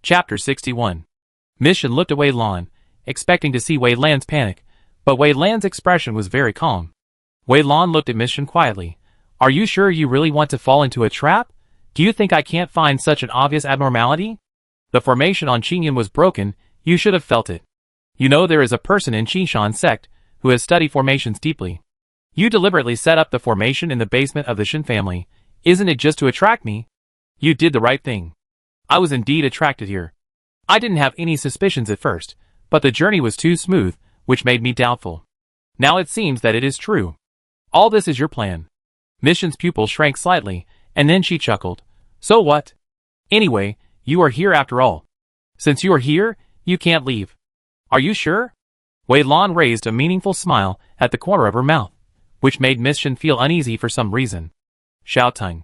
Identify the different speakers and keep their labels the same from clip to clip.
Speaker 1: Chapter 61. Shin looked at Wei Lan, expecting to see Wei Lan's panic, but Wei Lan's expression was very calm. Wei Lan looked at Shin quietly. Are you sure you really want to fall into a trap? Do you think I can't find such an obvious abnormality? The formation on Qingyan was broken, you should have felt it. You know there is a person in Qishan sect who has studied formations deeply. You deliberately set up the formation in the basement of the Shin family. Isn't it just to attract me? You did the right thing. I was indeed attracted here. I didn't have any suspicions at first, but the journey was too smooth, which made me doubtful. Now it seems that it is true. All this is your plan. Shin's pupil shrank slightly, and then she chuckled. So what? Anyway, you are here after all. Since you are here, you can't leave. Are you sure? Wei Lan raised a meaningful smile at the corner of her mouth, which made Shin feel uneasy for some reason. Xiaoteng.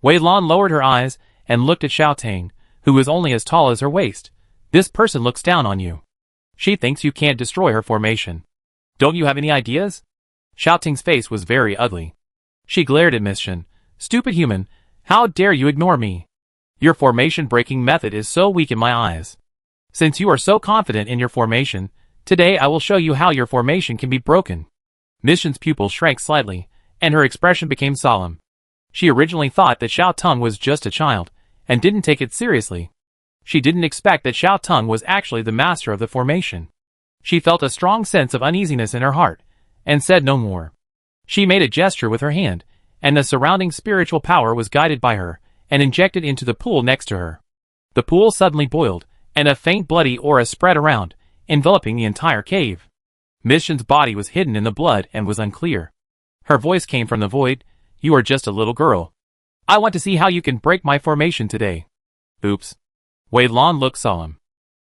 Speaker 1: Wei Lan lowered her eyes and looked at Xiaoteng, who was only as tall as her waist. This person looks down on you. She thinks you can't destroy her formation. Don't you have any ideas? Xiaoteng's face was very ugly. She glared at Shin. Stupid human, how dare you ignore me? Your formation-breaking method is so weak in my eyes. Since you are so confident in your formation, today I will show you how your formation can be broken. Shin's pupil shrank slightly, and her expression became solemn. She originally thought that Xiaoteng was just a child, and didn't take it seriously. She didn't expect that Xiaoteng was actually the master of the formation. She felt a strong sense of uneasiness in her heart, and said no more. She made a gesture with her hand, and the surrounding spiritual power was guided by her, and injected into the pool next to her. The pool suddenly boiled, and a faint bloody aura spread around, enveloping the entire cave. Shin's body was hidden in the blood and was unclear. Her voice came from the void. You are just a little girl. I want to see how you can break my formation today. Oops. Wei Lan looked solemn.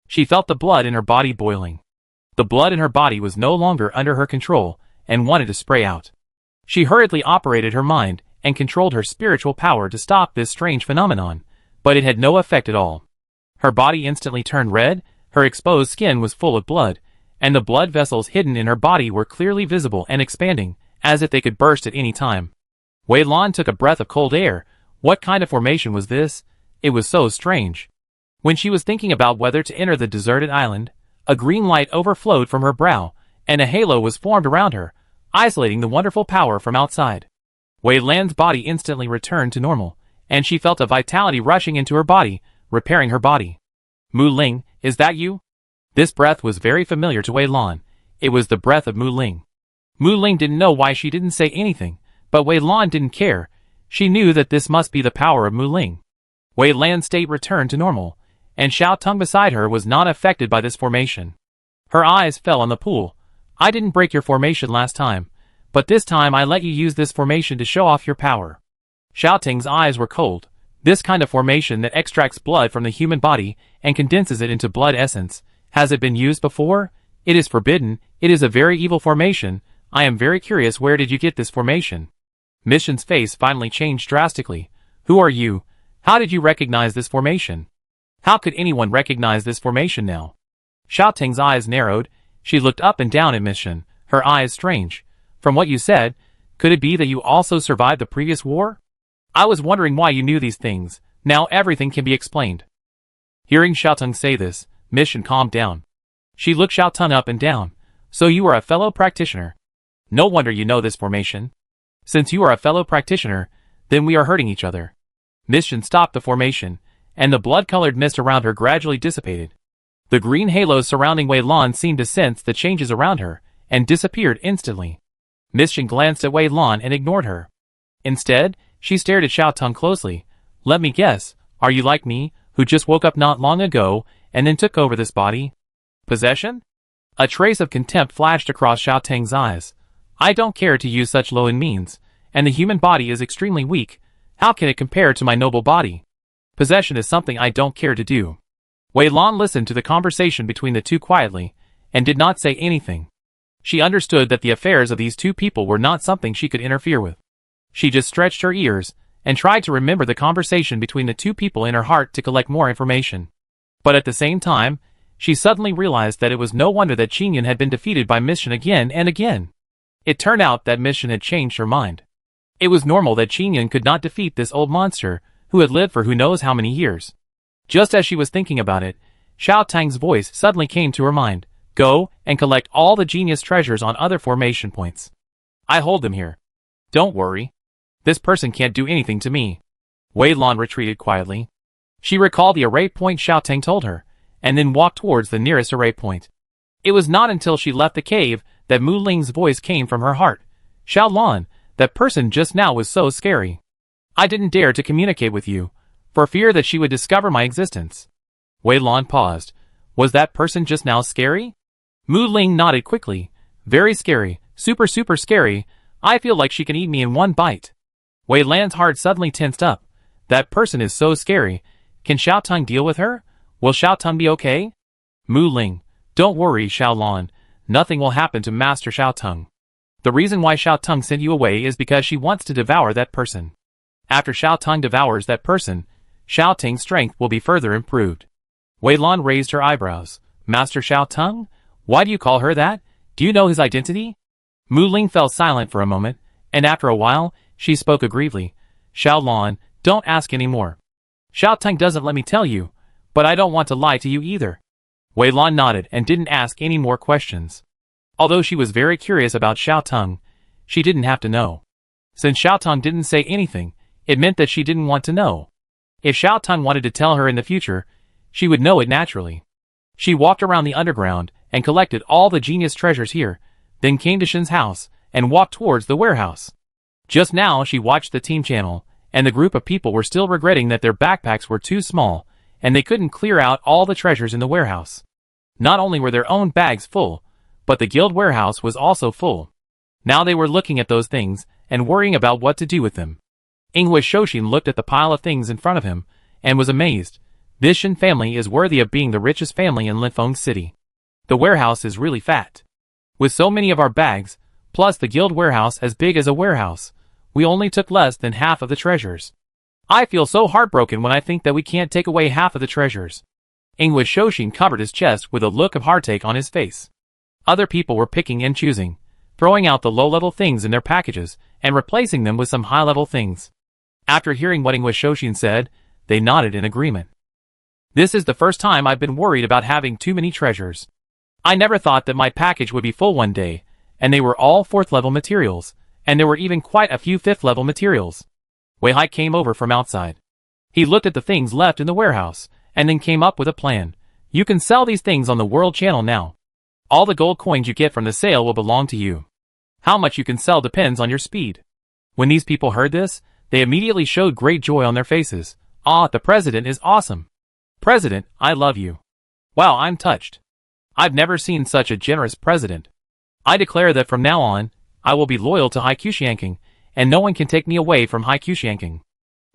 Speaker 1: She felt the blood in her body boiling. The blood in her body was no longer under her control, and wanted to spray out. She hurriedly operated her mind, and controlled her spiritual power to stop this strange phenomenon, but it had no effect at all. Her body instantly turned red, her exposed skin was full of blood, and the blood vessels hidden in her body were clearly visible and expanding, as if they could burst at any time. Wei Lan took a breath of cold air. What kind of formation was this? It was so strange. When she was thinking about whether to enter the deserted island, a green light overflowed from her brow, and a halo was formed around her, isolating the wonderful power from outside. Wei Lan's body instantly returned to normal, and she felt a vitality rushing into her body, repairing her body. Mu Ling, is that you? This breath was very familiar to Wei Lan. It was the breath of Mu Ling. Mu Ling didn't know why she didn't say anything, but Wei Lan didn't care. She knew that this must be the power of Mu Ling. Wei Lan's state returned to normal, and Xiaoteng beside her was not affected by this formation. Her eyes fell on the pool. I didn't break your formation last time, but this time I let you use this formation to show off your power. Xiaoteng's eyes were cold. This kind of formation that extracts blood from the human body and condenses it into blood essence, has it been used before? It is forbidden. It is a very evil formation. I am very curious, where did you get this formation? Shin's face finally changed drastically. Who are you? How did you recognize this formation? How could anyone recognize this formation now? Xiaoteng's eyes narrowed. She looked up and down at Shin, her eyes strange. From what you said, could it be that you also survived the previous war? I was wondering why you knew these things. Now everything can be explained. Hearing Xiaoteng say this, Shin calmed down. She looked Xiaoteng up and down. So you are a fellow practitioner. No wonder you know this formation. Since you are a fellow practitioner, then we are hurting each other. Shin stopped the formation, and the blood-colored mist around her gradually dissipated. The green halos surrounding Wei Lan seemed to sense the changes around her, and disappeared instantly. Shin glanced at Wei Lan and ignored her. Instead, she stared at Xiaoteng closely. Let me guess, are you like me, who just woke up not long ago, and then took over this body? Possession? A trace of contempt flashed across Xiaoteng's eyes. I don't care to use such low means, and the human body is extremely weak. How can it compare to my noble body? Possession is something I don't care to do. Wei Lan listened to the conversation between the two quietly, and did not say anything. She understood that the affairs of these two people were not something she could interfere with. She just stretched her ears, and tried to remember the conversation between the two people in her heart to collect more information. But at the same time, she suddenly realized that it was no wonder that Qingyan had been defeated by Shin again and again. It turned out that Shin had changed her mind. It was normal that Qingyan could not defeat this old monster, who had lived for who knows how many years. Just as she was thinking about it, Xiao Tang's voice suddenly came to her mind. Go and collect all the genius treasures on other formation points. I hold them here. Don't worry. This person can't do anything to me. Wei Lan retreated quietly. She recalled the array point Xiao Tang told her, and then walked towards the nearest array point. It was not until she left the cave that Mu Ling's voice came from her heart. Xiao Lan, that person just now was so scary. I didn't dare to communicate with you, for fear that she would discover my existence. Wei Lan paused. Was that person just now scary? Mu Ling nodded quickly. Very scary, super scary. I feel like she can eat me in one bite. Wei Lan's heart suddenly tensed up. That person is so scary. Can Xiao Tang deal with her? Will Xiao Tang be okay? Mu Ling, don't worry, Xiao Lan. Nothing will happen to Master Xiao Tang. The reason why Xiao Tang sent you away is because she wants to devour that person. After Xiao Tang devours that person, Xiao Tang's strength will be further improved. Wei Lan raised her eyebrows. Master Xiao Tang? Why do you call her that? Do you know his identity? Mu Ling fell silent for a moment, and after a while, she spoke aggrievedly. Xiao Lan, don't ask any more. Xiao Tang doesn't let me tell you, but I don't want to lie to you either. Wei Lan nodded and didn't ask any more questions. Although she was very curious about Xiao Tang, she didn't have to know. Since Xiao Tang didn't say anything, it meant that she didn't want to know. If Xiao Tang wanted to tell her in the future, she would know it naturally. She walked around the underground and collected all the genius treasures here, then came to Shin's house and walked towards the warehouse. Just now she watched the team channel, and the group of people were still regretting that their backpacks were too small, and they couldn't clear out all the treasures in the warehouse. Not only were their own bags full, but the guild warehouse was also full. Now they were looking at those things and worrying about what to do with them. English Shoshin looked at the pile of things in front of him and was amazed. This Shin family is worthy of being the richest family in Linfeng City. The warehouse is really fat. With so many of our bags, plus the guild warehouse as big as a warehouse, we only took less than half of the treasures. I feel so heartbroken when I think that we can't take away half of the treasures. English Shoshin covered his chest with a look of heartache on his face. Other people were picking and choosing, throwing out the low-level things in their packages and replacing them with some high-level things. After hearing what English Shoshin said, they nodded in agreement. This is the first time I've been worried about having too many treasures. I never thought that my package would be full one day, and they were all 4th-level materials, and there were even quite a few 5th-level materials. Wei Hai came over from outside. He looked at the things left in the warehouse, and then came up with a plan. You can sell these things on the World Channel now. All the gold coins you get from the sale will belong to you. How much you can sell depends on your speed. When these people heard this, they immediately showed great joy on their faces. Ah, the president is awesome. President, I love you. Wow, I'm touched. I've never seen such a generous president. I declare that from now on, I will be loyal to Haikushianking, and no one can take me away from Haikushianking.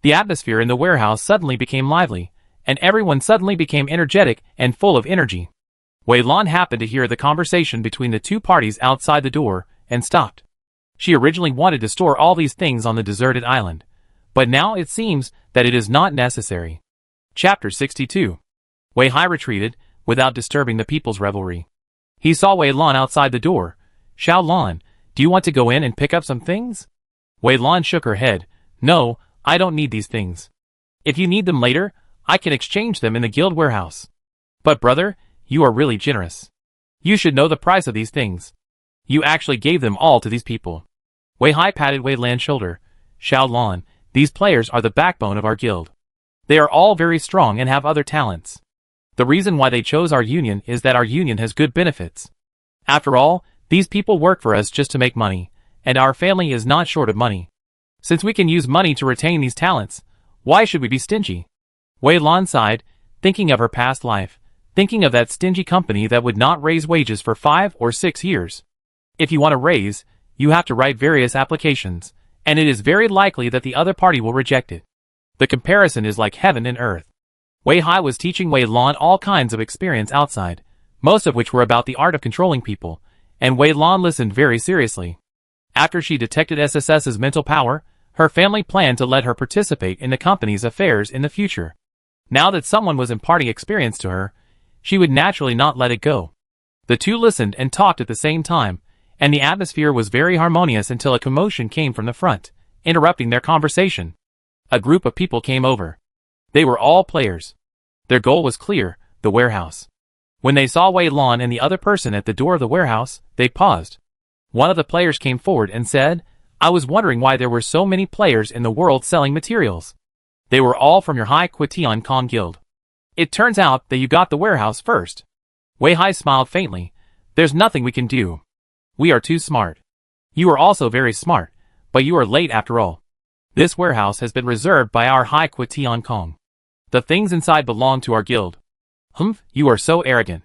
Speaker 1: The atmosphere in the warehouse suddenly became lively, and everyone suddenly became energetic and full of energy. Wei Lan happened to hear the conversation between the two parties outside the door, and stopped. She originally wanted to store all these things on the deserted island, but now it seems that it is not necessary. Chapter 62. Wei Hai retreated, without disturbing the people's revelry. He saw Wei Lan outside the door. Xiao Lan, do you want to go in and pick up some things? Wei Lan shook her head. No, I don't need these things. If you need them later, I can exchange them in the guild warehouse. But brother, you are really generous. You should know the price of these things. You actually gave them all to these people. Wei Hai patted Wei Lan's shoulder. Xiao Lan, these players are the backbone of our guild. They are all very strong and have other talents. The reason why they chose our union is that our union has good benefits. After all, these people work for us just to make money, and our family is not short of money. Since we can use money to retain these talents, why should we be stingy? Wei Lan sighed, thinking of her past life, thinking of that stingy company that would not raise wages for 5 or 6 years. If you want to raise, you have to write various applications, and it is very likely that the other party will reject it. The comparison is like heaven and earth. Wei Hai was teaching Wei Lan all kinds of experience outside, most of which were about the art of controlling people, and Wei Lan listened very seriously. After she detected SSS's mental power, her family planned to let her participate in the company's affairs in the future. Now that someone was imparting experience to her, she would naturally not let it go. The two listened and talked at the same time, and the atmosphere was very harmonious until a commotion came from the front, interrupting their conversation. A group of people came over. They were all players. Their goal was clear, the warehouse. When they saw Wei Lan and the other person at the door of the warehouse, they paused. One of the players came forward and said, I was wondering why there were so many players in the world selling materials. They were all from your High Quotian Kong Guild. It turns out that you got the warehouse first. Wei Hai smiled faintly. There's nothing we can do. We are too smart. You are also very smart, but you are late after all. This warehouse has been reserved by our High Quotian Kong. The things inside belong to our guild. Humph, you are so arrogant.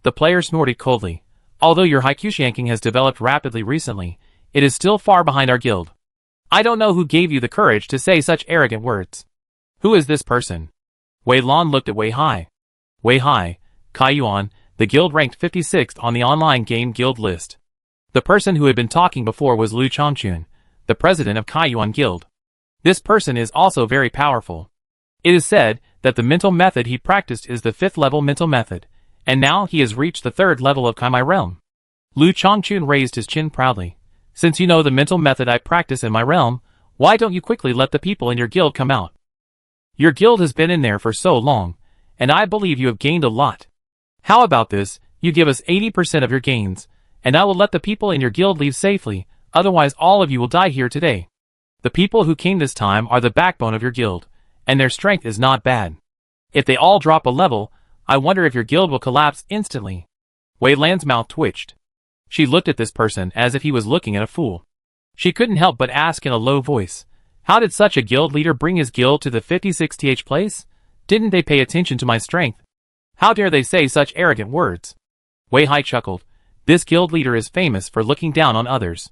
Speaker 1: The player snorted coldly. Although your Haikyushanking has developed rapidly recently, it is still far behind our guild. I don't know who gave you the courage to say such arrogant words. Who is this person? Wei Lan looked at Wei Hai. Wei Hai, Kaiyuan, the guild ranked 56th on the online game guild list. The person who had been talking before was Lu Chongchun, the president of Kaiyuan Guild. This person is also very powerful. It is said that the mental method he practiced is the 5th level mental method, and now he has reached the 3rd level of Kaimai realm. Lu Chongchun raised his chin proudly. Since you know the mental method I practice in my realm, why don't you quickly let the people in your guild come out? Your guild has been in there for so long, and I believe you have gained a lot. How about this, you give us 80% of your gains, and I will let the people in your guild leave safely, otherwise all of you will die here today. The people who came this time are the backbone of your guild, and their strength is not bad. If they all drop a level, I wonder if your guild will collapse instantly. Wei Lan's mouth twitched. She looked at this person as if he was looking at a fool. She couldn't help but ask in a low voice, how did such a guild leader bring his guild to the 56th place? Didn't they pay attention to my strength? How dare they say such arrogant words? Wei Hai chuckled. This guild leader is famous for looking down on others.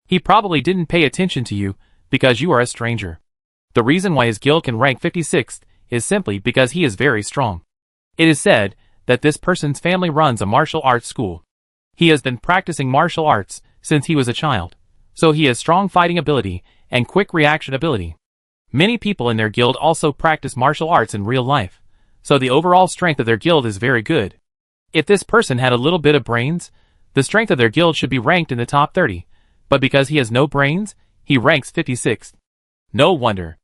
Speaker 1: He probably didn't pay attention to you, because you are a stranger. The reason why his guild can rank 56th is simply because he is very strong. It is said that this person's family runs a martial arts school. He has been practicing martial arts since he was a child, so he has strong fighting ability and quick reaction ability. Many people in their guild also practice martial arts in real life, so the overall strength of their guild is very good. If this person had a little bit of brains, the strength of their guild should be ranked in the top 30, but because he has no brains, he ranks 56th. No wonder.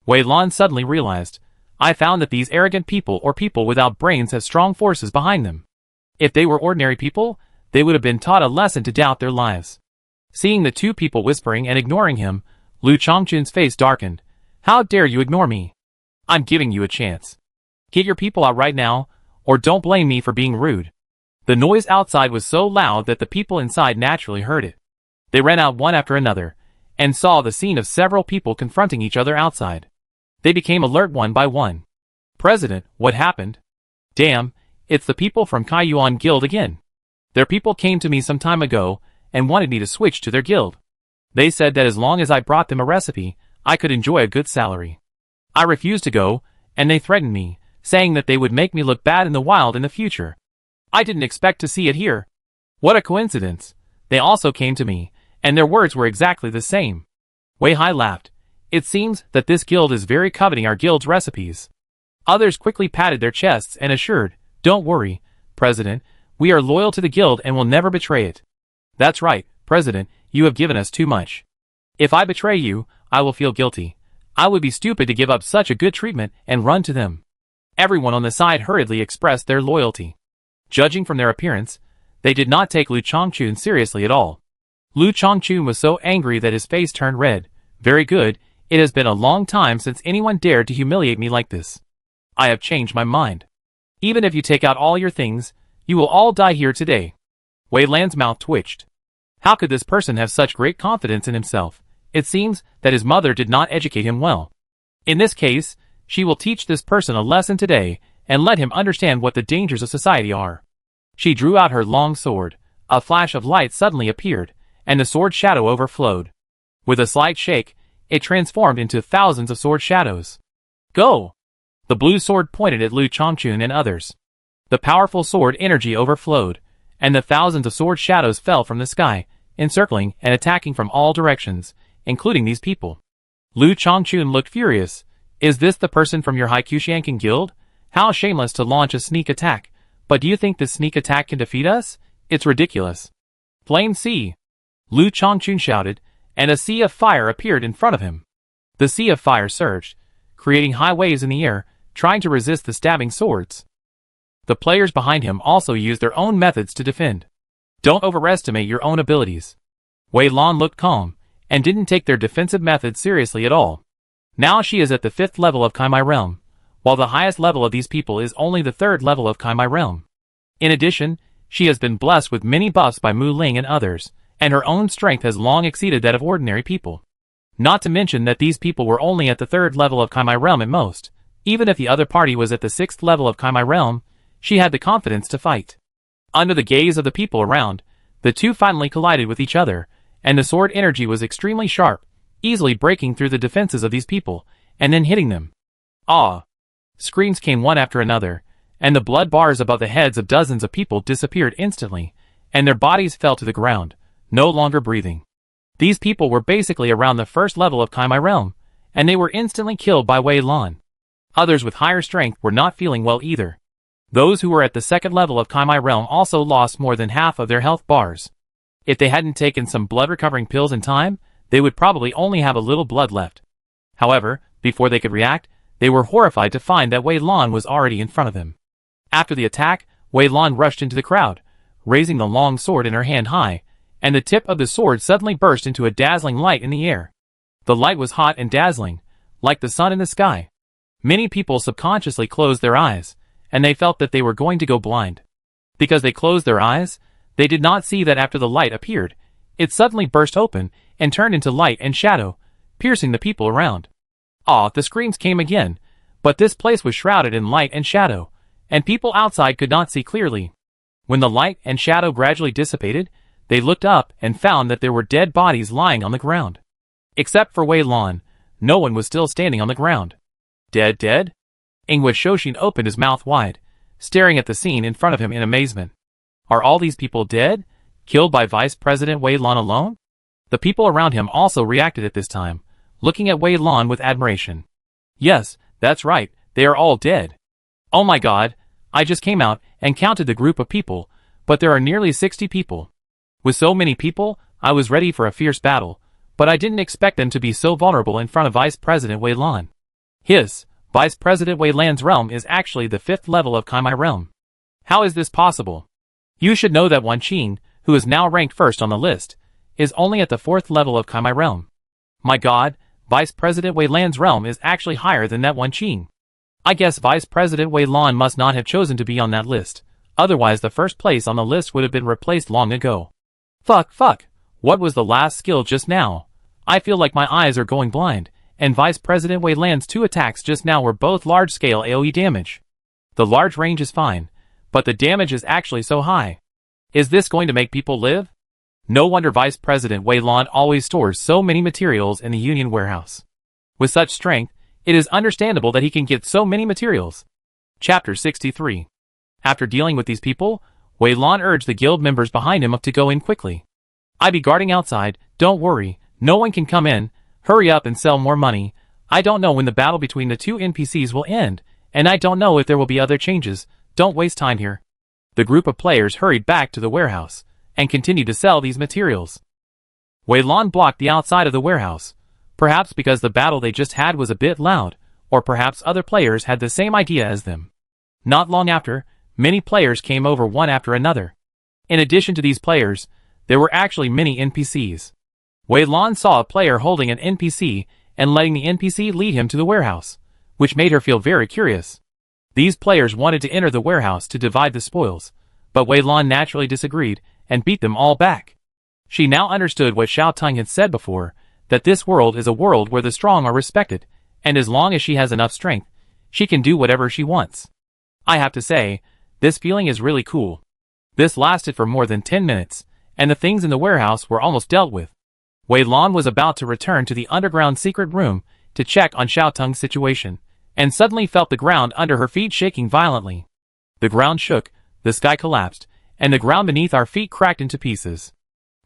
Speaker 1: Wei Lan suddenly realized, I found that these arrogant people or people without brains have strong forces behind them. If they were ordinary people, they would have been taught a lesson to doubt their lives. Seeing the two people whispering and ignoring him, Lu Chongchun's face darkened. How dare you ignore me? I'm giving you a chance. Get your people out right now, or don't blame me for being rude. The noise outside was so loud that the people inside naturally heard it. They ran out one after another, and saw the scene of several people confronting each other outside. They became alert one by one. President, what happened? Damn, it's the people from Kaiyuan Guild again. Their people came to me some time ago, and wanted me to switch to their guild. They said that as long as I brought them a recipe, I could enjoy a good salary. I refused to go, and they threatened me, saying that they would make me look bad in the wild in the future. I didn't expect to see it here. What a coincidence. They also came to me, and their words were exactly the same. Wei Hai laughed. It seems that this guild is very coveting our guild's recipes. Others quickly patted their chests and assured, don't worry, President, we are loyal to the guild and will never betray it. That's right, President, you have given us too much. If I betray you, I will feel guilty. I would be stupid to give up such a good treatment and run to them. Everyone on the side hurriedly expressed their loyalty. Judging from their appearance, they did not take Lu Chongchun seriously at all. Lu Chongchun was so angry that his face turned red. Very good, it has been a long time since anyone dared to humiliate me like this. I have changed my mind. Even if you take out all your things, you will all die here today. Wei Lan's mouth twitched. How could this person have such great confidence in himself? It seems that his mother did not educate him well. In this case, she will teach this person a lesson today and let him understand what the dangers of society are. She drew out her long sword. A flash of light suddenly appeared, and the sword shadow overflowed. With a slight shake, it transformed into thousands of sword shadows. Go! The blue sword pointed at Lu Chongchun and others. The powerful sword energy overflowed, and the thousands of sword shadows fell from the sky, encircling and attacking from all directions, including these people. Lu Chongchun looked furious. Is this the person from your Haikyushanking guild? How shameless to launch a sneak attack. But do you think this sneak attack can defeat us? It's ridiculous. Flame Sea! Lu Chongchun shouted, and a sea of fire appeared in front of him. The sea of fire surged, creating high waves in the air, trying to resist the stabbing swords. The players behind him also used their own methods to defend. Don't overestimate your own abilities. Wei Lan looked calm, and didn't take their defensive methods seriously at all. Now she is at the 5th level of Kaimai Realm, while the highest level of these people is only the 3rd level of Kaimai Realm. In addition, she has been blessed with many buffs by Mu Ling and others, and her own strength has long exceeded that of ordinary people. Not to mention that these people were only at the 3rd level of Kaimai Realm at most. Even if the other party was at the 6th level of Kaimai Realm, she had the confidence to fight. Under the gaze of the people around, the two finally collided with each other, and the sword energy was extremely sharp, easily breaking through the defenses of these people, and then hitting them. Ah! Screams came one after another, and the blood bars above the heads of dozens of people disappeared instantly, and their bodies fell to the ground, no longer breathing. These people were basically around the 1st level of Kaimai Realm, and they were instantly killed by Wei Lan. Others with higher strength were not feeling well either. Those who were at the 2nd level of Kaimai Realm also lost more than half of their health bars. If they hadn't taken some blood recovering pills in time, they would probably only have a little blood left. However, before they could react, they were horrified to find that Wei Lan was already in front of them. After the attack, Wei Lan rushed into the crowd, raising the long sword in her hand high, and the tip of the sword suddenly burst into a dazzling light in the air. The light was hot and dazzling, like the sun in the sky. Many people subconsciously closed their eyes, and they felt that they were going to go blind. Because they closed their eyes, they did not see that after the light appeared, it suddenly burst open and turned into light and shadow, piercing the people around. Ah, the screams came again, but this place was shrouded in light and shadow, and people outside could not see clearly. When the light and shadow gradually dissipated, they looked up and found that there were dead bodies lying on the ground. Except for Wei Lan, no one was still standing on the ground. Dead? Ingwa Shoshin opened his mouth wide, staring at the scene in front of him in amazement. Are all these people dead? Killed by Vice President Wei Lan alone? The people around him also reacted at this time, looking at Wei Lan with admiration. Yes, that's right, they are all dead. Oh my god, I just came out and counted the group of people, but there are nearly 60 people. With so many people, I was ready for a fierce battle, but I didn't expect them to be so vulnerable in front of Vice President Wei Lan. Vice President Wei Lan's realm is actually the 5th level of Kaimai Realm. How is this possible? You should know that Wan Qing, who is now ranked 1st on the list, is only at the 4th level of Kaimai Realm. My god, Vice President Wei Lan's realm is actually higher than that Wan Qing. I guess Vice President Wei Lan must not have chosen to be on that list, otherwise the 1st place on the list would have been replaced long ago. Fuck, what was the last skill just now? I feel like my eyes are going blind, and Vice President Wei Lan's 2 attacks just now were both large-scale AoE damage. The large range is fine, but the damage is actually so high. Is this going to make people live? No wonder Vice President Wei Lan always stores so many materials in the Union warehouse. With such strength, it is understandable that he can get so many materials. Chapter 63. After dealing with these people, Wei Lan urged the guild members behind him to go in quickly. I be guarding outside, don't worry, no one can come in, hurry up and sell more money. I don't know when the battle between the 2 NPCs will end, and I don't know if there will be other changes, don't waste time here. The group of players hurried back to the warehouse, and continued to sell these materials. Wei Lan blocked the outside of the warehouse, perhaps because the battle they just had was a bit loud, or perhaps other players had the same idea as them. Not long after, many players came over one after another. In addition to these players, there were actually many NPCs. Wei Lan saw a player holding an NPC and letting the NPC lead him to the warehouse, which made her feel very curious. These players wanted to enter the warehouse to divide the spoils, but Wei Lan naturally disagreed and beat them all back. She now understood what Xiao Teng had said before, that this world is a world where the strong are respected, and as long as she has enough strength, she can do whatever she wants. I have to say, this feeling is really cool. This lasted for more than 10 minutes, and the things in the warehouse were almost dealt with. Wei Lan was about to return to the underground secret room to check on Xiao Teng's situation, and suddenly felt the ground under her feet shaking violently. The ground shook, the sky collapsed, and the ground beneath our feet cracked into pieces.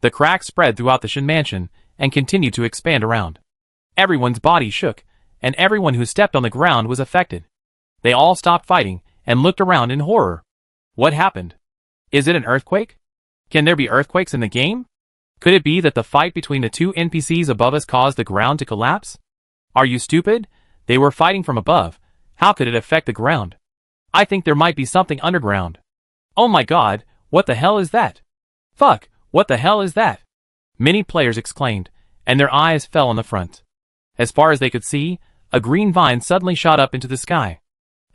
Speaker 1: The cracks spread throughout the Shin mansion, and continued to expand around. Everyone's body shook, and everyone who stepped on the ground was affected. They all stopped fighting, and looked around in horror. What happened? Is it an earthquake? Can there be earthquakes in the game? Could it be that the fight between the 2 NPCs above us caused the ground to collapse? Are you stupid? They were fighting from above. How could it affect the ground? I think there might be something underground. Oh my god, what the hell is that? Fuck, what the hell is that? Many players exclaimed, and their eyes fell on the front. As far as they could see, a green vine suddenly shot up into the sky.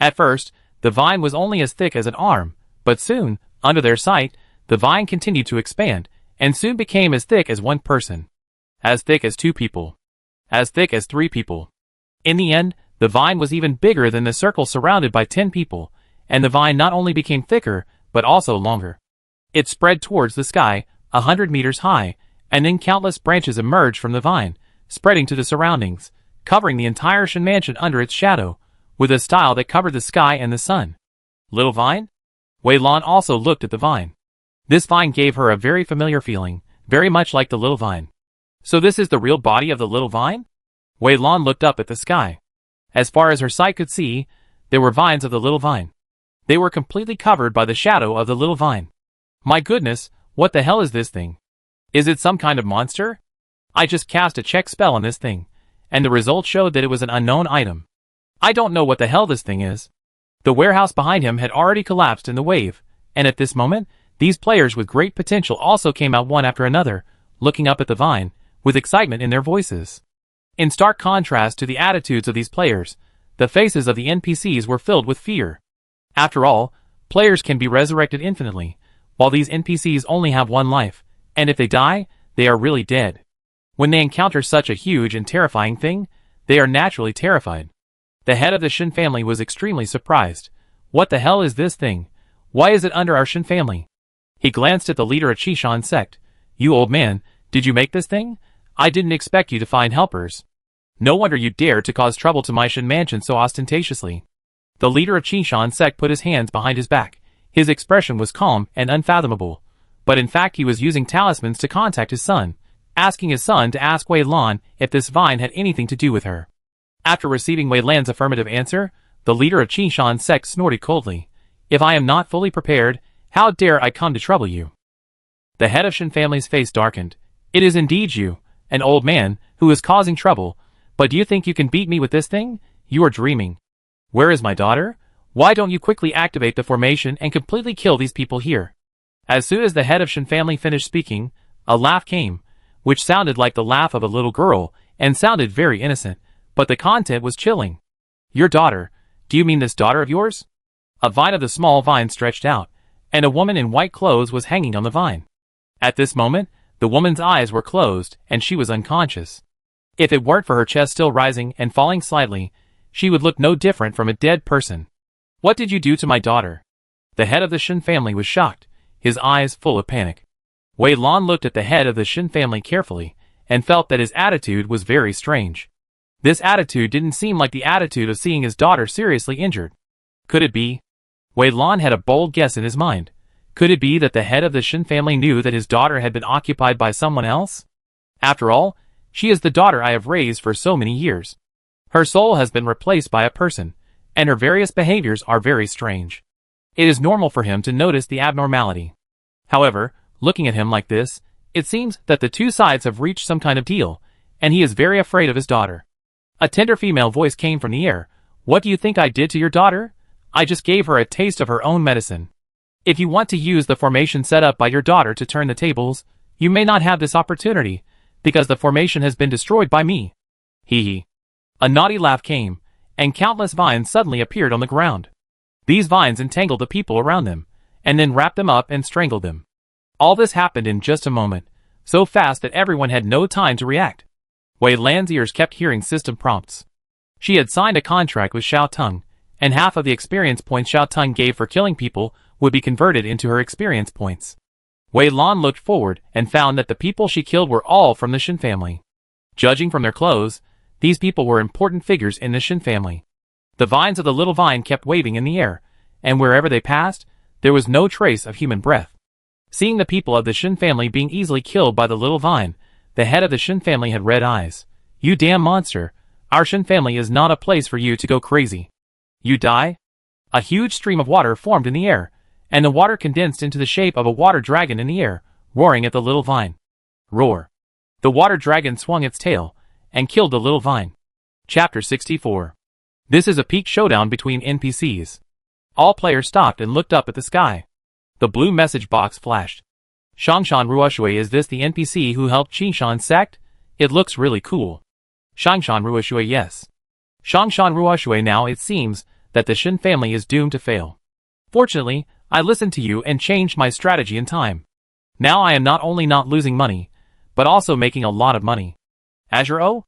Speaker 1: At first, the vine was only as thick as an arm, but soon, under their sight, the vine continued to expand, and soon became as thick as one person. As thick as two people. As thick as 3 people. In the end, the vine was even bigger than the circle surrounded by 10 people, and the vine not only became thicker, but also longer. It spread towards the sky, 100 meters high, and then countless branches emerged from the vine, spreading to the surroundings, covering the entire Shin mansion under its shadow, with a style that covered the sky and the sun. Little vine? Wei Lan also looked at the vine. This vine gave her a very familiar feeling, very much like the little vine. So this is the real body of the little vine? Wei Lan looked up at the sky. As far as her sight could see, there were vines of the little vine. They were completely covered by the shadow of the little vine. My goodness, what the hell is this thing? Is it some kind of monster? I just cast a check spell on this thing, and the result showed that it was an unknown item. I don't know what the hell this thing is. The warehouse behind him had already collapsed in the wave, and at this moment, these players with great potential also came out one after another, looking up at the vine, with excitement in their voices. In stark contrast to the attitudes of these players, the faces of the NPCs were filled with fear. After all, players can be resurrected infinitely, while these NPCs only have one life, and if they die, they are really dead. When they encounter such a huge and terrifying thing, they are naturally terrified. The head of the Shin family was extremely surprised. What the hell is this thing? Why is it under our Shin family? He glanced at the leader of Chishan sect. You old man, did you make this thing? I didn't expect you to find helpers. No wonder you dared to cause trouble to my Shin mansion so ostentatiously. The leader of Chishan sect put his hands behind his back. His expression was calm and unfathomable. But in fact he was using talismans to contact his son, asking his son to ask Wei Lan if this vine had anything to do with her. After receiving Wei Lan's affirmative answer, the leader of Chishan sect snorted coldly. If I am not fully prepared, how dare I come to trouble you? The head of Shin family's face darkened. It is indeed you, an old man, who is causing trouble, but do you think you can beat me with this thing? You are dreaming. Where is my daughter? Why don't you quickly activate the formation and completely kill these people here? As soon as the head of Shin family finished speaking, a laugh came, which sounded like the laugh of a little girl, and sounded very innocent, but the content was chilling. Your daughter? Do you mean this daughter of yours? A vine of the small vine stretched out, and a woman in white clothes was hanging on the vine. At this moment, the woman's eyes were closed, and she was unconscious. If it weren't for her chest still rising and falling slightly, she would look no different from a dead person. What did you do to my daughter? The head of the Shin family was shocked, his eyes full of panic. Wei Lan looked at the head of the Shin family carefully, and felt that his attitude was very strange. This attitude didn't seem like the attitude of seeing his daughter seriously injured. Could it be? Wei Lan had a bold guess in his mind. Could it be that the head of the Shin family knew that his daughter had been occupied by someone else? After all, she is the daughter I have raised for so many years. Her soul has been replaced by a person, and her various behaviors are very strange. It is normal for him to notice the abnormality. However, looking at him like this, it seems that the two sides have reached some kind of deal, and he is very afraid of his daughter. A tender female voice came from the air. What do you think I did to your daughter? I just gave her a taste of her own medicine. If you want to use the formation set up by your daughter to turn the tables, you may not have this opportunity, because the formation has been destroyed by me. Hee hee. A naughty laugh came, and countless vines suddenly appeared on the ground. These vines entangled the people around them, and then wrapped them up and strangled them. All this happened in just a moment, so fast that everyone had no time to react. Wei Lan's ears kept hearing system prompts. She had signed a contract with Xiao Tung, and half of the experience points Xiao Tung gave for killing people would be converted into her experience points. Wei Lan looked forward and found that the people she killed were all from the Shin family. Judging from their clothes, these people were important figures in the Shin family. The vines of the little vine kept waving in the air, and wherever they passed, there was no trace of human breath. Seeing the people of the Shin family being easily killed by the little vine, the head of the Shin family had red eyes. You damn monster, our Shin family is not a place for you to go crazy. You die? A huge stream of water formed in the air, and the water condensed into the shape of a water dragon in the air, roaring at the little vine. Roar. The water dragon swung its tail, and killed the little vine. Chapter 64. This is a peak showdown between NPCs. All players stopped and looked up at the sky. The blue message box flashed. Shangshan Ruoshui, is this the NPC who helped Qingshan sect? It looks really cool. Shangshan Ruoshui, yes. Shangshan Ruoshui, now it seems that the Shin family is doomed to fail. Fortunately, I listened to you and changed my strategy in time. Now I am not only not losing money, but also making a lot of money. Azure O?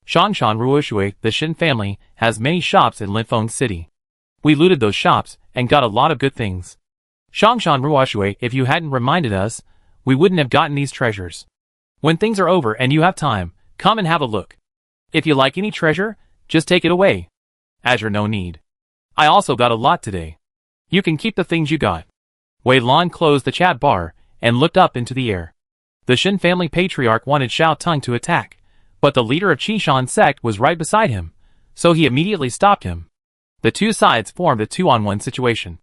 Speaker 1: Shangshan Ruoshui, the Shin family, has many shops in Linfeng City. We looted those shops and got a lot of good things. Shangshan Ruoshui, if you hadn't reminded us, we wouldn't have gotten these treasures. When things are over and you have time, come and have a look. If you like any treasure, just take it away. Azure, no need. I also got a lot today. You can keep the things you got. Wei Lan closed the chat bar and looked up into the air. The Shin family patriarch wanted Xiao Tung to attack, but the leader of Qingshan sect was right beside him, so he immediately stopped him. The two sides formed a 2-on-1 situation.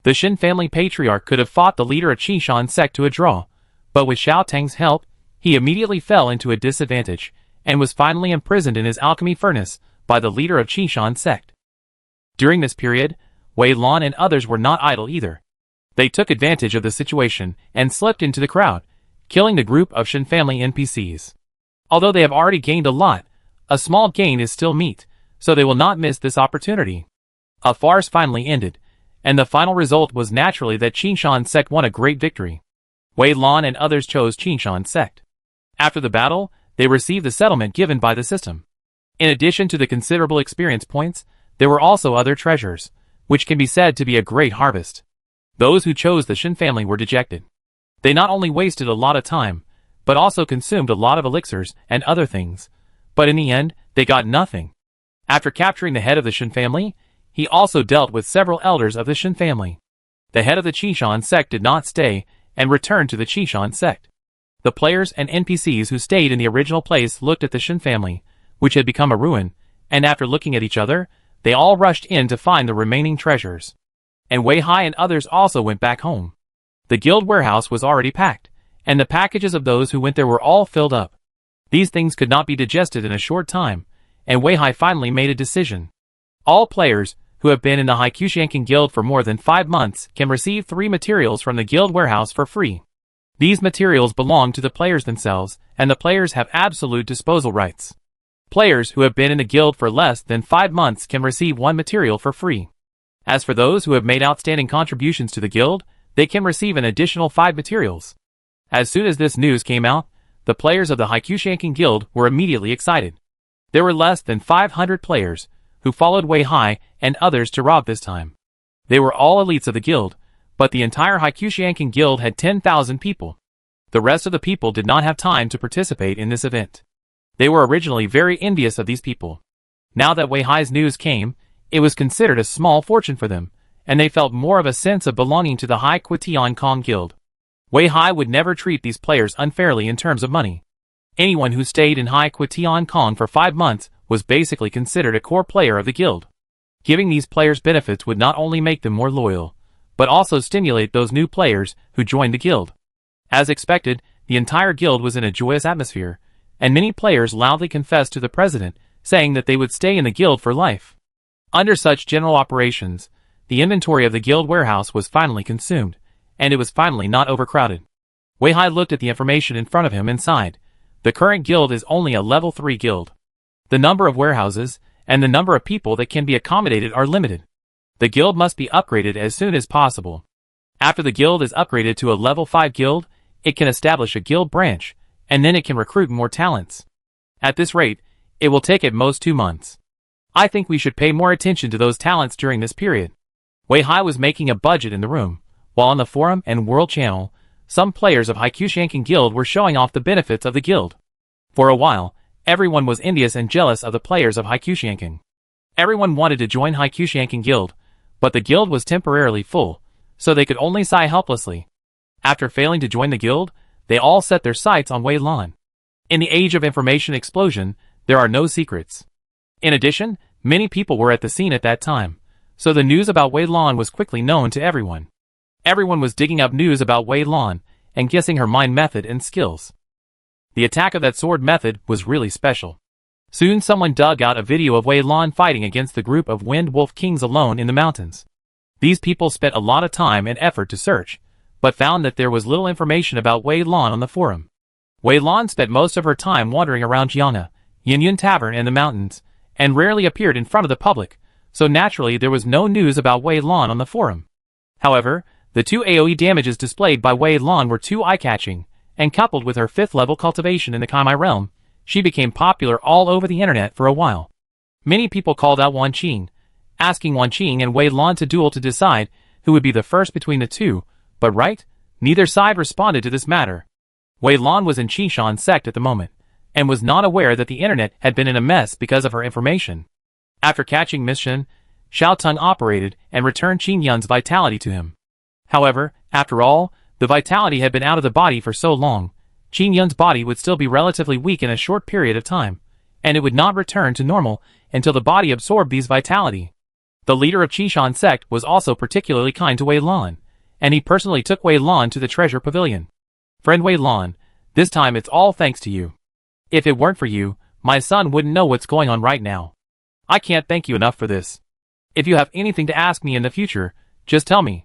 Speaker 1: The Shin family patriarch could have fought the leader of Qingshan sect to a draw, but with Xiao Tang's help, he immediately fell into a disadvantage, and was finally imprisoned in his alchemy furnace by the leader of Qingshan sect. During this period, Wei Lan and others were not idle either. They took advantage of the situation and slipped into the crowd, killing the group of Shin family NPCs. Although they have already gained a lot, a small gain is still meat, so they will not miss this opportunity. A farce finally ended, and the final result was naturally that Qingshan sect won a great victory. Wei Lan and others chose Qingshan sect. After the battle, they received the settlement given by the system. In addition to the considerable experience points, there were also other treasures, which can be said to be a great harvest. Those who chose the Shin family were dejected. They not only wasted a lot of time, but also consumed a lot of elixirs and other things, but in the end, they got nothing. After capturing the head of the Shin family, he also dealt with several elders of the Shin family. The head of the Qingshan sect did not stay and returned to the Qingshan sect. The players and NPCs who stayed in the original place looked at the Shin family, which had become a ruin, and after looking at each other, they all rushed in to find the remaining treasures. And Wei Hai and others also went back home. The guild warehouse was already packed, and the packages of those who went there were all filled up. These things could not be digested in a short time, and Wei Hai finally made a decision. All players who have been in the Haikushanken Guild for more than 5 months can receive 3 materials from the guild warehouse for free. These materials belong to the players themselves, and the players have absolute disposal rights. Players who have been in the guild for less than 5 months can receive 1 material for free. As for those who have made outstanding contributions to the guild, they can receive an additional 5 materials. As soon as this news came out, the players of the Haikushanken Guild were immediately excited. There were less than 500 players who followed Wei Hai and others to rob this time. They were all elites of the guild, but the entire Haikushanken Guild had 10,000 people. The rest of the people did not have time to participate in this event. They were originally very envious of these people. Now that Wei Hai's news came, it was considered a small fortune for them, and they felt more of a sense of belonging to the Hai Kwitian Kong Guild. Wei Hai would never treat these players unfairly in terms of money. Anyone who stayed in Hai Kwitian Kong for 5 months was basically considered a core player of the guild. Giving these players benefits would not only make them more loyal, but also stimulate those new players who joined the guild. As expected, the entire guild was in a joyous atmosphere, and many players loudly confessed to the president, saying that they would stay in the guild for life. Under such general operations, the inventory of the guild warehouse was finally consumed, and it was finally not overcrowded. Wei Hai looked at the information in front of him and sighed. The current guild is only a level 3 guild. The number of warehouses and the number of people that can be accommodated are limited. The guild must be upgraded as soon as possible. After the guild is upgraded to a level 5 guild, it can establish a guild branch, and then it can recruit more talents. At this rate, it will take at most 2 months. I think we should pay more attention to those talents during this period. Wei Hai was making a budget in the room, while on the forum and world channel, some players of Haikushanken Guild were showing off the benefits of the guild. For a while, everyone was envious and jealous of the players of Haikushanken. Everyone wanted to join Haikushanken Guild, but the guild was temporarily full, so they could only sigh helplessly. After failing to join the guild, they all set their sights on Wei Lan. In the age of information explosion, there are no secrets. In addition, many people were at the scene at that time, so the news about Wei Lan was quickly known to everyone. Everyone was digging up news about Wei Lan and guessing her mind method and skills. The attack of that sword method was really special. Soon someone dug out a video of Wei Lan fighting against the group of Wind Wolf Kings alone in the mountains. These people spent a lot of time and effort to search, but found that there was little information about Wei Lan on the forum. Wei Lan spent most of her time wandering around Jiangna, Yin Tavern and the mountains, and rarely appeared in front of the public, so naturally there was no news about Wei Lan on the forum. However, the 2 AoE damages displayed by Wei Lan were too eye-catching, and coupled with her 5th level cultivation in the Kaimai realm, she became popular all over the internet for a while. Many people called out Wan Qing, asking Wan Qing and Wei Lan to duel to decide who would be the first between the two, but neither side responded to this matter. Wei Lan was in Qishan's sect at the moment, and was not aware that the internet had been in a mess because of her information. After catching Miss Shin, Xiao Tong operated and returned Qin Yun's vitality to him. However, after all, the vitality had been out of the body for so long, Qin Yun's body would still be relatively weak in a short period of time, and it would not return to normal until the body absorbed these vitality. The leader of Qishan sect was also particularly kind to Wei Lan, and he personally took Wei Lan to the treasure pavilion. Friend Wei Lan, this time it's all thanks to you. If it weren't for you, my son wouldn't know what's going on right now. I can't thank you enough for this. If you have anything to ask me in the future, just tell me.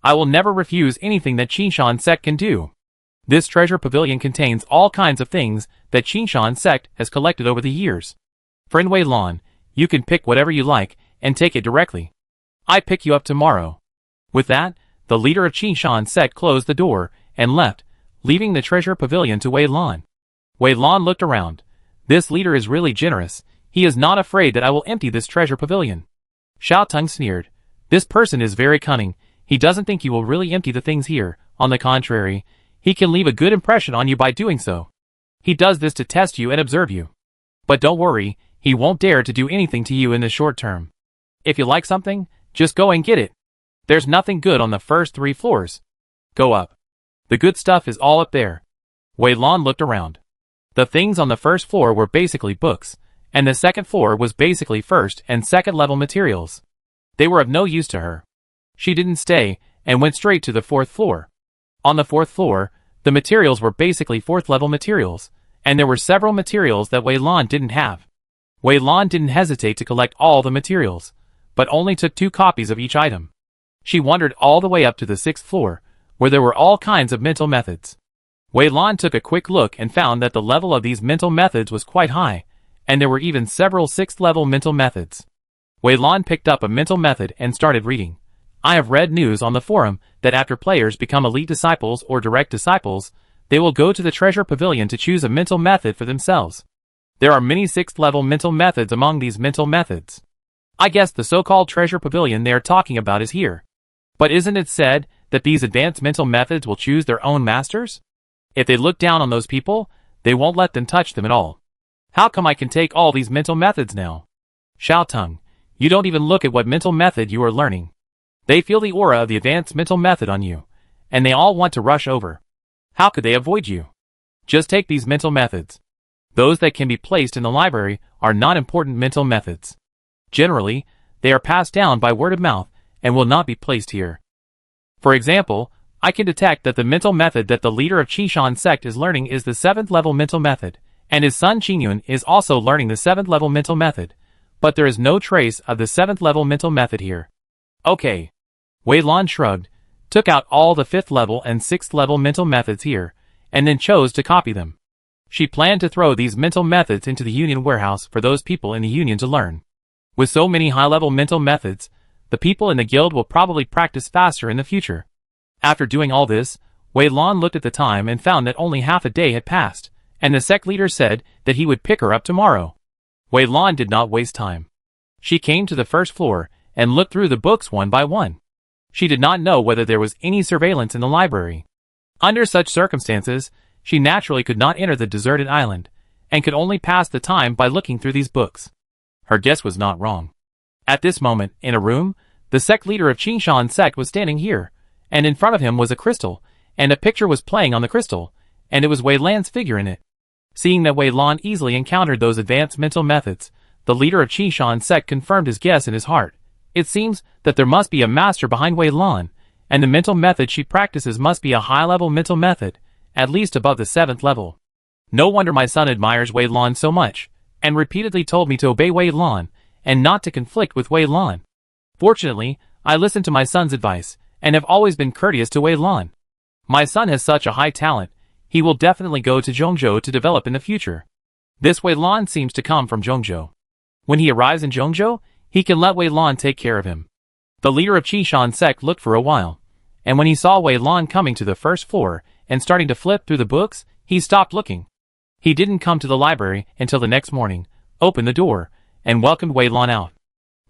Speaker 1: I will never refuse anything that Qishan sect can do. This treasure pavilion contains all kinds of things that Qishan sect has collected over the years. Friend Wei Lan, you can pick whatever you like and take it directly. I pick you up tomorrow. With that, the leader of Qishan sect closed the door and left, leaving the treasure pavilion to Wei Lan. Wei Lan looked around. This leader is really generous. He is not afraid that I will empty this treasure pavilion. Xiao Tong sneered. This person is very cunning. He doesn't think you will really empty the things here. On the contrary, he can leave a good impression on you by doing so. He does this to test you and observe you. But don't worry, he won't dare to do anything to you in the short term. If you like something, just go and get it. There's nothing good on the first 3 floors. Go up. The good stuff is all up there. Wei Lan looked around. The things on the first floor were basically books, and the second floor was basically first and second level materials. They were of no use to her. She didn't stay, and went straight to the 4th floor. On the 4th floor, the materials were basically 4th level materials, and there were several materials that Wei Lan didn't have. Wei Lan didn't hesitate to collect all the materials, but only took 2 copies of each item. She wandered all the way up to the 6th floor, where there were all kinds of mental methods. Wei Lan took a quick look and found that the level of these mental methods was quite high, and there were even several 6th level mental methods. Wei Lan picked up a mental method and started reading. I have read news on the forum that after players become elite disciples or direct disciples, they will go to the treasure pavilion to choose a mental method for themselves. There are many 6th level mental methods among these mental methods. I guess the so-called treasure pavilion they are talking about is here. But isn't it said that these advanced mental methods will choose their own masters? If they look down on those people, they won't let them touch them at all. How come I can take all these mental methods now? Xiao Tong, you don't even look at what mental method you are learning. They feel the aura of the advanced mental method on you, and they all want to rush over. How could they avoid you? Just take these mental methods. Those that can be placed in the library are not important mental methods. Generally, they are passed down by word of mouth and will not be placed here. For example, I can detect that the mental method that the leader of Qishan sect is learning is the 7th level mental method, and his son Qingyun is also learning the 7th level mental method, but there is no trace of the 7th level mental method here. Okay. Wei Lan shrugged, took out all the 5th level and 6th level mental methods here, and then chose to copy them. She planned to throw these mental methods into the Union warehouse for those people in the Union to learn. With so many high-level mental methods, the people in the guild will probably practice faster in the future. After doing all this, Wei Lan looked at the time and found that only half a day had passed, and the sect leader said that he would pick her up tomorrow. Wei Lan did not waste time. She came to the 1st floor and looked through the books one by one. She did not know whether there was any surveillance in the library. Under such circumstances, she naturally could not enter the deserted island, and could only pass the time by looking through these books. Her guess was not wrong. At this moment, in a room, the sect leader of Qishan sect was standing here, and in front of him was a crystal, and a picture was playing on the crystal, and it was Wei Lan's figure in it. Seeing that Wei Lan easily encountered those advanced mental methods, the leader of Qishan sect confirmed his guess in his heart. It seems that there must be a master behind Wei Lan, and the mental method she practices must be a high-level mental method, at least above the 7th level. No wonder my son admires Wei Lan so much, and repeatedly told me to obey Wei Lan, and not to conflict with Wei Lan. Fortunately, I listened to my son's advice, and have always been courteous to Wei Lan. My son has such a high talent, he will definitely go to Zhongzhou to develop in the future. This Wei Lan seems to come from Zhongzhou. When he arrives in Zhongzhou, he can let Wei Lan take care of him. The leader of Qishan sect looked for a while, and when he saw Wei Lan coming to the first floor and starting to flip through the books, he stopped looking. He didn't come to the library until the next morning, opened the door, and welcomed Wei Lan out.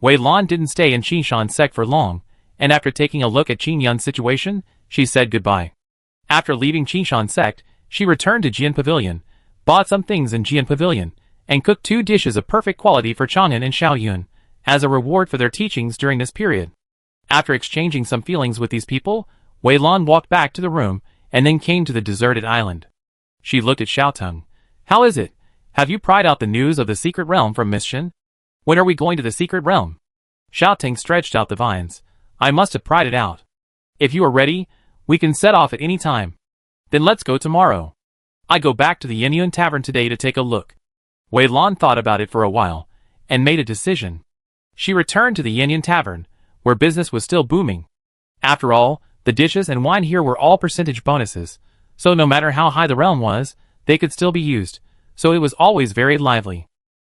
Speaker 1: Wei Lan didn't stay in Qishan sect for long, and after taking a look at Qin Yun's situation, she said goodbye. After leaving Qishan sect, she returned to Jian Pavilion, bought some things in Jian Pavilion, and cooked 2 dishes of perfect quality for Chang'an and Xiaoyun, as a reward for their teachings during this period. After exchanging some feelings with these people, Wei Lan walked back to the room, and then came to the deserted island. She looked at Xiaoteng. How is it? Have you pried out the news of the secret realm from Miss Shin? When are we going to the secret realm? Xiaoteng stretched out the vines. I must have pried it out. If you are ready, we can set off at any time. Then let's go tomorrow. I go back to the Yinyun Tavern today to take a look. Wei Lan thought about it for a while, and made a decision. She returned to the Yinyun Tavern, where business was still booming. After all, the dishes and wine here were all percentage bonuses, so no matter how high the realm was, they could still be used, so it was always very lively.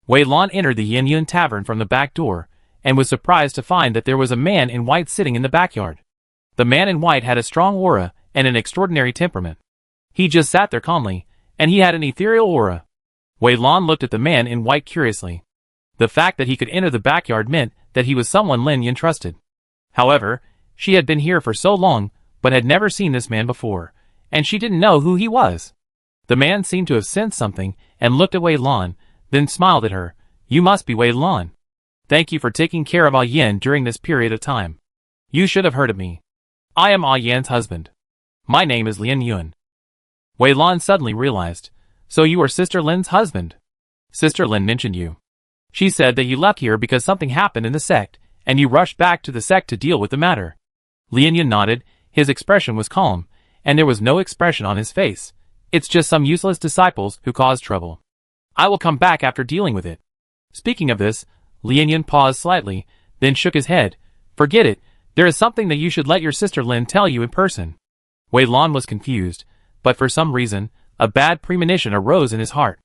Speaker 1: Wei Lan entered the Yinyun Tavern from the back door, and was surprised to find that there was a man in white sitting in the backyard. The man in white had a strong aura and an extraordinary temperament. He just sat there calmly, and he had an ethereal aura. Wei Lan looked at the man in white curiously. The fact that he could enter the backyard meant that he was someone Lin Yan trusted. However, she had been here for so long, but had never seen this man before, and she didn't know who he was. The man seemed to have sensed something, and looked at Wei Lan, then smiled at her. You must be Wei Lan. Thank you for taking care of Ah Yan during this period of time. You should have heard of me. I am Ah Yan's husband. My name is Lin Yan. Wei Lan suddenly realized. So you are Sister Lin's husband. Sister Lin mentioned you. She said that you left here because something happened in the sect, and you rushed back to the sect to deal with the matter. Lin Yan nodded. His expression was calm, and there was no expression on his face. It's just some useless disciples who caused trouble. I will come back after dealing with it. Speaking of this, Lin Yan paused slightly, then shook his head. Forget it. There is something that you should let your sister Lin tell you in person. Wei Lan was confused, but for some reason, a bad premonition arose in his heart.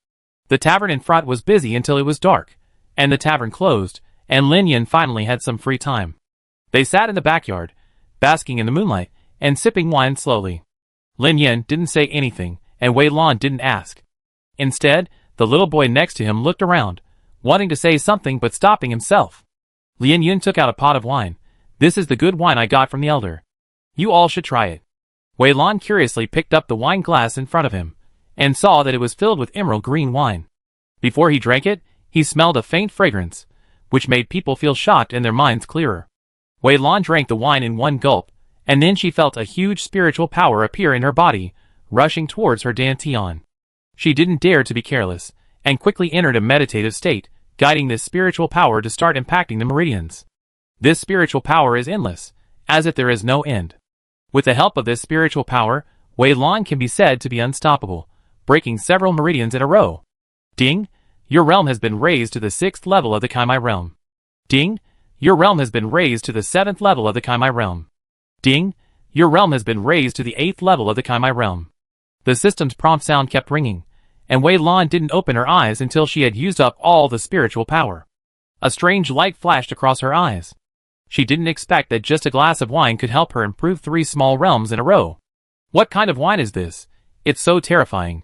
Speaker 1: The tavern in front was busy until it was dark, and the tavern closed, and Lin Yan finally had some free time. They sat in the backyard, basking in the moonlight, and sipping wine slowly. Lin Yan didn't say anything, and Wei Lan didn't ask. Instead, the little boy next to him looked around, wanting to say something but stopping himself. Lin Yan took out a pot of wine. This is the good wine I got from the elder. You all should try it. Wei Lan curiously picked up the wine glass in front of him, and saw that it was filled with emerald green wine. Before he drank it, he smelled a faint fragrance, which made people feel shocked and their minds clearer. Wei Lan drank the wine in one gulp, and then she felt a huge spiritual power appear in her body, rushing towards her dantian. She didn't dare to be careless, and quickly entered a meditative state, guiding this spiritual power to start impacting the meridians. This spiritual power is endless, as if there is no end. With the help of this spiritual power, Wei Lan can be said to be unstoppable, breaking several meridians in a row. Ding! Your realm has been raised to the 6th level of the Kaimai realm. Ding! Your realm has been raised to the 7th level of the Kaimai realm. Ding! Your realm has been raised to the 8th level of the Kaimai realm. The system's prompt sound kept ringing, and Wei Lan didn't open her eyes until she had used up all the spiritual power. A strange light flashed across her eyes. She didn't expect that just a glass of wine could help her improve 3 small realms in a row. What kind of wine is this? It's so terrifying.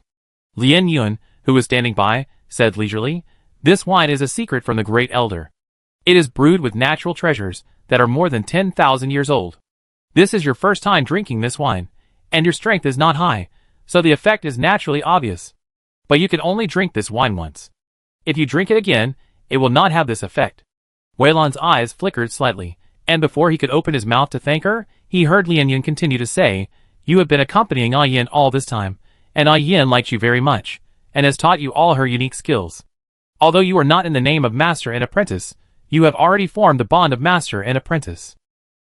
Speaker 1: Lin Yan, who was standing by, said leisurely, This wine is a secret from the great elder. It is brewed with natural treasures that are more than 10,000 years old. This is your first time drinking this wine, and your strength is not high, so the effect is naturally obvious. But you can only drink this wine once. If you drink it again, it will not have this effect. Wei Lan's eyes flickered slightly, and before he could open his mouth to thank her, he heard Lin Yan continue to say, You have been accompanying Ah Yan all this time, and Ah Yan likes you very much, and has taught you all her unique skills. Although you are not in the name of master and apprentice, you have already formed the bond of master and apprentice.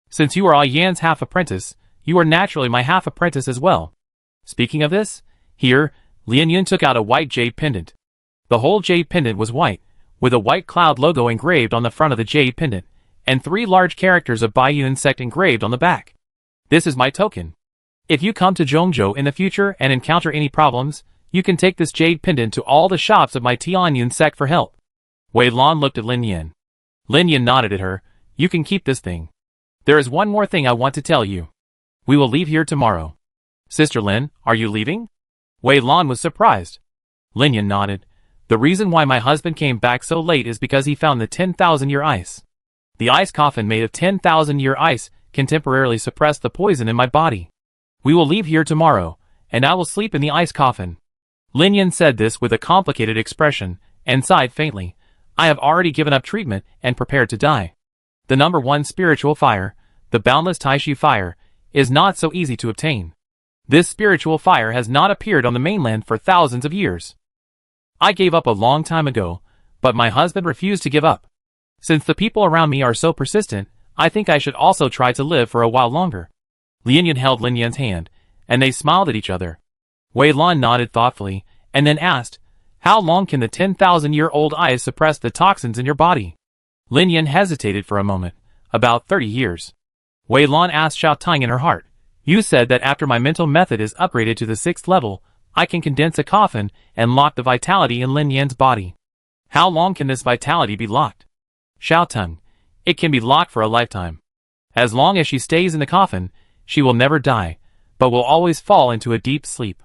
Speaker 1: Since you are Ah Yan's half-apprentice, you are naturally my half-apprentice as well. Speaking of this, here, Lin Yan took out a white jade pendant. The whole jade pendant was white, with a white cloud logo engraved on the front of the jade pendant, and 3 large characters of Bayou insect engraved on the back. This is my token. If you come to Zhongzhou in the future and encounter any problems, you can take this jade pendant to all the shops of my Tianyun sect for help. Wei Lan looked at Lin Yan. Lin Yan nodded at her. You can keep this thing. There is one more thing I want to tell you. We will leave here tomorrow. Sister Lin, are you leaving? Wei Lan was surprised. Lin Yan nodded. The reason why my husband came back so late is because he found the 10,000-year ice. The ice coffin made of 10,000-year ice can temporarily suppress the poison in my body. We will leave here tomorrow, and I will sleep in the ice coffin. Lin Yan said this with a complicated expression, and sighed faintly. I have already given up treatment and prepared to die. The number 1 spiritual fire, the boundless Taishi fire, is not so easy to obtain. This spiritual fire has not appeared on the mainland for thousands of years. I gave up a long time ago, but my husband refused to give up. Since the people around me are so persistent, I think I should also try to live for a while longer. Lin Yan held Lin Yan's hand, and they smiled at each other. Wei Lan nodded thoughtfully, and then asked, how long can the 10,000-year-old ice suppress the toxins in your body? Lin Yan hesitated for a moment. About 30 years. Wei Lan asked Xiao Tang in her heart. You said that after my mental method is upgraded to the 6th level, I can condense a coffin and lock the vitality in Lin Yan's body. How long can this vitality be locked? Xiao Tang. It can be locked for a lifetime. As long as she stays in the coffin, she will never die, but will always fall into a deep sleep.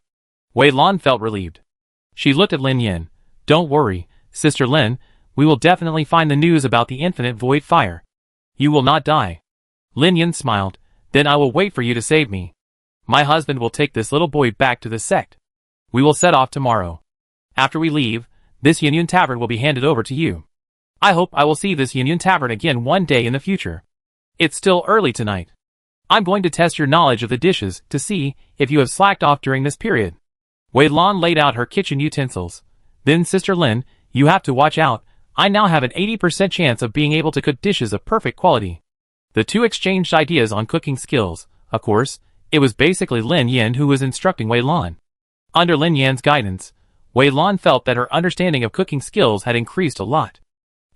Speaker 1: Wei Lan felt relieved. She looked at Lin Yan. Don't worry, Sister Lin, we will definitely find the news about the infinite void fire. You will not die. Lin Yan smiled. Then I will wait for you to save me. My husband will take this little boy back to the sect. We will set off tomorrow. After we leave, this Yunyun Tavern will be handed over to you. I hope I will see this Yunyun Tavern again one day in the future. It's still early tonight. I'm going to test your knowledge of the dishes to see if you have slacked off during this period. Wei Lan laid out her kitchen utensils. Then Sister Lin, you have to watch out. I now have an 80% chance of being able to cook dishes of perfect quality. The two exchanged ideas on cooking skills. Of course, it was basically Lin Yan who was instructing Wei Lan. Under Lin Yan's guidance, Wei Lan felt that her understanding of cooking skills had increased a lot.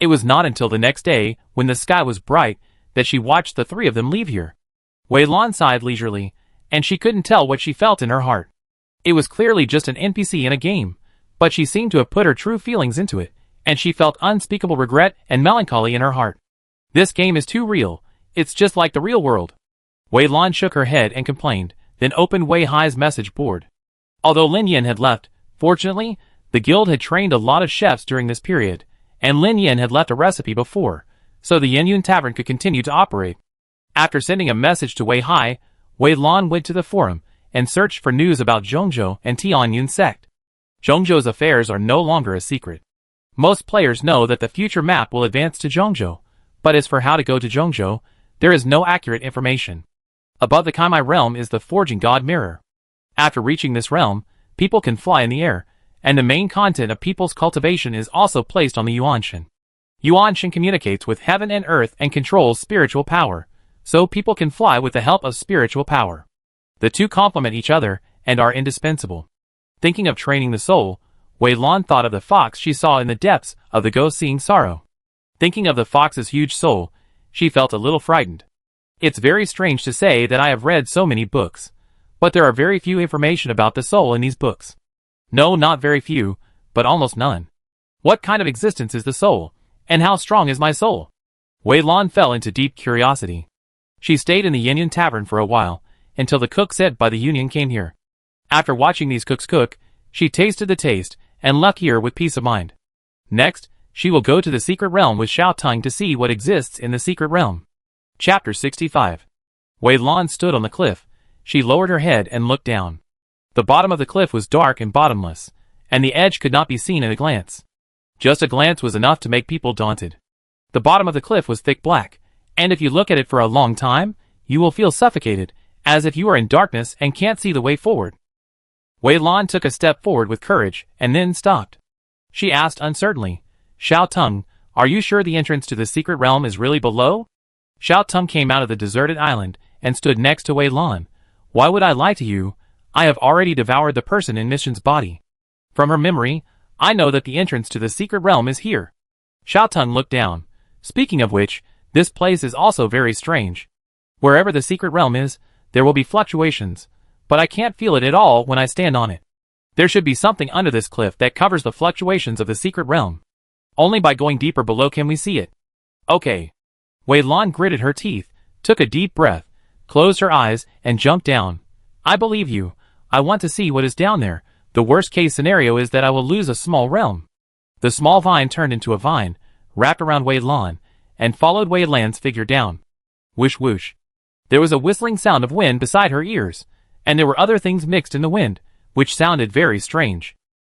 Speaker 1: It was not until the next day, when the sky was bright, that she watched the 3 of them leave here. Wei Lan sighed leisurely, and she couldn't tell what she felt in her heart. It was clearly just an NPC in a game, but she seemed to have put her true feelings into it, and she felt unspeakable regret and melancholy in her heart. This game is too real. It's just like the real world. Wei Lan shook her head and complained, then opened Wei Hai's message board. Although Lin Yan had left, fortunately, the guild had trained a lot of chefs during this period, and Lin Yan had left a recipe before, so the Yunyun Tavern could continue to operate. After sending a message to Wei Hai, Wei Lan went to the forum and searched for news about Zhongzhou and Tianyun sect. Zhongzhou's affairs are no longer a secret. Most players know that the future map will advance to Zhongzhou, but as for how to go to Zhongzhou, there is no accurate information. Above the Kaimai realm is the Forging God Mirror. After reaching this realm, people can fly in the air, and the main content of people's cultivation is also placed on the Yuanshin. Yuanshin communicates with heaven and earth and controls spiritual power, so people can fly with the help of spiritual power. The two complement each other and are indispensable. Thinking of training the soul, Wei Lan thought of the fox she saw in the depths of the ghost seeing sorrow. Thinking of the fox's huge soul, she felt a little frightened. It's very strange to say that I have read so many books, but there are very few information about the soul in these books. No, not very few, but almost none. What kind of existence is the soul, and how strong is my soul? Wei Lan fell into deep curiosity. She stayed in the Yunyun Tavern for a while, until the cook sent by the Union came here. After watching these cooks cook, she tasted the taste, and left here with peace of mind. Next, she will go to the secret realm with Xiao Tang to see what exists in the secret realm. Chapter 65. Wei Lan stood on the cliff. She lowered her head and looked down. The bottom of the cliff was dark and bottomless, and the edge could not be seen at a glance. Just a glance was enough to make people daunted. The bottom of the cliff was thick black, and if you look at it for a long time, you will feel suffocated, as if you are in darkness and can't see the way forward. Wei Lan took a step forward with courage, and then stopped. She asked uncertainly, Xiao Tang, are you sure the entrance to the secret realm is really below? Xiao Tang came out of the deserted island, and stood next to Wei Lan. Why would I lie to you? I have already devoured the person in Mission's body. From her memory, I know that the entrance to the secret realm is here. Xiaoteng looked down. Speaking of which, this place is also very strange. Wherever the secret realm is, there will be fluctuations, but I can't feel it at all when I stand on it. There should be something under this cliff that covers the fluctuations of the secret realm. Only by going deeper below can we see it. Okay. Wei Lan gritted her teeth, took a deep breath, closed her eyes, and jumped down. I believe you. I want to see what is down there. The worst case scenario is that I will lose a small realm. The small vine turned into a vine, wrapped around Wei Lan, and followed Wei Lan's figure down. Whoosh whoosh. There was a whistling sound of wind beside her ears, and there were other things mixed in the wind, which sounded very strange.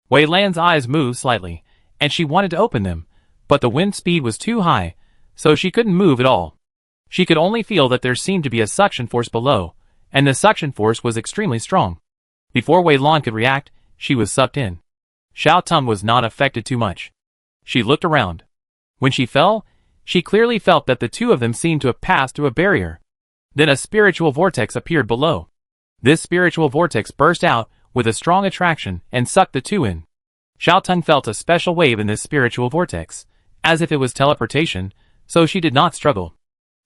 Speaker 1: Wei Lan's eyes moved slightly, and she wanted to open them, but the wind speed was too high, so she couldn't move at all. She could only feel that there seemed to be a suction force below, and the suction force was extremely strong. Before Wei Lan could react, she was sucked in. Xiaoteng was not affected too much. She looked around. When she fell, she clearly felt that the two of them seemed to have passed through a barrier. Then a spiritual vortex appeared below. This spiritual vortex burst out with a strong attraction and sucked the two in. Xiaoteng felt a special wave in this spiritual vortex, as if it was teleportation, so she did not struggle.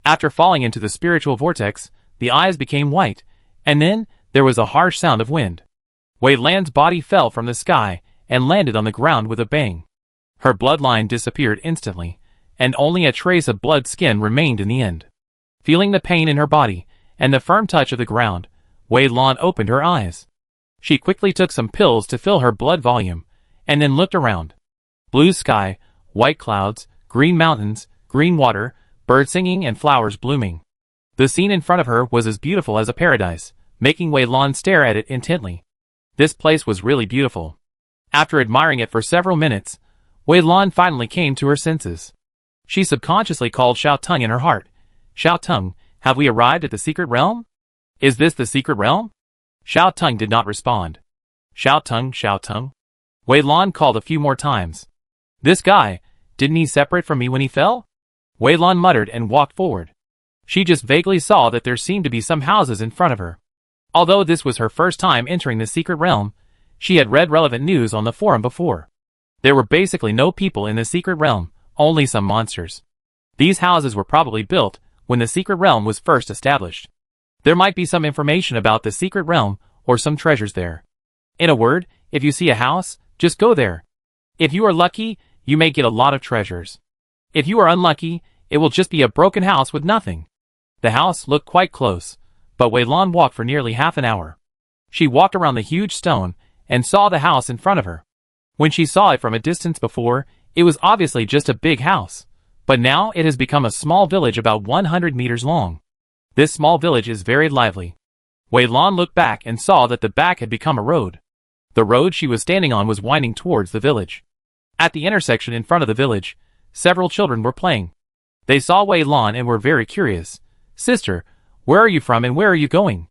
Speaker 1: After falling into the spiritual vortex, the eyes became white, and then there was a harsh sound of wind. Wei Lan's body fell from the sky and landed on the ground with a bang. Her bloodline disappeared instantly, and only a trace of blood skin remained in the end. Feeling the pain in her body and the firm touch of the ground, Wei Lan opened her eyes. She quickly took some pills to fill her blood volume, and then looked around. Blue sky, white clouds, green mountains, green water, birds singing and flowers blooming. The scene in front of her was as beautiful as a paradise, making Wei Lan stare at it intently. This place was really beautiful. After admiring it for several minutes, Wei Lan finally came to her senses. She subconsciously called Xiaoteng in her heart. Xiaoteng, have we arrived at the secret realm? Is this the secret realm? Xiaoteng did not respond. Xiaoteng, Xiaoteng. Wei Lan called a few more times. This guy, didn't he separate from me when he fell? Wei Lan muttered and walked forward. She just vaguely saw that there seemed to be some houses in front of her. Although this was her first time entering the secret realm, she had read relevant news on the forum before. There were basically no people in the secret realm, only some monsters. These houses were probably built when the secret realm was first established. There might be some information about the secret realm or some treasures there. In a word, if you see a house, just go there. If you are lucky, you may get a lot of treasures. If you are unlucky, it will just be a broken house with nothing. The house looked quite close, but Wei Lan walked for nearly half an hour. She walked around the huge stone and saw the house in front of her. When she saw it from a distance before, it was obviously just a big house, but now it has become a small village about 100 meters long. This small village is very lively. Wei Lan looked back and saw that the back had become a road. The road she was standing on was winding towards the village. At the intersection in front of the village, several children were playing. They saw Wei Lan and were very curious. Sister, where are you from and where are you going?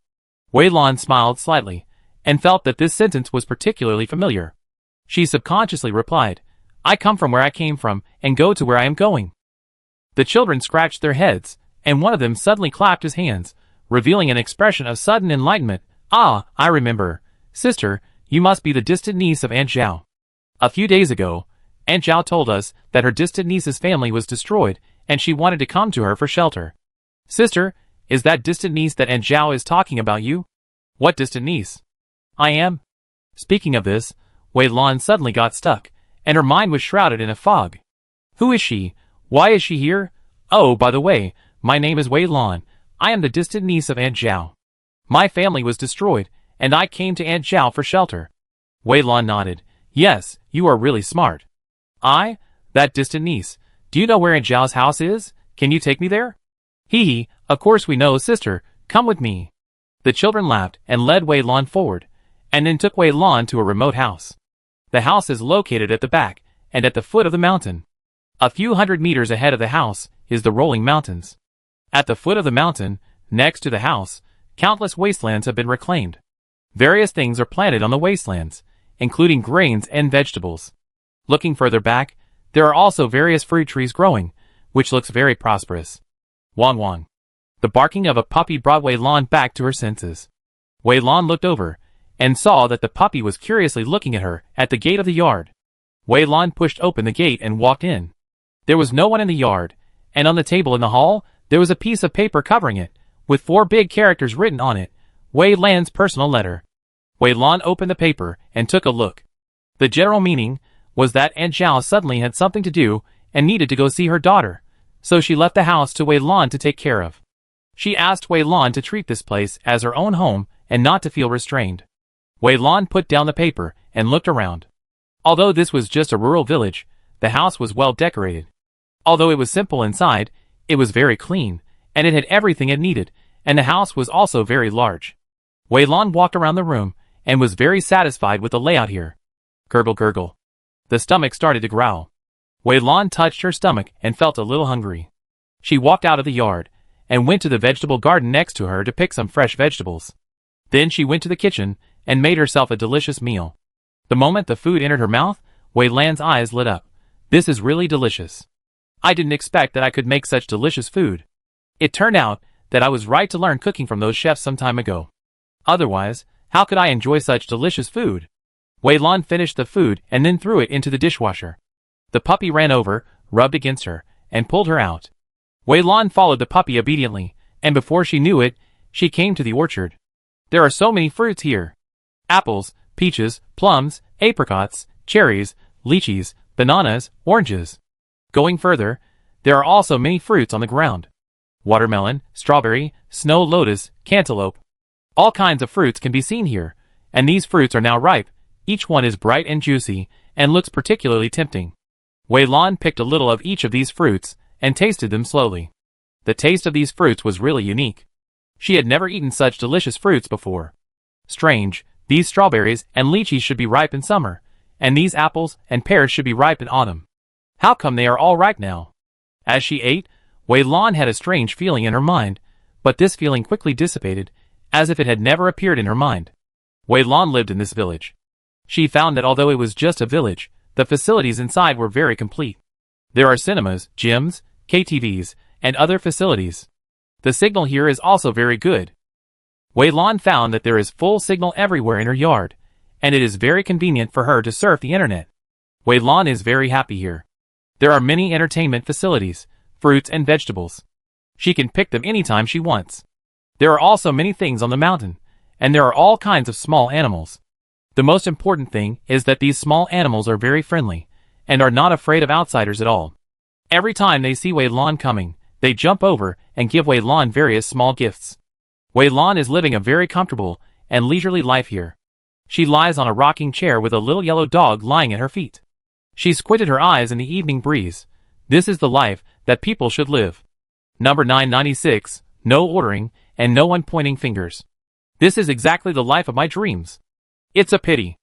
Speaker 1: Wei Lan smiled slightly, and felt that this sentence was particularly familiar. She subconsciously replied, I come from where I came from, and go to where I am going. The children scratched their heads, and one of them suddenly clapped his hands, revealing an expression of sudden enlightenment. Ah, I remember. Sister, you must be the distant niece of Aunt Zhao. A few days ago, Aunt Zhao told us that her distant niece's family was destroyed, and she wanted to come to her for shelter. Sister, is that distant niece that Aunt Zhao is talking about you? What distant niece? I am. Speaking of this, Wei Lan suddenly got stuck, and her mind was shrouded in a fog. Who is she? Why is she here? Oh, by the way, my name is Wei Lan. I am the distant niece of Aunt Zhao. My family was destroyed, and I came to Aunt Zhao for shelter. Wei Lan nodded. Yes, you are really smart. That distant niece. Do you know where Aunt Zhao's house is? Can you take me there? Hee, of course we know, sister. Come with me. The children laughed and led Wei Lan forward, and then took Wei Lan to a remote house. The house is located at the back, and at the foot of the mountain. A few hundred meters ahead of the house is the rolling mountains. At the foot of the mountain, next to the house, countless wastelands have been reclaimed. Various things are planted on the wastelands, including grains and vegetables. Looking further back, there are also various fruit trees growing, which looks very prosperous. Wong wong. The barking of a puppy brought Wei Lan back to her senses. Wei Lan looked over, and saw that the puppy was curiously looking at her at the gate of the yard. Wei Lan pushed open the gate and walked in. There was no one in the yard, and on the table in the hall, there was a piece of paper covering it, with 4 big characters written on it, Wei Lan's personal letter. Wei Lan opened the paper and took a look. The general meaning was that Aunt Zhao suddenly had something to do and needed to go see her daughter, so she left the house to Wei Lan to take care of. She asked Wei Lan to treat this place as her own home and not to feel restrained. Wei Lan put down the paper and looked around. Although this was just a rural village, the house was well decorated. Although it was simple inside, it was very clean, and it had everything it needed, and the house was also very large. Wei Lan walked around the room and was very satisfied with the layout here. Gurgle gurgle. The stomach started to growl. Wei Lan touched her stomach and felt a little hungry. She walked out of the yard and went to the vegetable garden next to her to pick some fresh vegetables. Then she went to the kitchen and made herself a delicious meal. The moment the food entered her mouth, Wei Lan's eyes lit up. This is really delicious. I didn't expect that I could make such delicious food. It turned out that I was right to learn cooking from those chefs some time ago. Otherwise, how could I enjoy such delicious food? Wei Lan finished the food and then threw it into the dishwasher. The puppy ran over, rubbed against her, and pulled her out. Wei Lan followed the puppy obediently, and before she knew it, she came to the orchard. There are so many fruits here. Apples, peaches, plums, apricots, cherries, lychees, bananas, oranges. Going further, there are also many fruits on the ground. Watermelon, strawberry, snow lotus, cantaloupe. All kinds of fruits can be seen here, and these fruits are now ripe. Each one is bright and juicy, and looks particularly tempting. Wei Lan picked a little of each of these fruits, and tasted them slowly. The taste of these fruits was really unique. She had never eaten such delicious fruits before. Strange, these strawberries and lychees should be ripe in summer, and these apples and pears should be ripe in autumn. How come they are all ripe now? As she ate, Wei Lan had a strange feeling in her mind, but this feeling quickly dissipated, as if it had never appeared in her mind. Wei Lan lived in this village. She found that although it was just a village, the facilities inside were very complete. There are cinemas, gyms, KTVs, and other facilities. The signal here is also very good. Wei Lan found that there is full signal everywhere in her yard, and it is very convenient for her to surf the internet. Wei Lan is very happy here. There are many entertainment facilities, fruits and vegetables. She can pick them anytime she wants. There are also many things on the mountain, and there are all kinds of small animals. The most important thing is that these small animals are very friendly, and are not afraid of outsiders at all. Every time they see Wei Lan coming, they jump over and give Wei Lan various small gifts. Wei Lan is living a very comfortable and leisurely life here. She lies on a rocking chair with a little yellow dog lying at her feet. She squinted her eyes in the evening breeze. This is the life that people should live. Number 996, no ordering, and no one pointing fingers. This is exactly the life of my dreams. It's a pity.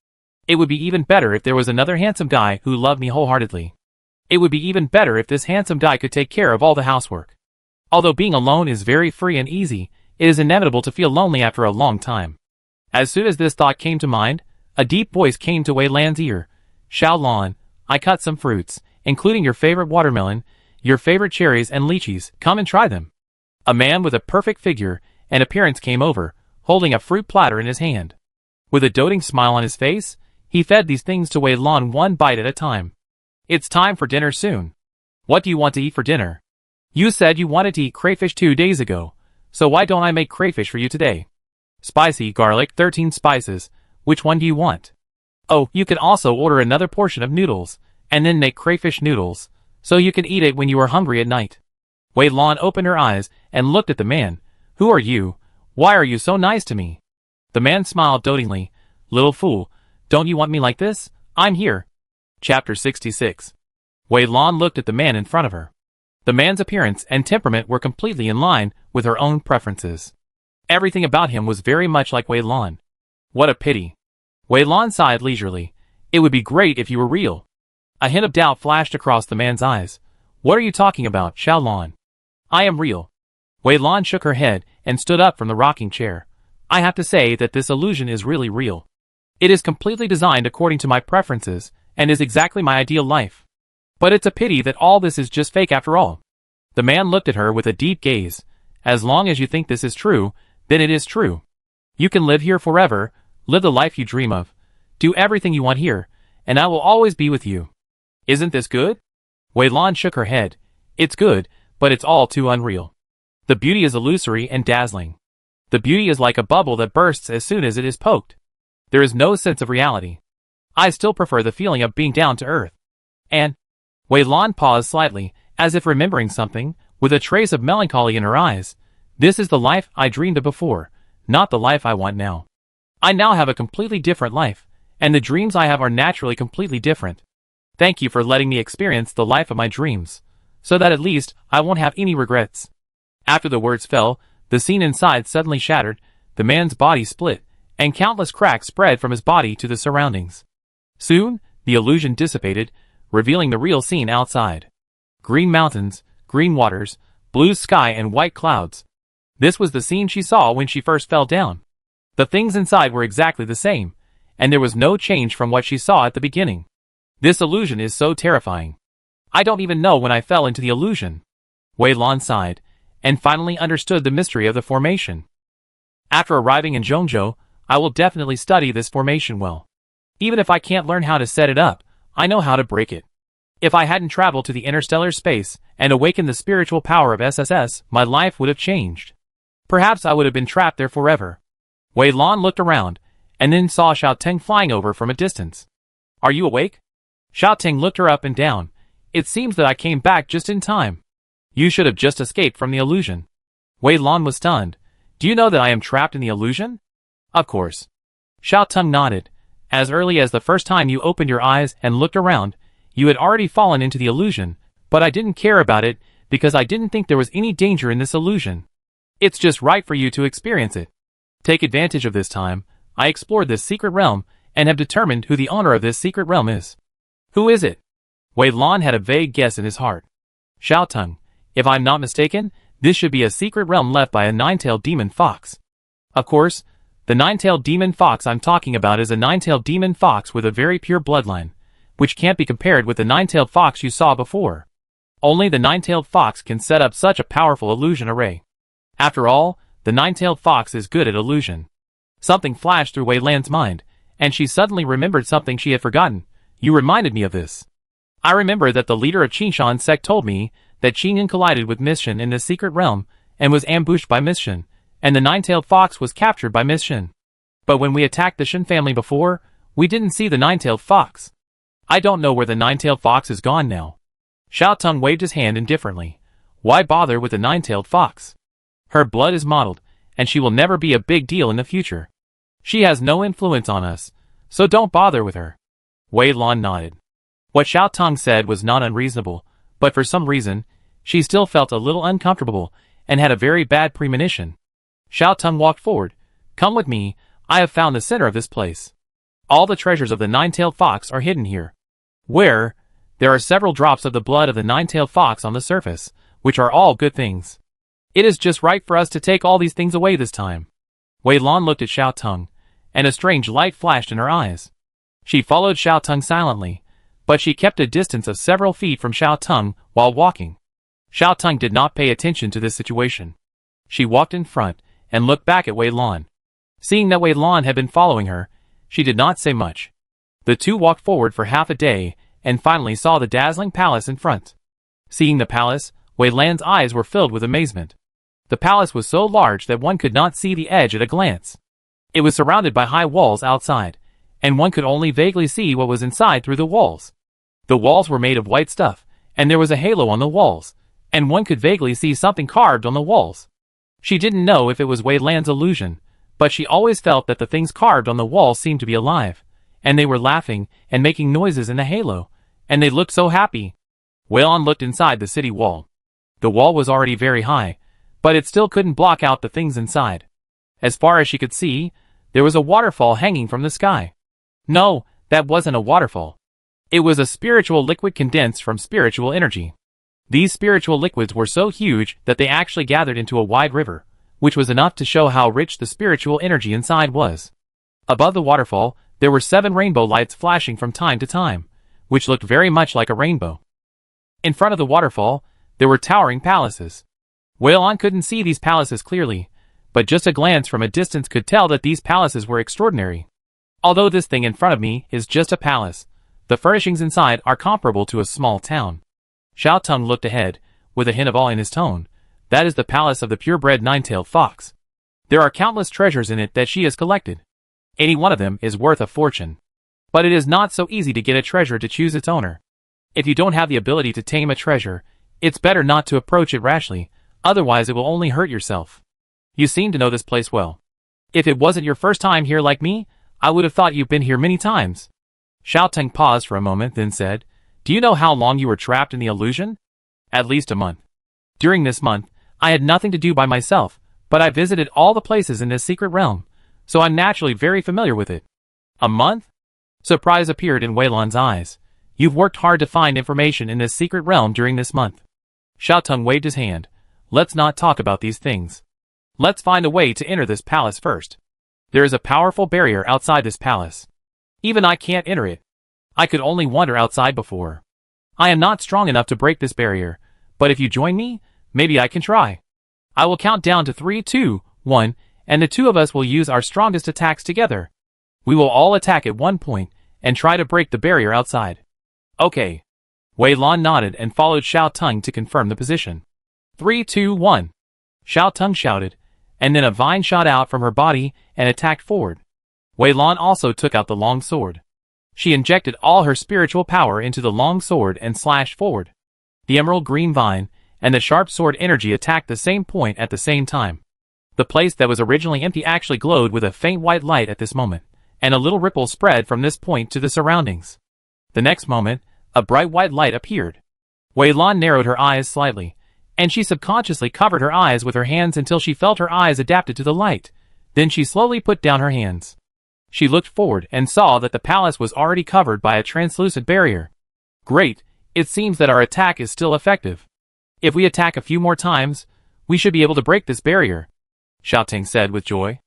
Speaker 1: It would be even better if there was another handsome guy who loved me wholeheartedly. It would be even better if this handsome guy could take care of all the housework. Although being alone is very free and easy, it is inevitable to feel lonely after a long time. As soon as this thought came to mind, a deep voice came to Wei Lan's ear. Xiao Lan, I cut some fruits, including your favorite watermelon, your favorite cherries and lychees. Come and try them. A man with a perfect figure and appearance came over, holding a fruit platter in his hand. With a doting smile on his face, he fed these things to Wei Lan one bite at a time. It's time for dinner soon. What do you want to eat for dinner? You said you wanted to eat crayfish 2 days ago, so why don't I make crayfish for you today? Spicy, garlic, 13 spices. Which one do you want? Oh, you can also order another portion of noodles, and then make crayfish noodles, so you can eat it when you are hungry at night. Wei Lan opened her eyes and looked at the man. Who are you? Why are you so nice to me? The man smiled dotingly. Little fool, don't you want me like this? I'm here. Chapter 66. Wei Lan looked at the man in front of her. The man's appearance and temperament were completely in line with her own preferences. Everything about him was very much like Wei Lan. What a pity. Wei Lan sighed leisurely. It would be great if you were real. A hint of doubt flashed across the man's eyes. What are you talking about, Xiao Lan? I am real. Wei Lan shook her head and stood up from the rocking chair. I have to say that this illusion is really real. It is completely designed according to my preferences, and is exactly my ideal life. But it's a pity that all this is just fake after all. The man looked at her with a deep gaze. As long as you think this is true, then it is true. You can live here forever, live the life you dream of, do everything you want here, and I will always be with you. Isn't this good? Wei Lan shook her head. It's good, but it's all too unreal. The beauty is illusory and dazzling. The beauty is like a bubble that bursts as soon as it is poked. There is no sense of reality. I still prefer the feeling of being down to earth. And Wei Lan paused slightly, as if remembering something, with a trace of melancholy in her eyes. This is the life I dreamed of before, not the life I want now. I now have a completely different life, and the dreams I have are naturally completely different. Thank you for letting me experience the life of my dreams, so that at least I won't have any regrets. After the words fell, the scene inside suddenly shattered, the man's body split, and countless cracks spread from his body to the surroundings. Soon, the illusion dissipated, revealing the real scene outside. Green mountains, green waters, blue sky and white clouds. This was the scene she saw when she first fell down. The things inside were exactly the same, and there was no change from what she saw at the beginning. This illusion is so terrifying. I don't even know when I fell into the illusion. Wei Lan sighed, and finally understood the mystery of the formation. After arriving in Zhongzhou, I will definitely study this formation well. Even if I can't learn how to set it up, I know how to break it. If I hadn't traveled to the interstellar space and awakened the spiritual power of SSS, my life would have changed. Perhaps I would have been trapped there forever. Wei Lan looked around, and then saw Xiao Teng flying over from a distance. Are you awake? Xiao Teng looked her up and down. It seems that I came back just in time. You should have just escaped from the illusion. Wei Lan was stunned. Do you know that I am trapped in the illusion? Of course. Xiao Teng nodded. As early as the first time you opened your eyes and looked around, you had already fallen into the illusion, but I didn't care about it because I didn't think there was any danger in this illusion. It's just right for you to experience it. Take advantage of this time. I explored this secret realm and have determined who the owner of this secret realm is. Who is it? Wei Lan had a vague guess in his heart. Xiao Teng, if I'm not mistaken, this should be a secret realm left by a nine-tailed demon fox. Of course, the nine-tailed demon fox I'm talking about is a nine-tailed demon fox with a very pure bloodline, which can't be compared with the nine-tailed fox you saw before. Only the nine-tailed fox can set up such a powerful illusion array. After all, the nine-tailed fox is good at illusion. Something flashed through Wei Lan's mind, and she suddenly remembered something she had forgotten. You reminded me of this. I remember that the leader of Qingshan's sect told me that Shin collided with Miss Shin in the secret realm and was ambushed by Miss Shin, and the nine-tailed fox was captured by Miss Shin. But when we attacked the Shin family before, we didn't see the nine-tailed fox. I don't know where the nine-tailed fox is gone now. Xiao Teng waved his hand indifferently. Why bother with the nine-tailed fox? Her blood is mottled, and she will never be a big deal in the future. She has no influence on us, so don't bother with her. Wei Lan nodded. What Xiao Teng said was not unreasonable, but for some reason, she still felt a little uncomfortable and had a very bad premonition. Xiao Teng walked forward. Come with me, I have found the center of this place. All the treasures of the nine-tailed fox are hidden here. Where? There are several drops of the blood of the nine-tailed fox on the surface, which are all good things. It is just right for us to take all these things away this time. Wei Lan looked at Xiao Teng, and a strange light flashed in her eyes. She followed Xiao Teng silently, but she kept a distance of several feet from Xiao Teng while walking. Xiao Teng did not pay attention to this situation. She walked in front and looked back at Wei Lan. Seeing that Wei Lan had been following her, she did not say much. The two walked forward for half a day and finally saw the dazzling palace in front. Seeing the palace, Wei Lan's eyes were filled with amazement. The palace was so large that one could not see the edge at a glance. It was surrounded by high walls outside, and one could only vaguely see what was inside through the walls. The walls were made of white stuff, and there was a halo on the walls, and one could vaguely see something carved on the walls. She didn't know if it was Wei Lan's illusion, but she always felt that the things carved on the walls seemed to be alive, and they were laughing and making noises in the halo, and they looked so happy. Wei Lan looked inside the city wall. The wall was already very high, but it still couldn't block out the things inside. As far as she could see, there was a waterfall hanging from the sky. No, that wasn't a waterfall. It was a spiritual liquid condensed from spiritual energy. These spiritual liquids were so huge that they actually gathered into a wide river, which was enough to show how rich the spiritual energy inside was. Above the waterfall, there were 7 rainbow lights flashing from time to time, which looked very much like a rainbow. In front of the waterfall, there were towering palaces. Wei Lan couldn't see these palaces clearly, but just a glance from a distance could tell that these palaces were extraordinary. Although this thing in front of me is just a palace, The furnishings inside are comparable to a small town. Xiao Teng looked ahead, with a hint of awe in his tone. That is the palace of the purebred nine-tailed fox. There are countless treasures in it that she has collected. Any one of them is worth a fortune. But it is not so easy to get a treasure to choose its owner. If you don't have the ability to tame a treasure, it's better not to approach it rashly, otherwise it will only hurt yourself. You seem to know this place well. If it wasn't your first time here like me, I would have thought you've been here many times. Xiao Teng paused for a moment, then said, Do you know how long you were trapped in the illusion? At least a month. During this month, I had nothing to do by myself, but I visited all the places in this secret realm, so I'm naturally very familiar with it. A month? Surprise appeared in Wei Lan's eyes. You've worked hard to find information in this secret realm during this month. Xiao Teng waved his hand. Let's not talk about these things. Let's find a way to enter this palace first. There is a powerful barrier outside this palace. Even I can't enter it. I could only wander outside before. I am not strong enough to break this barrier, but if you join me, maybe I can try. I will count down to 3, 2, 1, and the two of us will use our strongest attacks together. We will all attack at one point, and try to break the barrier outside. Okay. Wei Lan nodded and followed Xiao Teng to confirm the position. 3, 2, 1. Xiao Teng shouted, and then a vine shot out from her body and attacked forward. Wei Lan also took out the long sword. She injected all her spiritual power into the long sword and slashed forward. The emerald green vine and the sharp sword energy attacked the same point at the same time. The place that was originally empty actually glowed with a faint white light at this moment, and a little ripple spread from this point to the surroundings. The next moment, a bright white light appeared. Wei Lan narrowed her eyes slightly, and she subconsciously covered her eyes with her hands until she felt her eyes adapted to the light. Then she slowly put down her hands. She looked forward and saw that the palace was already covered by a translucent barrier. Great, it seems that our attack is still effective. If we attack a few more times, we should be able to break this barrier, Xiao Teng said with joy.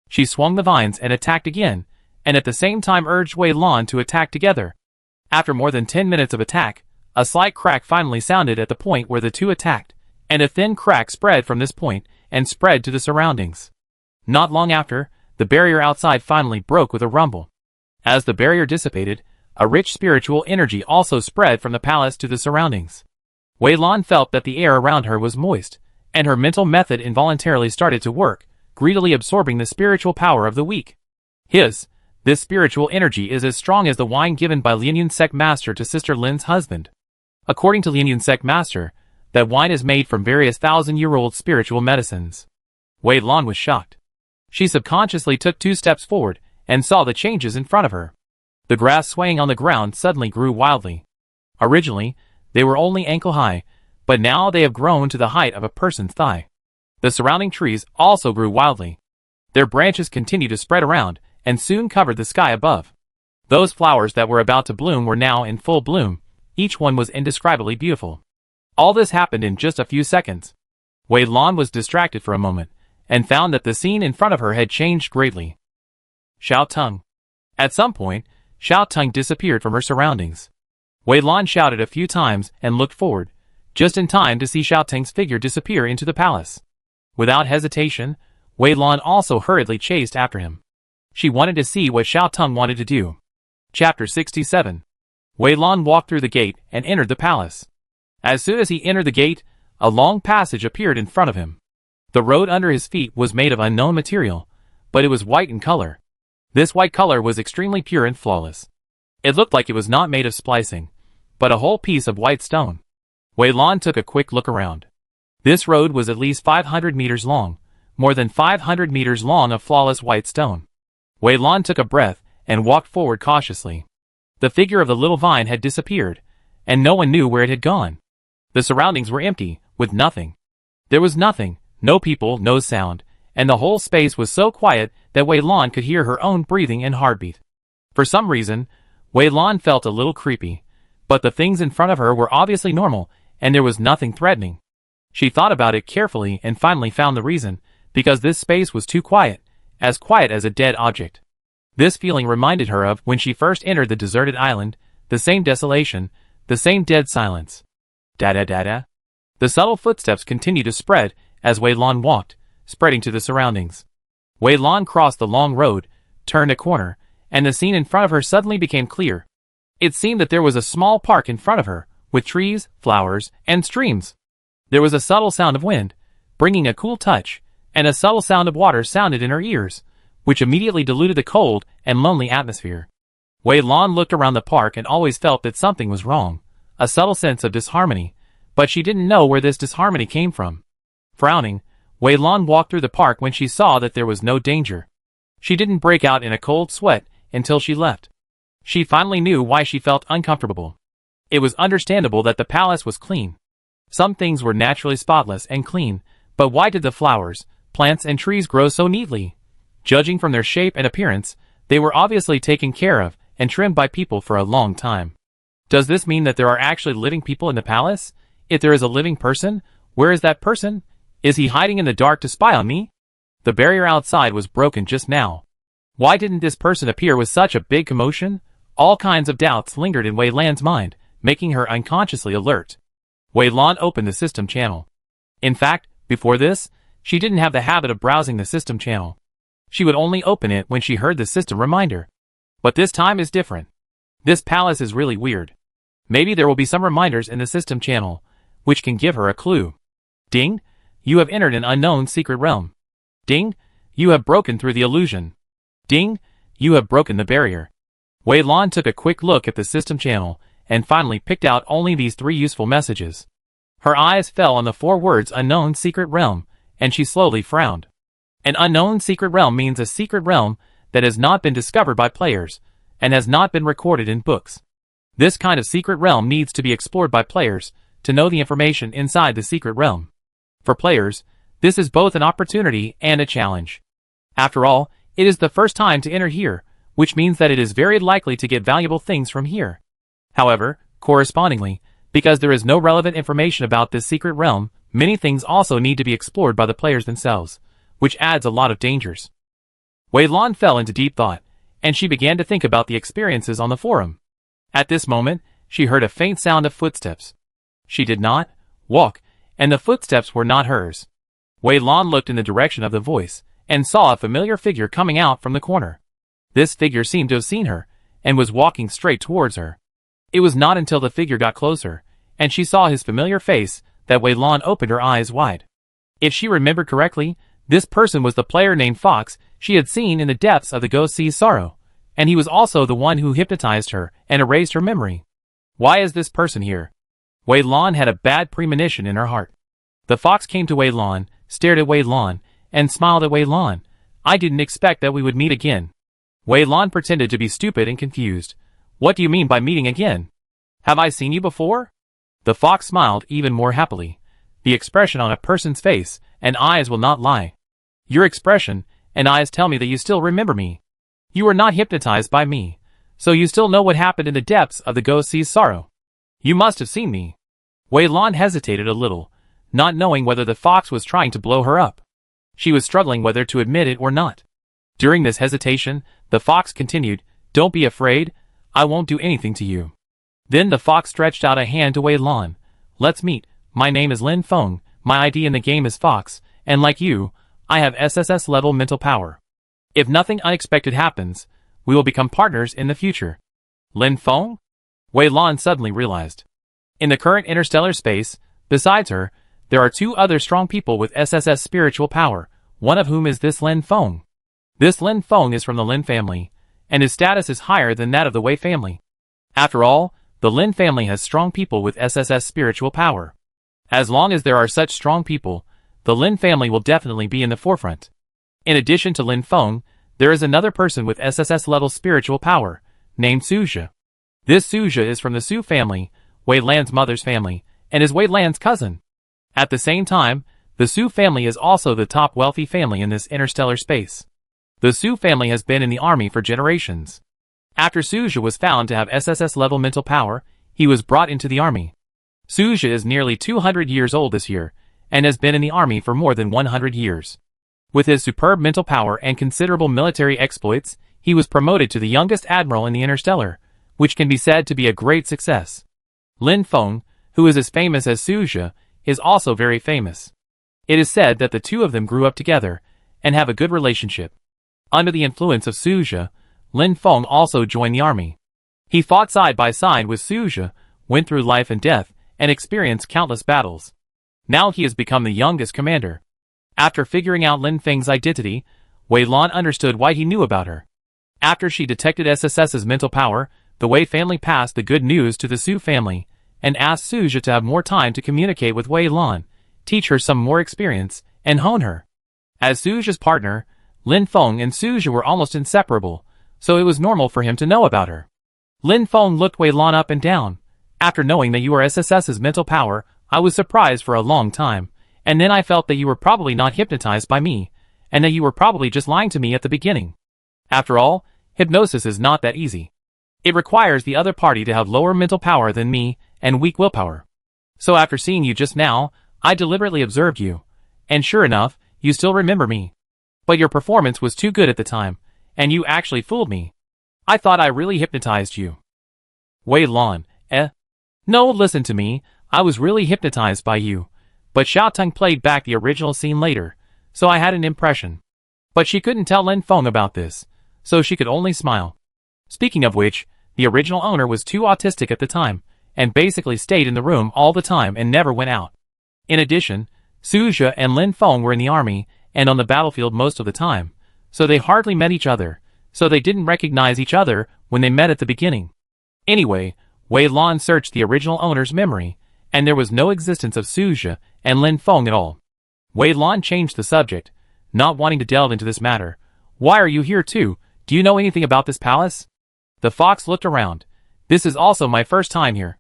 Speaker 1: She swung the vines and attacked again, and at the same time urged Wei Lan to attack together. After more than 10 minutes of attack, a slight crack finally sounded at the point where the two attacked, and a thin crack spread from this point and spread to the surroundings. Not long after, the barrier outside finally broke with a rumble. As the barrier dissipated, a rich spiritual energy also spread from the palace to the surroundings. Wei Lan felt that the air around her was moist, and her mental method involuntarily started to work, greedily absorbing the spiritual power of the weak. This spiritual energy is as strong as the wine given by Lin Yan sect master to Sister Lin's husband. According to Lin Yan sect master, that wine is made from various thousand-year-old spiritual medicines. Wei Lan was shocked. She subconsciously took 2 steps forward and saw the changes in front of her. The grass swaying on the ground suddenly grew wildly. Originally, they were only ankle-high, but now they have grown to the height of a person's thigh. The surrounding trees also grew wildly. Their branches continued to spread around and soon covered the sky above. Those flowers that were about to bloom were now in full bloom. Each one was indescribably beautiful. All this happened in just a few seconds. Wei Lan was distracted for a moment, and found that the scene in front of her had changed greatly. Xiao Teng. At some point, Xiao Teng disappeared from her surroundings. Wei Lan shouted a few times and looked forward, just in time to see Xiao Teng's figure disappear into the palace. Without hesitation, Wei Lan also hurriedly chased after him. She wanted to see what Xiao Teng wanted to do. Chapter 67. Wei Lan walked through the gate and entered the palace. As soon as he entered the gate, a long passage appeared in front of him. The road under his feet was made of unknown material, but it was white in color. This white color was extremely pure and flawless. It looked like it was not made of splicing, but a whole piece of white stone. Wei Lan took a quick look around. This road was at least 500 meters long, more than 500 meters long of flawless white stone. Wei Lan took a breath and walked forward cautiously. The figure of the little vine had disappeared, and no one knew where it had gone. The surroundings were empty, with nothing. There was nothing, no people, no sound, and the whole space was so quiet that Wei Lan could hear her own breathing and heartbeat. For some reason, Wei Lan felt a little creepy, but the things in front of her were obviously normal, and there was nothing threatening. She thought about it carefully and finally found the reason, because this space was too quiet as a dead object. This feeling reminded her of when she first entered the deserted island, the same desolation, the same dead silence. Da-da-da-da. The subtle footsteps continued to spread as Wei Lan walked, spreading to the surroundings. Wei Lan crossed the long road, turned a corner, and the scene in front of her suddenly became clear. It seemed that there was a small park in front of her, with trees, flowers, and streams. There was a subtle sound of wind, bringing a cool touch, and a subtle sound of water sounded in her ears, which immediately diluted the cold and lonely atmosphere. Wei Lan looked around the park and always felt that something was wrong, a subtle sense of disharmony, but she didn't know where this disharmony came from. Frowning, Wei Lan walked through the park when she saw that there was no danger. She didn't break out in a cold sweat until she left. She finally knew why she felt uncomfortable. It was understandable that the palace was clean. Some things were naturally spotless and clean, but why did the flowers, plants and trees grow so neatly? Judging from their shape and appearance, they were obviously taken care of and trimmed by people for a long time. Does this mean that there are actually living people in the palace? If there is a living person, where is that person? Is he hiding in the dark to spy on me? The barrier outside was broken just now. Why didn't this person appear with such a big commotion? All kinds of doubts lingered in Wei Lan's mind, making her unconsciously alert. Wei Lan opened the system channel. In fact, before this, she didn't have the habit of browsing the system channel. She would only open it when she heard the system reminder. But this time is different. This palace is really weird. Maybe there will be some reminders in the system channel, which can give her a clue. Ding! You have entered an unknown secret realm. Ding! You have broken through the illusion. Ding! You have broken the barrier. Wei Lan took a quick look at the system channel, and finally picked out only these 3 useful messages. Her eyes fell on the 4 words unknown secret realm, and she slowly frowned. An unknown secret realm means a secret realm that has not been discovered by players, and has not been recorded in books. This kind of secret realm needs to be explored by players to know the information inside the secret realm. For players, this is both an opportunity and a challenge. After all, it is the first time to enter here, which means that it is very likely to get valuable things from here. However, correspondingly, because there is no relevant information about this secret realm, many things also need to be explored by the players themselves, which adds a lot of dangers. Wei Lan fell into deep thought, and she began to think about the experiences on the forum. At this moment, she heard a faint sound of footsteps. She did not walk, and the footsteps were not hers. Wei Lan looked in the direction of the voice, and saw a familiar figure coming out from the corner. This figure seemed to have seen her, and was walking straight towards her. It was not until the figure got closer, and she saw his familiar face, that Wei Lan opened her eyes wide. If she remembered correctly, this person was the player named Fox she had seen in the depths of the Ghost Sea's sorrow, and he was also the one who hypnotized her and erased her memory. Why is this person here? Wei Lan had a bad premonition in her heart. The fox came to Wei Lan, stared at Wei Lan, and smiled at Wei Lan. I didn't expect that we would meet again. Wei Lan pretended to be stupid and confused. What do you mean by meeting again? Have I seen you before? The fox smiled even more happily. The expression on a person's face and eyes will not lie. Your expression and eyes tell me that you still remember me. You were not hypnotized by me, so you still know what happened in the depths of the Ghost Sea's sorrow. You must have seen me. Wei Lan hesitated a little, not knowing whether the fox was trying to blow her up. She was struggling whether to admit it or not. During this hesitation, the fox continued, Don't be afraid, I won't do anything to you. Then the fox stretched out a hand to Wei Lan. Let's meet, my name is Lin Feng, my ID in the game is Fox, and like you, I have SSS level mental power. If nothing unexpected happens, we will become partners in the future. Lin Feng? Wei Lan suddenly realized. In the current interstellar space, besides her, there are 2 other strong people with SSS spiritual power, one of whom is this Lin Feng. This Lin Feng is from the Lin family, and his status is higher than that of the Wei family. After all, the Lin family has strong people with SSS spiritual power. As long as there are such strong people, the Lin family will definitely be in the forefront. In addition to Lin Feng, there is another person with SSS level spiritual power, named Suja. This Suja is from the Su family, Wei Lan's mother's family, and is Wei Lan's cousin. At the same time, the Su family is also the top wealthy family in this interstellar space. The Su family has been in the army for generations. After Suja was found to have SSS level mental power, he was brought into the army. Suja is nearly 200 years old this year, and has been in the army for more than 100 years. With his superb mental power and considerable military exploits, he was promoted to the youngest admiral in the Interstellar, which can be said to be a great success. Lin Feng, who is as famous as Suja, is also very famous. It is said that the 2 of them grew up together, and have a good relationship. Under the influence of Suja, Lin Feng also joined the army. He fought side by side with Suja, went through life and death, and experienced countless battles. Now he has become the youngest commander. After figuring out Lin Feng's identity, Wei Lan understood what he knew about her. After she detected SSS's mental power, the Wei family passed the good news to the Su family, and asked Suja to have more time to communicate with Wei Lan, teach her some more experience, and hone her. As Suja's partner, Lin Feng and Suja were almost inseparable, so it was normal for him to know about her. Lin Feng looked Wei Lan up and down. After knowing that you were SSS's mental power, I was surprised for a long time, and then I felt that you were probably not hypnotized by me, and that you were probably just lying to me at the beginning. After all, hypnosis is not that easy. It requires the other party to have lower mental power than me and weak willpower. So after seeing you just now, I deliberately observed you, and sure enough, you still remember me. But your performance was too good at the time, and you actually fooled me. I thought I really hypnotized you. Wei Lan, No, listen to me, I was really hypnotized by you. But Xiaoteng played back the original scene later, so I had an impression. But she couldn't tell Lin Feng about this, so she could only smile. Speaking of which, the original owner was too autistic at the time, and basically stayed in the room all the time and never went out. In addition, Suja and Lin Feng were in the army, and on the battlefield most of the time, so they hardly met each other, so they didn't recognize each other when they met at the beginning. Anyway, Wei Lan searched the original owner's memory, and there was no existence of Suja and Lin Feng at all. Wei Lan changed the subject, not wanting to delve into this matter. Why are you here too? Do you know anything about this palace? The fox looked around. This is also my first time here.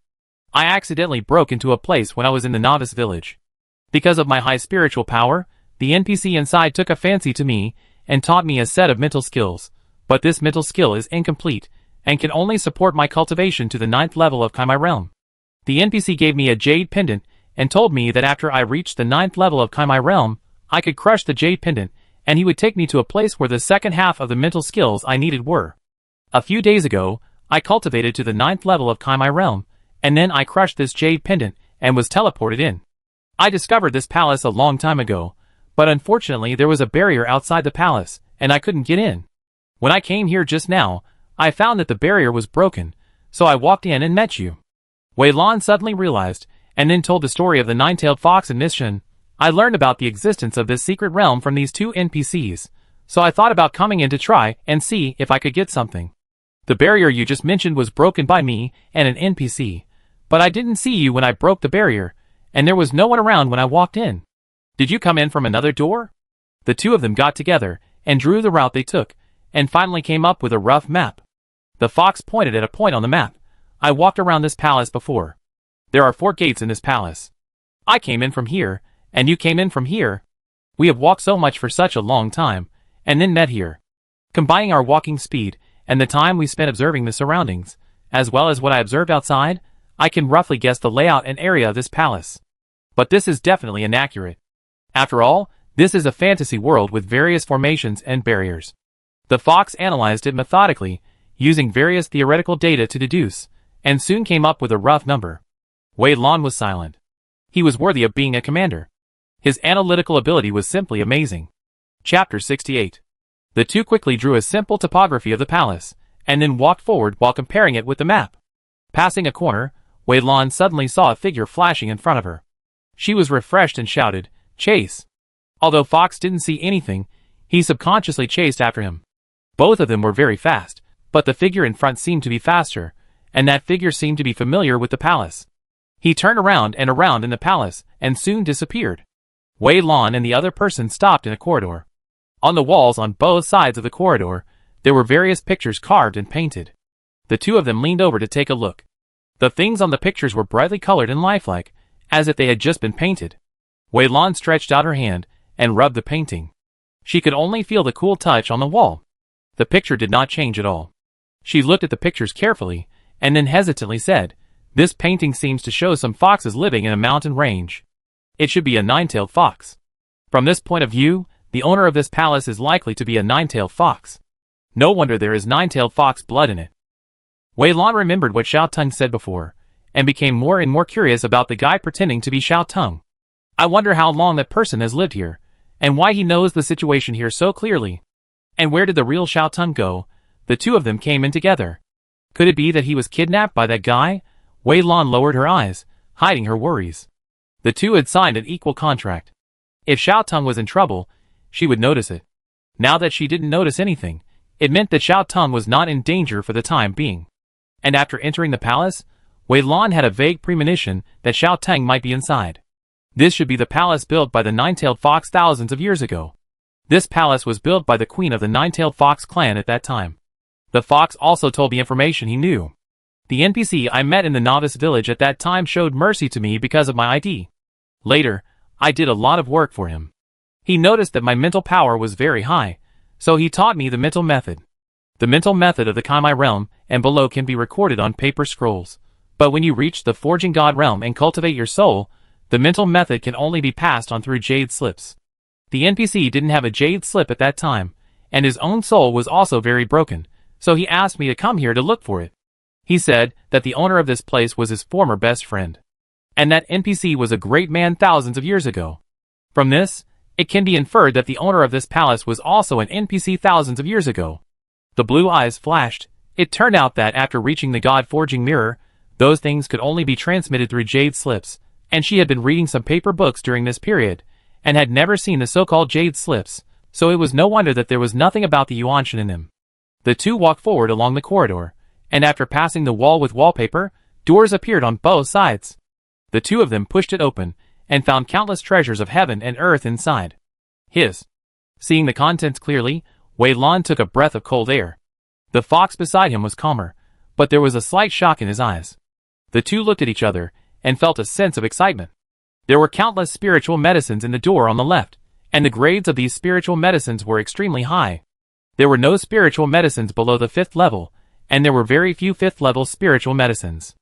Speaker 1: I accidentally broke into a place when I was in the novice village. Because of my high spiritual power, the NPC inside took a fancy to me and taught me a set of mental skills, but this mental skill is incomplete and can only support my cultivation to the 9th level of Kaimai Realm. The NPC gave me a jade pendant and told me that after I reached the 9th level of Kaimai Realm, I could crush the jade pendant and he would take me to a place where the second half of the mental skills I needed were. A few days ago, I cultivated to the 9th level of Kaimai Realm, and then I crushed this jade pendant and was teleported in. I discovered this palace a long time ago, but unfortunately there was a barrier outside the palace, and I couldn't get in. When I came here just now, I found that the barrier was broken, so I walked in and met you. Wei Lan suddenly realized, and then told the story of the nine-tailed fox and Miss Shin. I learned about the existence of this secret realm from these two NPCs, so I thought about coming in to try and see if I could get something. The barrier you just mentioned was broken by me and an NPC, but I didn't see you when I broke the barrier, and there was no one around when I walked in. Did you come in from another door? The two of them got together and drew the route they took, and finally came up with a rough map. The fox pointed at a point on the map. I walked around this palace before. There are 4 gates in this palace. I came in from here, and you came in from here. We have walked so much for such a long time, and then met here. Combining our walking speed and the time we spent observing the surroundings, as well as what I observed outside, I can roughly guess the layout and area of this palace. But this is definitely inaccurate. After all, this is a fantasy world with various formations and barriers. The fox analyzed it methodically, using various theoretical data to deduce, and soon came up with a rough number. Wei Lan was silent. He was worthy of being a commander. His analytical ability was simply amazing. Chapter 68. The two quickly drew a simple topography of the palace, and then walked forward while comparing it with the map. Passing a corner, Wei Lan suddenly saw a figure flashing in front of her. She was refreshed and shouted, "Chase!" Although Fox didn't see anything, he subconsciously chased after him. Both of them were very fast, but the figure in front seemed to be faster, and that figure seemed to be familiar with the palace. He turned around and around in the palace, and soon disappeared. Wei Lan and the other person stopped in a corridor. On the walls on both sides of the corridor, there were various pictures carved and painted. The two of them leaned over to take a look. The things on the pictures were brightly colored and lifelike, as if they had just been painted. Wei Lan stretched out her hand and rubbed the painting. She could only feel the cool touch on the wall. The picture did not change at all. She looked at the pictures carefully, and then hesitantly said, "This painting seems to show some foxes living in a mountain range. It should be a 9-tailed fox. From this point of view, the owner of this palace is likely to be a 9-tailed fox. No wonder there is 9-tailed fox blood in it." Wei Lan remembered what Xiaoteng said before, and became more and more curious about the guy pretending to be Xiaoteng. I wonder how long that person has lived here, and why he knows the situation here so clearly. And where did the real Xiaoteng go? The two of them came in together. Could it be that he was kidnapped by that guy? Wei Lan lowered her eyes, hiding her worries. The two had signed an equal contract. If Xiao Tong was in trouble, she would notice it. Now that she didn't notice anything, it meant that Xiao Tong was not in danger for the time being. And after entering the palace, Wei Lan had a vague premonition that Xiao Tong might be inside. This should be the palace built by the Nine-Tailed Fox thousands of years ago. This palace was built by the queen of the Nine-Tailed Fox clan at that time. The fox also told me information he knew. The NPC I met in the novice village at that time showed mercy to me because of my ID. Later, I did a lot of work for him. He noticed that my mental power was very high, so he taught me the mental method. The mental method of the Kaimai realm and below can be recorded on paper scrolls. But when you reach the Forging God realm and cultivate your soul, the mental method can only be passed on through jade slips. The NPC didn't have a jade slip at that time, and his own soul was also very broken, so he asked me to come here to look for it. He said that the owner of this place was his former best friend, and that NPC was a great man thousands of years ago. From this, it can be inferred that the owner of this palace was also an NPC thousands of years ago. The blue eyes flashed. It turned out that after reaching the God Forging Mirror, those things could only be transmitted through jade slips, and she had been reading some paper books during this period, and had never seen the so-called jade slips, so it was no wonder that there was nothing about the Yuanshan in them. The two walked forward along the corridor, and after passing the wall with wallpaper, doors appeared on both sides. The two of them pushed it open, and found countless treasures of heaven and earth inside. Seeing the contents clearly, Wei Lan took a breath of cold air. The fox beside him was calmer, but there was a slight shock in his eyes. The two looked at each other, and felt a sense of excitement. There were countless spiritual medicines in the door on the left, and the grades of these spiritual medicines were extremely high. There were no spiritual medicines below the 5th level, and there were very few 5th level spiritual medicines.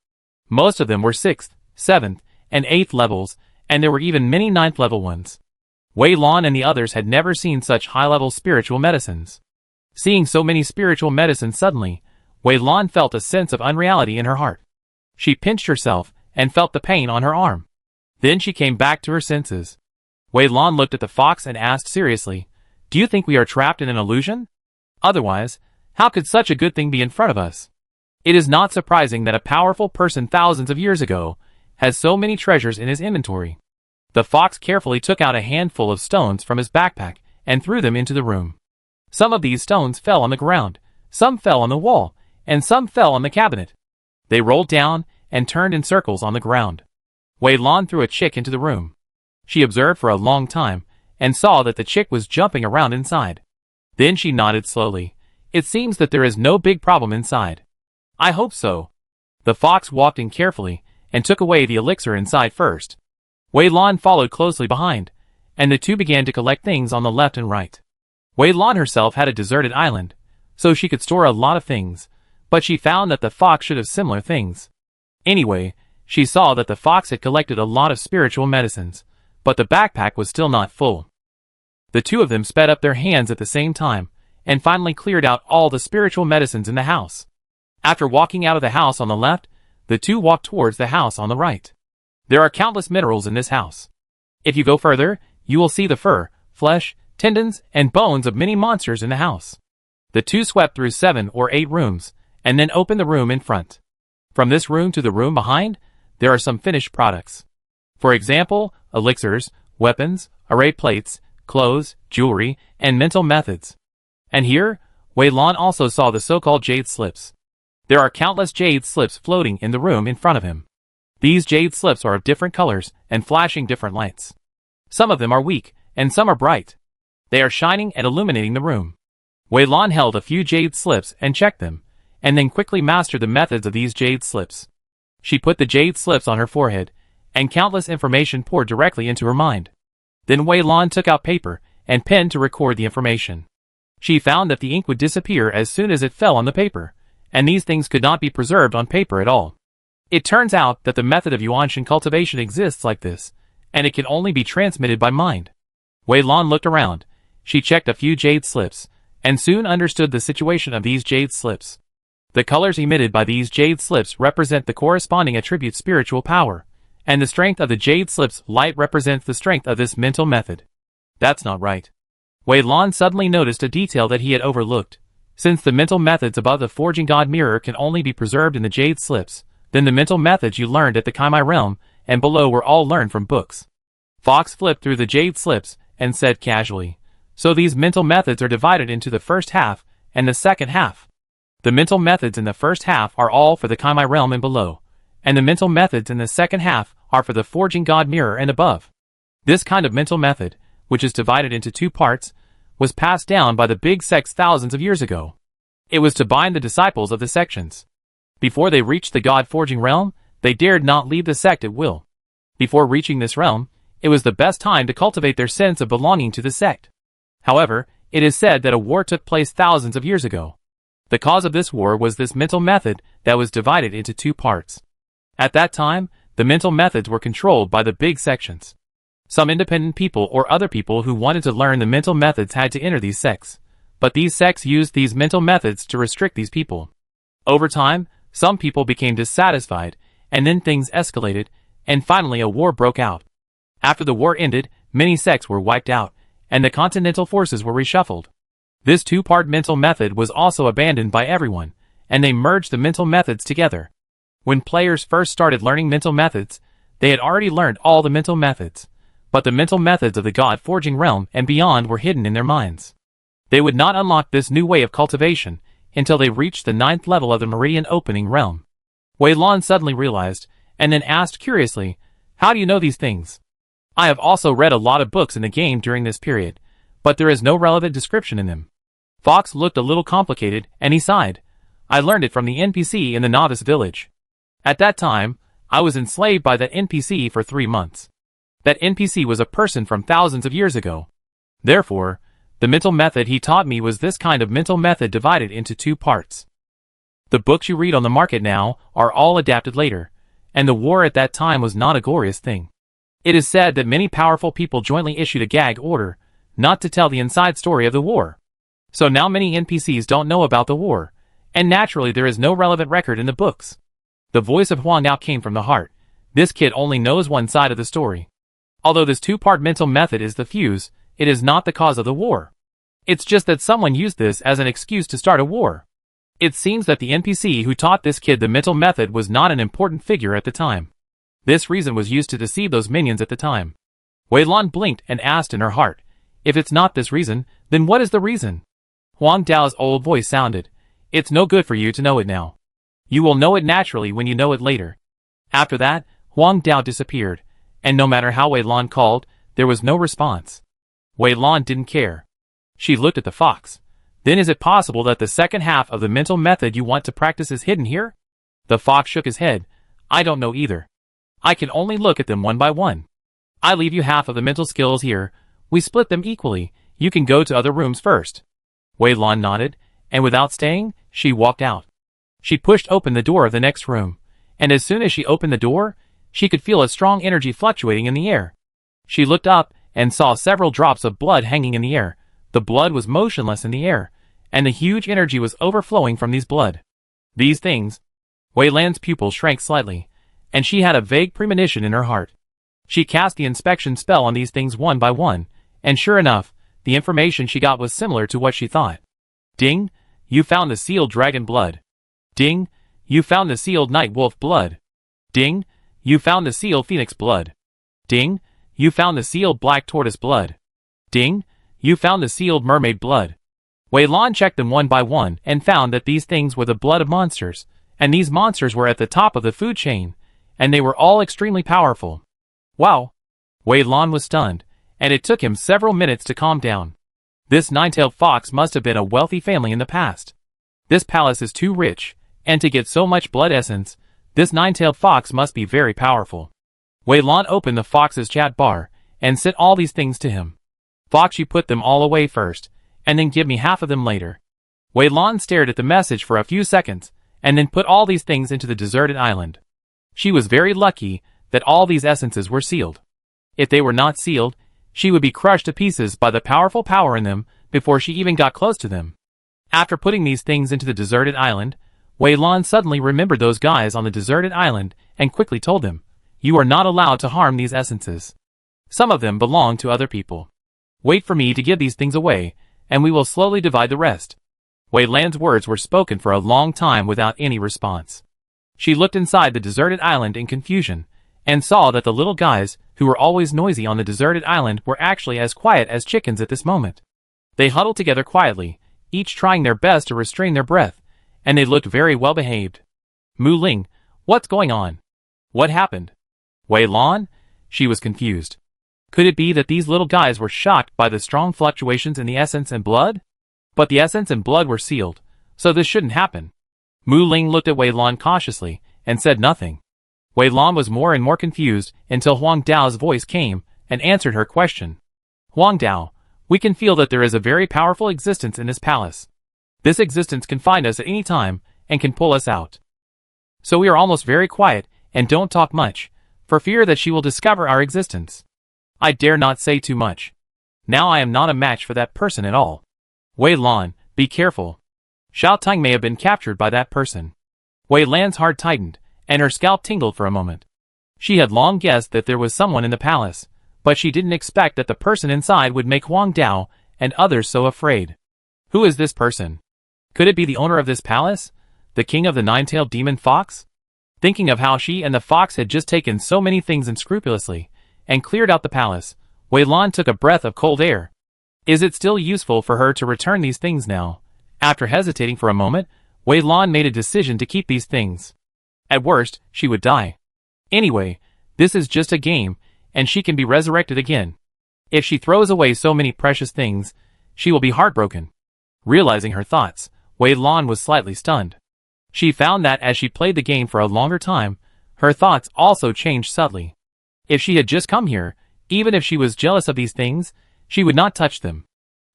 Speaker 1: Most of them were 6th, 7th, and 8th levels, and there were even many 9th level ones. Wei Lan and the others had never seen such high-level spiritual medicines. Seeing so many spiritual medicines suddenly, Wei Lan felt a sense of unreality in her heart. She pinched herself, and felt the pain on her arm. Then she came back to her senses. Wei Lan looked at the fox and asked seriously, "Do you think we are trapped in an illusion? Otherwise, how could such a good thing be in front of us?" It is not surprising that a powerful person thousands of years ago has so many treasures in his inventory. The fox carefully took out a handful of stones from his backpack and threw them into the room. Some of these stones fell on the ground, some fell on the wall, and some fell on the cabinet. They rolled down and turned in circles on the ground. Wei Lan threw a chick into the room. She observed for a long time, and saw that the chick was jumping around inside. Then she nodded slowly. "It seems that there is no big problem inside." "I hope so." The fox walked in carefully, and took away the elixir inside first. Wei Lan followed closely behind, and the two began to collect things on the left and right. Wei Lan herself had a deserted island, so she could store a lot of things, but she found that the fox should have similar things. Anyway, she saw that the fox had collected a lot of spiritual medicines, but the backpack was still not full. The two of them sped up their hands at the same time, and finally cleared out all the spiritual medicines in the house. After walking out of the house on the left, the two walked towards the house on the right. There are countless minerals in this house. If you go further, you will see the fur, flesh, tendons, and bones of many monsters in the house. The two swept through 7 or 8 rooms, and then opened the room in front. From this room to the room behind, there are some finished products. For example, elixirs, weapons, array plates, clothes, jewelry, and mental methods. And here, Wei Lan also saw the so-called jade slips. There are countless jade slips floating in the room in front of him. These jade slips are of different colors and flashing different lights. Some of them are weak, and some are bright. They are shining and illuminating the room. Wei Lan held a few jade slips and checked them, and then quickly mastered the methods of these jade slips. She put the jade slips on her forehead, and countless information poured directly into her mind. Then Wei Lan took out paper and pen to record the information. She found that the ink would disappear as soon as it fell on the paper, and these things could not be preserved on paper at all. It turns out that the method of Yuanshan cultivation exists like this, and it can only be transmitted by mind. Wei Lan looked around. She checked a few jade slips, and soon understood the situation of these jade slips. The colors emitted by these jade slips represent the corresponding attribute spiritual power, and the strength of the jade slips light represents the strength of this mental method. That's not right. Wei Lan suddenly noticed a detail that he had overlooked. Since the mental methods above the forging god mirror can only be preserved in the jade slips, then the mental methods you learned at the Kaimai realm and below were all learned from books. Fox flipped through the jade slips and said casually, "So these mental methods are divided into the first half and the second half. The mental methods in the first half are all for the Kaimai realm and below, and the mental methods in the second half are for the forging god mirror and above. This kind of mental method, which is divided into two parts, was passed down by the big sects thousands of years ago. It was to bind the disciples of the sections. Before they reached the god-forging realm, they dared not leave the sect at will. Before reaching this realm, it was the best time to cultivate their sense of belonging to the sect. However, it is said that a war took place thousands of years ago. The cause of this war was this mental method that was divided into two parts. At that time, the mental methods were controlled by the big sections. Some independent people or other people who wanted to learn the mental methods had to enter these sects, but these sects used these mental methods to restrict these people. Over time, some people became dissatisfied, and then things escalated, and finally a war broke out. After the war ended, many sects were wiped out, and the continental forces were reshuffled. This two-part mental method was also abandoned by everyone, and they merged the mental methods together. When players first started learning mental methods, they had already learned all the mental methods, but the mental methods of the god-forging realm and beyond were hidden in their minds. They would not unlock this new way of cultivation until they reached the 9th level of the meridian opening realm. Wei Lan suddenly realized, and then asked curiously, "How do you know these things?" "I have also read a lot of books in the game during this period, but there is no relevant description in them." Fox looked a little complicated, and he sighed. "I learned it from the NPC in the novice village. At that time, I was enslaved by that NPC for 3 months. That NPC was a person from thousands of years ago. Therefore, the mental method he taught me was this kind of mental method divided into two parts. The books you read on the market now are all adapted later, and the war at that time was not a glorious thing. It is said that many powerful people jointly issued a gag order not to tell the inside story of the war. So now many NPCs don't know about the war, and naturally there is no relevant record in the books." The voice of Huang now came from the heart. This kid only knows one side of the story. Although this two-part mental method is the fuse, it is not the cause of the war. It's just that someone used this as an excuse to start a war. It seems that the NPC who taught this kid the mental method was not an important figure at the time. This reason was used to deceive those minions at the time. Wei Lan blinked and asked in her heart, "If it's not this reason, then what is the reason?" Huang Dao's old voice sounded, "It's no good for you to know it now. You will know it naturally when you know it later." After that, Huang Dao disappeared, and no matter how Wei Lan called, there was no response. Wei Lan didn't care. She looked at the fox. "Then is it possible that the second half of the mental method you want to practice is hidden here?" The fox shook his head. "I don't know either. I can only look at them one by one. I leave you half of the mental skills here. We split them equally. You can go to other rooms first." Wei Lan nodded, and without staying, she walked out. She pushed open the door of the next room, and as soon as she opened the door, she could feel a strong energy fluctuating in the air. She looked up and saw several drops of blood hanging in the air. The blood was motionless in the air, and the huge energy was overflowing from these blood. These things. Wei Lan's pupil shrank slightly, and she had a vague premonition in her heart. She cast the inspection spell on these things one by one, and sure enough, the information she got was similar to what she thought. "Ding, you found the sealed dragon blood. Ding, you found the sealed night wolf blood. Ding, you found the sealed phoenix blood. Ding, you found the sealed black tortoise blood. Ding, you found the sealed mermaid blood." Wei Lan checked them one by one and found that these things were the blood of monsters, and these monsters were at the top of the food chain, and they were all extremely powerful. Wow! Wei Lan was stunned, and it took him several minutes to calm down. This nine-tailed fox must have been a wealthy family in the past. This palace is too rich, and to get so much blood essence, this nine-tailed fox must be very powerful. Wei Lan opened the fox's chat bar, and sent all these things to him. "Fox, you put them all away first, and then give me half of them later." Wei Lan stared at the message for a few seconds, and then put all these things into the deserted island. She was very lucky that all these essences were sealed. If they were not sealed, she would be crushed to pieces by the powerful power in them before she even got close to them. After putting these things into the deserted island, Wei Lan suddenly remembered those guys on the deserted island and quickly told them, "You are not allowed to harm these essences. Some of them belong to other people. Wait for me to give these things away, and we will slowly divide the rest." Wei Lan's words were spoken for a long time without any response. She looked inside the deserted island in confusion, and saw that the little guys, who were always noisy on the deserted island, were actually as quiet as chickens at this moment. They huddled together quietly, each trying their best to restrain their breath, and they looked very well behaved. Mu Ling, what's going on? What happened? Wei Lan? She was confused. Could it be that these little guys were shocked by the strong fluctuations in the essence and blood? But the essence and blood were sealed, so this shouldn't happen. Mu Ling looked at Wei Lan cautiously, and said nothing. Wei Lan was more and more confused until Huang Dao's voice came and answered her question. Huang Dao, we can feel that there is a very powerful existence in this palace. This existence can find us at any time and can pull us out. So we are almost very quiet and don't talk much, for fear that she will discover our existence. I dare not say too much. Now I am not a match for that person at all. Wei Lan, be careful. Xiao Tang may have been captured by that person. Wei Lan's heart tightened, and her scalp tingled for a moment. She had long guessed that there was someone in the palace, but she didn't expect that the person inside would make Huang Dao and others so afraid. Who is this person? Could it be the owner of this palace? The king of the nine-tailed demon fox? Thinking of how she and the fox had just taken so many things unscrupulously, and cleared out the palace, Wei Lan took a breath of cold air. Is it still useful for her to return these things now? After hesitating for a moment, Wei Lan made a decision to keep these things. At worst, she would die. Anyway, this is just a game, and she can be resurrected again. If she throws away so many precious things, she will be heartbroken. Realizing her thoughts, Wei Lan was slightly stunned. She found that as she played the game for a longer time, her thoughts also changed subtly. If she had just come here, even if she was jealous of these things, she would not touch them.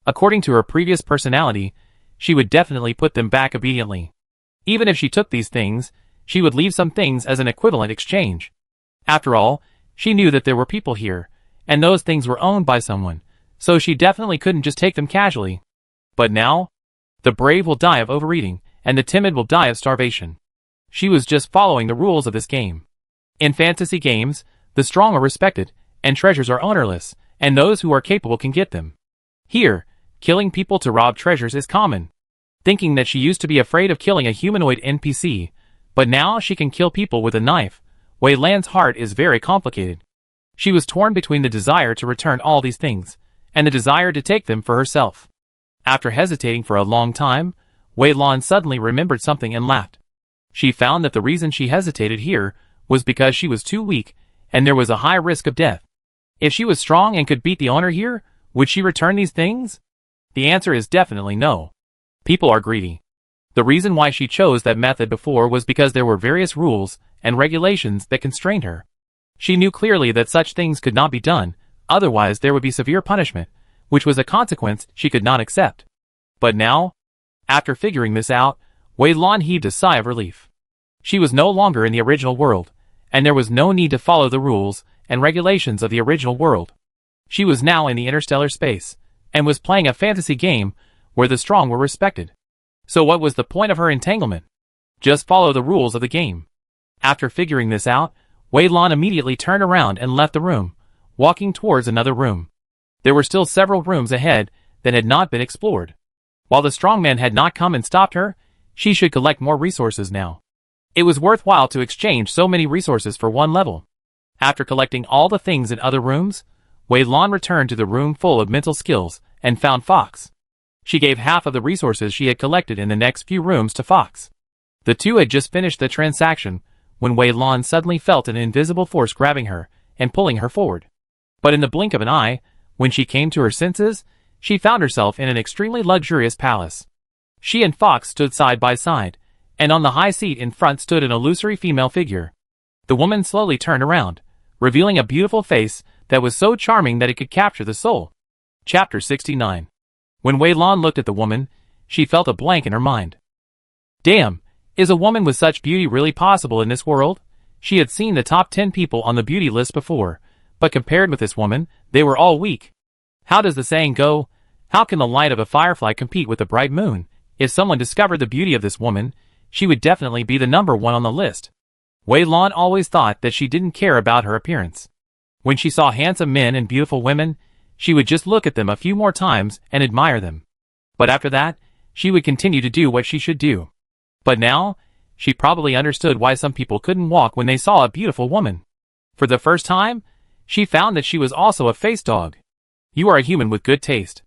Speaker 1: According to her previous personality, she would definitely put them back obediently. Even if she took these things, she would leave some things as an equivalent exchange. After all, she knew that there were people here, and those things were owned by someone, so she definitely couldn't just take them casually. But now? The brave will die of overeating, and the timid will die of starvation. She was just following the rules of this game. In fantasy games, the strong are respected, and treasures are ownerless, and those who are capable can get them. Here, killing people to rob treasures is common. Thinking that she used to be afraid of killing a humanoid NPC, but now she can kill people with a knife, Wei Lan's heart is very complicated. She was torn between the desire to return all these things, and the desire to take them for herself. After hesitating for a long time, Wei Lan suddenly remembered something and laughed. She found that the reason she hesitated here was because she was too weak, and there was a high risk of death. If she was strong and could beat the owner here, would she return these things? The answer is definitely no. People are greedy. The reason why she chose that method before was because there were various rules and regulations that constrained her. She knew clearly that such things could not be done, otherwise there would be severe punishment, which was a consequence she could not accept. But now, after figuring this out, Wei Lan heaved a sigh of relief. She was no longer in the original world, and there was no need to follow the rules and regulations of the original world. She was now in the interstellar space, and was playing a fantasy game where the strong were respected. So what was the point of her entanglement? Just follow the rules of the game. After figuring this out, Wei Lan immediately turned around and left the room, walking towards another room. There were still several rooms ahead that had not been explored. While the strongman had not come and stopped her, she should collect more resources now. It was worthwhile to exchange so many resources for one level. After collecting all the things in other rooms, Wei Lan returned to the room full of mental skills and found Fox. She gave half of the resources she had collected in the next few rooms to Fox. The two had just finished the transaction when Wei Lan suddenly felt an invisible force grabbing her and pulling her forward. But in the blink of an eye, when she came to her senses, she found herself in an extremely luxurious palace. She and Fox stood side by side, and on the high seat in front stood an illusory female figure. The woman slowly turned around, revealing a beautiful face that was so charming that it could capture the soul. Chapter 69. When Wei Lan looked at the woman, she felt a blank in her mind. Damn, is a woman with such beauty really possible in this world? She had seen the top 10 people on the beauty list before, but compared with this woman, they were all weak. How does the saying go? How can the light of a firefly compete with the bright moon? If someone discovered the beauty of this woman, she would definitely be the number one on the list. Wei Lan always thought that she didn't care about her appearance. When she saw handsome men and beautiful women, she would just look at them a few more times and admire them. But after that, she would continue to do what she should do. But now, she probably understood why some people couldn't walk when they saw a beautiful woman. For the first time, she found that she was also a face dog. You are a human with good taste.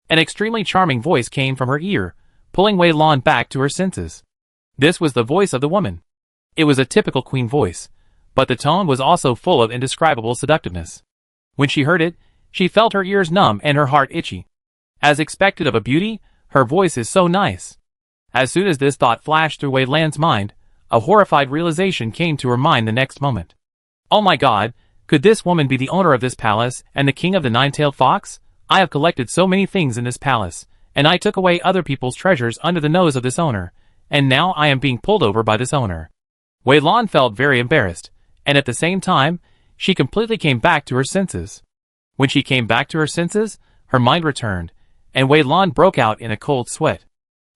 Speaker 1: An extremely charming voice came from her ear, pulling Wei Lan back to her senses. This was the voice of the woman. It was a typical queen voice, but the tone was also full of indescribable seductiveness. When she heard it, she felt her ears numb and her heart itchy. As expected of a beauty, her voice is so nice. As soon as this thought flashed through Wei Lan's mind, a horrified realization came to her mind the next moment. Oh my god, could this woman be the owner of this palace and the king of the nine-tailed fox? I have collected so many things in this palace, and I took away other people's treasures under the nose of this owner, and now I am being pulled over by this owner. Wei Lan felt very embarrassed, and at the same time, she completely came back to her senses. When she came back to her senses, her mind returned, and Wei Lan broke out in a cold sweat.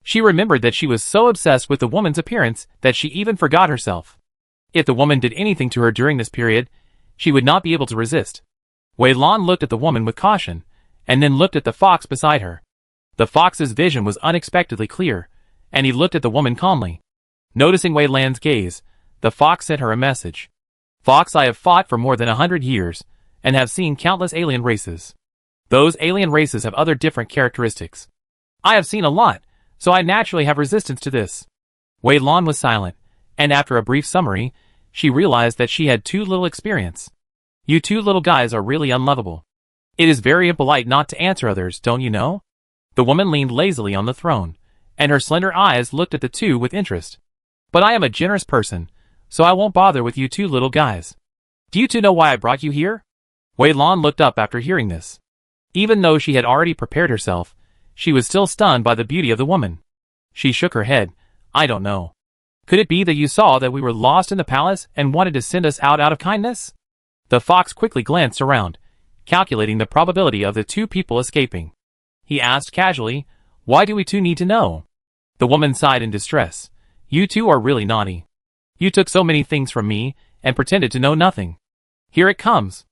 Speaker 1: She remembered that she was so obsessed with the woman's appearance that she even forgot herself. If the woman did anything to her during this period, she would not be able to resist. Wei Lan looked at the woman with caution, and then looked at the fox beside her. The fox's vision was unexpectedly clear, and he looked at the woman calmly. Noticing Wei Lan's gaze, the fox sent her a message. Fox, I have fought for more than 100 years, and have seen countless alien races. Those alien races have other different characteristics. I have seen a lot, so I naturally have resistance to this. Wei Lan was silent, and after a brief summary, she realized that she had too little experience. You two little guys are really unlovable. It is very impolite not to answer others, don't you know? The woman leaned lazily on the throne, and her slender eyes looked at the two with interest. But I am a generous person, so I won't bother with you two little guys. Do you two know why I brought you here? Wei Lan looked up after hearing this. Even though she had already prepared herself, she was still stunned by the beauty of the woman. She shook her head. I don't know. Could it be that you saw that we were lost in the palace and wanted to send us out of kindness? The fox quickly glanced around, calculating the probability of the two people escaping. He asked casually, why do we two need to know? The woman sighed in distress. You two are really naughty. You took so many things from me and pretended to know nothing. Here it comes.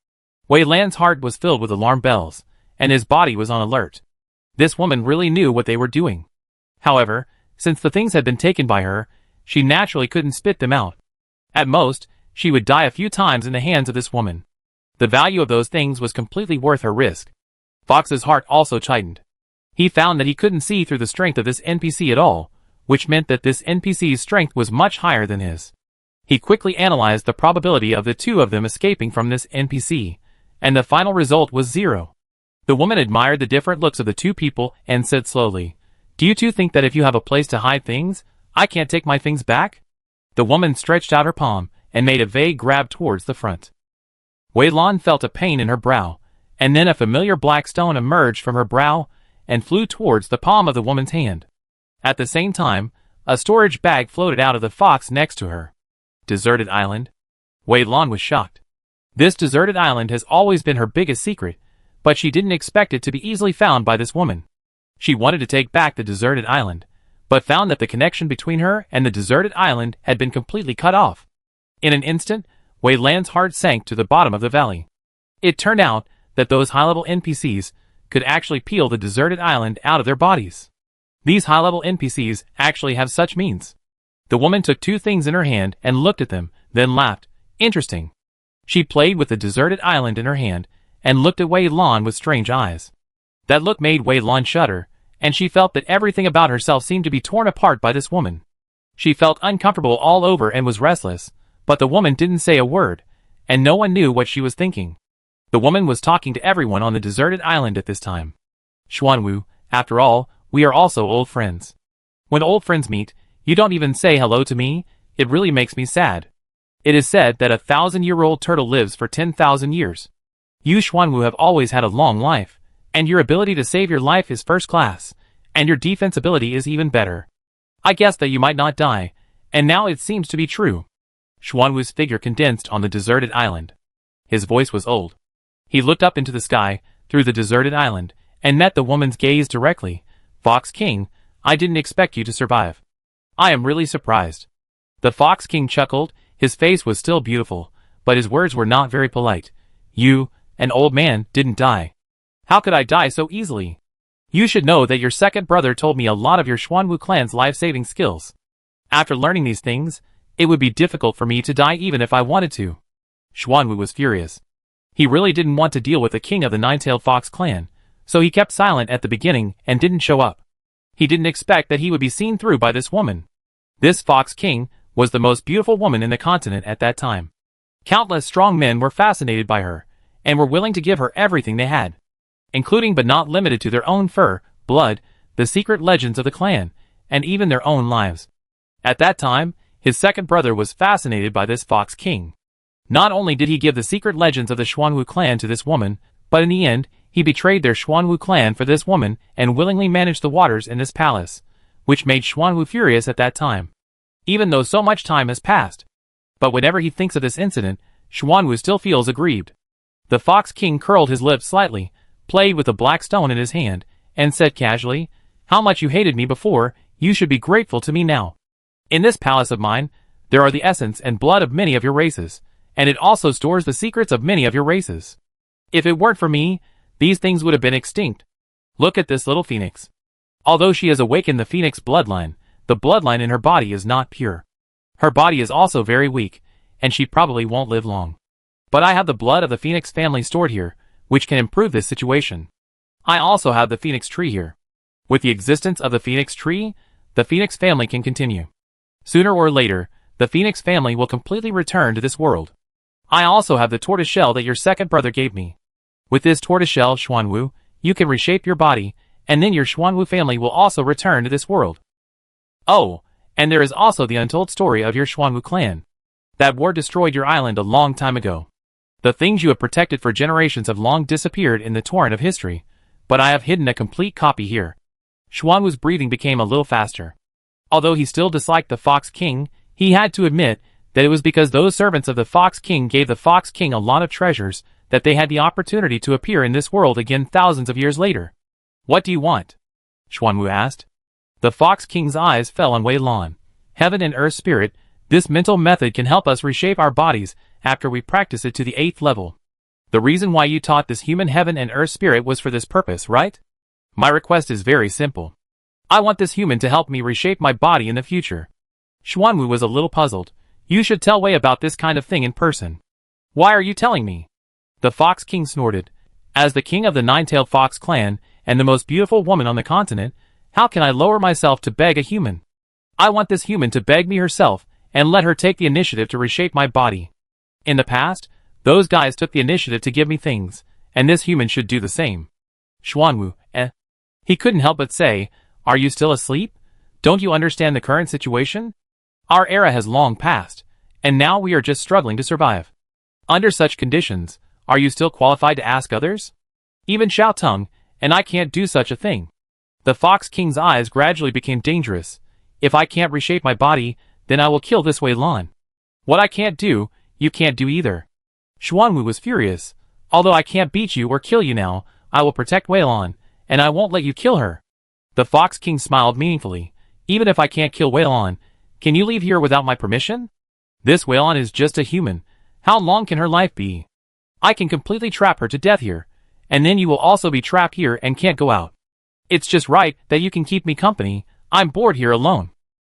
Speaker 1: Wei Lan's heart was filled with alarm bells, and his body was on alert. This woman really knew what they were doing. However, since the things had been taken by her, she naturally couldn't spit them out. At most, she would die a few times in the hands of this woman. The value of those things was completely worth her risk. Fox's heart also tightened. He found that he couldn't see through the strength of this NPC at all, which meant that this NPC's strength was much higher than his. He quickly analyzed the probability of the two of them escaping from this NPC, and the final result was 0. The woman admired the different looks of the two people and said slowly, do you two think that if you have a place to hide things, I can't take my things back? The woman stretched out her palm and made a vague grab towards the front. Wei Lan felt a pain in her brow, and then a familiar black stone emerged from her brow and flew towards the palm of the woman's hand. At the same time, a storage bag floated out of the fox next to her. Deserted island? Wei Lan was shocked. This deserted island has always been her biggest secret, but she didn't expect it to be easily found by this woman. She wanted to take back the deserted island, but found that the connection between her and the deserted island had been completely cut off. In an instant, Wei Lan's heart sank to the bottom of the valley. It turned out that those high-level NPCs could actually peel the deserted island out of their bodies. These high-level NPCs actually have such means. The woman took two things in her hand and looked at them, then laughed. Interesting. She played with the deserted island in her hand and looked at Wei Lan with strange eyes. That look made Wei Lan shudder, and she felt that everything about herself seemed to be torn apart by this woman. She felt uncomfortable all over and was restless, but the woman didn't say a word, and no one knew what she was thinking. The woman was talking to everyone on the deserted island at this time. Xuanwu, after all, we are also old friends. When old friends meet, you don't even say hello to me. It really makes me sad. It is said that a 1,000-year-old turtle lives for 10,000 years. You Xuanwu have always had a long life, and your ability to save your life is first class, and your defense ability is even better. I guessed that you might not die, and now it seems to be true. Xuanwu's figure condensed on the deserted island. His voice was old. He looked up into the sky, through the deserted island, and met the woman's gaze directly. Fox King, I didn't expect you to survive. I am really surprised. The Fox King chuckled. His face was still beautiful, but his words were not very polite. You, an old man, didn't die. How could I die so easily? You should know that your second brother told me a lot of your Xuanwu clan's life-saving skills. After learning these things, it would be difficult for me to die even if I wanted to. Xuanwu was furious. He really didn't want to deal with the king of the Nine-Tailed Fox clan, so he kept silent at the beginning and didn't show up. He didn't expect that he would be seen through by this woman. This Fox King was the most beautiful woman in the continent at that time. Countless strong men were fascinated by her, and were willing to give her everything they had, including but not limited to their own fur, blood, the secret legends of the clan, and even their own lives. At that time, his second brother was fascinated by this Fox King. Not only did he give the secret legends of the Xuanwu clan to this woman, but in the end, he betrayed their Xuanwu clan for this woman and willingly managed the waters in this palace, which made Xuanwu furious at that time, even though so much time has passed. But whenever he thinks of this incident, Xuanwu still feels aggrieved. The Fox King curled his lips slightly, played with a black stone in his hand, and said casually, "How much you hated me before, you should be grateful to me now. In this palace of mine, there are the essence and blood of many of your races, and it also stores the secrets of many of your races. If it weren't for me, these things would have been extinct. Look at this little phoenix. Although she has awakened the phoenix bloodline, the bloodline in her body is not pure. Her body is also very weak, and she probably won't live long. But I have the blood of the phoenix family stored here, which can improve this situation. I also have the phoenix tree here. With the existence of the phoenix tree, the phoenix family can continue. Sooner or later, the phoenix family will completely return to this world. I also have the tortoise shell that your second brother gave me. With this tortoise shell, Xuanwu, you can reshape your body, and then your Xuanwu family will also return to this world. Oh, and there is also the untold story of your Xuanwu clan. That war destroyed your island a long time ago. The things you have protected for generations have long disappeared in the torrent of history, but I have hidden a complete copy here." Xuanwu's breathing became a little faster. Although he still disliked the Fox King, he had to admit that it was because those servants of the Fox King gave the Fox King a lot of treasures that they had the opportunity to appear in this world again thousands of years later. "What do you want?" Xuanwu asked. The Fox King's eyes fell on Wei Lan. "Heaven and Earth Spirit, this mental method can help us reshape our bodies after we practice it to the 8th level. The reason why you taught this human Heaven and Earth Spirit was for this purpose, right? My request is very simple. I want this human to help me reshape my body in the future." Xuanwu was a little puzzled. "You should tell Wei about this kind of thing in person." "Why are you telling me?" The Fox King snorted. "As the king of the Nine-Tailed Fox clan, and the most beautiful woman on the continent, how can I lower myself to beg a human? I want this human to beg me herself, and let her take the initiative to reshape my body. In the past, those guys took the initiative to give me things, and this human should do the same." Xuanwu, He couldn't help but say, "Are you still asleep? Don't you understand the current situation? Our era has long passed, and now we are just struggling to survive. Under such conditions, are you still qualified to ask others? Even Xiao Tung, and I can't do such a thing." The Fox King's eyes gradually became dangerous. "If I can't reshape my body, then I will kill this Wei Lan. What I can't do, you can't do either." Xuanwu was furious. "Although I can't beat you or kill you now, I will protect Wei Lan, and I won't let you kill her." The Fox King smiled meaningfully. "Even if I can't kill Wei Lan, can you leave here without my permission? This Wei Lan is just a human. How long can her life be? I can completely trap her to death here, and then you will also be trapped here and can't go out. It's just right that you can keep me company. I'm bored here alone."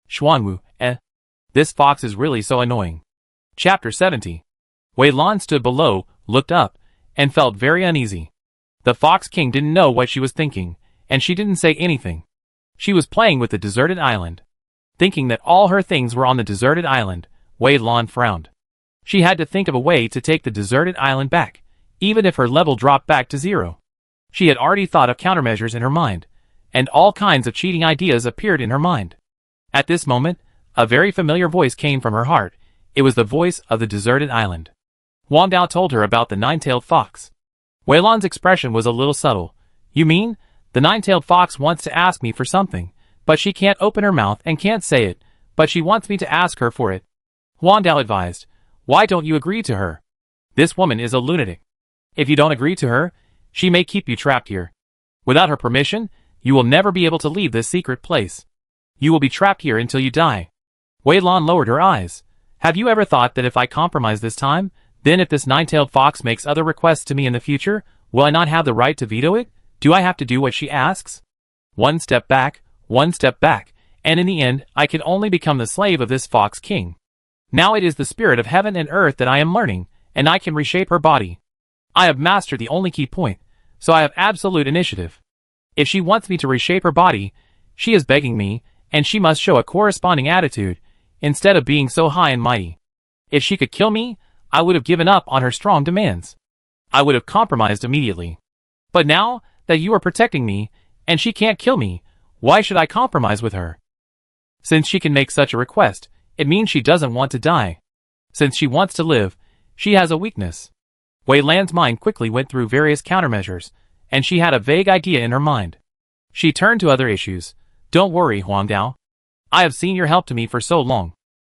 Speaker 1: Xuanwu, This fox is really so annoying. Chapter 70. Wei Lan stood below, looked up, and felt very uneasy. The Fox King didn't know what she was thinking, and she didn't say anything. She was playing with the deserted island. Thinking that all her things were on the deserted island, Wei Lan frowned. She had to think of a way to take the deserted island back, even if her level dropped back to 0. She had already thought of countermeasures in her mind, and all kinds of cheating ideas appeared in her mind. At this moment, a very familiar voice came from her heart. It was the voice of the deserted island. Wang Dao told her about the nine-tailed fox. Wei Lan's expression was a little subtle. "You mean, the nine-tailed fox wants to ask me for something, but she can't open her mouth and can't say it, but she wants me to ask her for it?" Wang Dao advised. "Why don't you agree to her? This woman is a lunatic. If you don't agree to her, she may keep you trapped here. Without her permission, you will never be able to leave this secret place. You will be trapped here until you die." Wei Lan lowered her eyes. "Have you ever thought that if I compromise this time, then if this nine-tailed fox makes other requests to me in the future, will I not have the right to veto it? Do I have to do what she asks? One step back, and in the end, I can only become the slave of this Fox King. Now it is the spirit of heaven and earth that I am learning, and I can reshape her body. I have mastered the only key point, so I have absolute initiative. If she wants me to reshape her body, she is begging me, and she must show a corresponding attitude, instead of being so high and mighty. If she could kill me, I would have given up on her strong demands. I would have compromised immediately. But now that you are protecting me, and she can't kill me, why should I compromise with her? Since she can make such a request, it means she doesn't want to die. Since she wants to live, she has a weakness. Wei Lan's mind quickly went through various countermeasures, and she had a vague idea in her mind. She turned to other issues. Don't worry, Huang Dao. I have seen your help to me for so long.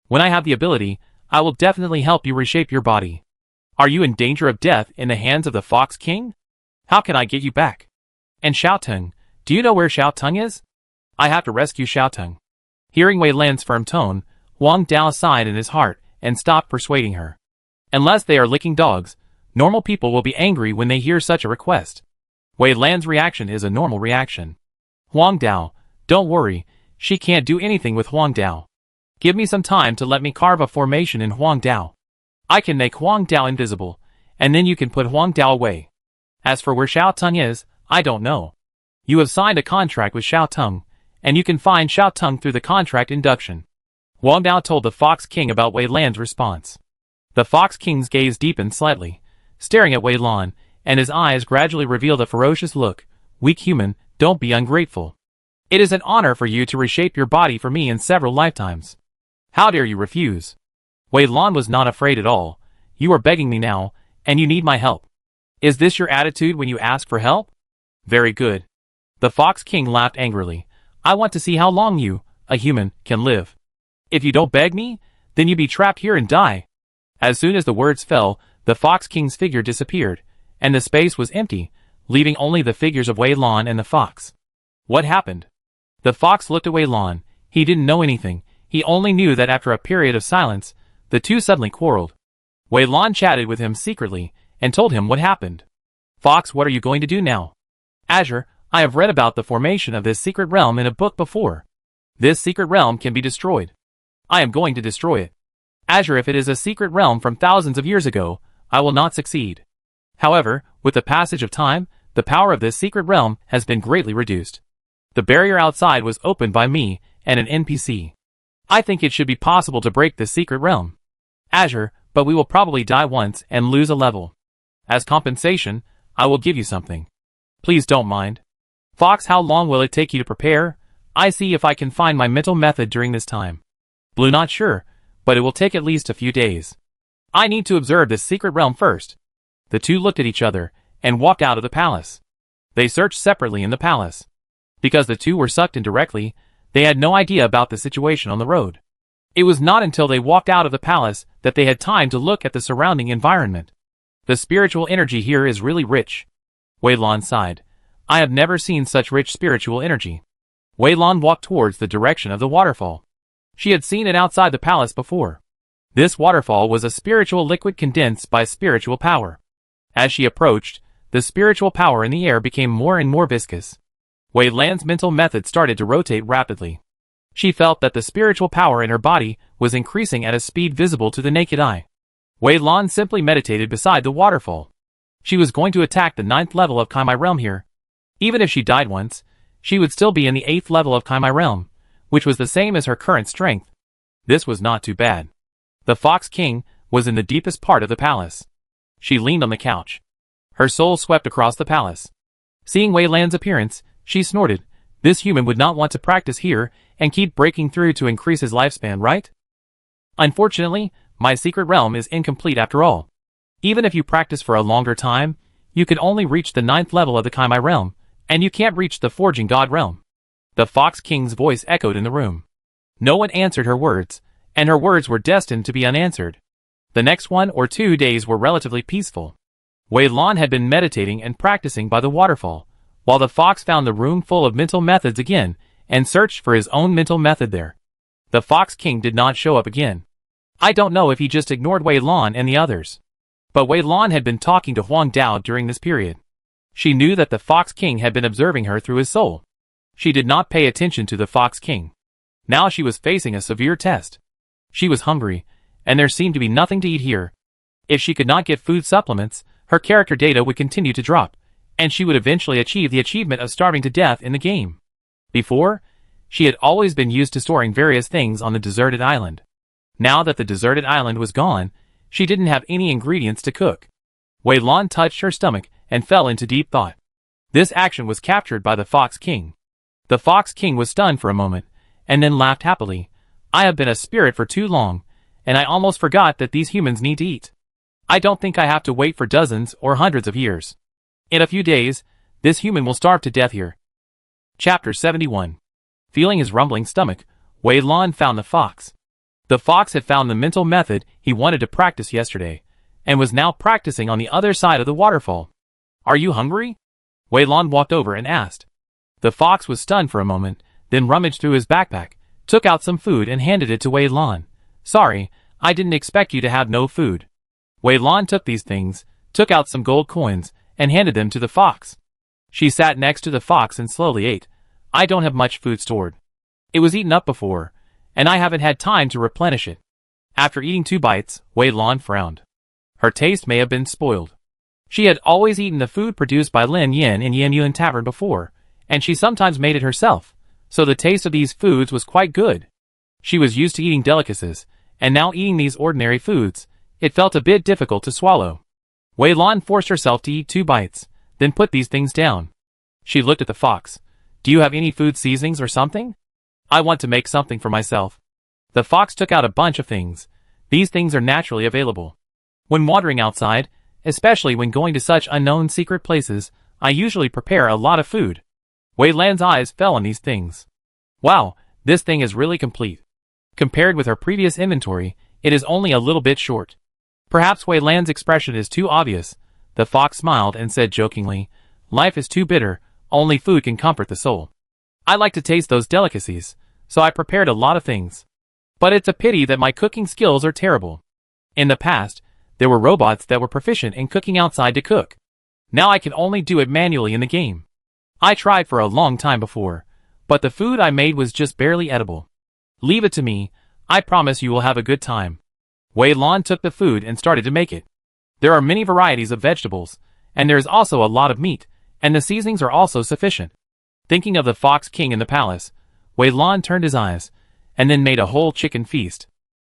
Speaker 1: When I have the ability, I will definitely help you reshape your body. Are you in danger of death in the hands of the Fox King? How can I get you back? And Xiaoteng, do you know where Xiaoteng is? I have to rescue Xiaoteng. Hearing Wei Lan's firm tone, Huang Dao sighed in his heart and stopped persuading her. Unless they are licking dogs, normal people will be angry when they hear such a request. Wei Lan's reaction is a normal reaction. Huang Dao, don't worry, she can't do anything with Huang Dao. Give me some time to let me carve a formation in Huang Dao. I can make Huang Dao invisible, and then you can put Huang Dao away. As for where Xiaoteng is, I don't know. You have signed a contract with Xiaoteng, and you can find Xiaoteng through the contract induction. Huang Dao told the Fox King about Wei Lan's response. The Fox King's gaze deepened slightly, staring at Wei Lan, and his eyes gradually revealed a ferocious look. Weak human, don't be ungrateful. It is an honor for you to reshape your body for me in several lifetimes. How dare you refuse? Wei Lan was not afraid at all. You are begging me now, and you need my help. Is this your attitude when you ask for help? Very good. The Fox King laughed angrily. I want to see how long you, a human, can live. If you don't beg me, then you be trapped here and die. As soon as the words fell, the Fox King's figure disappeared, and the space was empty, leaving only the figures of Wei Lan and the fox. What happened? The fox looked at Wei Lan. He didn't know anything. He only knew that after a period of silence, the two suddenly quarreled. Wei Lan chatted with him secretly, and told him what happened. Fox, what are you going to do now? Azure, I have read about the formation of this secret realm in a book before. This secret realm can be destroyed. I am going to destroy it. Azure, if it is a secret realm from thousands of years ago, I will not succeed. However, with the passage of time, the power of this secret realm has been greatly reduced. The barrier outside was opened by me and an NPC. I think it should be possible to break this secret realm. Azure, but we will probably die once and lose a level. As compensation, I will give you something. Please don't mind. Fox, how long will it take you to prepare? I see if I can find my mental method during this time. Blue, not sure, but it will take at least a few days. I need to observe this secret realm first. The two looked at each other and walked out of the palace. They searched separately in the palace. Because the two were sucked in directly, they had no idea about the situation on the road. It was not until they walked out of the palace that they had time to look at the surrounding environment. The spiritual energy here is really rich. Wei Lan sighed. I have never seen such rich spiritual energy. Wei Lan walked towards the direction of the waterfall. She had seen it outside the palace before. This waterfall was a spiritual liquid condensed by spiritual power. As she approached, the spiritual power in the air became more and more viscous. Wei Lan's mental method started to rotate rapidly. She felt that the spiritual power in her body was increasing at a speed visible to the naked eye. Wei Lan simply meditated beside the waterfall. She was going to attack the 9th level of Kaimai Realm here. Even if she died once, she would still be in the 8th level of Kaimai Realm, which was the same as her current strength. This was not too bad. The Fox King was in the deepest part of the palace. She leaned on the couch. Her soul swept across the palace. Seeing Wei Lan's appearance, she snorted. This human would not want to practice here and keep breaking through to increase his lifespan, right? Unfortunately, my secret realm is incomplete after all. Even if you practice for a longer time, you can only reach the 9th level of the Kaimai Realm, and you can't reach the Forging God Realm. The Fox King's voice echoed in the room. No one answered her words, and her words were destined to be unanswered. The next 1 or 2 days were relatively peaceful. Wei Lan had been meditating and practicing by the waterfall, while the fox found the room full of mental methods again, and searched for his own mental method there. The Fox King did not show up again. I don't know if he just ignored Wei Lan and the others. But Wei Lan had been talking to Huang Dao during this period. She knew that the Fox King had been observing her through his soul. She did not pay attention to the Fox King. Now she was facing a severe test. She was hungry, and there seemed to be nothing to eat here. If she could not get food supplements, her character data would continue to drop, and she would eventually achieve the achievement of starving to death in the game. Before, she had always been used to storing various things on the deserted island. Now that the deserted island was gone, she didn't have any ingredients to cook. Wei Lan touched her stomach and fell into deep thought. This action was captured by the Fox King. The Fox King was stunned for a moment, and then laughed happily. I have been a spirit for too long, and I almost forgot that these humans need to eat. I don't think I have to wait for dozens or hundreds of years. In a few days, this human will starve to death here. Chapter 71. Feeling his rumbling stomach, Wei Lan found the fox. The fox had found the mental method he wanted to practice yesterday, and was now practicing on the other side of the waterfall. Are you hungry? Wei Lan walked over and asked. The fox was stunned for a moment, then rummaged through his backpack, took out some food and handed it to Wei Lan. Sorry, I didn't expect you to have no food. Wei Lan took these things, took out some gold coins, and handed them to the fox. She sat next to the fox and slowly ate. I don't have much food stored. It was eaten up before, and I haven't had time to replenish it. After eating 2 bites, Wei Lan frowned. Her taste may have been spoiled. She had always eaten the food produced by Lin Yan in Yanyuan Tavern before, and she sometimes made it herself, so the taste of these foods was quite good. She was used to eating delicacies, and now eating these ordinary foods, it felt a bit difficult to swallow. Wei Lan forced herself to eat 2 bites, then put these things down. She looked at the fox. Do you have any food seasonings or something? I want to make something for myself. The fox took out a bunch of things. These things are naturally available. When wandering outside, especially when going to such unknown secret places, I usually prepare a lot of food. Wei Lan's eyes fell on these things. Wow, this thing is really complete. Compared with her previous inventory, it is only a little bit short. Perhaps Wei Lan's expression is too obvious. The fox smiled and said jokingly, life is too bitter, only food can comfort the soul. I like to taste those delicacies, so I prepared a lot of things. But it's a pity that my cooking skills are terrible. In the past, there were robots that were proficient in cooking outside to cook. Now I can only do it manually in the game. I tried for a long time before, but the food I made was just barely edible. Leave it to me, I promise you will have a good time. Wei Lan took the food and started to make it. There are many varieties of vegetables, and there is also a lot of meat, and the seasonings are also sufficient. Thinking of the Fox King in the palace, Wei Lan turned his eyes, and then made a whole chicken feast.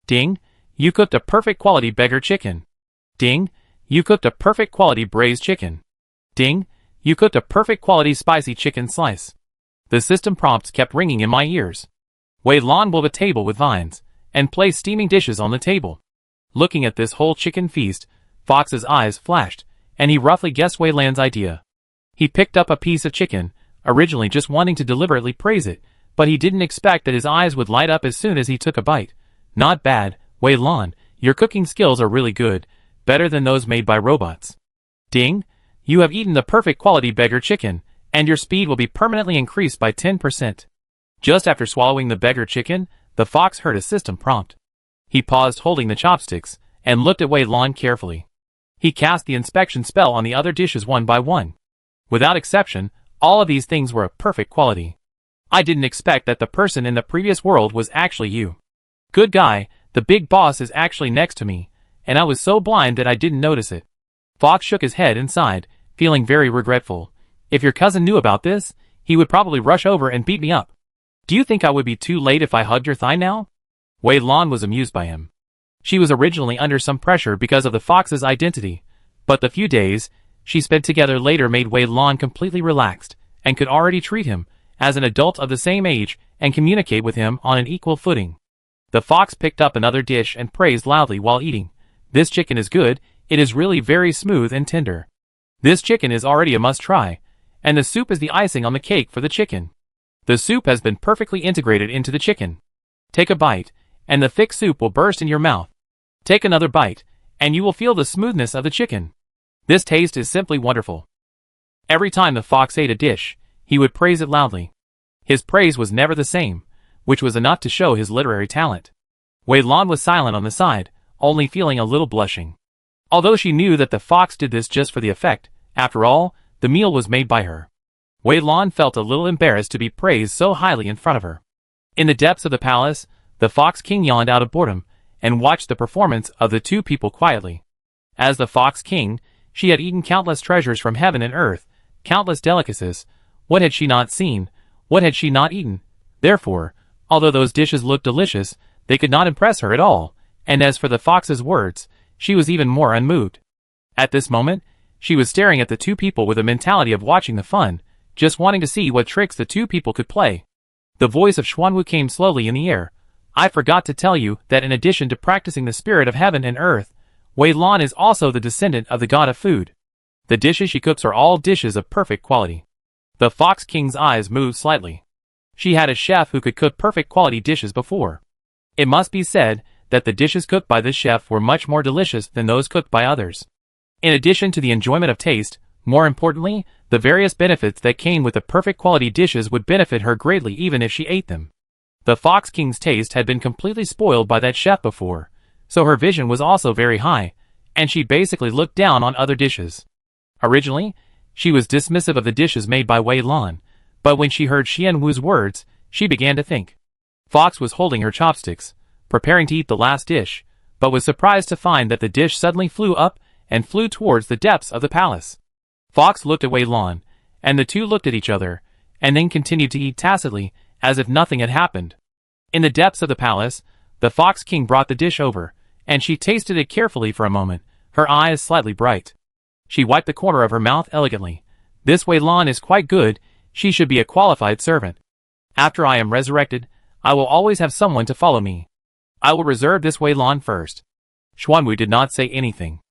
Speaker 1: Ding, you cooked a perfect quality beggar chicken. Ding, you cooked a perfect quality braised chicken. Ding, you cooked a perfect quality spicy chicken slice. The system prompts kept ringing in my ears. Wei Lan built a table with vines, and placed steaming dishes on the table. Looking at this whole chicken feast, Fox's eyes flashed, and he roughly guessed Wei Lan's idea. He picked up a piece of chicken, originally just wanting to deliberately praise it, but he didn't expect that his eyes would light up as soon as he took a bite. Not bad, Wei Lan, your cooking skills are really good, better than those made by robots. Ding, you have eaten the perfect quality beggar chicken, and your speed will be permanently increased by 10%. Just after swallowing the beggar chicken, the fox heard a system prompt. He paused holding the chopsticks, and looked at Wei Lan carefully. He cast the inspection spell on the other dishes one by one. Without exception, all of these things were of perfect quality. I didn't expect that the person in the previous world was actually you. Good guy, the big boss is actually next to me, and I was so blind that I didn't notice it. Fox shook his head and sighed, feeling very regretful. If your cousin knew about this, he would probably rush over and beat me up. Do you think I would be too late if I hugged your thigh now? Wei Lan was amused by him. She was originally under some pressure because of the fox's identity, but the few days she spent together later made Wei Lan completely relaxed, and could already treat him as an adult of the same age and communicate with him on an equal footing. The fox picked up another dish and praised loudly while eating. This chicken is good, it is really very smooth and tender. This chicken is already a must-try, and the soup is the icing on the cake for the chicken. The soup has been perfectly integrated into the chicken. Take a bite, and the thick soup will burst in your mouth. Take another bite, and you will feel the smoothness of the chicken. This taste is simply wonderful. Every time the fox ate a dish, he would praise it loudly. His praise was never the same, which was enough to show his literary talent. Wei Lan was silent on the side, only feeling a little blushing. Although she knew that the fox did this just for the effect, after all, the meal was made by her. Wei Lan felt a little embarrassed to be praised so highly in front of her. In the depths of the palace, the Fox King yawned out of boredom, and watched the performance of the two people quietly. As the Fox King, she had eaten countless treasures from heaven and earth, countless delicacies. What had she not seen? What had she not eaten? Therefore, although those dishes looked delicious, they could not impress her at all, and as for the fox's words, she was even more unmoved. At this moment, she was staring at the two people with a mentality of watching the fun, just wanting to see what tricks the two people could play. The voice of Xuanwu came slowly in the air. I forgot to tell you that in addition to practicing the spirit of heaven and earth, Wei Lan is also the descendant of the god of food. The dishes she cooks are all dishes of perfect quality. The Fox King's eyes moved slightly. She had a chef who could cook perfect quality dishes before. It must be said that the dishes cooked by this chef were much more delicious than those cooked by others. In addition to the enjoyment of taste, more importantly, the various benefits that came with the perfect quality dishes would benefit her greatly even if she ate them. The Fox King's taste had been completely spoiled by that chef before, so her vision was also very high, and she basically looked down on other dishes. Originally, she was dismissive of the dishes made by Wei Lan, but when she heard Xian Wu's words, she began to think. Fox was holding her chopsticks, preparing to eat the last dish, but was surprised to find that the dish suddenly flew up and flew towards the depths of the palace. Fox looked at Wei Lan, and the two looked at each other, and then continued to eat tacitly, as if nothing had happened. In the depths of the palace, the Fox King brought the dish over, and she tasted it carefully for a moment, her eyes slightly bright. She wiped the corner of her mouth elegantly. This Wei Lan is quite good, she should be a qualified servant. After I am resurrected, I will always have someone to follow me. I will reserve this Wei Lan first. Xuanwu did not say anything.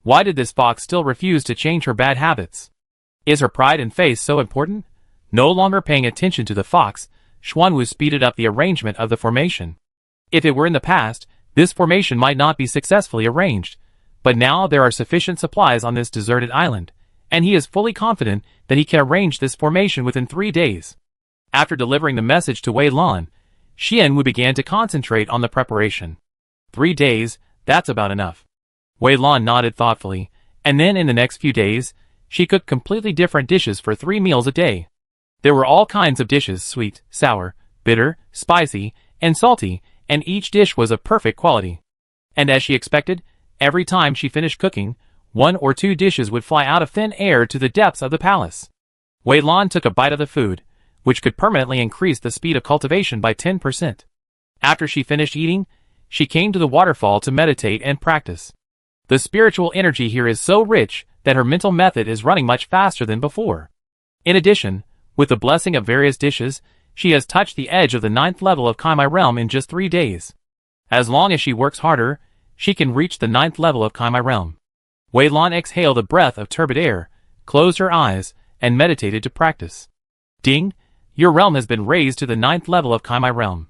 Speaker 1: Why did this fox still refuse to change her bad habits? Is her pride and face so important? No longer paying attention to the fox, Xuanwu speeded up the arrangement of the formation. If it were in the past, this formation might not be successfully arranged, but now there are sufficient supplies on this deserted island, and he is fully confident that he can arrange this formation within 3 days. After delivering the message to Wei Lan, Shin began to concentrate on the preparation. 3 days, that's about enough. Wei Lan nodded thoughtfully, and then in the next few days, she cooked completely different dishes for 3 meals a day. There were all kinds of dishes, sweet, sour, bitter, spicy, and salty, and each dish was of perfect quality. And as she expected, every time she finished cooking, 1 or 2 dishes would fly out of thin air to the depths of the palace. Wei Lan took a bite of the food, which could permanently increase the speed of cultivation by 10%. After she finished eating, she came to the waterfall to meditate and practice. The spiritual energy here is so rich that her mental method is running much faster than before. In addition, with the blessing of various dishes, she has touched the edge of the 9th level of Kaimai Realm in just 3 days. As long as she works harder, she can reach the 9th level of Kaimai Realm. Wei Lan exhaled a breath of turbid air, closed her eyes, and meditated to practice. Ding! Your realm has been raised to the 9th level of Kaimai Realm.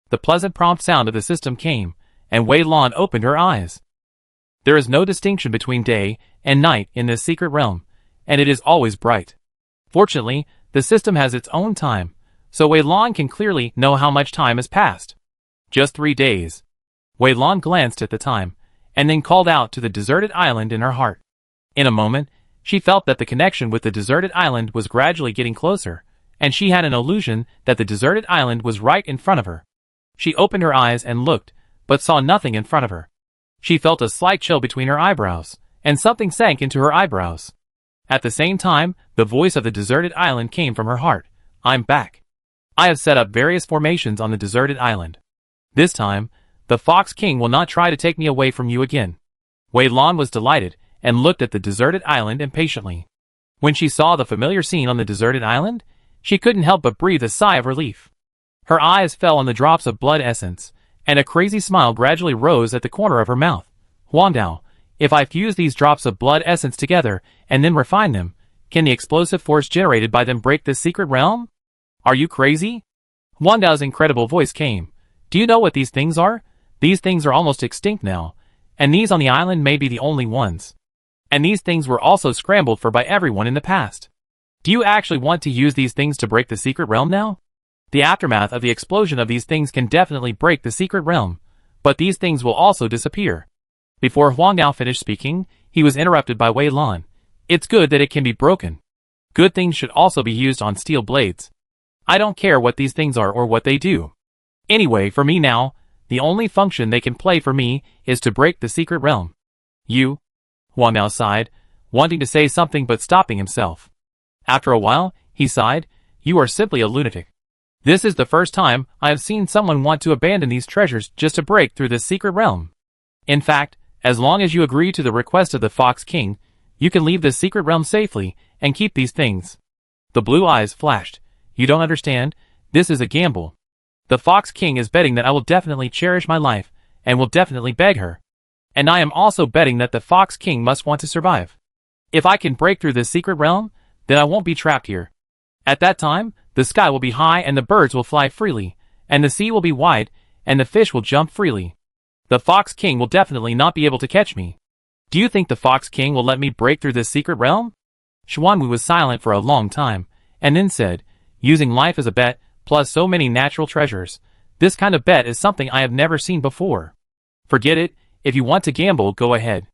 Speaker 1: The pleasant prompt sound of the system came, and Wei Lan opened her eyes. There is no distinction between day and night in this secret realm, and it is always bright. Fortunately, the system has its own time, so Wei Lan can clearly know how much time has passed. Just 3 days. Wei Lan glanced at the time, and then called out to the deserted island in her heart. In a moment, she felt that the connection with the deserted island was gradually getting closer, and she had an illusion that the deserted island was right in front of her. She opened her eyes and looked, but saw nothing in front of her. She felt a slight chill between her eyebrows, and something sank into her eyebrows. At the same time, the voice of the deserted island came from her heart. I'm back. I have set up various formations on the deserted island. This time, the Fox King will not try to take me away from you again. Wei Lan was delighted, and looked at the deserted island impatiently. When she saw the familiar scene on the deserted island, she couldn't help but breathe a sigh of relief. Her eyes fell on the drops of blood essence, and a crazy smile gradually rose at the corner of her mouth. Huangdao, if I fuse these drops of blood essence together, and then refine them, can the explosive force generated by them break this secret realm? Are you crazy? Huangdao's incredible voice came. Do you know what these things are? These things are almost extinct now, and these on the island may be the only ones. And these things were also scrambled for by everyone in the past. Do you actually want to use these things to break the secret realm now? The aftermath of the explosion of these things can definitely break the secret realm, but these things will also disappear. Before Huangdao finished speaking, he was interrupted by Wei Lan. It's good that it can be broken. Good things should also be used on steel blades. I don't care what these things are or what they do. Anyway, for me now, the only function they can play for me is to break the secret realm. You? Huang now sighed, wanting to say something but stopping himself. After a while, he sighed, you are simply a lunatic. This is the first time I have seen someone want to abandon these treasures just to break through this secret realm. In fact, as long as you agree to the request of the Fox King, you can leave this secret realm safely and keep these things. The blue eyes flashed. You don't understand, this is a gamble. The Fox King is betting that I will definitely cherish my life, and will definitely beg her. And I am also betting that the Fox King must want to survive. If I can break through this secret realm, then I won't be trapped here. At that time, the sky will be high and the birds will fly freely, and the sea will be wide, and the fish will jump freely. The Fox King will definitely not be able to catch me. Do you think the Fox King will let me break through this secret realm? Xuanwu was silent for a long time, and then said, using life as a bet, plus so many natural treasures, this kind of bet is something I have never seen before. Forget it, if you want to gamble, go ahead.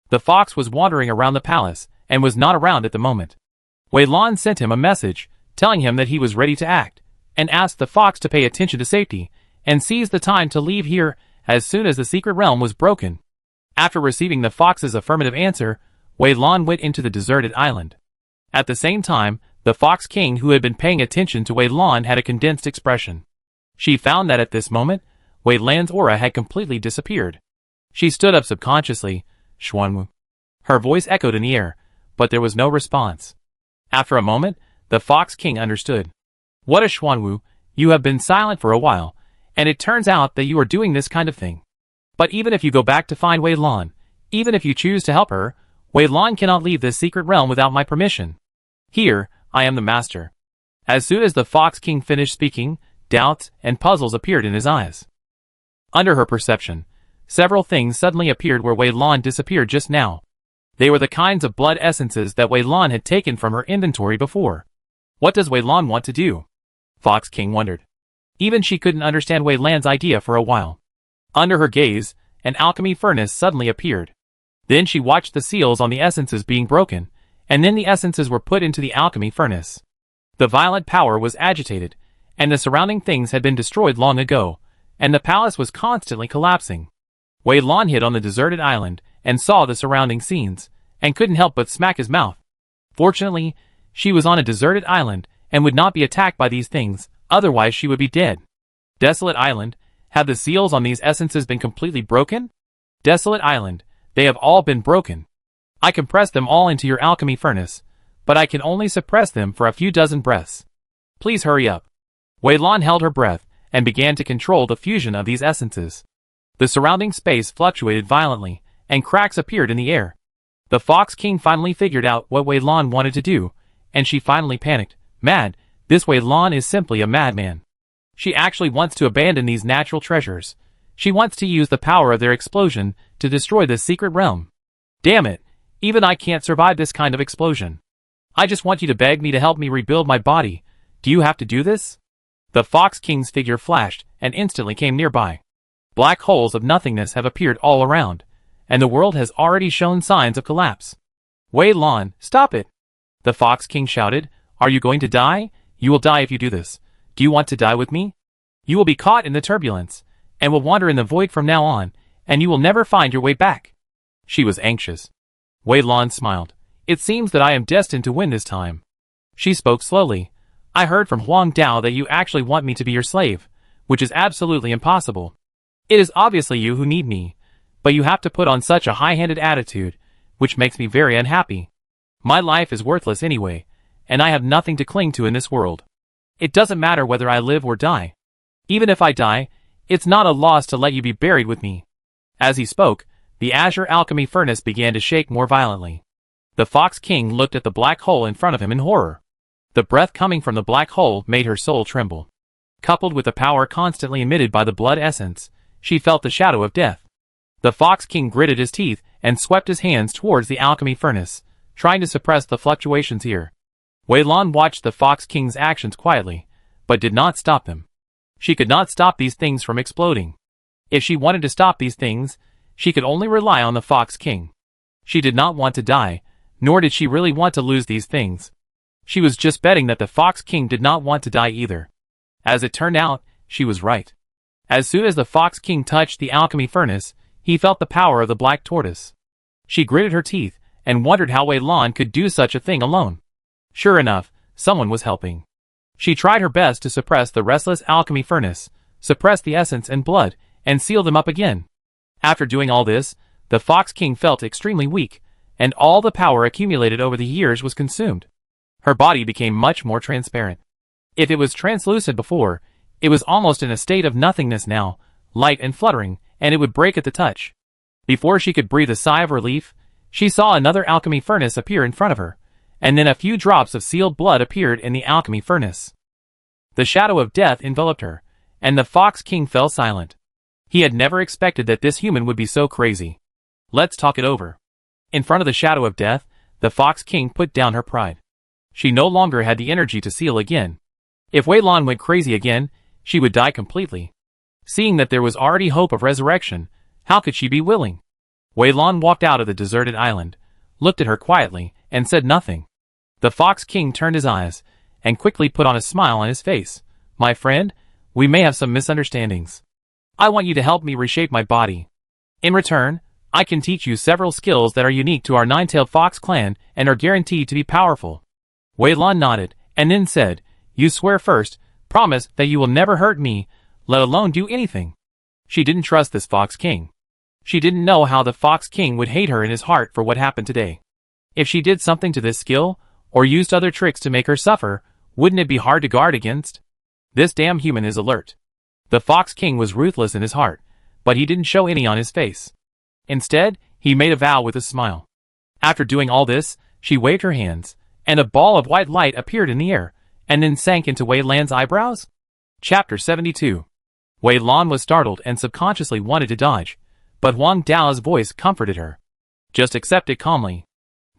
Speaker 1: The fox was wandering around the palace, and was not around at the moment. Wei Lan sent him a message, telling him that he was ready to act, and asked the fox to pay attention to safety, and seize the time to leave here as soon as the secret realm was broken. After receiving the fox's affirmative answer, Wei Lan went into the deserted island. At the same time, the Fox King who had been paying attention to Wei Lan had a condensed expression. She found that at this moment, Wei Lan's aura had completely disappeared. She stood up subconsciously, Xuanwu. Her voice echoed in the air, but there was no response. After a moment, the Fox King understood. What a Xuanwu, you have been silent for a while, and it turns out that you are doing this kind of thing. But even if you go back to find Wei Lan, even if you choose to help her, Wei Lan cannot leave this secret realm without my permission. Here, I am the master. As soon as the Fox King finished speaking, doubts and puzzles appeared in his eyes. Under her perception, several things suddenly appeared where Wei Lan disappeared just now. They were the kinds of blood essences that Wei Lan had taken from her inventory before. What does Wei Lan want to do? Fox King wondered. Even she couldn't understand Wei Lan's idea for a while. Under her gaze, an alchemy furnace suddenly appeared. Then she watched the seals on the essences being broken, and then the essences were put into the alchemy furnace. The violent power was agitated, and the surrounding things had been destroyed long ago, and the palace was constantly collapsing. Wei Lan hid on the deserted island and saw the surrounding scenes, and couldn't help but smack his mouth. Fortunately, she was on a deserted island and would not be attacked by these things, otherwise she would be dead. Desolate Island, have the seals on these essences been completely broken? Desolate Island, they have all been broken. I compressed them all into your alchemy furnace, but I can only suppress them for a few dozen breaths. Please hurry up. Wei Lan held her breath and began to control the fusion of these essences. The surrounding space fluctuated violently, and cracks appeared in the air. The Fox King finally figured out what Wei Lan wanted to do, and she finally panicked. Mad, this Wei Lan is simply a madman. She actually wants to abandon these natural treasures. She wants to use the power of their explosion to destroy this secret realm. Damn it, even I can't survive this kind of explosion. I just want you to beg me to help me rebuild my body. Do you have to do this? The Fox King's figure flashed and instantly came nearby. Black holes of nothingness have appeared all around, and the world has already shown signs of collapse. Wei Lan, stop it! The Fox King shouted. Are you going to die? You will die if you do this. Do you want to die with me? You will be caught in the turbulence, and will wander in the void from now on, and you will never find your way back. She was anxious. Wei Lan smiled. It seems that I am destined to win this time. She spoke slowly. I heard from Huang Dao that you actually want me to be your slave, which is absolutely impossible. It is obviously you who need me, but you have to put on such a high-handed attitude, which makes me very unhappy. My life is worthless anyway, and I have nothing to cling to in this world. It doesn't matter whether I live or die. Even if I die, it's not a loss to let you be buried with me. As he spoke, the azure alchemy furnace began to shake more violently. The Fox King looked at the black hole in front of him in horror. The breath coming from the black hole made her soul tremble. Coupled with the power constantly emitted by the blood essence, she felt the shadow of death. The Fox King gritted his teeth and swept his hands towards the alchemy furnace, trying to suppress the fluctuations here. Wei Lan watched the Fox King's actions quietly, but did not stop them. She could not stop these things from exploding. If she wanted to stop these things, she could only rely on the Fox King. She did not want to die, nor did she really want to lose these things. She was just betting that the Fox King did not want to die either. As it turned out, she was right. As soon as the Fox King touched the alchemy furnace, he felt the power of the black tortoise. She gritted her teeth and wondered how Wei Lan could do such a thing alone. Sure enough, someone was helping. She tried her best to suppress the restless alchemy furnace, suppress the essence and blood, and seal them up again. After doing all this, the Fox King felt extremely weak, and all the power accumulated over the years was consumed. Her body became much more transparent. If it was translucent before, it was almost in a state of nothingness now, light and fluttering, and it would break at the touch. Before she could breathe a sigh of relief, she saw another alchemy furnace appear in front of her, and then a few drops of sealed blood appeared in the alchemy furnace. The shadow of death enveloped her, and the Fox King fell silent. He had never expected that this human would be so crazy. Let's talk it over. In front of the shadow of death, the Fox King put down her pride. She no longer had the energy to seal again. If Wei Lan went crazy again, she would die completely. Seeing that there was already hope of resurrection, how could she be willing? Wei Lan walked out of the deserted island, looked at her quietly, and said nothing. The Fox King turned his eyes, and quickly put on a smile on his face. My friend, we may have some misunderstandings. I want you to help me reshape my body. In return, I can teach you several skills that are unique to our nine-tailed fox clan and are guaranteed to be powerful. Wei Lan nodded, and then said, You swear first, promise that you will never hurt me, let alone do anything. She didn't trust this Fox King. She didn't know how the Fox King would hate her in his heart for what happened today. If she did something to this skill, or used other tricks to make her suffer, wouldn't it be hard to guard against? This damn human is alert. The Fox King was ruthless in his heart, but he didn't show any on his face. Instead, he made a vow with a smile. After doing all this, she waved her hands, and a ball of white light appeared in the air, and then sank into Wei Lan's eyebrows. Chapter 72. Wei Lan was startled and subconsciously wanted to dodge, but Huang Dao's voice comforted her. Just accept it calmly.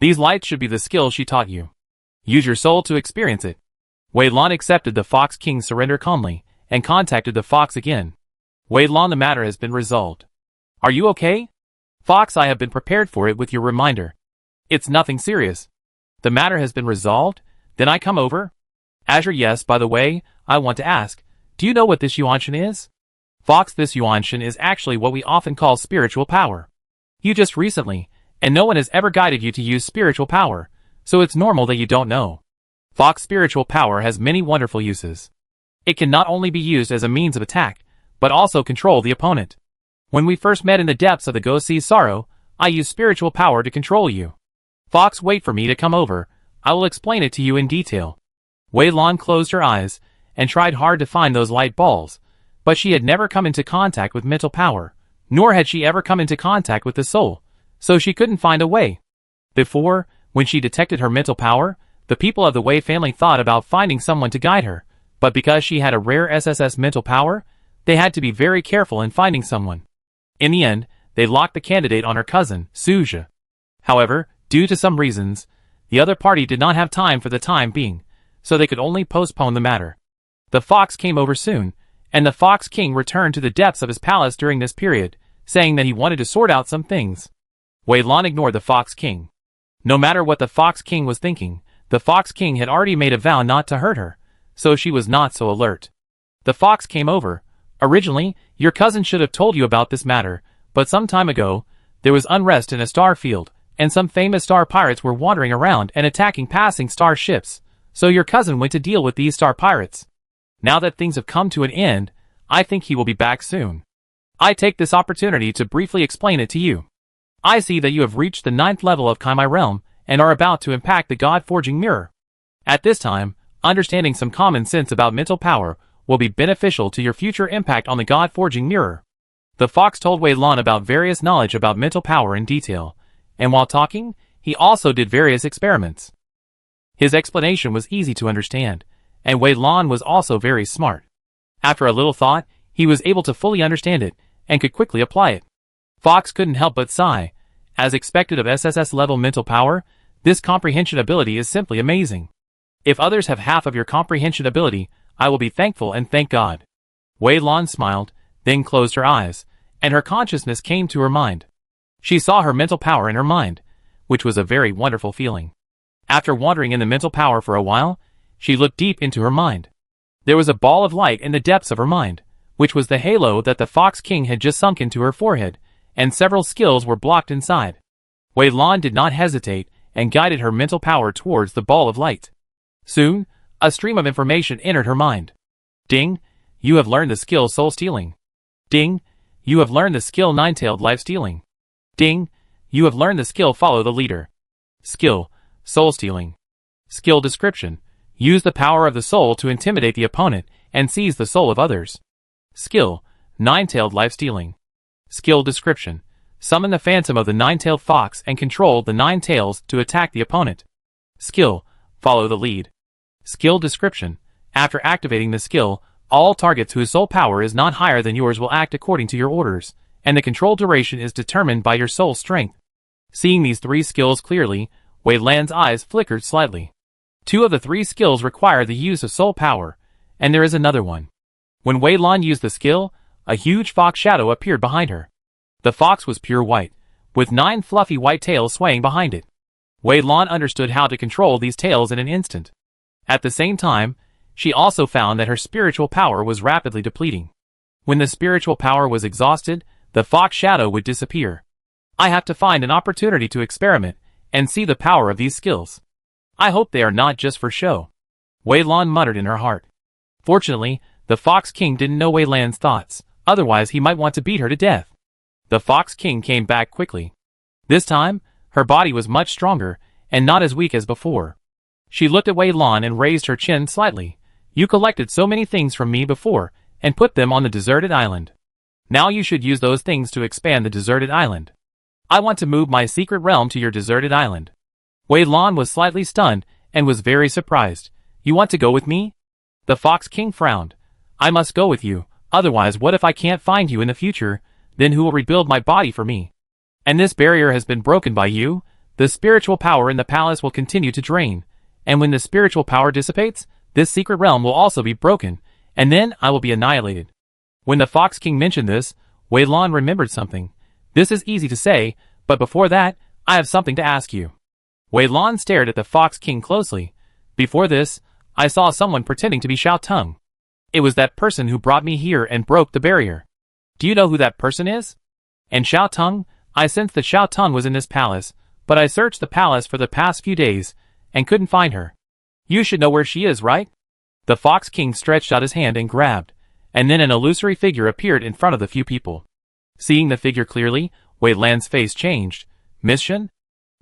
Speaker 1: These lights should be the skills she taught you. Use your soul to experience it. Wei Lan accepted the Fox King's surrender calmly, and contacted the Fox again. Wei Lan, the matter has been resolved. Are you okay? Fox, I have been prepared for it with your reminder. It's nothing serious. The matter has been resolved? Then I come over? Azure, yes, by the way, I want to ask, do you know what this Yuanshan is? Fox, this Yuanshan is actually what we often call spiritual power. You just recently, and no one has ever guided you to use spiritual power, so it's normal that you don't know. Fox, spiritual power has many wonderful uses. It can not only be used as a means of attack, but also control the opponent. When we first met in the depths of the Ghost Sea's sorrow, I used spiritual power to control you. Fox, wait for me to come over, I will explain it to you in detail. Wei Lan closed her eyes, and tried hard to find those light balls, but she had never come into contact with mental power, nor had she ever come into contact with the soul, so she couldn't find a way. Before, when she detected her mental power, the people of the Wei family thought about finding someone to guide her, but because she had a rare SSS mental power, they had to be very careful in finding someone. In the end, they locked the candidate on her cousin, Suja. However, due to some reasons, the other party did not have time for the time being, so they could only postpone the matter. The Fox came over soon, and the Fox King returned to the depths of his palace during this period, saying that he wanted to sort out some things. Wei Lan ignored the Fox King. No matter what the Fox King was thinking, the Fox King had already made a vow not to hurt her, so she was not so alert. The Fox came over. Originally, your cousin should have told you about this matter, but some time ago, there was unrest in a star field, and some famous star pirates were wandering around and attacking passing star ships, so your cousin went to deal with these star pirates. Now that things have come to an end, I think he will be back soon. I take this opportunity to briefly explain it to you. I see that you have reached the 9th level of Kaimai realm, and are about to impact the God-forging mirror. At this time, understanding some common sense about mental power will be beneficial to your future impact on the God-forging mirror. The Fox told Wei Lan about various knowledge about mental power in detail, and while talking, he also did various experiments. His explanation was easy to understand, and Wei Lan was also very smart. After a little thought, he was able to fully understand it, and could quickly apply it. Fox couldn't help but sigh. As expected of SSS level mental power, this comprehension ability is simply amazing. If others have half of your comprehension ability, I will be thankful and thank God. Wei Lan smiled, then closed her eyes, and her consciousness came to her mind. She saw her mental power in her mind, which was a very wonderful feeling. After wandering in the mental power for a while, she looked deep into her mind. There was a ball of light in the depths of her mind, which was the halo that the Fox King had just sunk into her forehead, and several skills were blocked inside. Wei Lan did not hesitate and guided her mental power towards the ball of light. Soon, a stream of information entered her mind. Ding! You have learned the skill Soul Stealing. Ding! You have learned the skill Nine-Tailed Life Stealing. Ding! You have learned the skill Follow the Leader. Skill: Soul Stealing. Skill description: use the power of the soul to intimidate the opponent and seize the soul of others. Skill: Nine-Tailed Life Stealing. Skill description: summon the phantom of the nine-tailed fox and control the nine tails to attack the opponent. Skill: Follow the Lead. Skill description: after activating the skill, all targets whose soul power is not higher than yours will act according to your orders, and the control duration is determined by your soul strength. Seeing these three skills clearly, Wei Lan's eyes flickered slightly. Two of the three skills require the use of soul power, and there is another one. When Wei Lan used the skill, a huge fox shadow appeared behind her. The fox was pure white, with 9 fluffy white tails swaying behind it. Wei Lan understood how to control these tails in an instant. At the same time, she also found that her spiritual power was rapidly depleting. When the spiritual power was exhausted, the fox shadow would disappear. I have to find an opportunity to experiment and see the power of these skills. I hope they are not just for show. Wei Lan muttered in her heart. Fortunately, the Fox King didn't know Wei Lan's thoughts, otherwise he might want to beat her to death. The Fox King came back quickly. This time, her body was much stronger, and not as weak as before. She looked at Wei Lan and raised her chin slightly. You collected so many things from me before, and put them on the deserted island. Now you should use those things to expand the deserted island. I want to move my secret realm to your deserted island. Wei Lan was slightly stunned, and was very surprised. You want to go with me? The Fox King frowned. I must go with you, otherwise what if I can't find you in the future, then who will rebuild my body for me? And this barrier has been broken by you, the spiritual power in the palace will continue to drain, and when the spiritual power dissipates, this secret realm will also be broken, and then I will be annihilated. When the Fox King mentioned this, Wei Lan remembered something. This is easy to say, but before that, I have something to ask you. Wei Lan stared at the Fox King closely. Before this, I saw someone pretending to be Xiao Tong. It was that person who brought me here and broke the barrier. Do you know who that person is? And Xiao Tong? I sensed that Xiao Tong was in this palace, but I searched the palace for the past few days, and couldn't find her. You should know where she is, right? The Fox King stretched out his hand and grabbed, and then an illusory figure appeared in front of the few people. Seeing the figure clearly, Wei Lan's face changed. Miss Shin?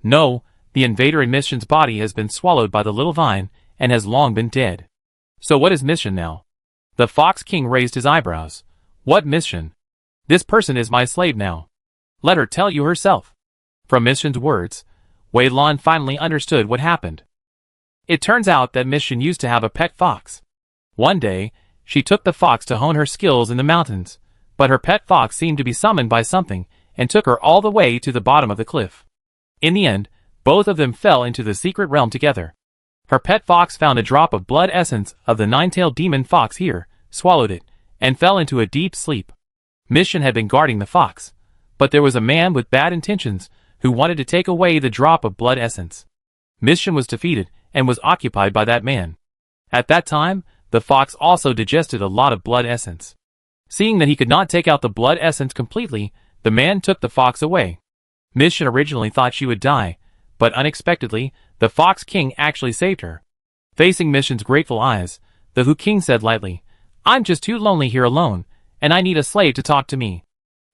Speaker 1: No, the invader in Miss Shin's body has been swallowed by the little vine, and has long been dead. So what is Miss Shin now? The Fox King raised his eyebrows. What Miss Shin? This person is my slave now. Let her tell you herself. From Miss Shin's words, Wei Lan finally understood what happened. It turns out that Miss Shin used to have a pet fox. One day, she took the fox to hone her skills in the mountains, but her pet fox seemed to be summoned by something, and took her all the way to the bottom of the cliff. In the end, both of them fell into the secret realm together. Her pet fox found a drop of blood essence of the nine-tailed demon fox here, swallowed it, and fell into a deep sleep. Miss Shin had been guarding the fox, but there was a man with bad intentions who wanted to take away the drop of blood essence. Miss Shin was defeated and was occupied by that man. At that time, the fox also digested a lot of blood essence. Seeing that he could not take out the blood essence completely, the man took the fox away. Miss Shin originally thought she would die, but unexpectedly, the Fox King actually saved her. Facing Miss Shin's grateful eyes, the Hu King said lightly, I'm just too lonely here alone, and I need a slave to talk to me.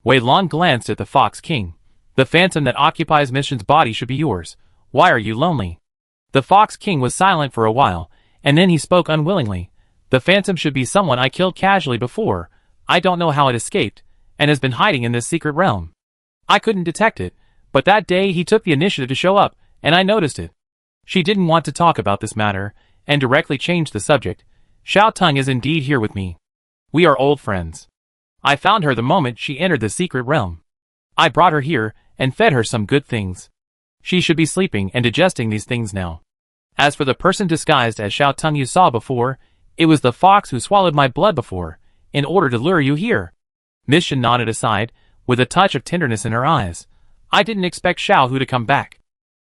Speaker 1: Wei Lan glanced at the Fox King. The phantom that occupies Miss Shin's body should be yours. Why are you lonely? The Fox King was silent for a while, and then he spoke unwillingly. The phantom should be someone I killed casually before. I don't know how it escaped, and has been hiding in this secret realm. I couldn't detect it, but that day he took the initiative to show up, and I noticed it. She didn't want to talk about this matter, and directly changed the subject. Xiao Tong is indeed here with me. We are old friends. I found her the moment she entered the secret realm. I brought her here, and fed her some good things. She should be sleeping and digesting these things now. As for the person disguised as Xiao Tong you saw before, it was the fox who swallowed my blood before, in order to lure you here. Miss Shin nodded aside, with a touch of tenderness in her eyes. I didn't expect Xiao Hu to come back.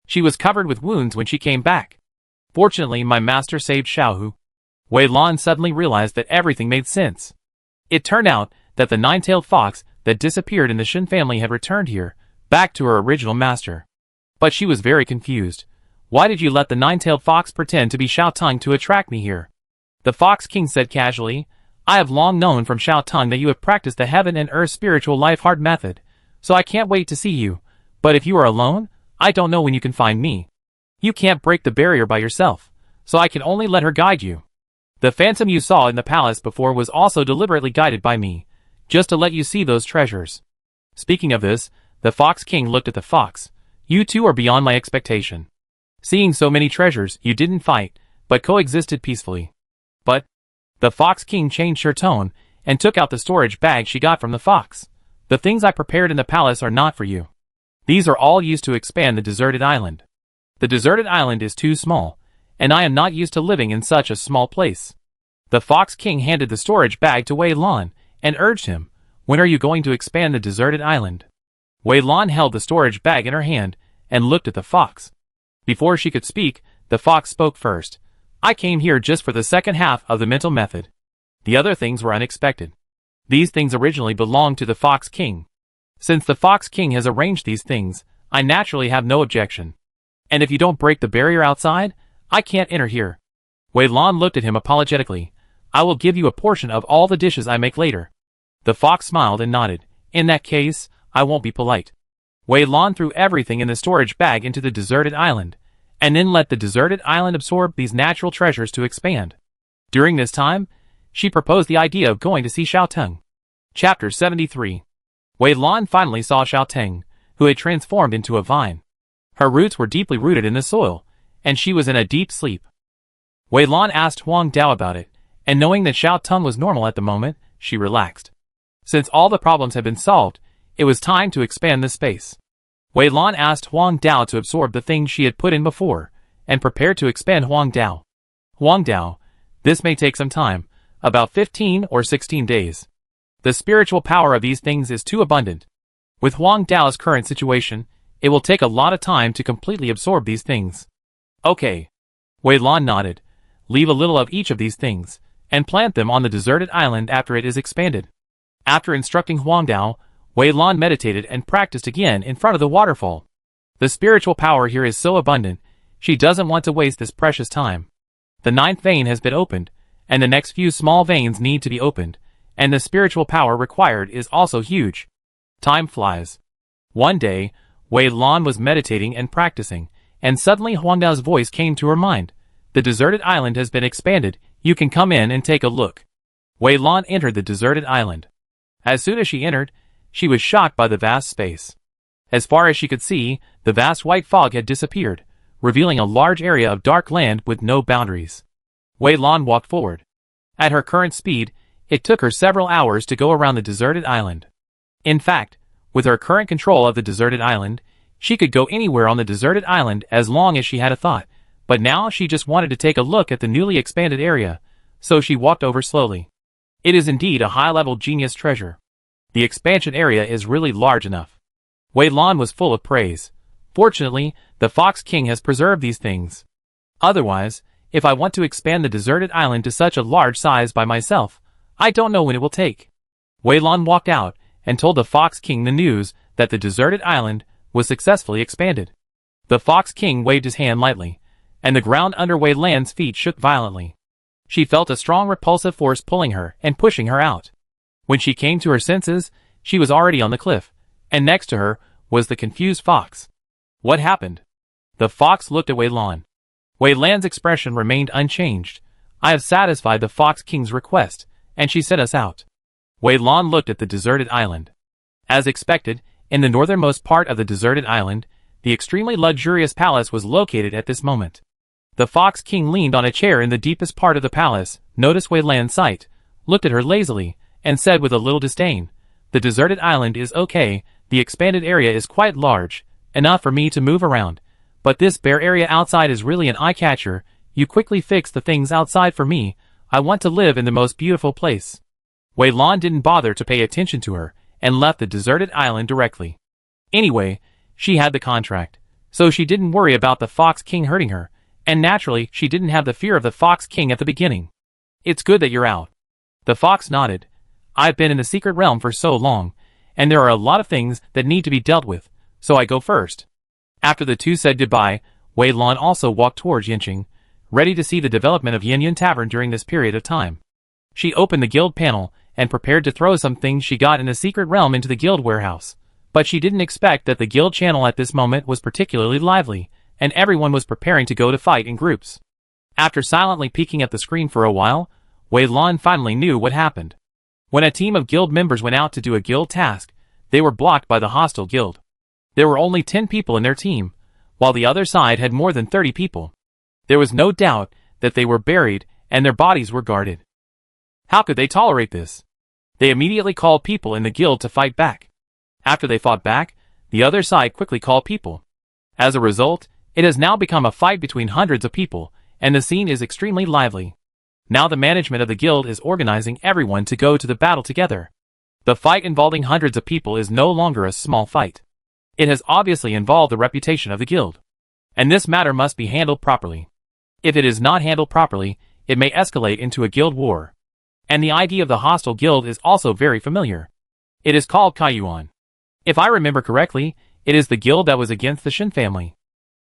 Speaker 1: She was covered with wounds when she came back. Fortunately, my master saved Xiaohu. Wei Lan suddenly realized that everything made sense. It turned out that the nine-tailed fox that disappeared in the Shin family had returned here, back to her original master. But she was very confused. Why did you let the nine-tailed fox pretend to be Xiao Tong to attract me here? The Fox King said casually, I have long known from Xiao Tong that you have practiced the heaven and earth spiritual life hard method, so I can't wait to see you. But if you are alone, I don't know when you can find me. You can't break the barrier by yourself, so I can only let her guide you. The phantom you saw in the palace before was also deliberately guided by me, just to let you see those treasures. Speaking of this, the Fox King looked at the fox. You two are beyond my expectation. Seeing so many treasures, you didn't fight, but coexisted peacefully. But the Fox King changed her tone and took out the storage bag she got from the fox. The things I prepared in the palace are not for you. These are all used to expand the deserted island. The deserted island is too small, and I am not used to living in such a small place. The Fox King handed the storage bag to Wei Lan and urged him, when are you going to expand the deserted island? Wei Lan held the storage bag in her hand and looked at the fox. Before she could speak, the fox spoke first. I came here just for the second half of the mental method. The other things were unexpected. These things originally belonged to the Fox King. Since the Fox King has arranged these things, I naturally have no objection. And if you don't break the barrier outside, I can't enter here. Wei Lan looked at him apologetically. I will give you a portion of all the dishes I make later. The fox smiled and nodded. In that case, I won't be polite. Wei Lan threw everything in the storage bag into the deserted island, and then let the deserted island absorb these natural treasures to expand. During this time, she proposed the idea of going to see Xiao Teng. Chapter 73. Wei Lan finally saw Xiao Teng, who had transformed into a vine. Her roots were deeply rooted in the soil, and she was in a deep sleep. Wei Lan asked Huang Dao about it, and knowing that Xiao Teng was normal at the moment, she relaxed. Since all the problems had been solved, it was time to expand the space. Wei Lan asked Huang Dao to absorb the things she had put in before, and prepared to expand Huang Dao. Huang Dao, this may take some time, about 15 or 16 days. The spiritual power of these things is too abundant. With Huang Dao's current situation, it will take a lot of time to completely absorb these things. Okay. Wei Lan nodded. Leave a little of each of these things, and plant them on the deserted island after it is expanded. After instructing Huang Dao, Wei Lan meditated and practiced again in front of the waterfall. The spiritual power here is so abundant, she doesn't want to waste this precious time. The ninth vein has been opened, and the next few small veins need to be opened, and the spiritual power required is also huge. Time flies. One day, Wei Lan was meditating and practicing, and suddenly Huang Dao's voice came to her mind. The deserted island has been expanded, you can come in and take a look. Wei Lan entered the deserted island. As soon as she entered, she was shocked by the vast space. As far as she could see, the vast white fog had disappeared, revealing a large area of dark land with no boundaries. Wei Lan walked forward. At her current speed, it took her several hours to go around the deserted island. In fact, with her current control of the deserted island, she could go anywhere on the deserted island as long as she had a thought, but now she just wanted to take a look at the newly expanded area, so she walked over slowly. It is indeed a high-level genius treasure. The expansion area is really large enough. Wei Lan was full of praise. Fortunately, the Fox King has preserved these things. Otherwise, if I want to expand the deserted island to such a large size by myself, I don't know when it will take. Wei Lan walked out and told the Fox King the news that the deserted island was successfully expanded. The Fox King waved his hand lightly, and the ground under Wei Lan's feet shook violently. She felt a strong repulsive force pulling her and pushing her out. When she came to her senses, she was already on the cliff, and next to her was the confused fox. What happened? The fox looked at Wei Lan. Wei Lan's expression remained unchanged. I have satisfied the Fox King's request, and she sent us out. Wei Lan looked at the deserted island. As expected, in the northernmost part of the deserted island, the extremely luxurious palace was located at this moment. The Fox King leaned on a chair in the deepest part of the palace, noticed Wei Lan's sight, looked at her lazily, and said with a little disdain, the deserted island is okay, the expanded area is quite large, enough for me to move around, but this bare area outside is really an eye-catcher. You quickly fix the things outside for me, I want to live in the most beautiful place. Wei Lan didn't bother to pay attention to her, and left the deserted island directly. Anyway, she had the contract, so she didn't worry about the Fox King hurting her, And naturally, she didn't have the fear of the Fox King at the beginning. It's good that you're out. The fox nodded. I've been in the secret realm for so long, and there are a lot of things that need to be dealt with, so I go first. After the two said goodbye, Wei Lan also walked towards Yinqing, ready to see the development of Yin Yan Tavern during this period of time. She opened the guild panel and prepared to throw some things she got in the secret realm into the guild warehouse. But she didn't expect that the guild channel at this moment was particularly lively, and everyone was preparing to go to fight in groups. After silently peeking at the screen for a while, Wei Lan finally knew what happened. When a team of guild members went out to do a guild task, they were blocked by the hostile guild. There were only 10 people in their team, while the other side had more than 30 people. There was no doubt that they were buried and their bodies were guarded. How could they tolerate this? They immediately called people in the guild to fight back. After they fought back, the other side quickly called people. As a result, it has now become a fight between hundreds of people, and the scene is extremely lively. Now the management of the guild is organizing everyone to go to the battle together. The fight involving hundreds of people is no longer a small fight. It has obviously involved the reputation of the guild. And this matter must be handled properly. If it is not handled properly, it may escalate into a guild war. And the idea of the hostile guild is also very familiar. It is called Kaiyuan. If I remember correctly, it is the guild that was against the Shin family.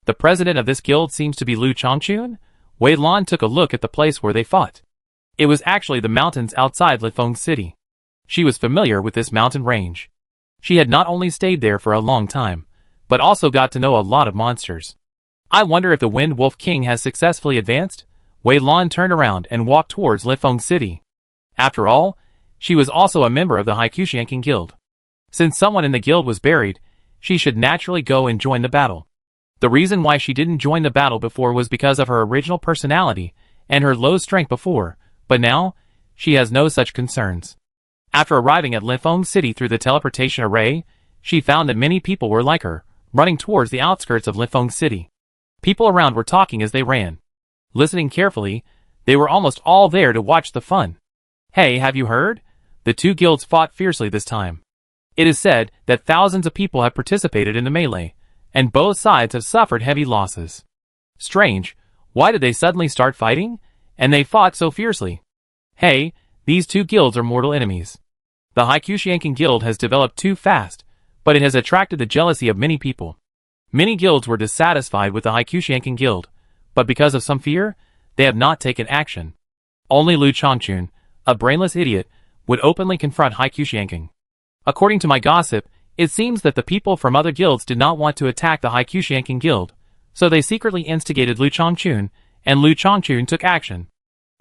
Speaker 1: The president of this guild seems to be Lu Chongqun. Wei Lan took a look at the place where they fought. It was actually the mountains outside Lifeng City. She was familiar with this mountain range. She had not only stayed there for a long time, but also got to know a lot of monsters. I wonder if the Wind Wolf King has successfully advanced? Wei Lan turned around and walked towards Lifeng City. After all, she was also a member of the Haikushianking Guild. Since someone in the guild was buried, she should naturally go and join the battle. The reason why she didn't join the battle before was because of her original personality and her low strength before, but now, she has no such concerns. After arriving at Lifeng City through the teleportation array, she found that many people were like her, running towards the outskirts of Lifeng City. People around were talking as they ran. Listening carefully, they were almost all there to watch the fun. Hey, have you heard? The two guilds fought fiercely this time. It is said that thousands of people have participated in the melee, and both sides have suffered heavy losses. Strange, why did they suddenly start fighting? And they fought so fiercely. Hey, these two guilds are mortal enemies. The Haikushianking Guild has developed too fast, but it has attracted the jealousy of many people. Many guilds were dissatisfied with the Haikushianking Guild, but because of some fear, they have not taken action. Only Lu Chongqun, a brainless idiot, would openly confront Haikushianking. According to my gossip, it seems that the people from other guilds did not want to attack the Haikushianking Guild, so they secretly instigated Lu Chongqun, and Lu Chongqun took action.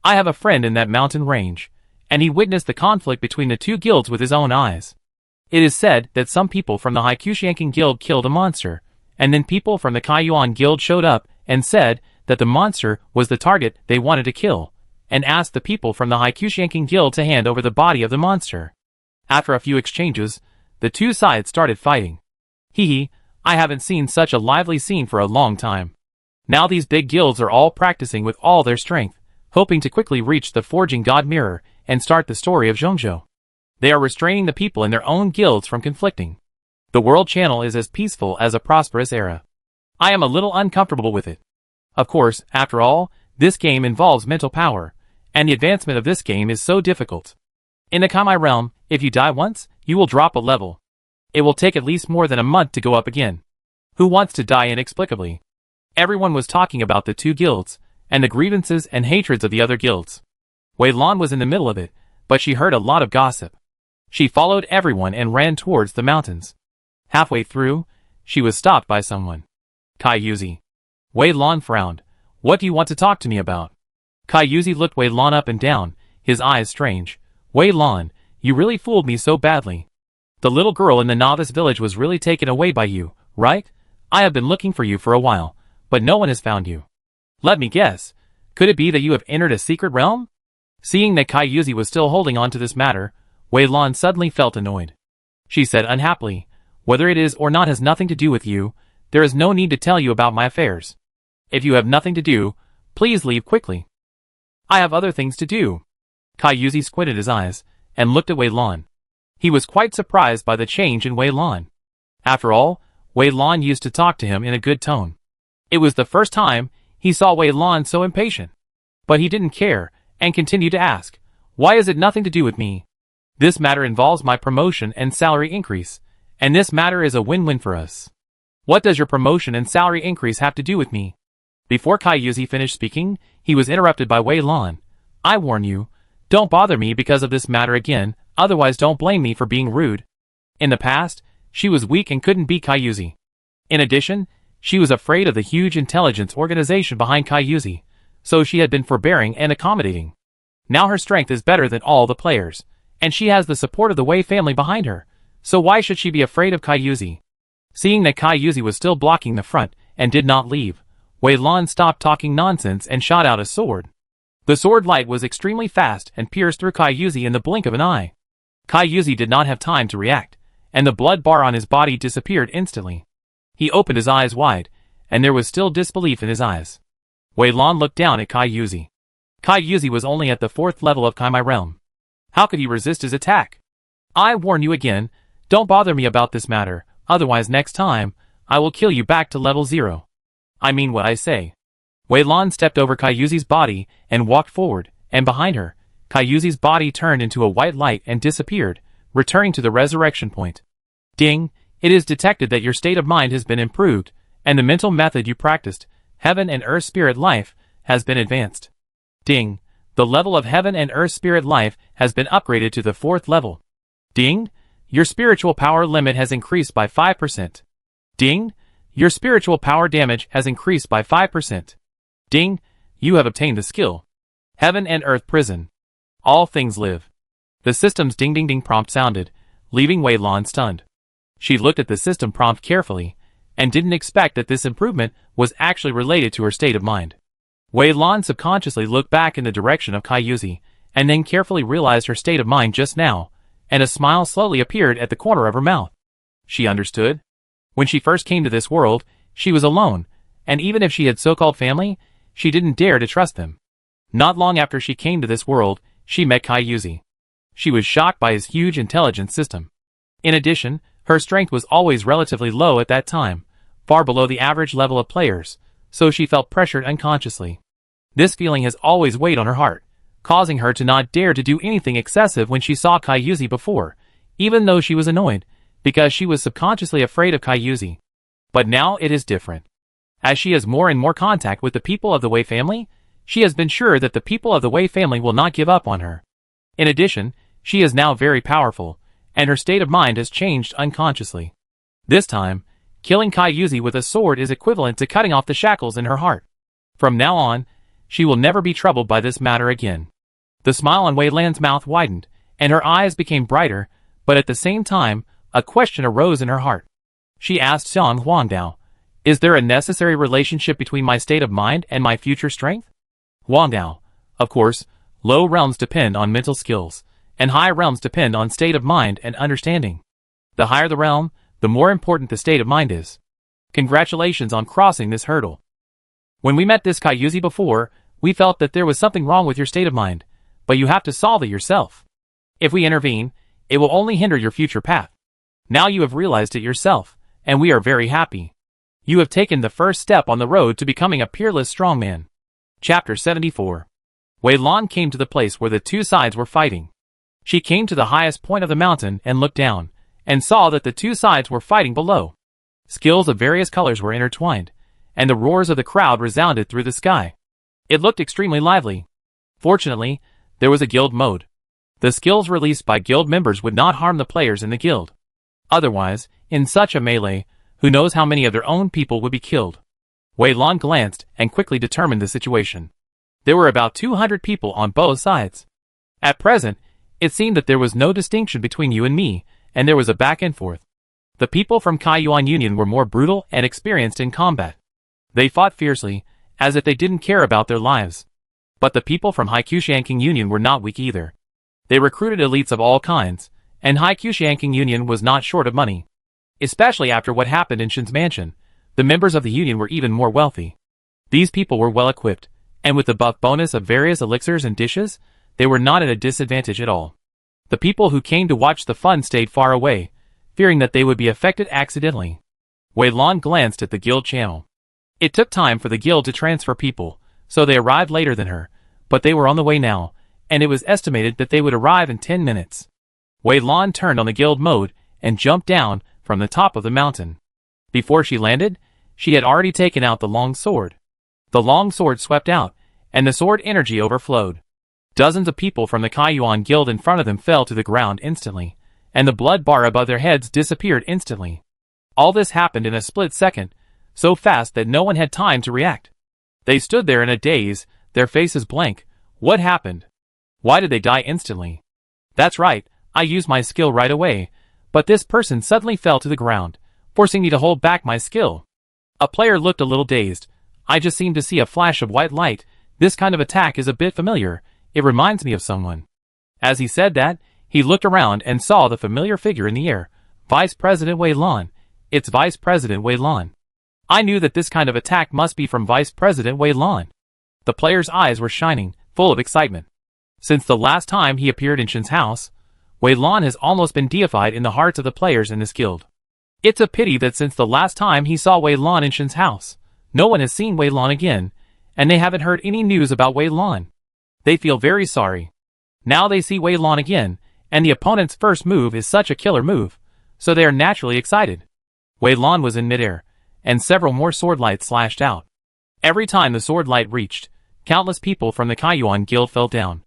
Speaker 1: I have a friend in that mountain range, and he witnessed the conflict between the two guilds with his own eyes. It is said that some people from the Haikushianking Guild killed a monster, and then people from the Kaiyuan Guild showed up and said that the monster was the target they wanted to kill, and asked the people from the Haikushianking Guild to hand over the body of the monster. After a few exchanges, the two sides started fighting. Hee, I haven't seen such a lively scene for a long time. Now these big guilds are all practicing with all their strength, hoping to quickly reach the Forging God Mirror and start the story of Zhongzhou. They are restraining the people in their own guilds from conflicting. The world channel is as peaceful as a prosperous era. I am a little uncomfortable with it. Of course, after all, this game involves mental power, and the advancement of this game is so difficult. In the Kami realm, if you die once, you will drop a level. It will take at least more than a month to go up again. Who wants to die inexplicably? Everyone was talking about the two guilds, and the grievances and hatreds of the other guilds. Wei Lan was in the middle of it, but she heard a lot of gossip. She followed everyone and ran towards the mountains. Halfway through, she was stopped by someone. Kai Yuzi. Wei Lan frowned. What do you want to talk to me about? Kai Yuzi looked Wei Lan up and down, his eyes strange. Wei Lan, you really fooled me so badly. The little girl in the novice village was really taken away by you, right? I have been looking for you for a while, but no one has found you. Let me guess. Could it be that you have entered a secret realm? Seeing that Kai Yuzi was still holding on to this matter, Wei Lan suddenly felt annoyed. She said unhappily, whether it is or not has nothing to do with you, there is no need to tell you about my affairs. If you have nothing to do, please leave quickly. I have other things to do. Kai Yuzi squinted his eyes, and looked at Wei Lan. He was quite surprised by the change in Wei Lan. After all, Wei Lan used to talk to him in a good tone. It was the first time He saw Wei Lan so impatient. But he didn't care, and continued to ask, "Why is it nothing to do with me? This matter involves my promotion and salary increase, and this matter is a win-win for us. What does your promotion and salary increase have to do with me?" Before Kai Yuzi finished speaking, he was interrupted by Wei Lan. "I warn you, don't bother me because of this matter again, otherwise don't blame me for being rude." In the past, she was weak and couldn't beat Kai Yuzi. In addition, she was afraid of the huge intelligence organization behind Kai Yuzi, so she had been forbearing and accommodating. Now her strength is better than all the players, and she has the support of the Wei family behind her, so why should she be afraid of Kai Yuzi? Seeing that Kai Yuzi was still blocking the front and did not leave, Wei Lan stopped talking nonsense and shot out a sword. The sword light was extremely fast and pierced through Kai Yuzi in the blink of an eye. Kai Yuzi did not have time to react, and the blood bar on his body disappeared instantly. He opened his eyes wide, and there was still disbelief in his eyes. Wei Lan looked down at Kai Yuzi. Kai Yuzi was only at the 4th level of Kaimai realm. How could he resist his attack? "I warn you again, don't bother me about this matter, otherwise next time, I will kill you back to level 0. I mean what I say." Wei Lan stepped over Kai Yuzi's body and walked forward, and behind her, Kai Yuzi's body turned into a white light and disappeared, returning to the resurrection point. "Ding, it is detected that your state of mind has been improved, and the mental method you practiced, Heaven and Earth Spirit Life, has been advanced. Ding, the level of Heaven and Earth Spirit Life has been upgraded to the 4th level. Ding, your spiritual power limit has increased by 5%. Ding, your spiritual power damage has increased by 5%. Ding, you have obtained the skill Heaven and Earth Prison. All things live." The system's ding-ding-ding prompt sounded, leaving Wei Lan stunned. She looked at the system prompt carefully, and didn't expect that this improvement was actually related to her state of mind. Wei Lan subconsciously looked back in the direction of Kai Yuzi, and then carefully realized her state of mind just now, and a smile slowly appeared at the corner of her mouth. She understood. When she first came to this world, she was alone, and even if she had so-called family, she didn't dare to trust them. Not long after she came to this world, she met Kai Yuzi. She was shocked by his huge intelligence system. In addition, her strength was always relatively low at that time, far below the average level of players, so she felt pressured unconsciously. This feeling has always weighed on her heart, causing her to not dare to do anything excessive when she saw Kai Yuzi before, even though she was annoyed, because she was subconsciously afraid of Kai Yuzi. But now it is different. As she has more and more contact with the people of the Wei family, she has been sure that the people of the Wei family will not give up on her. In addition, she is now very powerful, and her state of mind has changed unconsciously. This time, killing Kai Yuzi with a sword is equivalent to cutting off the shackles in her heart. From now on, she will never be troubled by this matter again. The smile on Wei Lan's mouth widened, and her eyes became brighter, but at the same time, a question arose in her heart. She asked Xiang Huangdao, "Is there a necessary relationship between my state of mind and my future strength?" Huangdao, of course, low realms depend on mental skills, and high realms depend on state of mind and understanding. The higher the realm, the more important the state of mind is. Congratulations on crossing this hurdle. When we met this Kai Yuzi before, we felt that there was something wrong with your state of mind, but you have to solve it yourself. If we intervene, it will only hinder your future path. Now you have realized it yourself, and we are very happy. You have taken the first step on the road to becoming a peerless strongman. Chapter 74. Wei Lan came to the place where the two sides were fighting. She came to the highest point of the mountain and looked down, and saw that the two sides were fighting below. Skills of various colors were intertwined, and the roars of the crowd resounded through the sky. It looked extremely lively. Fortunately, there was a guild mode. The skills released by guild members would not harm the players in the guild. Otherwise, in such a melee, who knows how many of their own people would be killed. Wei Lan glanced and quickly determined the situation. There were about 200 people on both sides. At present, it seemed that there was no distinction between you and me, and there was a back and forth. The people from Kaiyuan Union were more brutal and experienced in combat. They fought fiercely, as if they didn't care about their lives. But the people from Haikushanking Union were not weak either. They recruited elites of all kinds, and Haikushanking Union was not short of money. Especially after what happened in Shin's mansion, the members of the union were even more wealthy. These people were well equipped, and with the buff bonus of various elixirs and dishes, they were not at a disadvantage at all. The people who came to watch the fun stayed far away, fearing that they would be affected accidentally. Wei Lan glanced at the guild channel. It took time for the guild to transfer people, so they arrived later than her, but they were on the way now, and it was estimated that they would arrive in 10 minutes. Wei Lan turned on the guild mode and jumped down from the top of the mountain. Before she landed, she had already taken out the long sword. The long sword swept out, and the sword energy overflowed. Dozens of people from the Kaiyuan guild in front of them fell to the ground instantly, and the blood bar above their heads disappeared instantly. All this happened in a split second, so fast that no one had time to react. They stood there in a daze, their faces blank. What happened? Why did they die instantly? That's right, I used my skill right away, but this person suddenly fell to the ground, forcing me to hold back my skill. A player looked a little dazed. I just seemed to see a flash of white light. This kind of attack is a bit familiar. It reminds me of someone. As he said that, he looked around and saw the familiar figure in the air. Vice President Wei Lan. It's Vice President Wei Lan. I knew that this kind of attack must be from Vice President Wei Lan. The player's eyes were shining, full of excitement. Since the last time he appeared in Shin's house, Wei Lan has almost been deified in the hearts of the players in this guild. It's a pity that since the last time he saw Wei Lan in Shin's house, no one has seen Wei Lan again, and they haven't heard any news about Wei Lan. They feel very sorry. Now they see Wei Lan again, and the opponent's first move is such a killer move, so they are naturally excited. Wei Lan was in midair, and several more sword lights slashed out. Every time the sword light reached, countless people from the Kaiyuan guild fell down.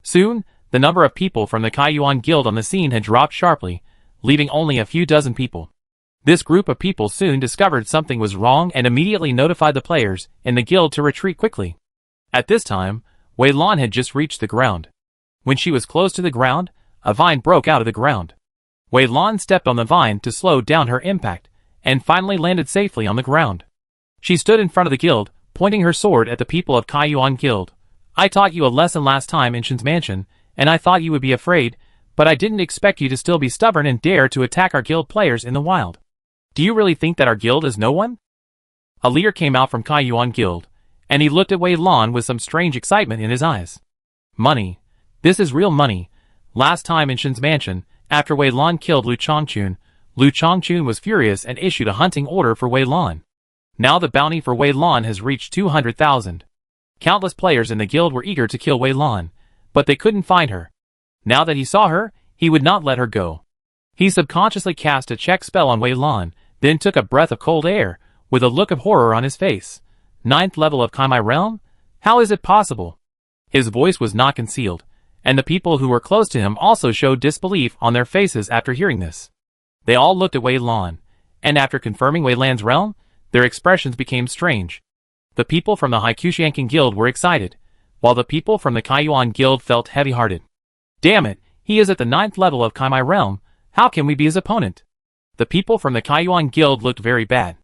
Speaker 1: Soon, the number of people from the Kaiyuan guild on the scene had dropped sharply, leaving only a few dozen people. This group of people soon discovered something was wrong and immediately notified the players in the guild to retreat quickly. At this time, Wei Lan had just reached the ground. When she was close to the ground, a vine broke out of the ground. Wei Lan stepped on the vine to slow down her impact, and finally landed safely on the ground. She stood in front of the guild, pointing her sword at the people of Kaiyuan guild. I taught you a lesson last time in Shin's mansion, and I thought you would be afraid, but I didn't expect you to still be stubborn and dare to attack our guild players in the wild. Do you really think that our guild is no one? A leader came out from Kaiyuan guild, and he looked at Wei Lan with some strange excitement in his eyes. Money. This is real money. Last time in Shin's mansion, after Wei Lan killed Lu Changchun was furious and issued a hunting order for Wei Lan. Now the bounty for Wei Lan has reached 200,000. Countless players in the guild were eager to kill Wei Lan, but they couldn't find her. Now that he saw her, he would not let her go. He subconsciously cast a check spell on Wei Lan, then took a breath of cold air, with a look of horror on his face. 9th level of Kaimai realm? How is it possible? His voice was not concealed, and the people who were close to him also showed disbelief on their faces after hearing this. They all looked at Wei Lan, and after confirming Wei Lan's realm, their expressions became strange. The people from the Haikushiankin guild were excited, while the people from the Kaiyuan guild felt heavy-hearted. Damn it, he is at the 9th level of Kaimai realm, how can we be his opponent? The people from the Kaiyuan guild looked very bad.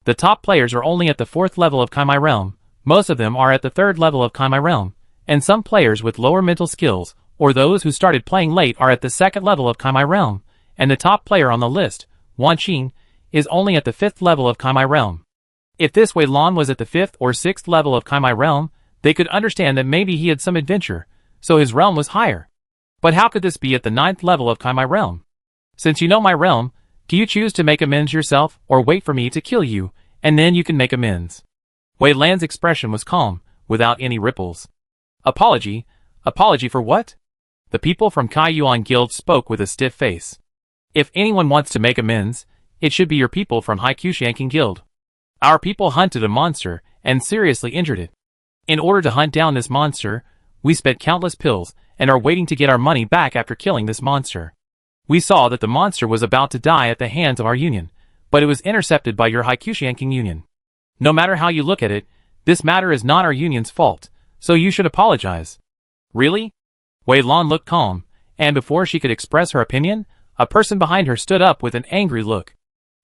Speaker 1: The top players are only at the 4th level of Kaimai realm, most of them are at the 3rd level of Kaimai realm, and some players with lower mental skills, or those who started playing late are at the 2nd level of Kaimai realm, and the top player on the list, Wan Qing, is only at the 5th level of Kaimai realm. If this Wei Lan was at the 5th or 6th level of Kaimai realm, they could understand that maybe he had some adventure, so his realm was higher. But how could this be at the 9th level of Kaimai realm? Since you know my realm, do you choose to make amends yourself or wait for me to kill you, and then you can make amends? Wei Lan's expression was calm, without any ripples. Apology? Apology for what? The people from Kaiyuan guild spoke with a stiff face. If anyone wants to make amends, it should be your people from Haikushiankin guild. Our people hunted a monster and seriously injured it. In order to hunt down this monster, we spent countless pills and are waiting to get our money back after killing this monster. We saw that the monster was about to die at the hands of our union, but it was intercepted by your Haikushiankin union. No matter how you look at it, this matter is not our union's fault, so you should apologize. Really? Wei Lan looked calm, and before she could express her opinion, a person behind her stood up with an angry look.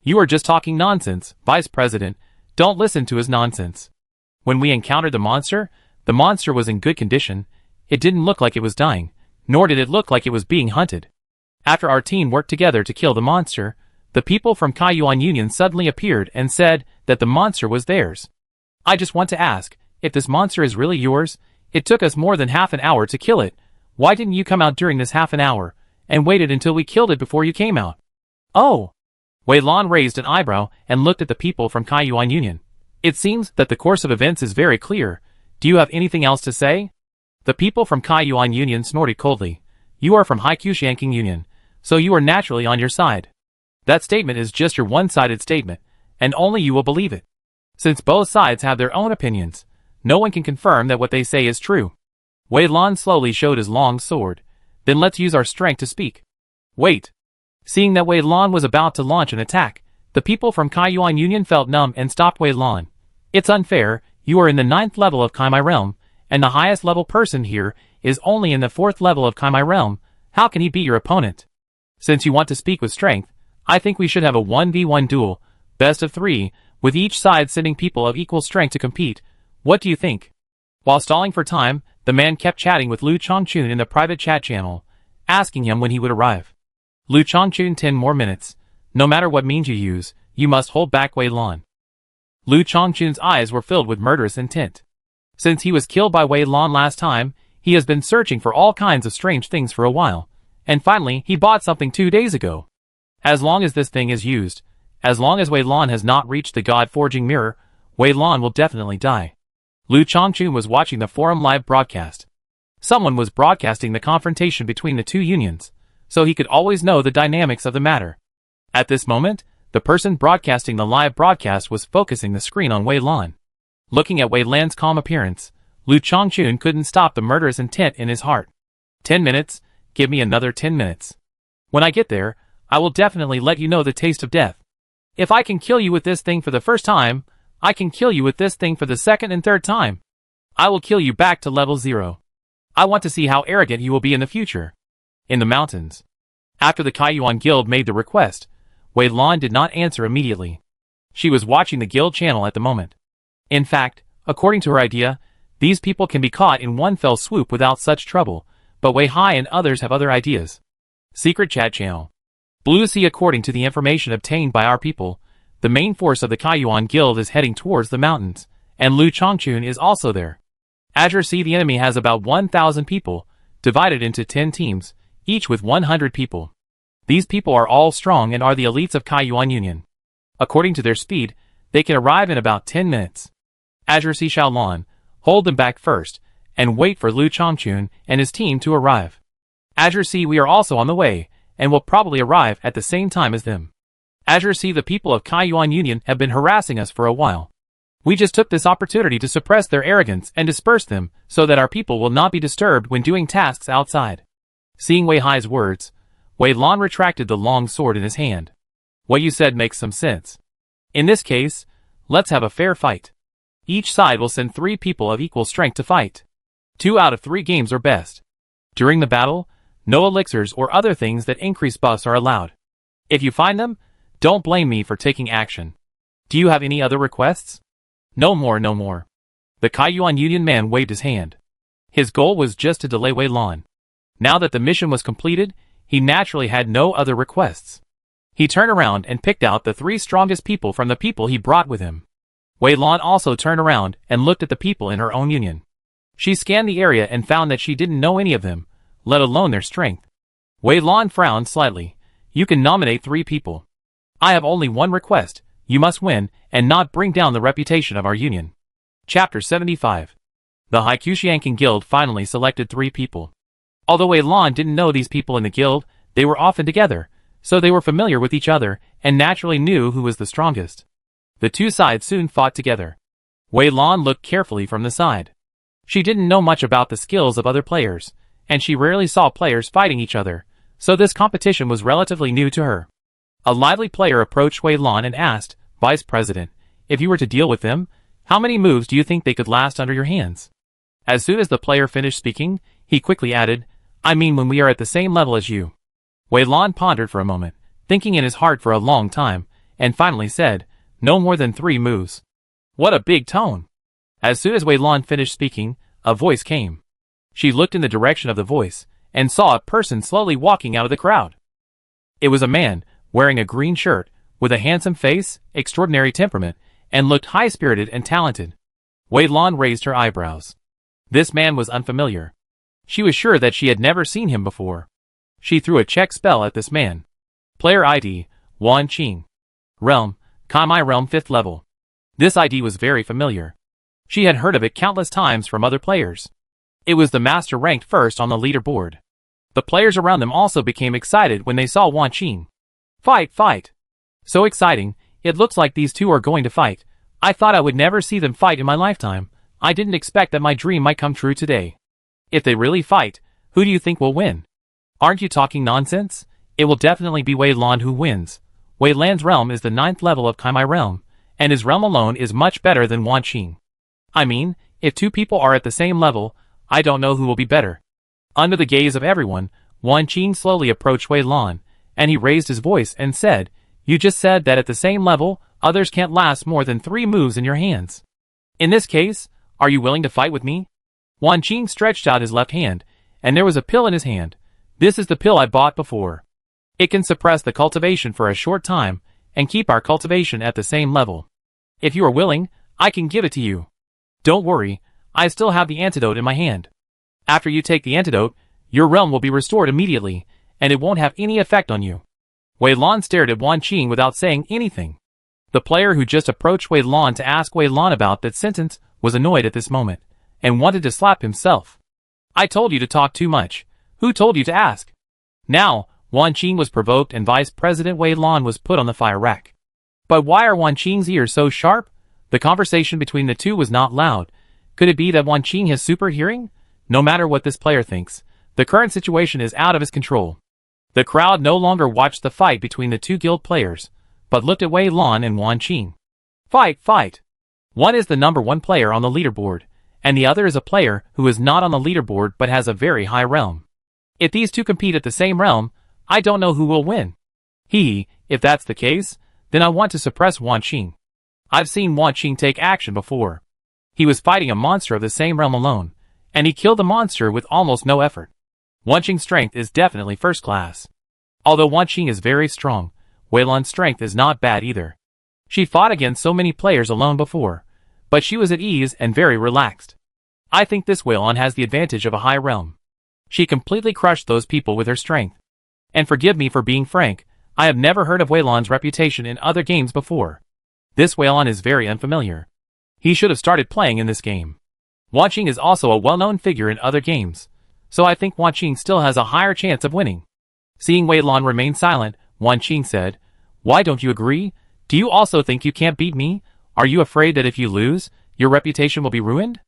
Speaker 1: You are just talking nonsense, Vice President. Don't listen to his nonsense. When we encountered the monster was in good condition. It didn't look like it was dying, nor did it look like it was being hunted. After our team worked together to kill the monster, the people from Kaiyuan Union suddenly appeared and said that the monster was theirs. I just want to ask, if this monster is really yours, it took us more than half an hour to kill it. Why didn't you come out during this half an hour, and waited until we killed it before you came out? Oh! Wei Lan raised an eyebrow and looked at the people from Kaiyuan Union. It seems that the course of events is very clear. Do you have anything else to say? The people from Kaiyuan Union snorted coldly. You are from Haikyushanking Union, so you are naturally on your side. That statement is just your one-sided statement, and only you will believe it. Since both sides have their own opinions, no one can confirm that what they say is true. Wei Lan slowly showed his long sword. Then let's use our strength to speak. Wait. Seeing that Wei Lan was about to launch an attack, the people from Kaiyuan Union felt numb and stopped Wei Lan. It's unfair, you are in the 9th level of Kaimai Realm, and the highest level person here is only in the 4th level of Kaimai Realm. How can he beat your opponent? Since you want to speak with strength, I think we should have a 1v1 duel, best of 3, with each side sending people of equal strength to compete. What do you think? While stalling for time, the man kept chatting with Lu Chongchun in the private chat channel, asking him when he would arrive. Lu Chongchun, 10 more minutes. No matter what means you use, you must hold back Wei Lan. Lu Chongchun's eyes were filled with murderous intent. Since he was killed by Wei Lan last time, he has been searching for all kinds of strange things for a while, and finally he bought something 2 days ago. As long as this thing is used, as long as Wei Lan has not reached the God-forging mirror, Wei Lan will definitely die. Lu Chongchun was watching the forum live broadcast. Someone was broadcasting the confrontation between the two unions, so he could always know the dynamics of the matter. At this moment, the person broadcasting the live broadcast was focusing the screen on Wei Lan. Looking at Wei Lan's calm appearance, Lu Chongchun couldn't stop the murderous intent in his heart. 10 minutes, give me another 10 minutes. When I get there, I will definitely let you know the taste of death. If I can kill you with this thing for the first time, I can kill you with this thing for the second and third time. I will kill you back to level 0. I want to see how arrogant you will be in the future. In the mountains. After the Kaiyuan Guild made the request, Wei Lan did not answer immediately. She was watching the guild channel at the moment. In fact, according to her idea, these people can be caught in one fell swoop without such trouble, but Wei Hai and others have other ideas. Secret chat channel. Blue Sea. According to the information obtained by our people, the main force of the Kaiyuan Guild is heading towards the mountains, and Lu Chongchun is also there. Azure Sea. The enemy has about 1,000 people, divided into 10 teams, each with 100 people. These people are all strong and are the elites of Kaiyuan Union. According to their speed, they can arrive in about 10 minutes. Azure Sea. Shaolon, hold them back first, and wait for Lu Chongchun and his team to arrive. Azure Sea. We are also on the way, and will probably arrive at the same time as them. Azure Sea. The people of Kaiyuan Union have been harassing us for a while. We just took this opportunity to suppress their arrogance and disperse them so that our people will not be disturbed when doing tasks outside. Seeing Wei Hai's words, Wei Lan retracted the long sword in his hand. What you said makes some sense. In this case, let's have a fair fight. Each side will send 3 people of equal strength to fight. 2 out of 3 games are best. During the battle, no elixirs or other things that increase buffs are allowed. If you find them, don't blame me for taking action. Do you have any other requests? No more, no more. The Kaiyuan Union man waved his hand. His goal was just to delay Wei Lan. Now that the mission was completed, he naturally had no other requests. He turned around and picked out the 3 strongest people from the people he brought with him. Wei Lan also turned around and looked at the people in her own union. She scanned the area and found that she didn't know any of them, let alone their strength. Wei Lan frowned slightly. You can nominate 3 people. I have only one request. You must win, and not bring down the reputation of our union. Chapter 75. The Haikyushanking Guild finally selected 3 people. Although Wei Lan didn't know these people in the guild, they were often together, so they were familiar with each other, and naturally knew who was the strongest. The 2 sides soon fought together. Wei Lan looked carefully from the side. She didn't know much about the skills of other players, and she rarely saw players fighting each other, so this competition was relatively new to her. A lively player approached Wei Lan and asked, Vice President, if you were to deal with them, how many moves do you think they could last under your hands? As soon as the player finished speaking, he quickly added, I mean when we are at the same level as you. Wei Lan pondered for a moment, thinking in his heart for a long time, and finally said, no more than 3 moves. What a big tone! As soon as Wei Lan finished speaking, a voice came. She looked in the direction of the voice, and saw a person slowly walking out of the crowd. It was a man, wearing a green shirt, with a handsome face, extraordinary temperament, and looked high-spirited and talented. Wei Lan raised her eyebrows. This man was unfamiliar. She was sure that she had never seen him before. She threw a check spell at this man. Player ID, Wan Qing. Realm, Kaimai Realm 5th level. This ID was very familiar. She had heard of it countless times from other players. It was the master ranked first on the leaderboard. The players around them also became excited when they saw Wan Qing. Fight, fight! So exciting, it looks like these two are going to fight. I thought I would never see them fight in my lifetime. I didn't expect that my dream might come true today. If they really fight, who do you think will win? Aren't you talking nonsense? It will definitely be Wei Lan who wins. Wei Lan's realm is the 9th level of Kaimai realm, and his realm alone is much better than Wan Qing. I mean, if two people are at the same level, I don't know who will be better. Under the gaze of everyone, Wan Qing slowly approached Wei Lan, and he raised his voice and said, "You just said that at the same level, others can't last more than 3 moves in your hands. In this case, are you willing to fight with me?" Wan Qing stretched out his left hand, and there was a pill in his hand. "This is the pill I bought before. It can suppress the cultivation for a short time, and keep our cultivation at the same level. If you are willing, I can give it to you. Don't worry, I still have the antidote in my hand. After you take the antidote, your realm will be restored immediately, and it won't have any effect on you." Wei Lan stared at Wan Qing without saying anything. The player who just approached Wei Lan to ask Wei Lan about that sentence was annoyed at this moment, and wanted to slap himself. "I told you to talk too much. Who told you to ask?" Now, Wan Qing was provoked and Vice President Wei Lan was put on the fire rack. But why are Wan Qing's ears so sharp? The conversation between the two was not loud. Could it be that Wan Qing has super hearing? No matter what this player thinks, the current situation is out of his control. The crowd no longer watched the fight between the two guild players, but looked at Wei Lan and Wan Qing. Fight, fight! One is the number 1 player on the leaderboard, and the other is a player who is not on the leaderboard but has a very high realm. If these two compete at the same realm, I don't know who will win. If that's the case, then I want to suppress Wan Qing. I've seen Wan Qing take action before. He was fighting a monster of the same realm alone, and he killed the monster with almost no effort. Wan Qing's strength is definitely first class. Although Wan Qing is very strong, Wei Lan's strength is not bad either. She fought against so many players alone before, but she was at ease and very relaxed. I think this Wei Lan has the advantage of a high realm. She completely crushed those people with her strength. And forgive me for being frank, I have never heard of Wei Lan's reputation in other games before. This Wei Lan is very unfamiliar. He should have started playing in this game. Wan Qing is also a well-known figure in other games, so I think Wan Qing still has a higher chance of winning. Seeing Wei Lan remain silent, Wan Qing said, "Why don't you agree? Do you also think you can't beat me? Are you afraid that if you lose, your reputation will be ruined?"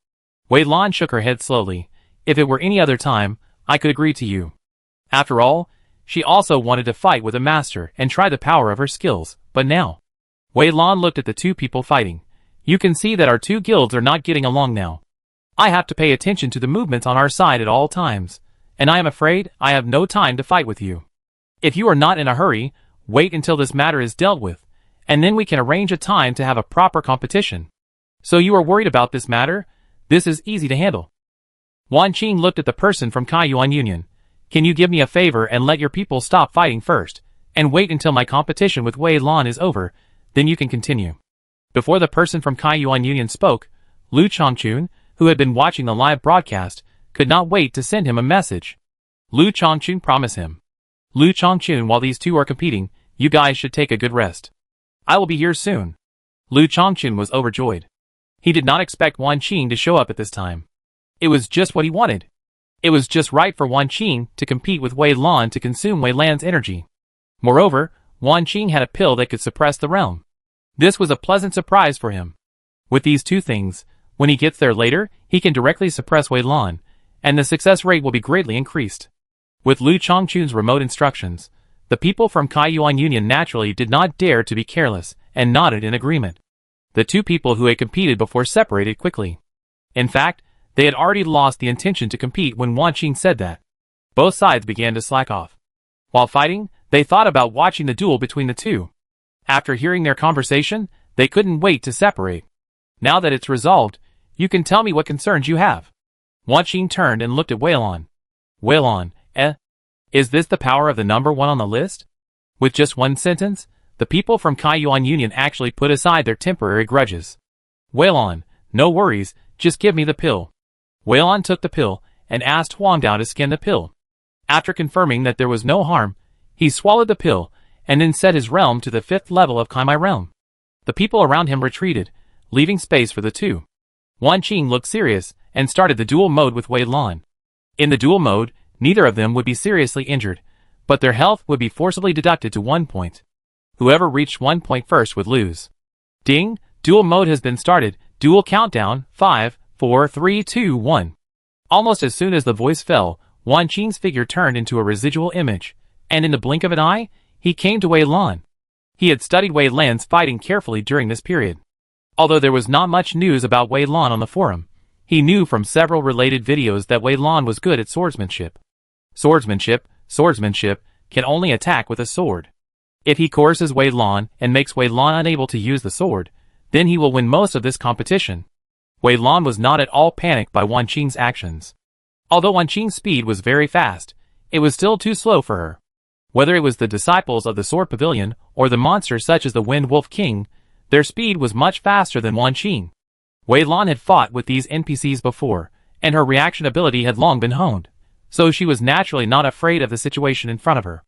Speaker 1: Wei Lan shook her head slowly. "If it were any other time, I could agree to you. After all, she also wanted to fight with a master and try the power of her skills, but now..." Wei Lan looked at the two people fighting. "You can see that our two guilds are not getting along now. I have to pay attention to the movements on our side at all times, and I am afraid I have no time to fight with you. If you are not in a hurry, wait until this matter is dealt with, and then we can arrange a time to have a proper competition. So you are worried about this matter? This is easy to handle." Wan Qing looked at the person from Kaiyuan Union. "Can you give me a favor and let your people stop fighting first, and wait until my competition with Wei Lan is over, then you can continue." Before the person from Kaiyuan Union spoke, Lu Chongchun, who had been watching the live broadcast, could not wait to send him a message. Lu Chongchun promised him. "Lu Chongchun, while these two are competing, you guys should take a good rest. I will be here soon." Lu Chongchun was overjoyed. He did not expect Wan Qing to show up at this time. It was just what he wanted. It was just right for Wan Qing to compete with Wei Lan to consume Wei Lan's energy. Moreover, Wan Qing had a pill that could suppress the realm. This was a pleasant surprise for him. With these two things, when he gets there later, he can directly suppress Wei Lan, and the success rate will be greatly increased. With Lu Chongchun's remote instructions, the people from Kaiyuan Union naturally did not dare to be careless, and nodded in agreement. The two people who had competed before separated quickly. In fact, they had already lost the intention to compete when Wan Qing said that. Both sides began to slack off. While fighting, they thought about watching the duel between the two. After hearing their conversation, they couldn't wait to separate. "Now that it's resolved, you can tell me what concerns you have." Wan Qing turned and looked at Wei Lan. "Wei Lan, is this the power of the number 1 on the list?" With just one sentence, the people from Kaiyuan Union actually put aside their temporary grudges. "Wei Lan, no worries, just give me the pill." Wei Lan took the pill, and asked Huang Dao to skin the pill. After confirming that there was no harm, he swallowed the pill, and then set his realm to the 5th level of Kaimai realm. The people around him retreated, leaving space for the two. Wan Qing looked serious and started the duel mode with Wei Lan. In the duel mode, neither of them would be seriously injured, but their health would be forcibly deducted to 1 point. Whoever reached 1 point first would lose. Ding! Duel mode has been started. Duel countdown, 5, 4, 3, 2, 1. Almost as soon as the voice fell, Wan Qing's figure turned into a residual image, and in the blink of an eye, he came to Wei Lan. He had studied Wei Lan's fighting carefully during this period. Although there was not much news about Wei Lan on the forum, he knew from several related videos that Wei Lan was good at swordsmanship. Swordsmanship can only attack with a sword. If he coerces Wei Lan and makes Wei Lan unable to use the sword, then he will win most of this competition. Wei Lan was not at all panicked by Wan Qing's actions. Although Wan Qing's speed was very fast, it was still too slow for her. Whether it was the disciples of the Sword Pavilion or the monsters such as the Wind Wolf King, their speed was much faster than Wan Qing. Wei Lan had fought with these NPCs before, and her reaction ability had long been honed, so she was naturally not afraid of the situation in front of her.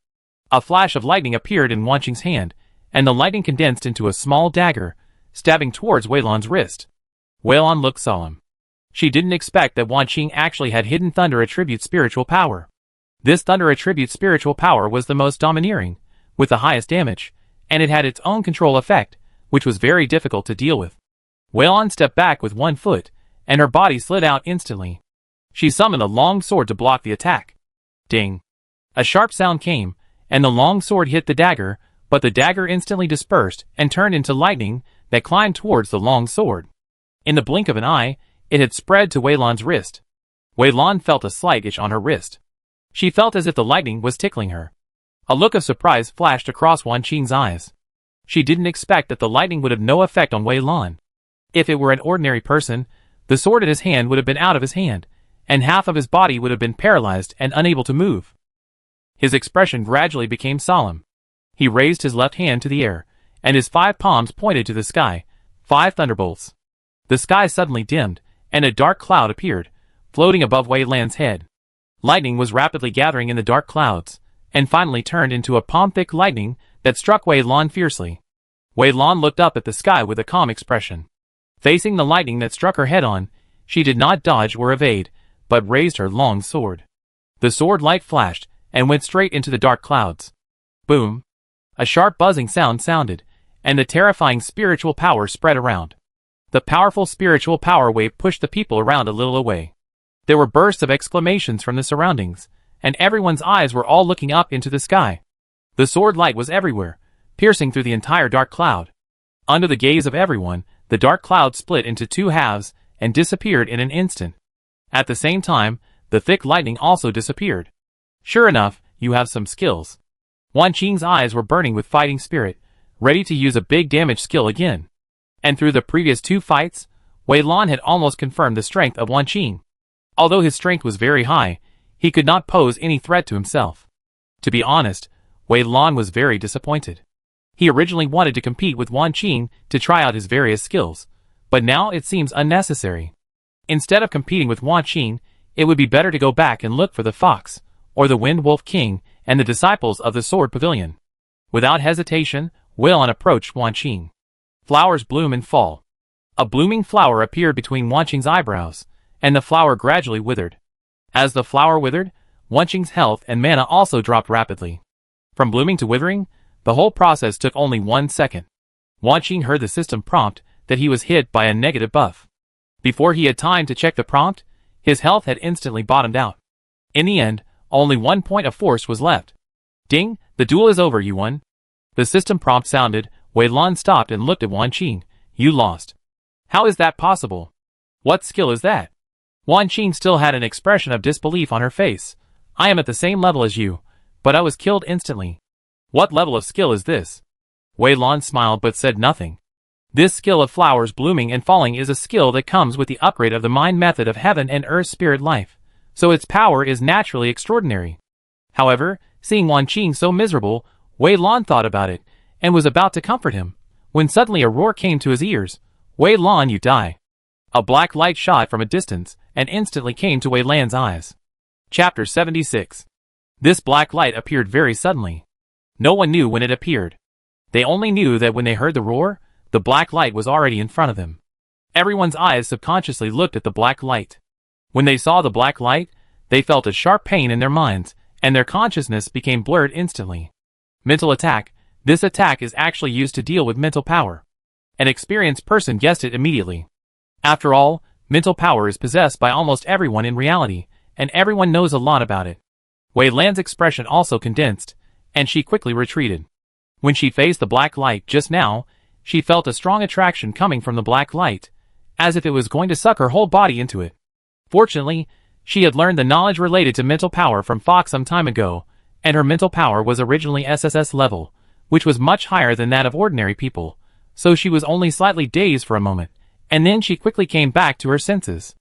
Speaker 1: A flash of lightning appeared in Wan Qing's hand, and the lightning condensed into a small dagger, stabbing towards Wei Lan's wrist. Wei Lan looked solemn. She didn't expect that Wan Qing actually had hidden thunder attribute spiritual power. This thunder attribute spiritual power was the most domineering, with the highest damage, and it had its own control effect, which was very difficult to deal with. Wei Lan stepped back with 1 foot, and her body slid out instantly. She summoned a long sword to block the attack. Ding! A sharp sound came, and the long sword hit the dagger, but the dagger instantly dispersed and turned into lightning that climbed towards the long sword. In the blink of an eye, it had spread to Wei Lan's wrist. Wei Lan felt a slight itch on her wrist. She felt as if the lightning was tickling her. A look of surprise flashed across Wan Qing's eyes. She didn't expect that the lightning would have no effect on Wei Lan. If it were an ordinary person, the sword in his hand would have been out of his hand, and half of his body would have been paralyzed and unable to move. His expression gradually became solemn. He raised his left hand to the air, and his 5 palms pointed to the sky, 5 thunderbolts. The sky suddenly dimmed, and a dark cloud appeared, floating above Wei Lan's head. Lightning was rapidly gathering in the dark clouds, and finally turned into a palm-thick lightning that struck Wei Lan fiercely. Wei Lan looked up at the sky with a calm expression. Facing the lightning that struck her head-on, she did not dodge or evade, but raised her long sword. The sword light flashed, and went straight into the dark clouds. Boom! A sharp buzzing sound sounded, and the terrifying spiritual power spread around. The powerful spiritual power wave pushed the people around a little away. There were bursts of exclamations from the surroundings, and everyone's eyes were all looking up into the sky. The sword light was everywhere, piercing through the entire dark cloud. Under the gaze of everyone, the dark cloud split into 2 halves and disappeared in an instant. At the same time, the thick lightning also disappeared. Sure enough, you have some skills. Wan Qing's eyes were burning with fighting spirit, ready to use a big damage skill again. And through the previous 2 fights, Wei Lan had almost confirmed the strength of Wan Qing. Although his strength was very high, he could not pose any threat to himself. To be honest, Wei Lan was very disappointed. He originally wanted to compete with Wan Qing to try out his various skills, but now it seems unnecessary. Instead of competing with Wan Qing, it would be better to go back and look for the Fox, or the Wind Wolf King, and the disciples of the Sword Pavilion. Without hesitation, Wei Lan approached Wan Qing. Flowers bloom and fall. A blooming flower appeared between Wan Qing's eyebrows, and the flower gradually withered. As the flower withered, Wan Qing's health and mana also dropped rapidly. From blooming to withering, the whole process took only 1 second. Wan Qing heard the system prompt that he was hit by a negative buff. Before he had time to check the prompt, his health had instantly bottomed out. In the end, only 1 point of force was left. Ding! The duel is over, you won. The system prompt sounded. Wei Lan stopped and looked at Wan Qing. You lost. How is that possible? What skill is that? Wan Qing still had an expression of disbelief on her face. I am at the same level as you, but I was killed instantly. What level of skill is this? Wei Lan smiled but said nothing. This skill of flowers blooming and falling is a skill that comes with the upgrade of the mind method of heaven and earth spirit life, so its power is naturally extraordinary. However, seeing Wan Qing so miserable, Wei Lan thought about it, and was about to comfort him, when suddenly a roar came to his ears. Wei Lan, you die. A black light shot from a distance, and instantly came to Wei Lan's eyes. Chapter 76. This black light appeared very suddenly. No one knew when it appeared. They only knew that when they heard the roar, the black light was already in front of them. Everyone's eyes subconsciously looked at the black light. When they saw the black light, they felt a sharp pain in their minds, and their consciousness became blurred instantly. Mental attack. This attack is actually used to deal with mental power. An experienced person guessed it immediately. After all, mental power is possessed by almost everyone in reality, and everyone knows a lot about it. Wei Lan's expression also condensed, and she quickly retreated. When she faced the black light just now, she felt a strong attraction coming from the black light, as if it was going to suck her whole body into it. Fortunately, she had learned the knowledge related to mental power from Fox some time ago, and her mental power was originally SSS level, which was much higher than that of ordinary people, so she was only slightly dazed for a moment, and then she quickly came back to her senses.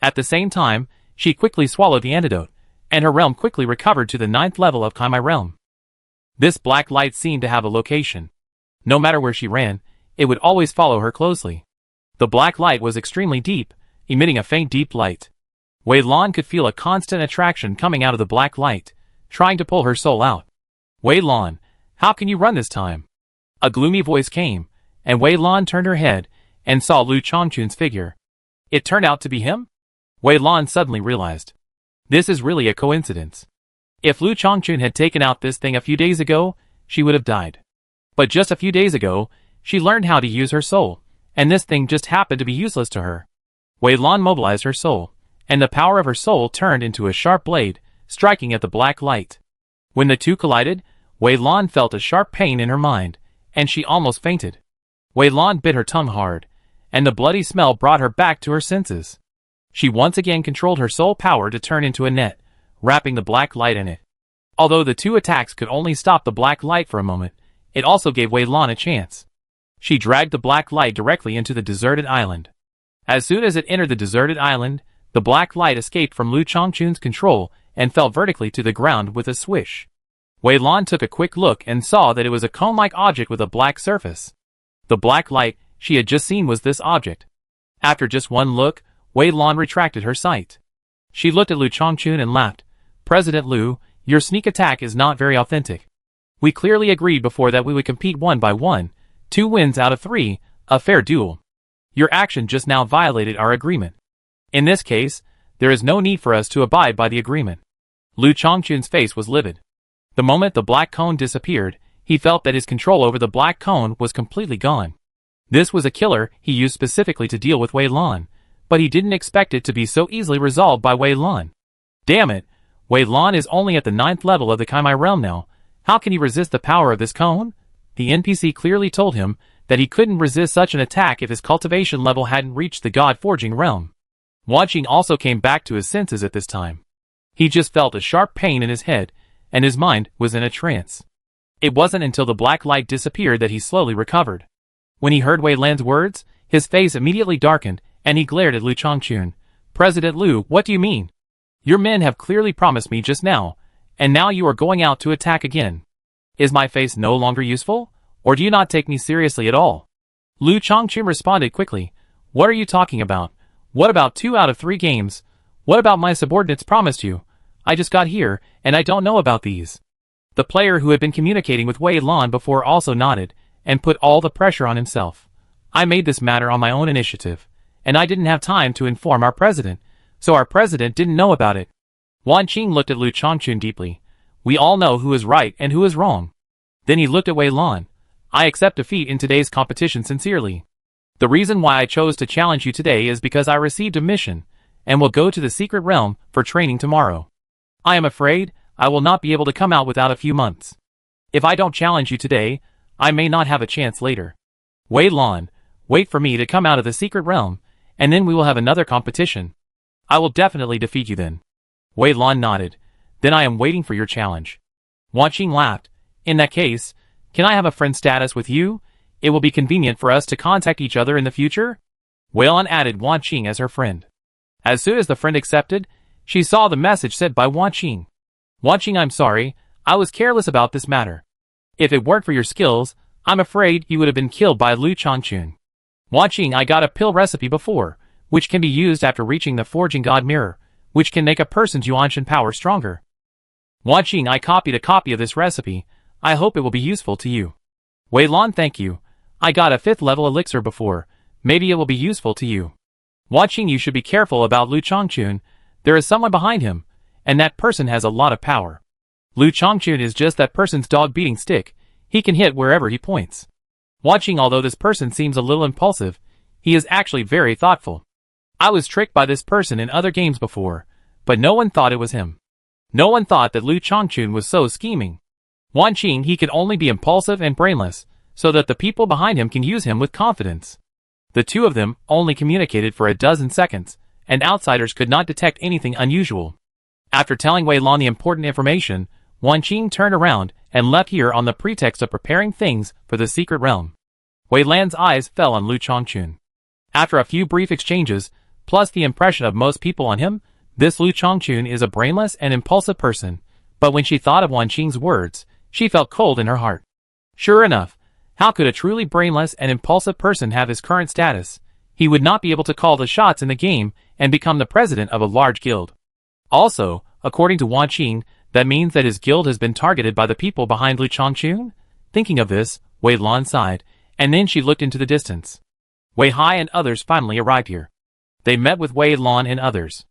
Speaker 1: At the same time, she quickly swallowed the antidote, and her realm quickly recovered to the 9th level of Kaimai realm. This black light seemed to have a location. No matter where she ran, it would always follow her closely. The black light was extremely deep, emitting a faint deep light. Wei Lan could feel a constant attraction coming out of the black light, trying to pull her soul out. Wei Lan, how can you run this time? A gloomy voice came, and Wei Lan turned her head, and saw Lu Changchun's figure. It turned out to be him? Wei Lan suddenly realized. This is really a coincidence. If Lu Changchun had taken out this thing a few days ago, she would have died. But just a few days ago, she learned how to use her soul, and this thing just happened to be useless to her. Wei Lan mobilized her soul, and the power of her soul turned into a sharp blade, striking at the black light. When the two collided, Wei Lan felt a sharp pain in her mind, and she almost fainted. Wei Lan bit her tongue hard, and the bloody smell brought her back to her senses. She once again controlled her soul power to turn into a net, wrapping the black light in it. Although the two attacks could only stop the black light for a moment, it also gave Wei Lan a chance. She dragged the black light directly into the deserted island. As soon as it entered the deserted island, the black light escaped from Lu Changchun's control and fell vertically to the ground with a swish. Wei Lan took a quick look and saw that it was a cone-like object with a black surface. The black light she had just seen was this object. After just one look, Wei Lan retracted her sight. She looked at Lu Changchun and laughed. President Lu, your sneak attack is not very authentic. We clearly agreed before that we would compete 1 by 1, 2 wins out of 3, a fair duel. Your action just now violated our agreement. In this case, there is no need for us to abide by the agreement. Lu Changchun's face was livid. The moment the black cone disappeared, he felt that his control over the black cone was completely gone. This was a killer he used specifically to deal with Wei Lan, but he didn't expect it to be so easily resolved by Wei Lan. Damn it, Wei Lan is only at the 9th level of the Kaimai realm now. How can he resist the power of this cone? The NPC clearly told him that he couldn't resist such an attack if his cultivation level hadn't reached the God-forging realm. Wanqing also came back to his senses at this time. He just felt a sharp pain in his head, and his mind was in a trance. It wasn't until the black light disappeared that he slowly recovered. When he heard Wei Lan's words, his face immediately darkened, and he glared at Lu Changchun. President Lu, what do you mean? Your men have clearly promised me just now, and now you are going out to attack again. Is my face no longer useful, or do you not take me seriously at all? Lu Changchun responded quickly. What are you talking about? What about 2 out of 3 games? What about my subordinates promised you? I just got here, and I don't know about these. The player who had been communicating with Wei Lan before also nodded, and put all the pressure on himself. I made this matter on my own initiative, and I didn't have time to inform our president, so our president didn't know about it. Wanqing looked at Lu Changchun deeply. We all know who is right and who is wrong. Then he looked at Wei Lan. I accept defeat in today's competition sincerely. The reason why I chose to challenge you today is because I received a mission, and will go to the secret realm for training tomorrow. I am afraid I will not be able to come out without a few months. If I don't challenge you today, I may not have a chance later. Wei Lan, wait for me to come out of the secret realm, and then we will have another competition. I will definitely defeat you then. Wei Lan nodded. Then I am waiting for your challenge. Wanqing laughed. In that case, can I have a friend status with you? It will be convenient for us to contact each other in the future. Wei Lan added Wanqing as her friend. As soon as the friend accepted, she saw the message sent by Wanqing. Wanqing, I'm sorry, I was careless about this matter. If it weren't for your skills, I'm afraid you would have been killed by Lu Changchun. Wanqing, I got a pill recipe before, which can be used after reaching the Forging God Mirror, which can make a person's Yuanshan power stronger. Wanqing, I copied a copy of this recipe. I hope it will be useful to you. Wei Lan, thank you. I got a 5th level elixir before, Maybe it will be useful to you. Watching you should be careful about Lu Changchun. There is someone behind him, and that person has a lot of power. Lu Changchun is just that person's dog-beating stick. He can hit wherever he points. Watching, although this person seems a little impulsive, he is actually very thoughtful. I was tricked by this person in other games before, but no one thought it was him. No one thought that Lu Changchun was so scheming. Watching, he could only be impulsive and brainless, so that the people behind him can use him with confidence. The two of them only communicated for a dozen seconds, and outsiders could not detect anything unusual. After telling Wei Lan the important information, Wan Qing turned around and left here on the pretext of preparing things for the secret realm. Wei Lan's eyes fell on Lu Changchun. After a few brief exchanges, plus the impression of most people on him, this Lu Changchun is a brainless and impulsive person, but when she thought of Wan Qing's words, she felt cold in her heart. Sure enough, how could a truly brainless and impulsive person have his current status? He would not be able to call the shots in the game and become the president of a large guild. Also, according to Wan Qing, that means that his guild has been targeted by the people behind Lu Changchun? Thinking of this, Wei Lan sighed, and then she looked into the distance. Wei Hai and others finally arrived here. They met with Wei Lan and others.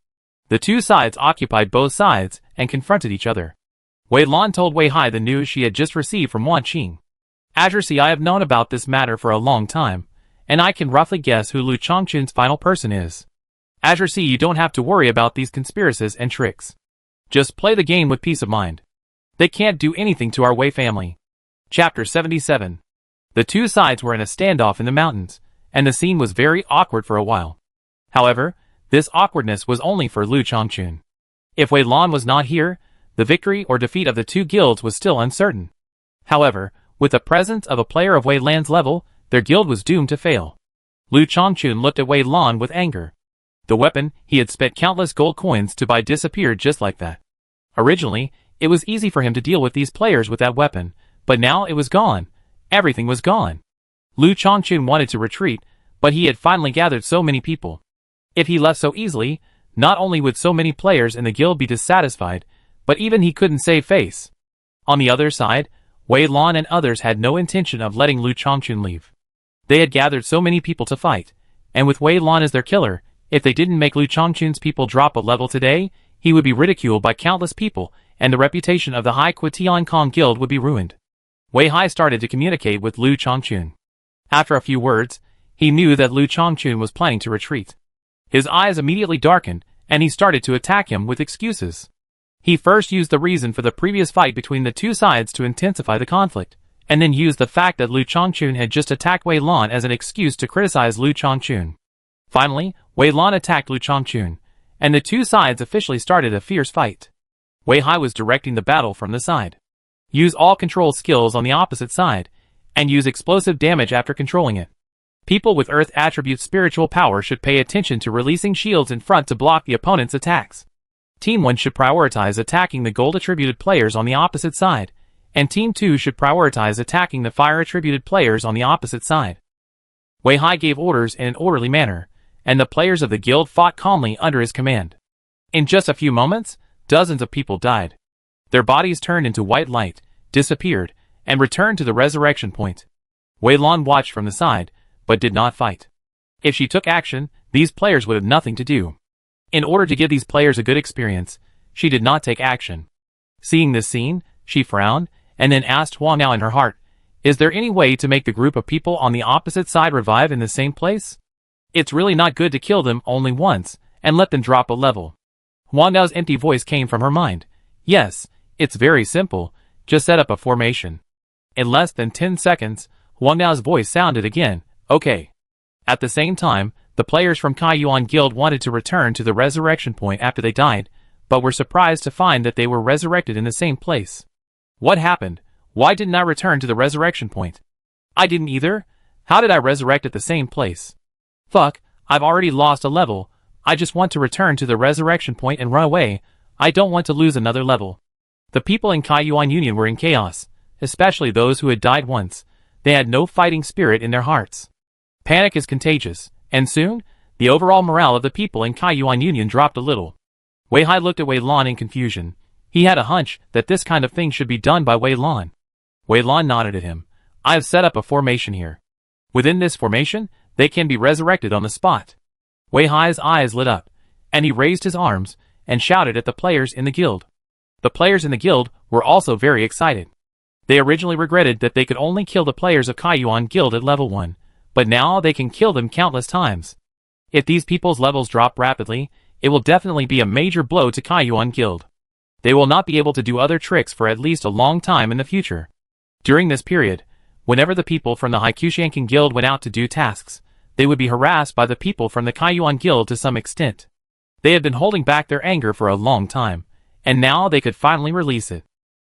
Speaker 1: The two sides occupied both sides and confronted each other. Wei Lan told Wei Hai the news she had just received from Wan Qing. Treasury, I have known about this matter for a long time, and I can roughly guess who Lu Changchun's final person is. Treasury, you don't have to worry about these conspiracies and tricks. Just play the game with peace of mind. They can't do anything to our Wei family. Chapter 77. The two sides were in a standoff in the mountains, and the scene was very awkward for a while. However, this awkwardness was only for Lu Changchun. If Wei Lan was not here, the victory or defeat of the two guilds was still uncertain. However, with the presence of a player of Wei Lan's level, their guild was doomed to fail. Lu Changchun looked at Wei Lan with anger. The weapon he had spent countless gold coins to buy disappeared just like that. Originally, it was easy for him to deal with these players with that weapon, but now it was gone. Everything was gone. Lu Changchun wanted to retreat, but he had finally gathered so many people. If he left so easily, not only would so many players in the guild be dissatisfied, but even he couldn't save face. On the other side, Wei Lan and others had no intention of letting Lu Changchun leave. They had gathered so many people to fight, and with Wei Lan as their killer, if they didn't make Lu Changchun's people drop a level today, he would be ridiculed by countless people, and the reputation of the Hai Tian Kong Guild would be ruined. Wei Hai started to communicate with Lu Changchun. After a few words, he knew that Lu Changchun was planning to retreat. His eyes immediately darkened, and he started to attack him with excuses. He first used the reason for the previous fight between the two sides to intensify the conflict, and then used the fact that Lu Changchun had just attacked Wei Lan as an excuse to criticize Lu Changchun. Finally, Wei Lan attacked Lu Changchun, and the two sides officially started a fierce fight. Wei Hai was directing the battle from the side. Use all control skills on the opposite side, and use explosive damage after controlling it. People with Earth attribute spiritual power should pay attention to releasing shields in front to block the opponent's attacks. Team 1 should prioritize attacking the gold attributed players on the opposite side, and Team 2 should prioritize attacking the fire attributed players on the opposite side. Wei Hai gave orders in an orderly manner, and the players of the guild fought calmly under his command. In just a few moments, dozens of people died. Their bodies turned into white light, disappeared, and returned to the resurrection point. Wei Lan watched from the side, but did not fight. If she took action, these players would have nothing to do. In order to give these players a good experience, she did not take action. Seeing this scene, she frowned, and then asked Huang Nao in her heart, "Is there any way to make the group of people on the opposite side revive in the same place? It's really not good to kill them only once, and let them drop a level." Huang Nao's empty voice came from her mind. "Yes, it's very simple, just set up a formation." In less than 10 seconds, Huang Nao's voice sounded again, "Okay." At the same time, the players from Kaiyuan Guild wanted to return to the resurrection point after they died, but were surprised to find that they were resurrected in the same place. What happened? Why didn't I return to the resurrection point? I didn't either. How did I resurrect at the same place? Fuck, I've already lost a level. I just want to return to the resurrection point and run away. I don't want to lose another level. The people in Kaiyuan Union were in chaos, especially those who had died once. They had no fighting spirit in their hearts. Panic is contagious, and soon, the overall morale of the people in Kaiyuan Union dropped a little. Wei Hai looked at Wei Lan in confusion. He had a hunch that this kind of thing should be done by Wei Lan. Wei Lan nodded at him. "I have set up a formation here. Within this formation, They can be resurrected on the spot. Wei Hai's eyes lit up, and he raised his arms and shouted at the players in the guild. The players in the guild were also very excited. They originally regretted that they could only kill the players of Kaiyuan Guild at level 1, but now they can kill them countless times. If these people's levels drop rapidly, it will definitely be a major blow to Kaiyuan Guild. They will not be able to do other tricks for at least a long time in the future. During this period, whenever the people from the Haikushankin Guild went out to do tasks, they would be harassed by the people from the Kaiyuan Guild to some extent. They had been holding back their anger for a long time, and now they could finally release it.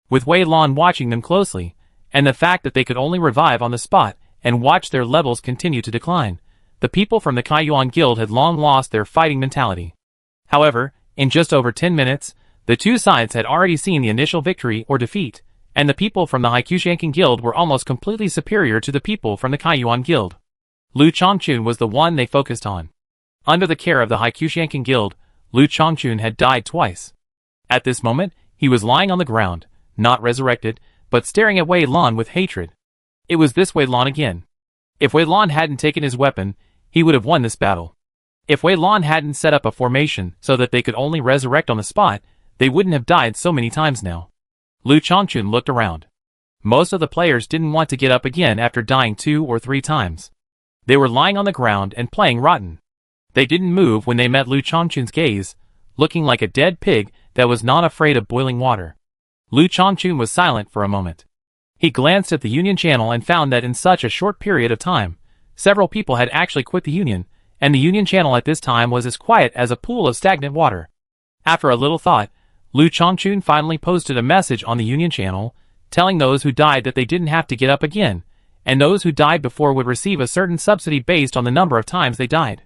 Speaker 1: With Wei Lan watching them closely, and the fact that they could only revive on the spot and watch their levels continue to decline, the people from the Kaiyuan Guild had long lost their fighting mentality. However, in just over 10 minutes, the two sides had already seen the initial victory or defeat, and the people from the Haikushankin Guild were almost completely superior to the people from the Kaiyuan Guild. Lu Changchun was the one they focused on. Under the care of the Haikushankin Guild, Lu Changchun had died twice. At this moment, he was lying on the ground, not resurrected, but staring at Wei Lan with hatred. It was this Wei Lan again. If Wei Lan hadn't taken his weapon, he would have won this battle. If Wei Lan hadn't set up a formation so that they could only resurrect on the spot, they wouldn't have died so many times now. Lu Changchun looked around. Most of the players didn't want to get up again after dying 2 or 3 times. They were lying on the ground and playing rotten. They didn't move when they met Lu Changchun's gaze, looking like a dead pig that was not afraid of boiling water. Lu Changchun was silent for a moment. He glanced at the Union channel and found that in such a short period of time, several people had actually quit the Union, and the Union channel at this time was as quiet as a pool of stagnant water. After a little thought, Lu Changchun finally posted a message on the Union channel, telling those who died that they didn't have to get up again, and those who died before would receive a certain subsidy based on the number of times they died.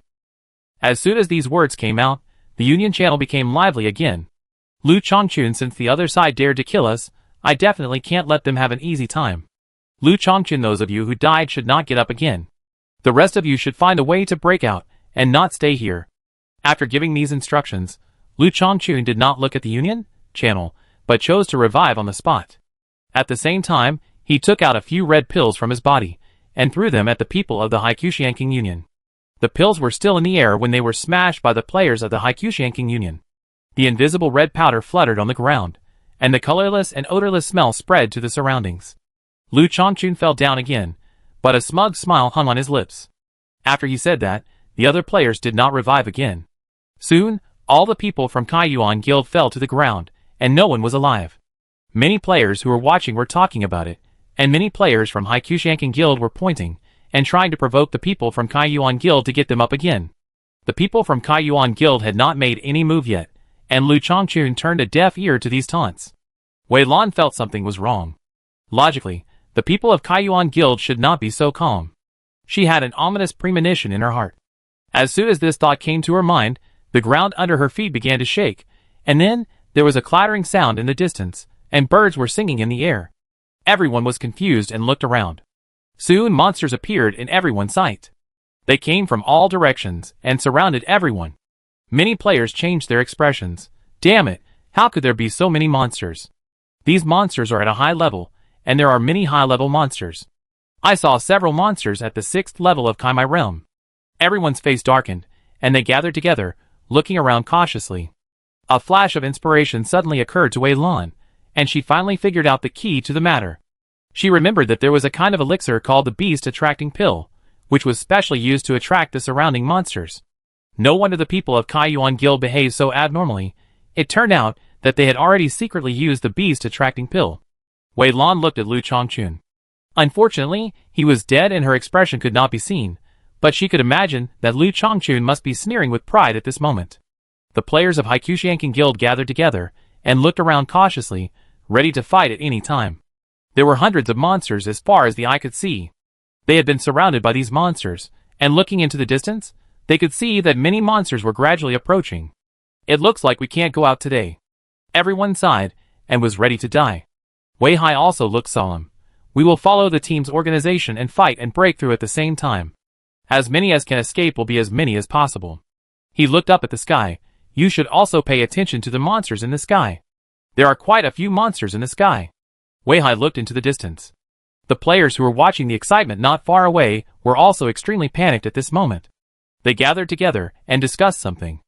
Speaker 1: As soon as these words came out, the Union channel became lively again. Lu Changchun, since the other side dared to kill us, I definitely can't let them have an easy time. Lu Changchun, those of you who died should not get up again. The rest of you should find a way to break out, and not stay here. After giving these instructions, Lu Changchun did not look at the Union channel, but chose to revive on the spot. At the same time, he took out a few red pills from his body, and threw them at the people of the Haikushankin Union. The pills were still in the air when they were smashed by the players of the Haikushankin Union. The invisible red powder fluttered on the ground, and the colorless and odorless smell spread to the surroundings. Lu Changchun fell down again, but a smug smile hung on his lips. After he said that, the other players did not revive again. Soon, all the people from Kaiyuan Guild fell to the ground, and no one was alive. Many players who were watching were talking about it, and many players from Haikushankin Guild were pointing and trying to provoke the people from Kaiyuan Guild to get them up again. The people from Kaiyuan Guild had not made any move yet, and Lu Changchun turned a deaf ear to these taunts. Wei Lan felt something was wrong. Logically, the people of Kaiyuan Guild should not be so calm. She had an ominous premonition in her heart. As soon as this thought came to her mind, the ground under her feet began to shake, and then there was a clattering sound in the distance, and birds were singing in the air. Everyone was confused and looked around. Soon monsters appeared in everyone's sight. They came from all directions and surrounded everyone. Many players changed their expressions. Damn it, how could there be so many monsters? These monsters are at a high level, and there are many high-level monsters. I saw several monsters at the 6th level of Kaimai Realm. Everyone's face darkened, and they gathered together, looking around cautiously. A flash of inspiration suddenly occurred to Wei Lan, and she finally figured out the key to the matter. She remembered that there was a kind of elixir called the Beast Attracting Pill, which was specially used to attract the surrounding monsters. No wonder the people of Kaiyuan Guild behaved so abnormally. It turned out that they had already secretly used the Beast Attracting Pill. Wei Lan looked at Lu Changchun. Unfortunately, he was dead and her expression could not be seen, but she could imagine that Lu Changchun must be sneering with pride at this moment. The players of Haikushankin Guild gathered together and looked around cautiously, ready to fight at any time. There were hundreds of monsters as far as the eye could see. They had been surrounded by these monsters, and looking into the distance, they could see that many monsters were gradually approaching. It looks like we can't go out today. Everyone sighed and was ready to die. Wei Hai also looked solemn. We will follow the team's organization and fight and break through at the same time. As many as can escape will be as many as possible. He looked up at the sky. You should also pay attention to the monsters in the sky. There are quite a few monsters in the sky. Wei Hai looked into the distance. The players who were watching the excitement not far away were also extremely panicked at this moment. They gathered together and discussed something.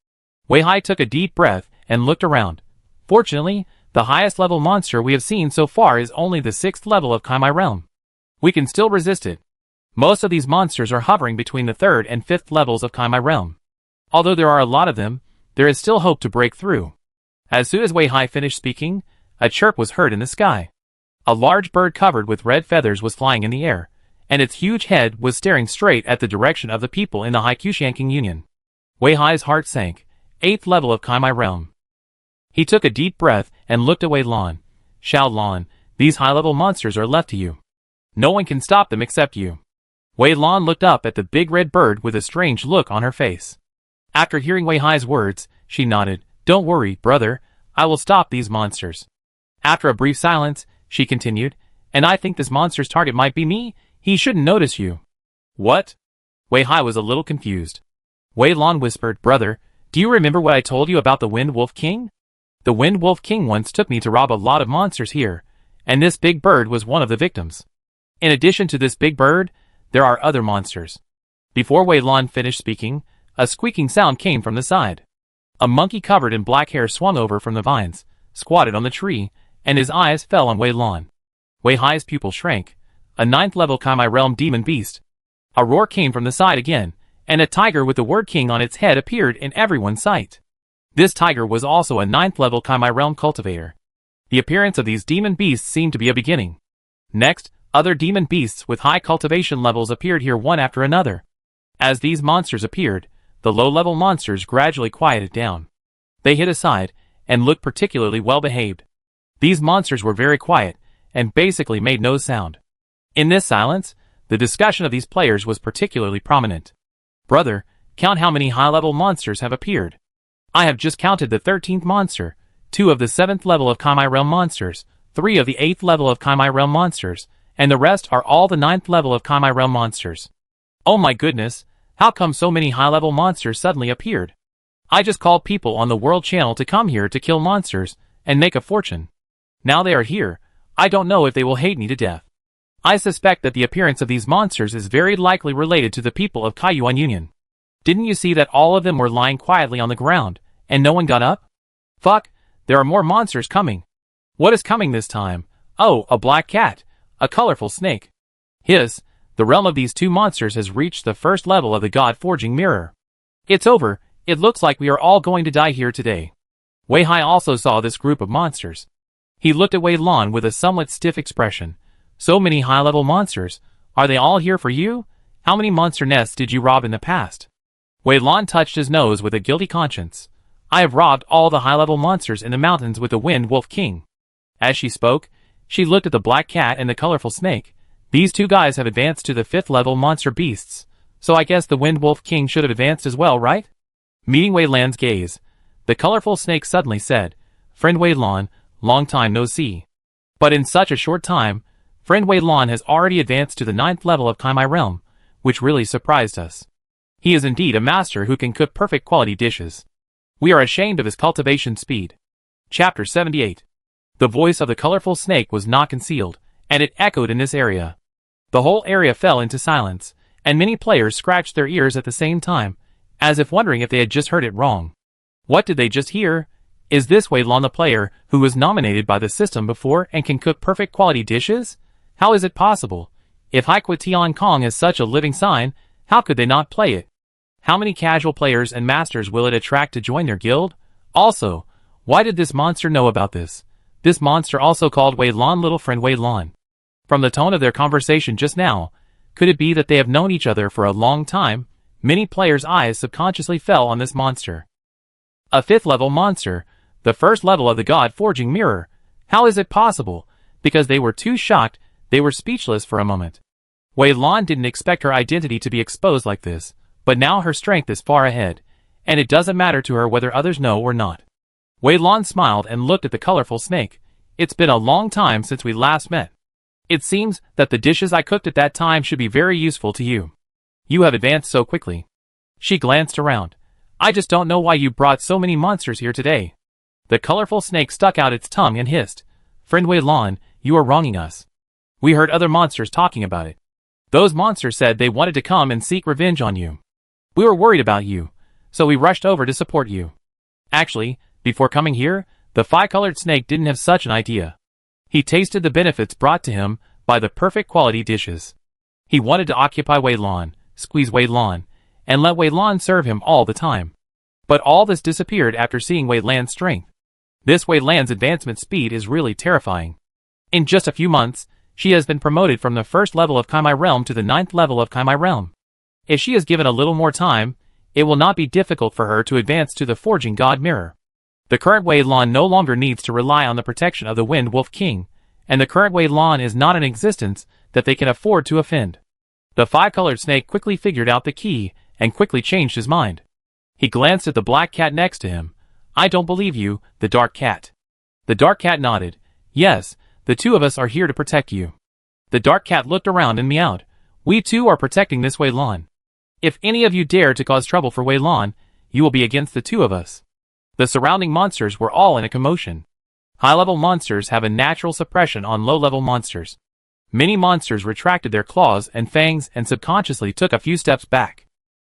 Speaker 1: Wei Hai took a deep breath and looked around. Fortunately, the highest level monster we have seen so far is only the 6th level of Kaimai realm. We can still resist it. Most of these monsters are hovering between the 3rd and 5th levels of Kaimai realm. Although there are a lot of them, there is still hope to break through. As soon as Wei Hai finished speaking, a chirp was heard in the sky. A large bird covered with red feathers was flying in the air, and its huge head was staring straight at the direction of the people in the Haikushanking Union. Wei Hai's heart sank. 8th level of Kaimai realm. He took a deep breath and looked at Wei Lan. Xiao Lan, these high-level monsters are left to you. No one can stop them except you. Wei Lan looked up at the big red bird with a strange look on her face. After hearing Wei Hai's words, she nodded. Don't worry, brother, I will stop these monsters. After a brief silence, she continued, and I think this monster's target might be me. He shouldn't notice you. What? Wei Hai was a little confused. Wei Lan whispered, brother, do you remember what I told you about the Wind Wolf King? The Wind Wolf King once took me to rob a lot of monsters here, and this big bird was one of the victims. In addition to this big bird, there are other monsters. Before Wei Lan finished speaking, a squeaking sound came from the side. A monkey covered in black hair swung over from the vines, squatted on the tree, and his eyes fell on Wei Lan. Wei Hai's pupil shrank. A 9th level Kaimai realm demon beast. A roar came from the side again, and a tiger with the word king on its head appeared in everyone's sight. This tiger was also a 9th level Kaimai realm cultivator. The appearance of these demon beasts seemed to be a beginning. Next, other demon beasts with high cultivation levels appeared here one after another. As these monsters appeared, the low-level monsters gradually quieted down. They hid aside, and looked particularly well-behaved. These monsters were very quiet, and basically made no sound. In this silence, the discussion of these players was particularly prominent. Brother, count how many high-level monsters have appeared. I have just counted the 13th monster, 2 of the 7th level of Kaimai realm monsters, 3 of the 8th level of Kaimai realm monsters, and the rest are all the 9th level of Kaimai realm monsters. Oh my goodness, how come so many high-level monsters suddenly appeared? I just called people on the World Channel to come here to kill monsters and make a fortune. Now they are here, I don't know if they will hate me to death. I suspect that the appearance of these monsters is very likely related to the people of Kaiyuan Union. Didn't you see that all of them were lying quietly on the ground, and no one got up? Fuck, there are more monsters coming. What is coming this time? Oh, a black cat, a colorful snake. Hiss, the realm of these 2 monsters has reached the 1st level of the God Forging Mirror. It's over, it looks like we are all going to die here today. Wei Hai also saw this group of monsters. He looked at Wei Lan with a somewhat stiff expression. So many high-level monsters, are they all here for you? How many monster nests did you rob in the past? Wei Lan touched his nose with a guilty conscience. I have robbed all the high-level monsters in the mountains with the Wind Wolf King. As she spoke, she looked at the black cat and the colorful snake. These 2 guys have advanced to the 5th level monster beasts, so I guess the Wind Wolf King should have advanced as well, right? Meeting Wei Lan's gaze, the colorful snake suddenly said, Friend Wei Lan, long time no see. But in such a short time, Friend Wei Lan has already advanced to the 9th level of Kaimai realm, which really surprised us. He is indeed a master who can cook perfect quality dishes. We are ashamed of his cultivation speed. Chapter 78. The voice of the colorful snake was not concealed, and it echoed in this area. The whole area fell into silence, and many players scratched their ears at the same time, as if wondering if they had just heard it wrong. What did they just hear? Is this Wei Lan the player who was nominated by the system before and can cook perfect quality dishes? How is it possible? If Haiqua Tian Kong is such a living sign, how could they not play it? How many casual players and masters will it attract to join their guild? Also, why did this monster know about this? This monster also called Wei Lan little friend Wei Lan. From the tone of their conversation just now, could it be that they have known each other for a long time? Many players' eyes subconsciously fell on this monster. A 5th level monster, the 1st level of the God Forging Mirror. How is it possible? Because they were too shocked, they were speechless for a moment. Wei Lan didn't expect her identity to be exposed like this, but now her strength is far ahead, and it doesn't matter to her whether others know or not. Wei Lan smiled and looked at the colorful snake. It's been a long time since we last met. It seems that the dishes I cooked at that time should be very useful to you. You have advanced so quickly. She glanced around. I just don't know why you brought so many monsters here today. The colorful snake stuck out its tongue and hissed. Friend Wei Lan, you are wronging us. We heard other monsters talking about it. Those monsters said they wanted to come and seek revenge on you. We were worried about you, so we rushed over to support you. Actually, before coming here, the five-colored snake didn't have such an idea. He tasted the benefits brought to him by the perfect quality dishes. He wanted to occupy Wei Lan, squeeze Wei Lan, and let Wei Lan serve him all the time. But all this disappeared after seeing Wei Lan's strength. This Wei Lan's advancement speed is really terrifying. In just a few months, she has been promoted from the 1st level of Kaimai Realm to the 9th level of Kaimai Realm. If she is given a little more time, it will not be difficult for her to advance to the Forging God Mirror. The current Wei Lan no longer needs to rely on the protection of the Wind Wolf King, and the current Wei Lan is not in existence that they can afford to offend. The five-colored snake quickly figured out the key and quickly changed his mind. He glanced at the black cat next to him. I don't believe you, the dark cat. The dark cat nodded. Yes, the two of us are here to protect you. The dark cat looked around and meowed. We too are protecting this Wei Lan. If any of you dare to cause trouble for Wei Lan, you will be against the two of us. The surrounding monsters were all in a commotion. High-level monsters have a natural suppression on low-level monsters. Many monsters retracted their claws and fangs and subconsciously took a few steps back.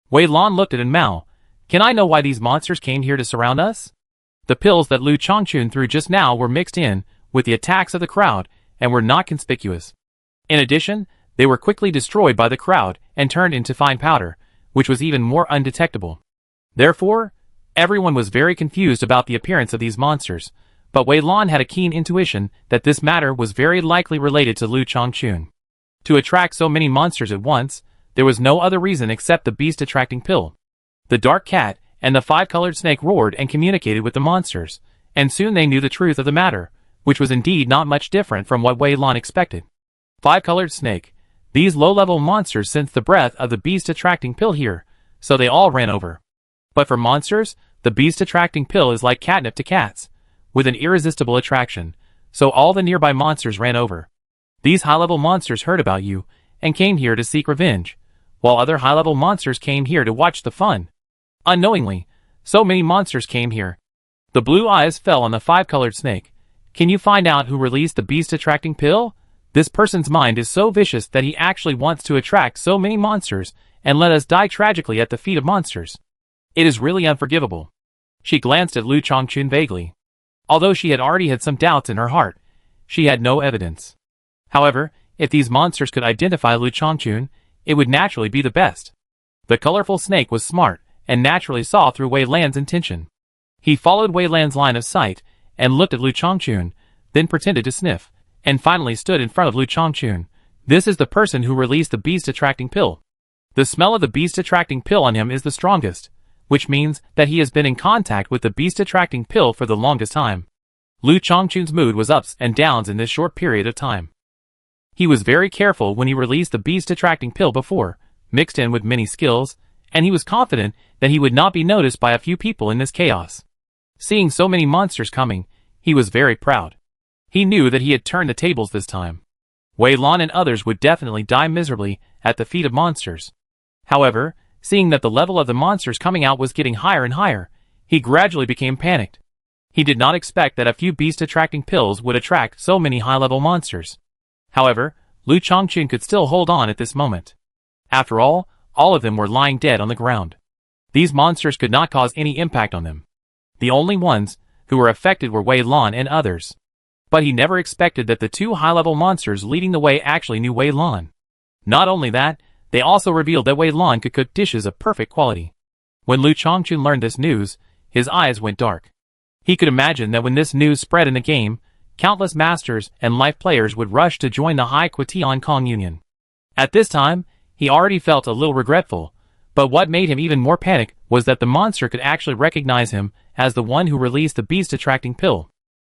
Speaker 1: Wei Lan looked at An Mao. Can I know why these monsters came here to surround us? The pills that Lu Changchun threw just now were mixed in with the attacks of the crowd and were not conspicuous. In addition, they were quickly destroyed by the crowd and turned into fine powder, which was even more undetectable. Therefore, everyone was very confused about the appearance of these monsters, but Wei Lan had a keen intuition that this matter was very likely related to Lu Changchun. To attract so many monsters at once, there was no other reason except the beast-attracting pill. The dark cat and the five-colored snake roared and communicated with the monsters, and soon they knew the truth of the matter, which was indeed not much different from what Wei Lan expected. Five-colored snake. These low-level monsters sensed the breath of the beast-attracting pill here, so they all ran over. But for monsters, the beast-attracting pill is like catnip to cats, with an irresistible attraction, so all the nearby monsters ran over. These high-level monsters heard about you, and came here to seek revenge, while other high-level monsters came here to watch the fun. Unknowingly, so many monsters came here. The blue eyes fell on the five-colored snake. Can you find out who released the beast-attracting pill? This person's mind is so vicious that he actually wants to attract so many monsters and let us die tragically at the feet of monsters. It is really unforgivable. She glanced at Lu Changchun vaguely. Although she had already had some doubts in her heart, she had no evidence. However, if these monsters could identify Lu Changchun, it would naturally be the best. The colorful snake was smart and naturally saw through Wei Lan's intention. He followed Wei Lan's line of sight and looked at Lu Changchun, then pretended to sniff, and finally stood in front of Lu Changchun. This is the person who released the beast-attracting pill. The smell of the beast-attracting pill on him is the strongest, which means that he has been in contact with the beast-attracting pill for the longest time. Lu Changchun's mood was ups and downs in this short period of time. He was very careful when he released the beast-attracting pill before, mixed in with many skills, and he was confident that he would not be noticed by a few people in this chaos. Seeing so many monsters coming, he was very proud. He knew that he had turned the tables this time. Wei Lan and others would definitely die miserably at the feet of monsters. However, seeing that the level of the monsters coming out was getting higher and higher, he gradually became panicked. He did not expect that a few beast-attracting pills would attract so many high-level monsters. However, Lu Changchun could still hold on at this moment. After all of them were lying dead on the ground. These monsters could not cause any impact on them. The only ones who were affected were Wei Lan and others. But he never expected that the two high-level monsters leading the way actually knew Wei Lan. Not only that, they also revealed that Wei Lan could cook dishes of perfect quality. When Lu Changchun learned this news, his eyes went dark. He could imagine that when this news spread in the game, countless masters and life players would rush to join the High Kwitian Kong Union. At this time, he already felt a little regretful, but what made him even more panic was that the monster could actually recognize him as the one who released the beast-attracting pill.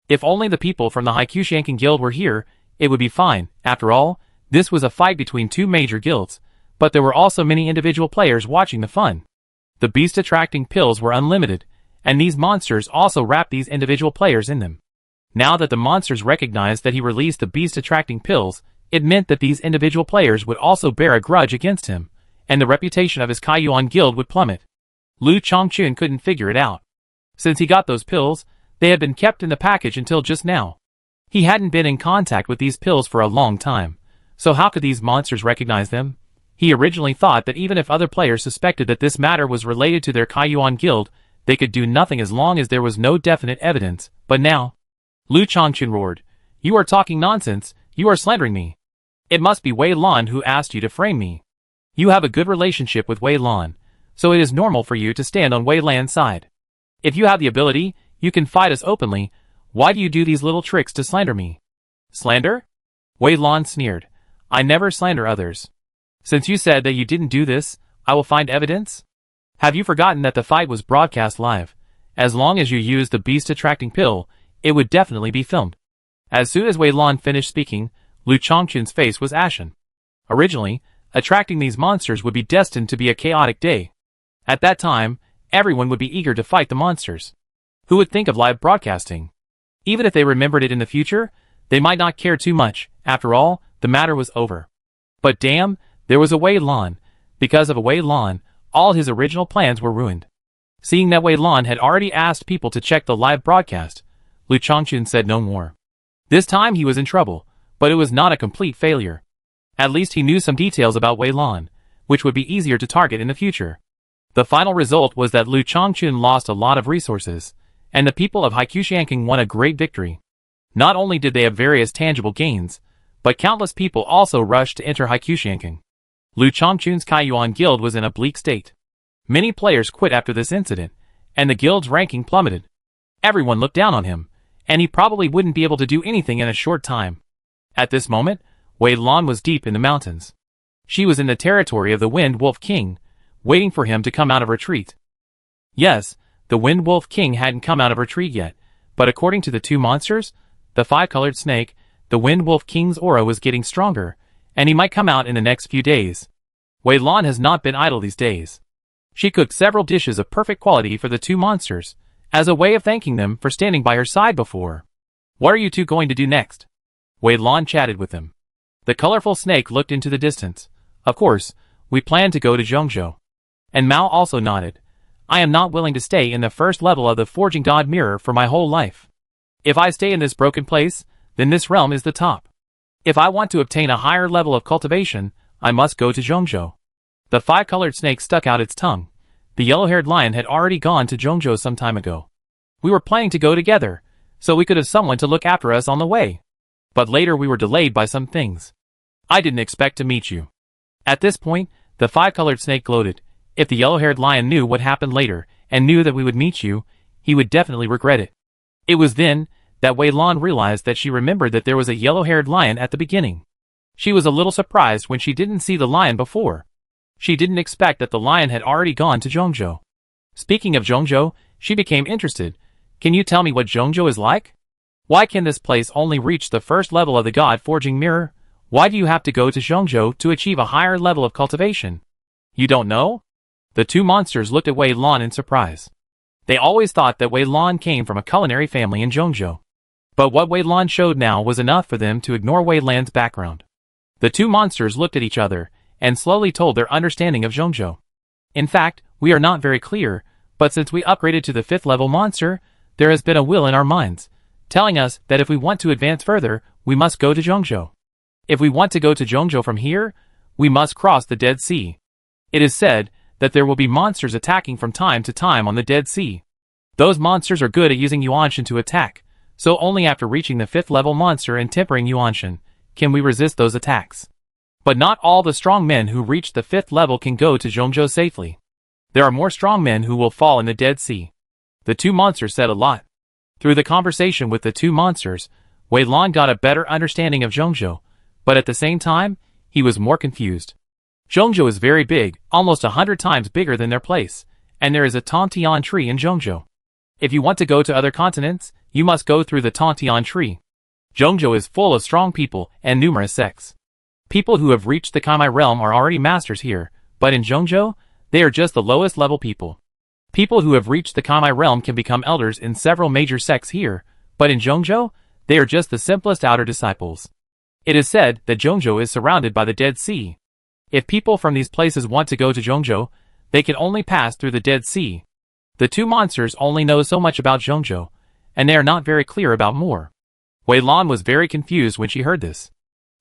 Speaker 1: If only the people from the Haikushankan Guild were here, it would be fine. After all, this was a fight between two major guilds, but there were also many individual players watching the fun. The beast-attracting pills were unlimited, and these monsters also wrapped these individual players in them. Now that the monsters recognized that he released the beast-attracting pills, it meant that these individual players would also bear a grudge against him, and the reputation of his Kaiyuan guild would plummet. Lu Changchun couldn't figure it out. Since he got those pills, they had been kept in the package until just now. He hadn't been in contact with these pills for a long time, So how could these monsters recognize them? He originally thought that even if other players suspected that this matter was related to their Kaiyuan guild, they could do nothing as long as there was no definite evidence, but now... Lu Changchun roared. You are talking nonsense, you are slandering me. It must be Wei Lan who asked you to frame me. You have a good relationship with Wei Lan, so it is normal for you to stand on Wei Lan's side. If you have the ability, you can fight us openly. Why do you do these little tricks to slander me? Slander? Wei Lan sneered. I never slander others. Since you said that you didn't do this, I will find evidence? Have you forgotten that the fight was broadcast live? As long as you used the beast-attracting pill, it would definitely be filmed. As soon as Wei Lan finished speaking, Lu Changchun's face was ashen. Originally, attracting these monsters would be destined to be a chaotic day. At that time, everyone would be eager to fight the monsters. Who would think of live broadcasting? Even if they remembered it in the future, they might not care too much. After all, the matter was over. But damn, there was a Wei Lan. Because of a Wei Lan, all his original plans were ruined. Seeing that Wei Lan had already asked people to check the live broadcast, Lu Changchun said no more. This time he was in trouble, but it was not a complete failure. At least he knew some details about Wei Lan, which would be easier to target in the future. The final result was that Lu Changchun lost a lot of resources, and the people of Haikushanking won a great victory. Not only did they have various tangible gains, but countless people also rushed to enter Haikushanking. Lu Changchun's Kaiyuan guild was in a bleak state. Many players quit after this incident, and the guild's ranking plummeted. Everyone looked down on him, and he probably wouldn't be able to do anything in a short time. At this moment, Wei Lan was deep in the mountains. She was in the territory of the Wind Wolf King, waiting for him to come out of retreat. Yes, the Wind Wolf King hadn't come out of retreat yet, but according to the two monsters, the five-colored snake, the Wind Wolf King's aura was getting stronger, and he might come out in the next few days. Wei Lan has not been idle these days. She cooked several dishes of perfect quality for the two monsters, as a way of thanking them for standing by her side before. What are you two going to do next? Wei Lan chatted with him. The colorful snake looked into the distance. Of course, we plan to go to Zhongzhou. And Mao also nodded. I am not willing to stay in the first level of the Forging God Mirror for my whole life. If I stay in this broken place, then this realm is the top. If I want to obtain a higher level of cultivation, I must go to Zhongzhou. The five-colored snake stuck out its tongue. The yellow-haired lion had already gone to Zhongzhou some time ago. We were planning to go together, so we could have someone to look after us on the way. But later we were delayed by some things. I didn't expect to meet you. At this point, the five-colored snake gloated. If the yellow-haired lion knew what happened later, and knew that we would meet you, he would definitely regret it. It was then that Wei Lan realized that she remembered that there was a yellow-haired lion at the beginning. She was a little surprised when she didn't see the lion before. She didn't expect that the lion had already gone to Zhongzhou. Speaking of Zhongzhou, she became interested. Can you tell me what Zhongzhou is like? Why can this place only reach the first level of the God Forging Mirror? Why do you have to go to Zhongzhou to achieve a higher level of cultivation? You don't know? The two monsters looked at Wei Lan in surprise. They always thought that Wei Lan came from a culinary family in Zhongzhou. But what Wei Lan showed now was enough for them to ignore Wei Lan's background. The two monsters looked at each other, and slowly told their understanding of Zhongzhou. In fact, we are not very clear, but since we upgraded to the 5th level monster, there has been a will in our minds, telling us that if we want to advance further, we must go to Zhongzhou. If we want to go to Zhongzhou from here, we must cross the Dead Sea. It is said that there will be monsters attacking from time to time on the Dead Sea. Those monsters are good at using Yuanshan to attack, so only after reaching the 5th level monster and tempering Yuanshan can we resist those attacks. But not all the strong men who reach the 5th level can go to Zhongzhou safely. There are more strong men who will fall in the Dead Sea. The two monsters said a lot. Through the conversation with the two monsters, Wei Lan got a better understanding of Zhongzhou, but at the same time, he was more confused. Zhongzhou is very big, almost 100 times bigger than their place, and there is a Tantian tree in Zhongzhou. If you want to go to other continents, you must go through the Tantian tree. Zhongzhou is full of strong people and numerous sects. People who have reached the Kaimai realm are already masters here, but in Zhongzhou, they are just the lowest level people. People who have reached the Kaimai realm can become elders in several major sects here, but in Zhongzhou, they are just the simplest outer disciples. It is said that Zhongzhou is surrounded by the Dead Sea. If people from these places want to go to Zhongzhou, they can only pass through the Dead Sea. The two monsters only know so much about Zhongzhou, and they are not very clear about more. Wei Lan was very confused when she heard this.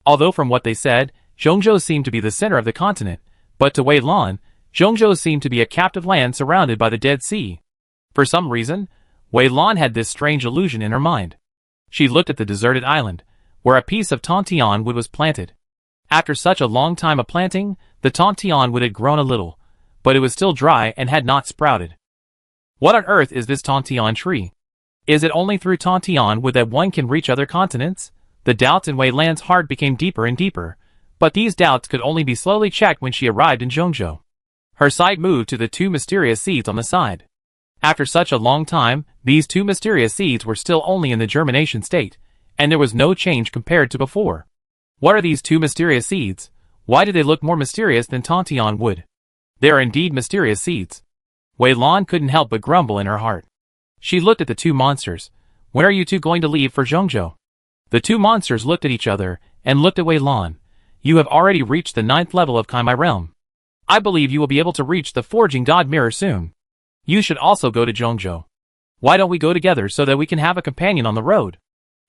Speaker 1: Although from what they said, Zhongzhou seemed to be the center of the continent, but to Wei Lan, Zhongzhou seemed to be a captive land surrounded by the Dead Sea. For some reason, Wei Lan had this strange illusion in her mind. She looked at the deserted island, where a piece of Tantian wood was planted. After such a long time of planting, the Tantian wood had grown a little, but it was still dry and had not sprouted. What on earth is this Tantian tree? Is it only through Tantian wood that one can reach other continents? The doubts in Wei Lan's heart became deeper and deeper, but these doubts could only be slowly checked when she arrived in Zhongzhou. Her sight moved to the two mysterious seeds on the side. After such a long time, these two mysterious seeds were still only in the germination state, and there was no change compared to before. What are these two mysterious seeds? Why do they look more mysterious than Tantian wood? They are indeed mysterious seeds. Wei Lan couldn't help but grumble in her heart. She looked at the two monsters. When are you two going to leave for Zhongzhou? The two monsters looked at each other, and looked at Wei Lan. You have already reached the 9th level of Kaimai realm. I believe you will be able to reach the Forging God Mirror soon. You should also go to Zhongzhou. Why don't we go together so that we can have a companion on the road?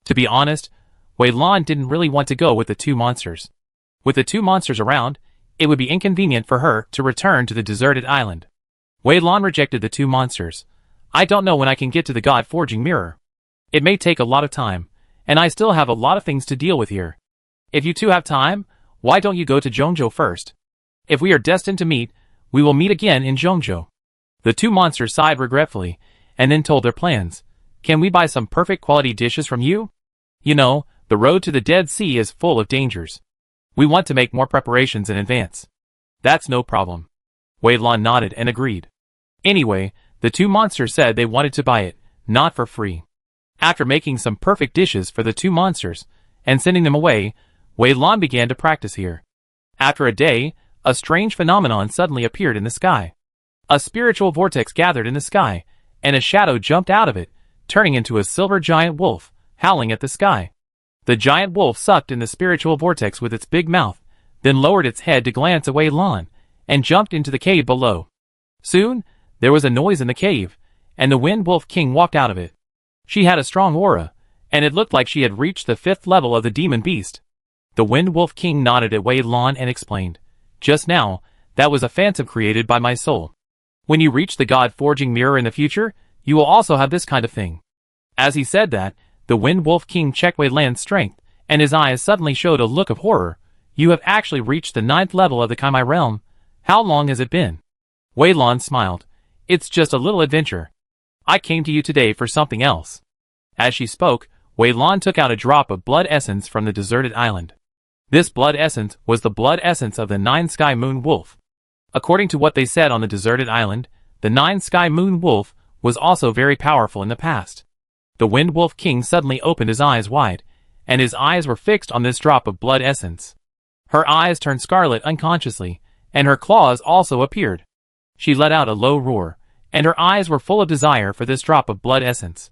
Speaker 1: To be honest, Wei Lan didn't really want to go with the two monsters. With the two monsters around, it would be inconvenient for her to return to the deserted island. Wei Lan rejected the two monsters. I don't know when I can get to the God Forging Mirror. It may take a lot of time, and I still have a lot of things to deal with here. If you two have time, why don't you go to Zhongzhou first? If we are destined to meet, we will meet again in Zhongzhou. The two monsters sighed regretfully, and then told their plans. Can we buy some perfect quality dishes from you? You know, the road to the Dead Sea is full of dangers. We want to make more preparations in advance. That's no problem. Wei Lan nodded and agreed. Anyway, the two monsters said they wanted to buy it, not for free. After making some perfect dishes for the two monsters, and sending them away, Wei Lan began to practice here. After a day, a strange phenomenon suddenly appeared in the sky. A spiritual vortex gathered in the sky, and a shadow jumped out of it, turning into a silver giant wolf, howling at the sky. The giant wolf sucked in the spiritual vortex with its big mouth, then lowered its head to glance at Wei Lan, and jumped into the cave below. Soon, there was a noise in the cave, and the Wind Wolf King walked out of it. She had a strong aura, and it looked like she had reached the 5th level of the demon beast. The Wind Wolf King nodded at Wei Lan and explained, "Just now, that was a phantom created by my soul. When you reach the God Forging Mirror in the future, you will also have this kind of thing." As he said that, the Wind Wolf King checked Wei Lan's strength, and his eyes suddenly showed a look of horror. You have actually reached the 9th level of the Kaimai realm. How long has it been? Wei Lan smiled. It's just a little adventure. I came to you today for something else. As she spoke, Wei Lan took out a drop of blood essence from the deserted island. This blood essence was the blood essence of the 9 Sky Moon Wolf. According to what they said on the deserted island, the 9 Sky Moon Wolf was also very powerful in the past. The Wind Wolf King suddenly opened his eyes wide, and his eyes were fixed on this drop of blood essence. Her eyes turned scarlet unconsciously, and her claws also appeared. She let out a low roar, and her eyes were full of desire for this drop of blood essence.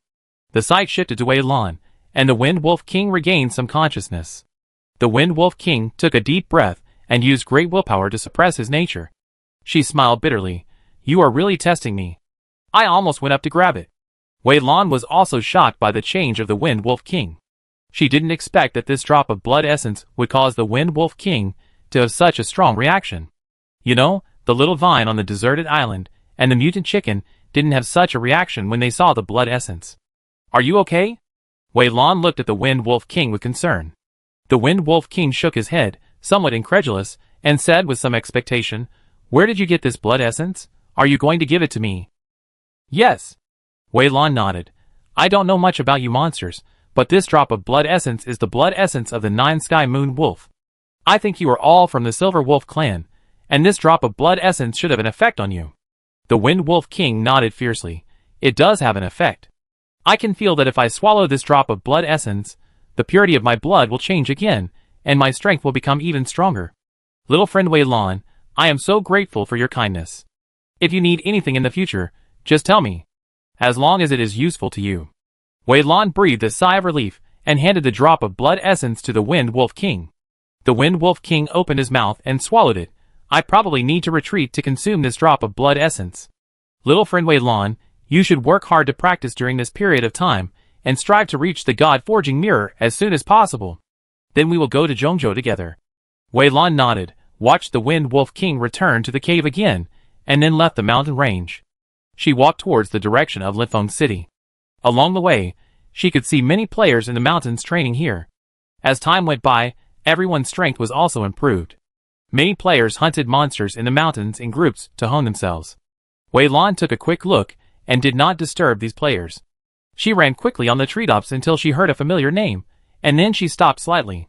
Speaker 1: The sight shifted to Wei Lan, and the Wind Wolf King regained some consciousness. The Wind Wolf King took a deep breath and used great willpower to suppress his nature. She smiled bitterly. You are really testing me. I almost went up to grab it. Wei Lan was also shocked by the change of the Wind Wolf King. She didn't expect that this drop of blood essence would cause the Wind Wolf King to have such a strong reaction. You know, the little vine on the deserted island and the mutant chicken didn't have such a reaction when they saw the blood essence. Are you okay? Wei Lan looked at the Wind Wolf King with concern. The Wind Wolf King shook his head, somewhat incredulous, and said with some expectation, Where did you get this blood essence? Are you going to give it to me? Yes. Wei Lan nodded. I don't know much about you monsters, but this drop of blood essence is the blood essence of the 9 Sky Moon Wolf. I think you are all from the Silver Wolf clan, and this drop of blood essence should have an effect on you. The Wind Wolf King nodded fiercely. It does have an effect. I can feel that if I swallow this drop of blood essence, the purity of my blood will change again, and my strength will become even stronger. Little friend Wei Lan, I am so grateful for your kindness. If you need anything in the future, just tell me. As long as it is useful to you. Wei Lan breathed a sigh of relief and handed the drop of blood essence to the Wind Wolf King. The Wind Wolf King opened his mouth and swallowed it. I probably need to retreat to consume this drop of blood essence. Little friend Wei Lan, you should work hard to practice during this period of time and strive to reach the God Forging Mirror as soon as possible. Then we will go to Zhongzhou together. Wei Lan nodded, watched the Wind Wolf King return to the cave again, and then left the mountain range. She walked towards the direction of Lifeng City. Along the way, she could see many players in the mountains training here. As time went by, everyone's strength was also improved. Many players hunted monsters in the mountains in groups to hone themselves. Wei Lan took a quick look and did not disturb these players. She ran quickly on the treetops until she heard a familiar name, and then she stopped slightly.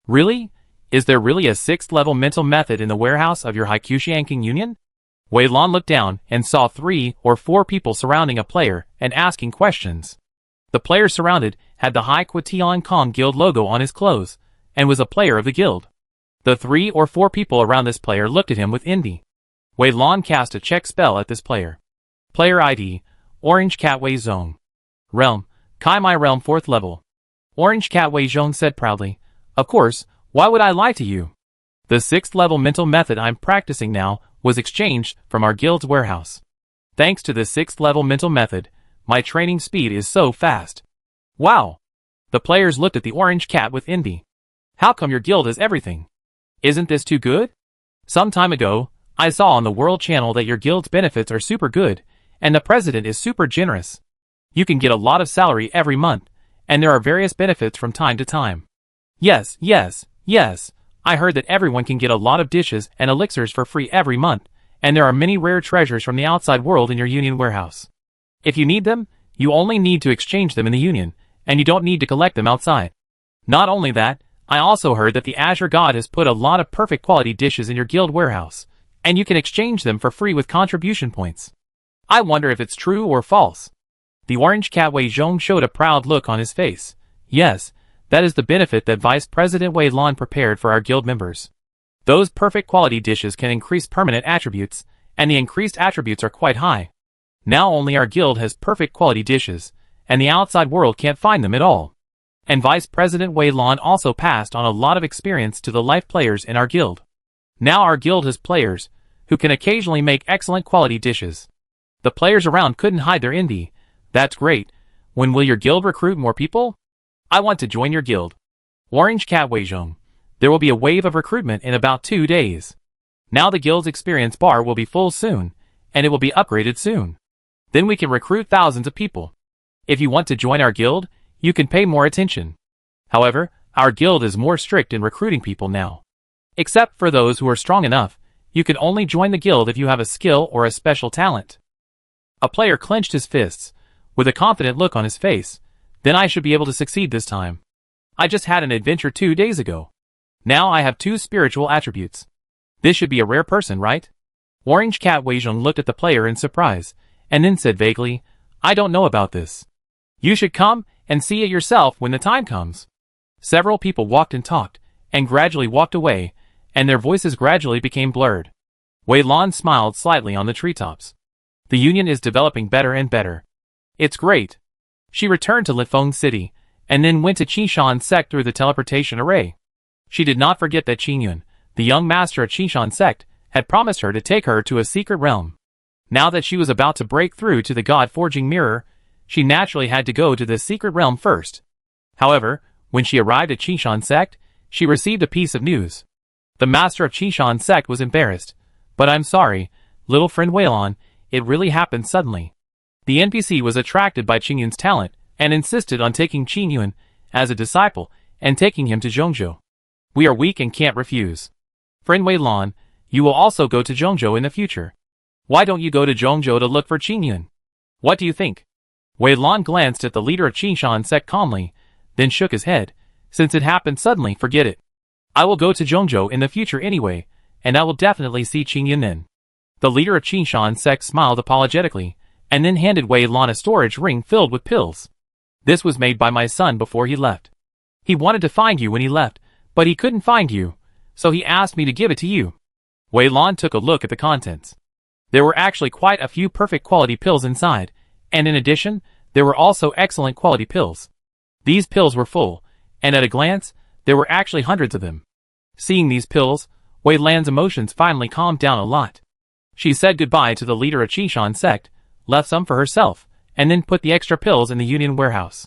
Speaker 1: Really? Is there really a 6th level mental method in the warehouse of your Haikushianking Union? Wei Lan looked down and saw 3 or 4 people surrounding a player and asking questions. The player surrounded had the Hai Tian Kong Guild logo on his clothes, and was a player of the guild. The 3 or 4 people around this player looked at him with envy. Wei Lan cast a check spell at this player. Player ID, Orange Cat Wei Zhong. Realm, Kai My Realm 4th level. Orange Cat Wei Zhong said proudly, "Of course, why would I lie to you? The 6th level mental method I'm practicing now was exchanged from our guild's warehouse. Thanks to the 6th level mental method, my training speed is so fast." Wow! The players looked at the orange cat with envy. How come your guild is everything? Isn't this too good? Some time ago, I saw on the World Channel that your guild's benefits are super good, and the president is super generous. You can get a lot of salary every month, and there are various benefits from time to time. Yes, I heard that everyone can get a lot of dishes and elixirs for free every month, and there are many rare treasures from the outside world in your union warehouse. If you need them, you only need to exchange them in the union, and you don't need to collect them outside. Not only that, I also heard that the Azure God has put a lot of perfect quality dishes in your guild warehouse, and you can exchange them for free with contribution points. I wonder if it's true or false. The orange cat Wei Zhong showed a proud look on his face. Yes, that is the benefit that Vice President Wei Lan prepared for our guild members. Those perfect quality dishes can increase permanent attributes, and the increased attributes are quite high. Now only our guild has perfect quality dishes, and the outside world can't find them at all. And Vice President Wei Lan also passed on a lot of experience to the life players in our guild. Now our guild has players who can occasionally make excellent quality dishes. The players around couldn't hide their envy. That's great. When will your guild recruit more people? I want to join your guild. Orange Cat Wei Zhong. There will be a wave of recruitment in about 2 days. Now the guild's experience bar will be full soon, and it will be upgraded soon. Then we can recruit thousands of people. If you want to join our guild, you can pay more attention. However, our guild is more strict in recruiting people now. Except for those who are strong enough, you can only join the guild if you have a skill or a special talent. A player clenched his fists, with a confident look on his face. Then I should be able to succeed this time. I just had an adventure 2 days ago. Now I have 2 spiritual attributes. This should be a rare person, right? Orange Cat Wei Zhong looked at the player in surprise, and then said vaguely, I don't know about this. You should come and see it yourself when the time comes. Several people walked and talked, and gradually walked away, and their voices gradually became blurred. Wei Lan smiled slightly on the treetops. The union is developing better and better. It's great. She returned to Lifeng City, and then went to Qishan sect through the teleportation array. She did not forget that Qingyun, the young master of Qishan sect, had promised her to take her to a secret realm. Now that she was about to break through to the God-forging mirror, she naturally had to go to the secret realm first. However, when she arrived at Qishan sect, she received a piece of news. The master of Qishan sect was embarrassed. But I'm sorry, little friend Wei Lan, it really happened suddenly. The NPC was attracted by Qingyun's talent, and insisted on taking Qingyun as a disciple, and taking him to Zhongzhou. We are weak and can't refuse. Friend Wei Lan, you will also go to Zhongzhou in the future. Why don't you go to Zhongzhou to look for Qingyun? What do you think? Wei Lan glanced at the leader of Qishan sect calmly, then shook his head. Since it happened suddenly, forget it. I will go to Zhongzhou in the future anyway, and I will definitely see Qingyun then. The leader of Qishan sect smiled apologetically, and then handed Wei Lan a storage ring filled with pills. This was made by my son before he left. He wanted to find you when he left, but he couldn't find you, so he asked me to give it to you. Wei Lan took a look at the contents. There were actually quite a few perfect quality pills inside, and in addition, there were also excellent quality pills. These pills were full, and at a glance, there were actually hundreds of them. Seeing these pills, Wei Lan's emotions finally calmed down a lot. She said goodbye to the leader of Qishan sect, left some for herself, and then put the extra pills in the union warehouse.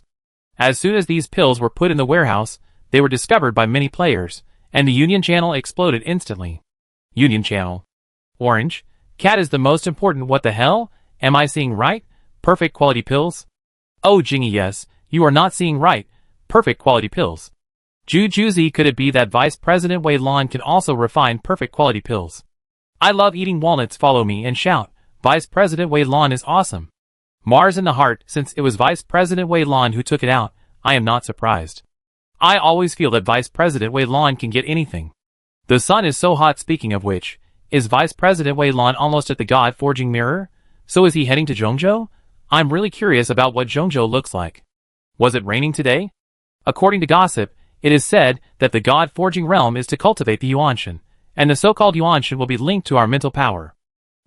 Speaker 1: As soon as these pills were put in the warehouse, they were discovered by many players, and the Union channel exploded instantly. Union channel. Orange. Cat is the most important. What the hell? Am I seeing right? Perfect quality pills? Oh Jingy, yes, you are not seeing right. Perfect quality pills. Juzi, could it be that Vice President Wei Lan can also refine perfect quality pills? I love eating walnuts. Follow me and shout, Vice President Wei Lan is awesome. Mars in the heart. Since it was Vice President Wei Lan who took it out, I am not surprised. I always feel that Vice President Wei Lan can get anything. The sun is so hot. Speaking of which, is Vice President Wei Lan almost at the God Forging Mirror? So is he heading to Zhongzhou? I'm really curious about what Zhongzhou looks like. Was it raining today? According to gossip, it is said that the God Forging realm is to cultivate the Yuanshan, and the so-called Yuanshan will be linked to our mental power.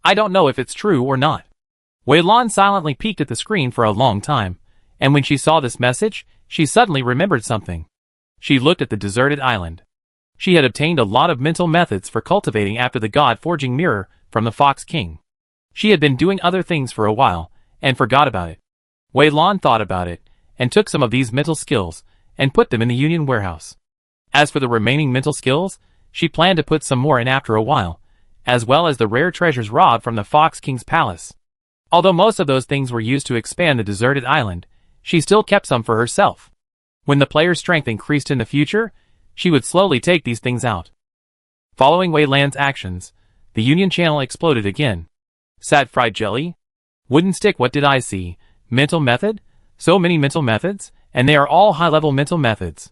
Speaker 1: I don't know if it's true or not. Wei Lan silently peeked at the screen for a long time, and when she saw this message, she suddenly remembered something. She looked at the deserted island. She had obtained a lot of mental methods for cultivating after the God Forging Mirror from the Fox King. She had been doing other things for a while, and forgot about it. Wei Lan thought about it, and took some of these mental skills, and put them in the Union warehouse. As for the remaining mental skills, she planned to put some more in after a while, as well as the rare treasures robbed from the Fox King's palace. Although most of those things were used to expand the deserted island, she still kept some for herself. When the player's strength increased in the future, she would slowly take these things out. Following Wei Lan's actions, the Union channel exploded again. Sad fried jelly? Wooden stick. What did I see? Mental method? So many mental methods, and they are all high-level mental methods.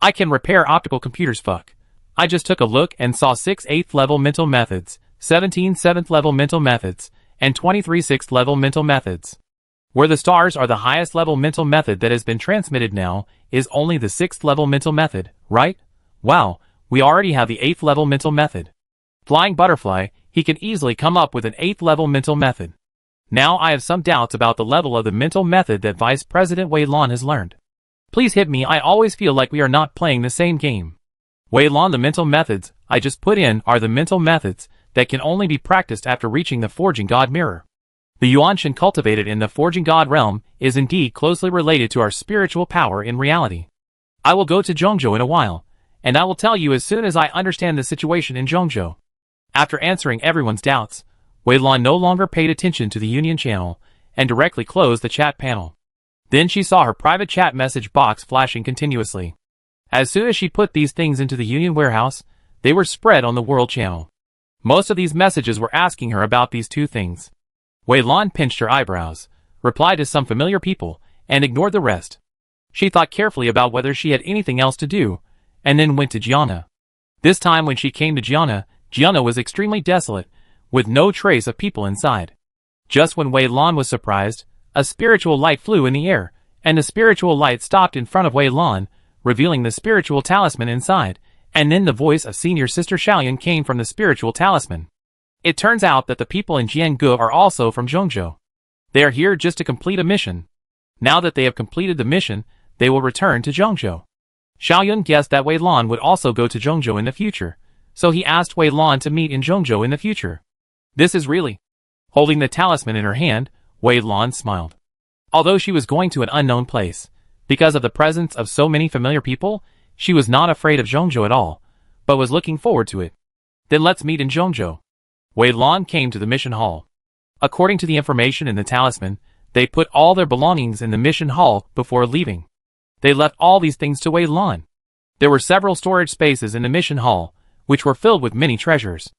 Speaker 1: I can repair optical computers. Fuck. I just took a look and saw 6 8th-level mental methods, 17 7th-level mental methods, and 23 6th-level mental methods. Where the stars are the highest level mental method that has been transmitted now is only the 6th level mental method, right? Wow, we already have the 8th level mental method. Flying Butterfly, he can easily come up with an 8th level mental method. Now I have some doubts about the level of the mental method that Vice President Wei Lan has learned. Please hit me. I always feel like we are not playing the same game. Wei Lan, the mental methods I just put in are the mental methods that can only be practiced after reaching the Forging God Mirror. The Yuanshan cultivated in the Forging God realm is indeed closely related to our spiritual power in reality. I will go to Zhongzhou in a while, and I will tell you as soon as I understand the situation in Zhongzhou. After answering everyone's doubts, Wei Lan no longer paid attention to the Union channel, and directly closed the chat panel. Then she saw her private chat message box flashing continuously. As soon as she put these things into the Union warehouse, they were spread on the World channel. Most of these messages were asking her about these two things. Wei Lan pinched her eyebrows, replied to some familiar people, and ignored the rest. She thought carefully about whether she had anything else to do, and then went to Gianna. This time when she came to Gianna, Gianna was extremely desolate, with no trace of people inside. Just when Wei Lan was surprised, a spiritual light flew in the air, and the spiritual light stopped in front of Wei Lan, revealing the spiritual talisman inside, and then the voice of senior sister Xiaoyan came from the spiritual talisman. It turns out that the people in Jianggu are also from Zhongzhou. They are here just to complete a mission. Now that they have completed the mission, they will return to Zhongzhou. Xiaoyan guessed that Wei Lan would also go to Zhongzhou in the future, so he asked Wei Lan to meet in Zhongzhou in the future. This is really. Holding the talisman in her hand, Wei Lan smiled. Although she was going to an unknown place, because of the presence of so many familiar people, she was not afraid of Zhongzhou at all, but was looking forward to it. Then let's meet in Zhongzhou. Wei Lan came to the mission hall. According to the information in the talisman, they put all their belongings in the mission hall before leaving. They left all these things to Wei Lan. There were several storage spaces in the mission hall, which were filled with many treasures.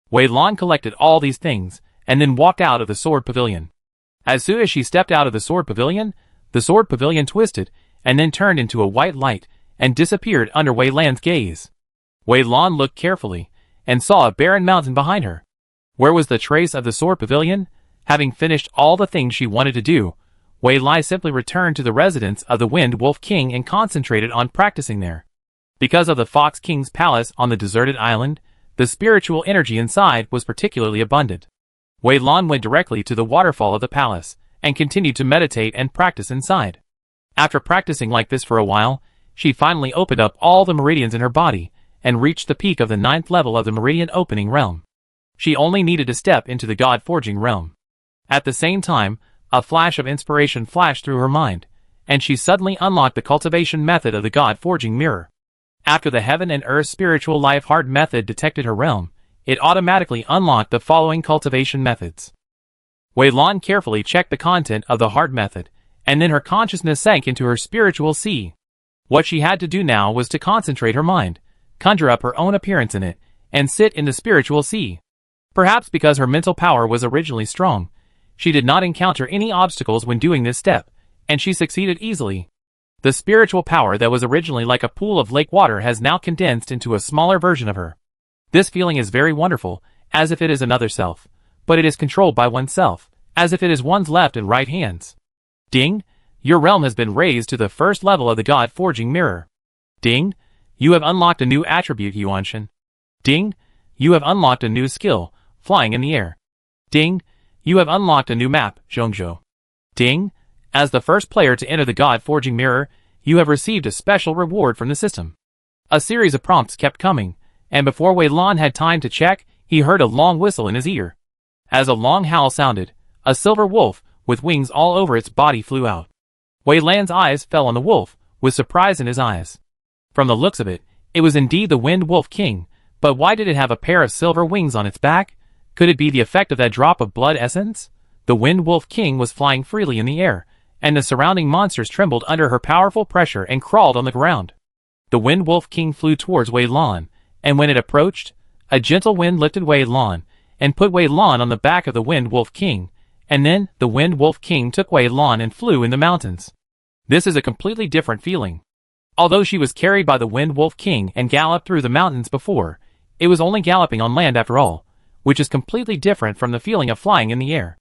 Speaker 1: Wei Lan collected all these things, and then walked out of the sword pavilion. As soon as she stepped out of the sword pavilion twisted, and then turned into a white light, and disappeared under Wei Lan's gaze. Wei Lan looked carefully, and saw a barren mountain behind her. Where was the trace of the sword pavilion? Having finished all the things she wanted to do, Wei Lai simply returned to the residence of the Wind Wolf King and concentrated on practicing there. Because of the Fox King's palace on the deserted island, the spiritual energy inside was particularly abundant. Wei Lan went directly to the waterfall of the palace, and continued to meditate and practice inside. After practicing like this for a while, she finally opened up all the meridians in her body, and reached the peak of the 9th level of the meridian opening realm. She only needed to step into the God Forging realm. At the same time, a flash of inspiration flashed through her mind, and she suddenly unlocked the cultivation method of the God Forging mirror. After the Heaven and Earth Spiritual Life Heart method detected her realm, it automatically unlocked the following cultivation methods. Wei Lan carefully checked the content of the heart method, and then her consciousness sank into her spiritual sea. What she had to do now was to concentrate her mind, conjure up her own appearance in it, and sit in the spiritual sea. Perhaps because her mental power was originally strong, she did not encounter any obstacles when doing this step, and she succeeded easily. The spiritual power that was originally like a pool of lake water has now condensed into a smaller version of her. This feeling is very wonderful, as if it is another self, but it is controlled by oneself, as if it is one's left and right hands. Ding! Your realm has been raised to the first level of the God Forging Mirror. Ding! You have unlocked a new attribute, Yuanshin. Ding! You have unlocked a new skill, flying in the air. Ding! You have unlocked a new map, Zhongzhou. Ding! As the first player to enter the God Forging Mirror, you have received a special reward from the system. A series of prompts kept coming, and before Wei Lan had time to check, he heard a long whistle in his ear. As a long howl sounded, a silver wolf, with wings all over its body, flew out. Wei Lan's eyes fell on the wolf, with surprise in his eyes. From the looks of it, it was indeed the Wind Wolf King, but why did it have a pair of silver wings on its back? Could it be the effect of that drop of blood essence? The Wind Wolf King was flying freely in the air, and the surrounding monsters trembled under her powerful pressure and crawled on the ground. The Wind Wolf King flew towards Wei Lan, and when it approached, a gentle wind lifted Wei Lan, and put Wei Lan on the back of the Wind Wolf King, and then the Wind Wolf King took Wei Lan and flew in the mountains. This is a completely different feeling. Although she was carried by the Wind Wolf King and galloped through the mountains before, it was only galloping on land after all, which is completely different from the feeling of flying in the air.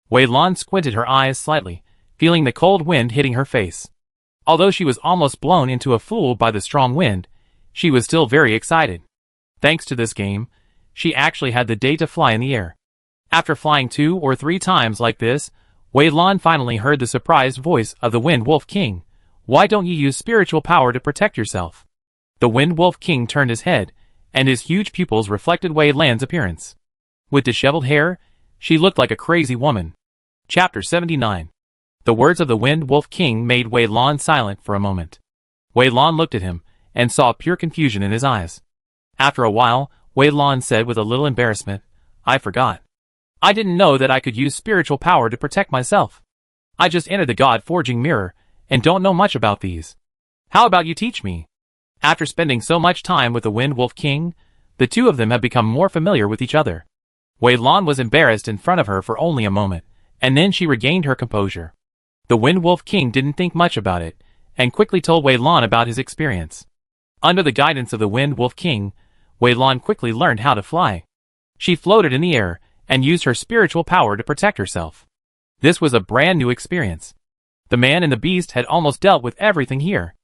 Speaker 1: Wei Lan squinted her eyes slightly, feeling the cold wind hitting her face. Although she was almost blown into a fool by the strong wind, she was still very excited. Thanks to this game, she actually had the day to fly in the air. After flying 2 or 3 times like this, Wei Lan finally heard the surprised voice of the Wind Wolf King. Why don't you use spiritual power to protect yourself? The Wind Wolf King turned his head, and his huge pupils reflected Wei Lan's appearance. With disheveled hair, she looked like a crazy woman. Chapter 79. The words of the Wind Wolf King made Wei Lan silent for a moment. Wei Lan looked at him, and saw pure confusion in his eyes. After a while, Wei Lan said with a little embarrassment, I forgot. I didn't know that I could use spiritual power to protect myself. I just entered the God Forging Mirror, and don't know much about these. How about you teach me? After spending so much time with the Wind Wolf King, the two of them have become more familiar with each other. Wei Lan was embarrassed in front of her for only a moment, and then she regained her composure. The Wind Wolf King didn't think much about it, and quickly told Wei Lan about his experience. Under the guidance of the Wind Wolf King, Wei Lan quickly learned how to fly. She floated in the air, and used her spiritual power to protect herself. This was a brand new experience. The man and the beast had almost dealt with everything here.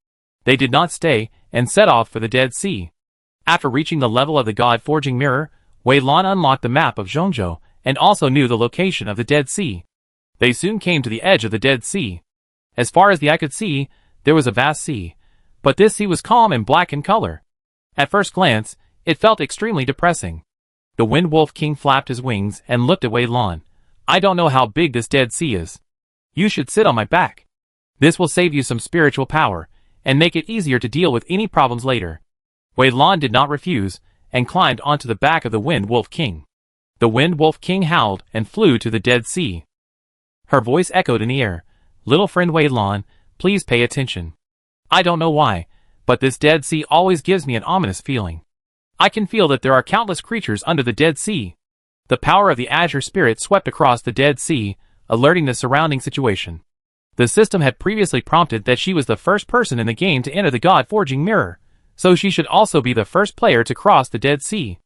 Speaker 1: They did not stay, and set off for the Dead Sea. After reaching the level of the God Forging Mirror, Wei Lan unlocked the map of Zhongzhou, and also knew the location of the Dead Sea. They soon came to the edge of the Dead Sea. As far as the eye could see, there was a vast sea, but this sea was calm and black in color. At first glance, it felt extremely depressing. The Wind Wolf King flapped his wings and looked at Wei Lan. I don't know how big this Dead Sea is. You should sit on my back. This will save you some spiritual power, and make it easier to deal with any problems later. Wei Lan did not refuse, and climbed onto the back of the Wind Wolf King. The Wind Wolf King howled and flew to the Dead Sea. Her voice echoed in the air. Little friend Wei Lan, please pay attention. I don't know why, but this Dead Sea always gives me an ominous feeling. I can feel that there are countless creatures under the Dead Sea. The power of the Azure Spirit swept across the Dead Sea, alerting the surrounding situation. The system had previously prompted that she was the first person in the game to enter the God Forging Mirror, so she should also be the first player to cross the Dead Sea.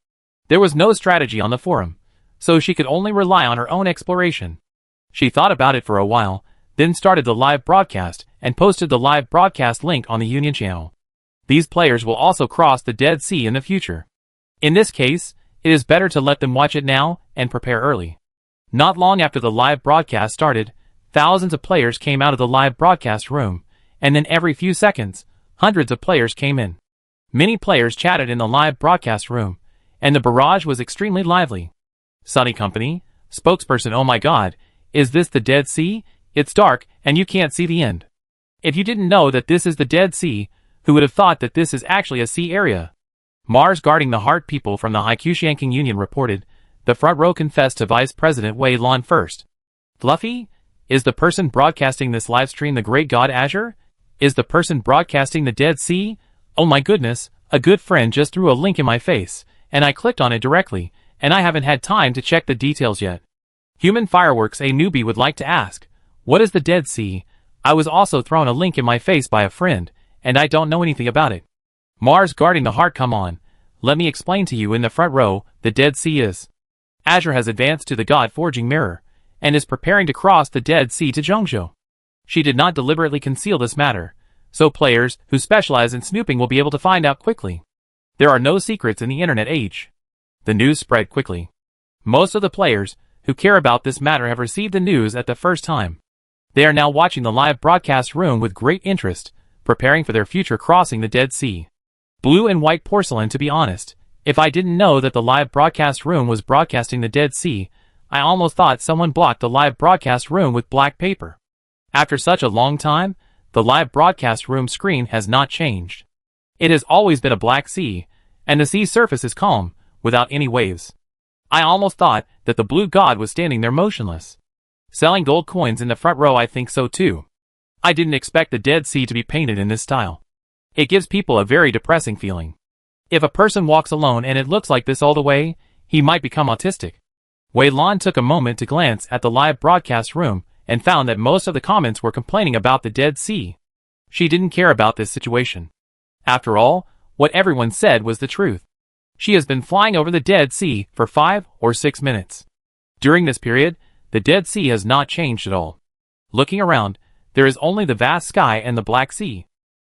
Speaker 1: There was no strategy on the forum, so she could only rely on her own exploration. She thought about it for a while, then started the live broadcast, and posted the live broadcast link on the Union channel. These players will also cross the Dead Sea in the future. In this case, it is better to let them watch it now, and prepare early. Not long after the live broadcast started, thousands of players came out of the live broadcast room, and then every few seconds, hundreds of players came in. Many players chatted in the live broadcast room, and the barrage was extremely lively. Sunny Company, spokesperson, oh my god, is this the Dead Sea? It's dark, and you can't see the end. If you didn't know that this is the Dead Sea, Who would have thought that this is actually a sea area? Mars guarding the heart people from the Haikushianking Union reported. The front row confessed to Vice President Wei Lan first. Fluffy? Is the person broadcasting this livestream the great god Azure? Is the person broadcasting the Dead Sea? Oh my goodness, a good friend just threw a link in my face, and I clicked on it directly, and I haven't had time to check the details yet. Human Fireworks, a newbie, would like to ask, what is the Dead Sea? I was also thrown a link in my face by a friend, and I don't know anything about it. Mars guarding the heart, come on. Let me explain to you in the front row. The Dead Sea is. Azure has advanced to the God Forging Mirror, and is preparing to cross the Dead Sea to Zhongzhou. She did not deliberately conceal this matter, so players who specialize in snooping will be able to find out quickly. There are no secrets in the internet age. The news spread quickly. Most of the players who care about this matter have received the news at the first time. They are now watching the live broadcast room with great interest, preparing for their future crossing the Dead Sea. Blue and white porcelain. To be honest, if I didn't know that the live broadcast room was broadcasting the Dead Sea, I almost thought someone blocked the live broadcast room with black paper. After such a long time, the live broadcast room screen has not changed. It has always been a black sea, and the sea surface is calm, without any waves. I almost thought that the blue god was standing there motionless. Selling gold coins in the front row, I think so too. I didn't expect the Dead Sea to be painted in this style. It gives people a very depressing feeling. If a person walks alone and it looks like this all the way, he might become autistic. Wei Lan took a moment to glance at the live broadcast room and found that most of the comments were complaining about the Dead Sea. She didn't care about this situation. After all, what everyone said was the truth. She has been flying over the Dead Sea for 5 or 6 minutes. During this period, the Dead Sea has not changed at all. Looking around, there is only the vast sky and the Black Sea.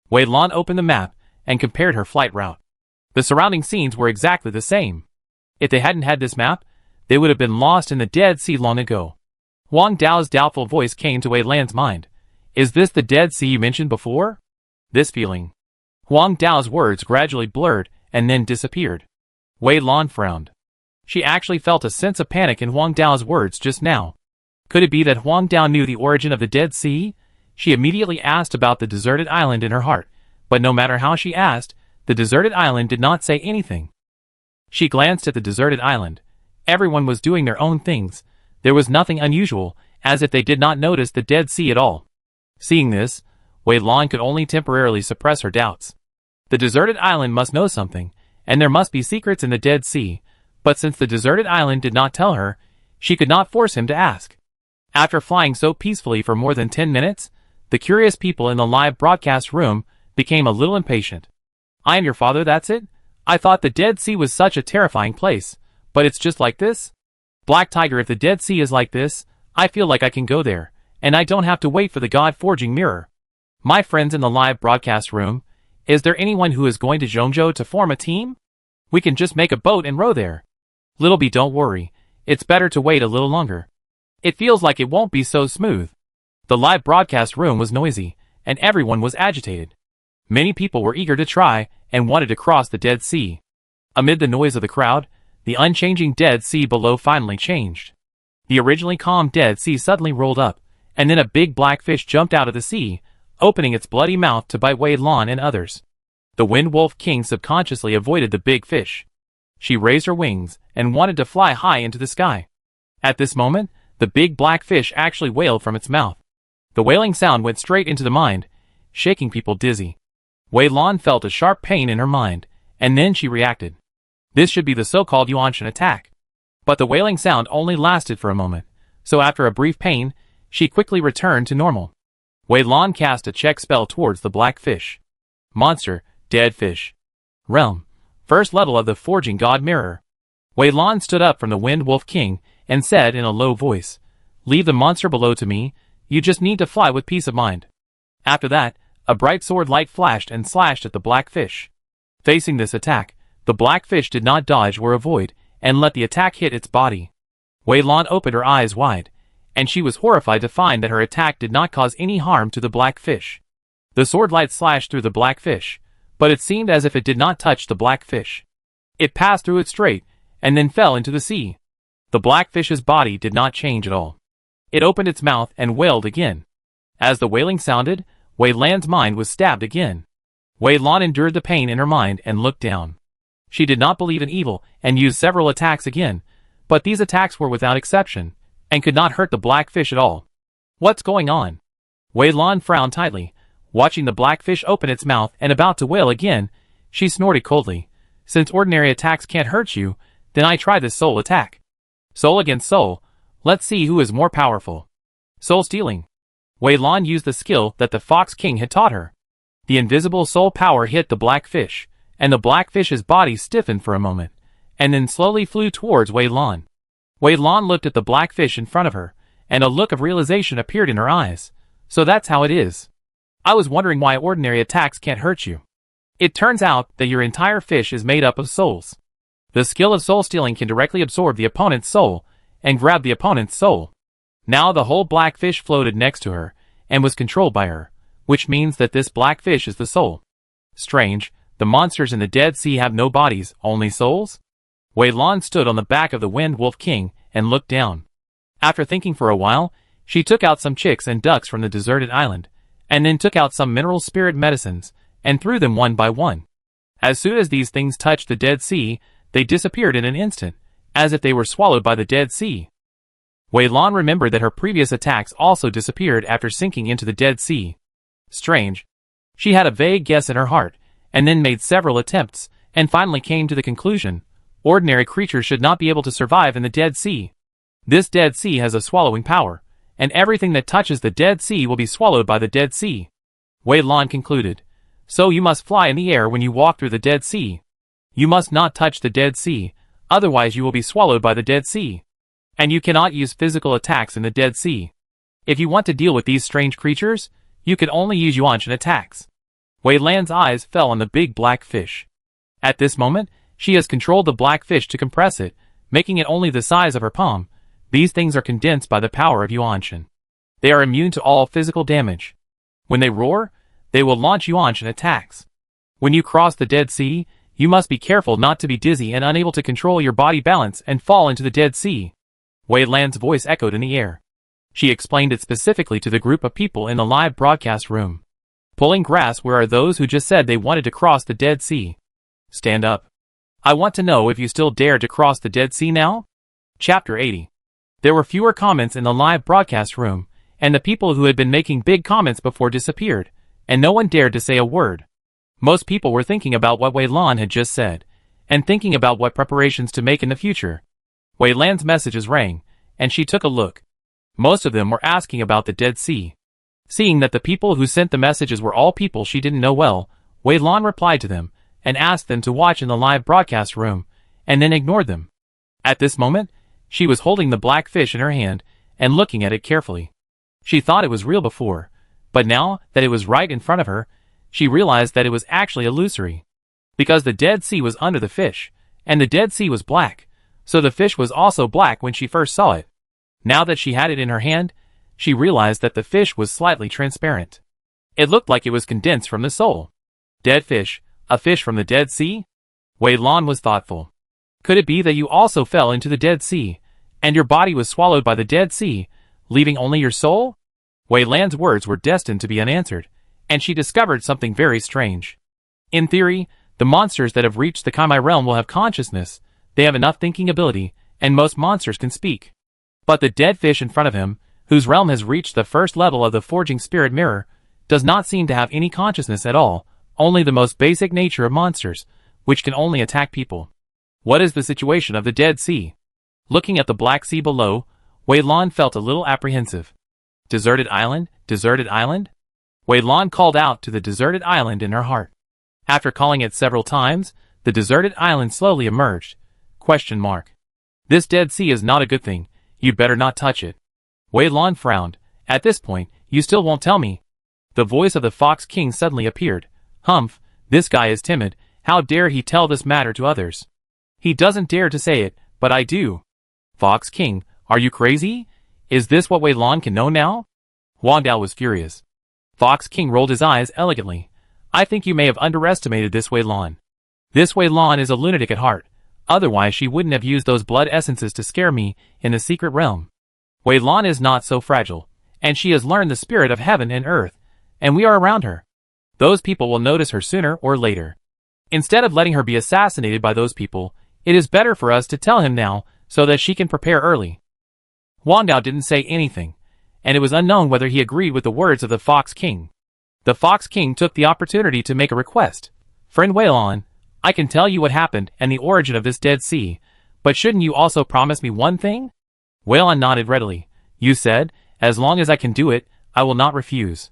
Speaker 1: Wei Lan opened the map and compared her flight route. The surrounding scenes were exactly the same. If they hadn't had this map, they would have been lost in the Dead Sea long ago. Huang Dao's doubtful voice came to Wei Lan's mind. Is this the Dead Sea you mentioned before? This feeling. Huang Dao's words gradually blurred and then disappeared. Wei Lan frowned. She actually felt a sense of panic in Huang Dao's words just now. Could it be that Huang Dao knew the origin of the Dead Sea? She immediately asked about the deserted island in her heart, but no matter how she asked, the deserted island did not say anything. She glanced at the deserted island. Everyone was doing their own things. There was nothing unusual, as if they did not notice the Dead Sea at all. Seeing this, Wei Lan could only temporarily suppress her doubts. The deserted island must know something, and there must be secrets in the Dead Sea, but since the deserted island did not tell her, she could not force him to ask. After flying so peacefully for more than 10 minutes, the curious people in the live broadcast room became a little impatient. I am your father, that's it? I thought the Dead Sea was such a terrifying place, but it's just like this? Black Tiger, if the Dead Sea is like this, I feel like I can go there, and I don't have to wait for the God Forging Mirror. My friends in the live broadcast room, is there anyone who is going to Zhongzhou to form a team? We can just make a boat and row there. Little B, don't worry, it's better to wait a little longer. It feels like it won't be so smooth. The live broadcast room was noisy, and everyone was agitated. Many people were eager to try and wanted to cross the Dead Sea. Amid the noise of the crowd, the unchanging Dead Sea below finally changed. The originally calm Dead Sea suddenly rolled up, and then a big black fish jumped out of the sea, opening its bloody mouth to bite Wei Lan and others. The Wind Wolf King subconsciously avoided the big fish. She raised her wings and wanted to fly high into the sky. At this moment, the big black fish actually wailed from its mouth. The wailing sound went straight into the mind, shaking people dizzy. Wei Lan felt a sharp pain in her mind, and then she reacted. This should be the so-called Yuanshan attack. But the wailing sound only lasted for a moment, so after a brief pain, she quickly returned to normal. Wei Lan cast a check spell towards the black fish. Monster, dead fish. Realm, first level of the Forging God Mirror. Wei Lan stood up from the Wind Wolf King and said in a low voice, "Leave the monster below to me, you just need to fly with peace of mind." After that, a bright sword light flashed and slashed at the black fish. Facing this attack, the black fish did not dodge or avoid, and let the attack hit its body. Wei Lan opened her eyes wide, and she was horrified to find that her attack did not cause any harm to the black fish. The sword light slashed through the black fish, but it seemed as if it did not touch the black fish. It passed through it straight, and then fell into the sea. The black fish's body did not change at all. It opened its mouth and wailed again. As the wailing sounded, Wei Lan's mind was stabbed again. Wei Lan endured the pain in her mind and looked down. She did not believe in evil and used several attacks again, but these attacks were without exception, and could not hurt the black fish at all. What's going on? Wei Lan frowned tightly, watching the black fish open its mouth and about to wail again. She snorted coldly. Since ordinary attacks can't hurt you, then I try this soul attack. Soul against soul. Let's see who is more powerful. Soul stealing. Wei Lan used the skill that the Fox King had taught her. The invisible soul power hit the black fish, and the black fish's body stiffened for a moment, and then slowly flew towards Wei Lan. Wei Lan looked at the black fish in front of her, and a look of realization appeared in her eyes. So that's how it is. I was wondering why ordinary attacks can't hurt you. It turns out that your entire fish is made up of souls. The skill of soul stealing can directly absorb the opponent's soul, and grab the opponent's soul. Now the whole black fish floated next to her, and was controlled by her, which means that this black fish is the soul. Strange, the monsters in the Dead Sea have no bodies, only souls? Wei Lan stood on the back of the Wind Wolf King, and looked down. After thinking for a while, she took out some chicks and ducks from the deserted island, and then took out some mineral spirit medicines, and threw them one by one. As soon as these things touched the Dead Sea, they disappeared in an instant, as if they were swallowed by the Dead Sea. Wei Lan remembered that her previous attacks also disappeared after sinking into the Dead Sea. Strange. She had a vague guess in her heart, and then made several attempts, and finally came to the conclusion: ordinary creatures should not be able to survive in the Dead Sea. This Dead Sea has a swallowing power, and everything that touches the Dead Sea will be swallowed by the Dead Sea. Wei Lan concluded. So you must fly in the air when you walk through the Dead Sea. You must not touch the Dead Sea, otherwise you will be swallowed by the Dead Sea. And you cannot use physical attacks in the Dead Sea. If you want to deal with these strange creatures, you can only use Yuanshan attacks. Wei Lan's eyes fell on the big black fish. At this moment, she has controlled the black fish to compress it, making it only the size of her palm. These things are condensed by the power of Yuanshan. They are immune to all physical damage. When they roar, they will launch Yuanshan attacks. When you cross the Dead Sea, you must be careful not to be dizzy and unable to control your body balance and fall into the Dead Sea. Wei Lan's voice echoed in the air. She explained it specifically to the group of people in the live broadcast room. Pulling grass, where are those who just said they wanted to cross the Dead Sea? Stand up. I want to know if you still dare to cross the Dead Sea now? Chapter 80. There were fewer comments in the live broadcast room, and the people who had been making big comments before disappeared, and no one dared to say a word. Most people were thinking about what Wei Lan had just said, and thinking about what preparations to make in the future. Wei Lan's messages rang, and she took a look. Most of them were asking about the Dead Sea. Seeing that the people who sent the messages were all people she didn't know well, Wei Lan replied to them, and asked them to watch in the live broadcast room, and then ignored them. At this moment, she was holding the black fish in her hand, and looking at it carefully. She thought it was real before, but now that it was right in front of her, she realized that it was actually illusory. Because the Dead Sea was under the fish, and the Dead Sea was black, so the fish was also black when she first saw it. Now that she had it in her hand, she realized that the fish was slightly transparent. It looked like it was condensed from the soul. Dead fish, a fish from the Dead Sea? Wei Lan was thoughtful. Could it be that you also fell into the Dead Sea, and your body was swallowed by the Dead Sea, leaving only your soul? Wei Lan's words were destined to be unanswered, and she discovered something very strange. In theory, the monsters that have reached the Kaimai realm will have consciousness, they have enough thinking ability, and most monsters can speak. But the dead fish in front of him, whose realm has reached the first level of the forging spirit mirror, does not seem to have any consciousness at all, only the most basic nature of monsters, which can only attack people. What is the situation of the Dead Sea? Looking at the Black Sea below, Wei Lan felt a little apprehensive. Deserted island? Deserted island? Wei Lan called out to the deserted island in her heart. After calling it several times, the deserted island slowly emerged. ? This Dead Sea is not a good thing. You'd better not touch it. Wei Lan frowned. At this point, you still won't tell me. The voice of the Fox King suddenly appeared. Humph, this guy is timid. How dare he tell this matter to others? He doesn't dare to say it, but I do. Fox King, are you crazy? Is this what Wei Lan can know now? Huang Dao was furious. Fox King rolled his eyes elegantly. I think you may have underestimated this Wei Lan. This Wei Lan is a lunatic at heart. Otherwise she wouldn't have used those blood essences to scare me in the secret realm. Wei Lan is not so fragile, and she has learned the spirit of heaven and earth, and we are around her. Those people will notice her sooner or later. Instead of letting her be assassinated by those people, it is better for us to tell him now so that she can prepare early. Wang Dao didn't say anything, and it was unknown whether he agreed with the words of the Fox King. The Fox King took the opportunity to make a request. Friend Wei Lan, I can tell you what happened and the origin of this Dead Sea, but shouldn't you also promise me one thing? Wei Lan nodded readily. You said, as long as I can do it, I will not refuse.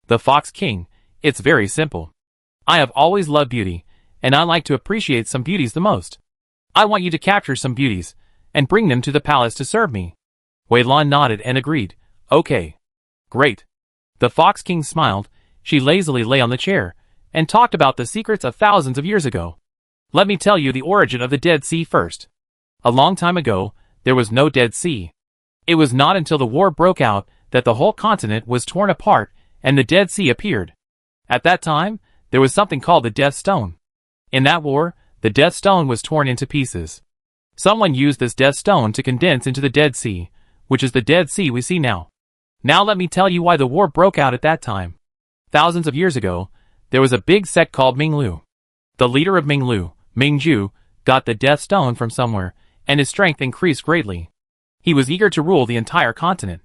Speaker 1: The Fox King, it's very simple. I have always loved beauty, and I like to appreciate some beauties the most. I want you to capture some beauties, and bring them to the palace to serve me. Wei Lan nodded and agreed. Okay. Great. The Fox King smiled. She lazily lay on the chair, and talked about the secrets of thousands of years ago. Let me tell you the origin of the Dead Sea first. A long time ago, there was no Dead Sea. It was not until the war broke out that the whole continent was torn apart and the Dead Sea appeared. At that time, there was something called the Death Stone. In that war, the Death Stone was torn into pieces. Someone used this Death Stone to condense into the Dead Sea, which is the Dead Sea we see now. Now let me tell you why the war broke out at that time. Thousands of years ago, there was a big sect called Minglu. The leader of Minglu, Mingju, got the Death Stone from somewhere, and his strength increased greatly. He was eager to rule the entire continent.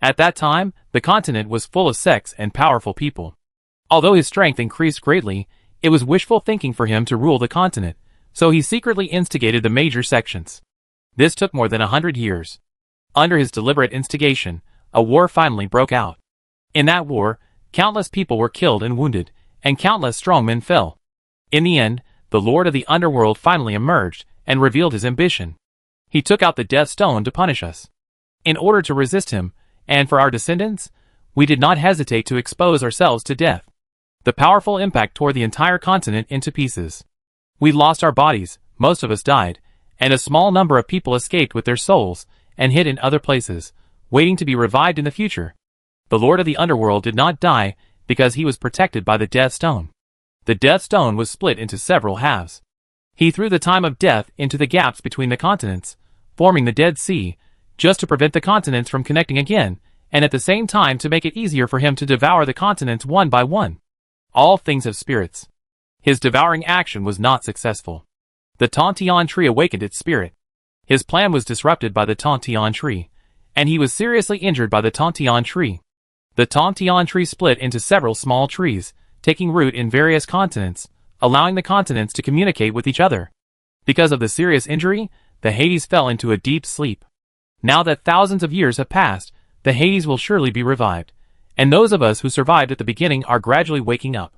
Speaker 1: At that time, the continent was full of sects and powerful people. Although his strength increased greatly, it was wishful thinking for him to rule the continent, so he secretly instigated the major sections. This took more than 100 years. Under his deliberate instigation, a war finally broke out. In that war, countless people were killed and wounded, and countless strongmen fell. In the end, the Lord of the Underworld finally emerged and revealed his ambition. He took out the Death Stone to punish us. In order to resist him, and for our descendants, we did not hesitate to expose ourselves to death. The powerful impact tore the entire continent into pieces. We lost our bodies, most of us died, and a small number of people escaped with their souls and hid in other places, waiting to be revived in the future. The Lord of the Underworld did not die because he was protected by the Death Stone. The Death Stone was split into several halves. He threw the time of death into the gaps between the continents, forming the Dead Sea, just to prevent the continents from connecting again, and at the same time to make it easier for him to devour the continents one by one. All things have spirits. His devouring action was not successful. The Tantian tree awakened its spirit. His plan was disrupted by the Tantian tree, and he was seriously injured by the Tantian tree. The Tantian tree split into several small trees, taking root in various continents, allowing the continents to communicate with each other. Because of the serious injury, the Hades fell into a deep sleep. Now that thousands of years have passed, the Hades will surely be revived, and those of us who survived at the beginning are gradually waking up.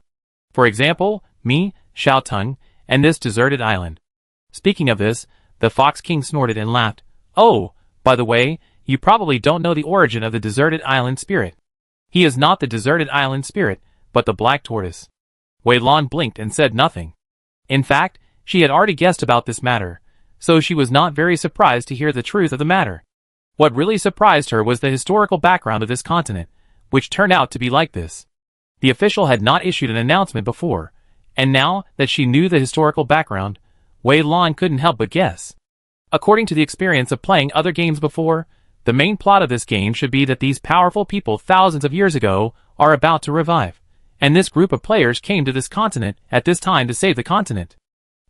Speaker 1: For example, me, Xiaoteng, and this deserted island. Speaking of this, the Fox King snorted and laughed. Oh, by the way, you probably don't know the origin of the deserted island spirit. He is not the deserted island spirit, but the black tortoise. Wei Lan blinked and said nothing. In fact, she had already guessed about this matter, so she was not very surprised to hear the truth of the matter. What really surprised her was the historical background of this continent, which turned out to be like this. The official had not issued an announcement before, and now that she knew the historical background, Wei Lan couldn't help but guess. According to the experience of playing other games before, the main plot of this game should be that these powerful people thousands of years ago are about to revive, and this group of players came to this continent at this time to save the continent.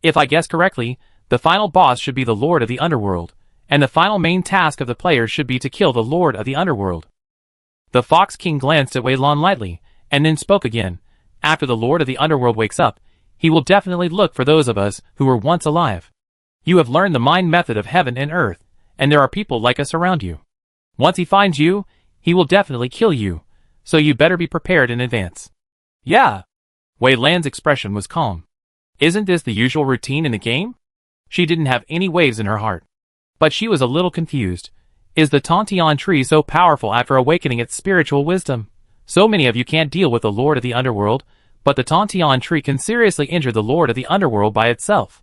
Speaker 1: If I guess correctly, the final boss should be the Lord of the Underworld, and the final main task of the players should be to kill the Lord of the Underworld. The Fox King glanced at Wei Lan lightly, and then spoke again. After the Lord of the Underworld wakes up, he will definitely look for those of us who were once alive. You have learned the mind method of heaven and earth, and there are people like us around you. Once he finds you, he will definitely kill you, so you better be prepared in advance. Yeah. Wei Lan's expression was calm. Isn't this the usual routine in the game? She didn't have any waves in her heart. But she was a little confused. Is the Tantian tree so powerful after awakening its spiritual wisdom? So many of you can't deal with the Lord of the Underworld, but the Tantian tree can seriously injure the Lord of the Underworld by itself.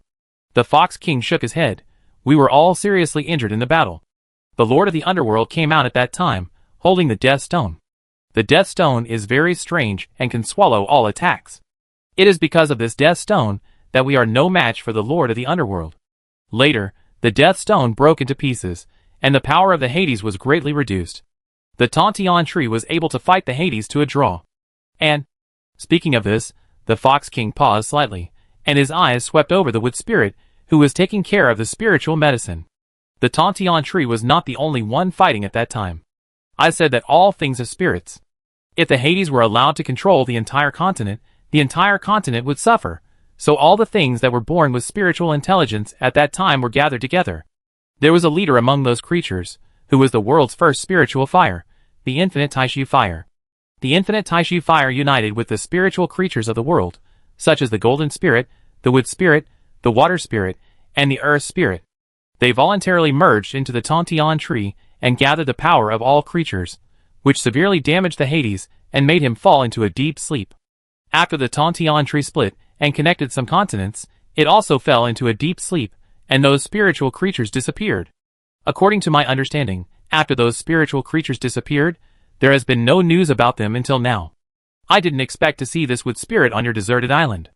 Speaker 1: The Fox King shook his head. We were all seriously injured in the battle. The Lord of the Underworld came out at that time, holding the Death Stone. The Death Stone is very strange and can swallow all attacks. It is because of this Death Stone that we are no match for the Lord of the Underworld. Later, the Death Stone broke into pieces, and the power of the Hades was greatly reduced. The Tantian tree was able to fight the Hades to a draw. And Speaking of this, the Fox King paused slightly, and his eyes swept over the wood spirit, who was taking care of the spiritual medicine. The Tantian tree was not the only one fighting at that time. I said that all things have spirits. If the Hades were allowed to control the entire continent would suffer, so all the things that were born with spiritual intelligence at that time were gathered together. There was a leader among those creatures, who was the world's first spiritual fire, the infinite Taishu fire. The infinite Taishu fire united with the spiritual creatures of the world, such as the golden spirit, the wood spirit, the water spirit, and the earth spirit. They voluntarily merged into the Tantian tree and gathered the power of all creatures, which severely damaged the Hades and made him fall into a deep sleep. After the Tantian tree split and connected some continents, it also fell into a deep sleep, and those spiritual creatures disappeared. According to my understanding, after those spiritual creatures disappeared, there has been no news about them until now. I didn't expect to see this wood spirit on your deserted island.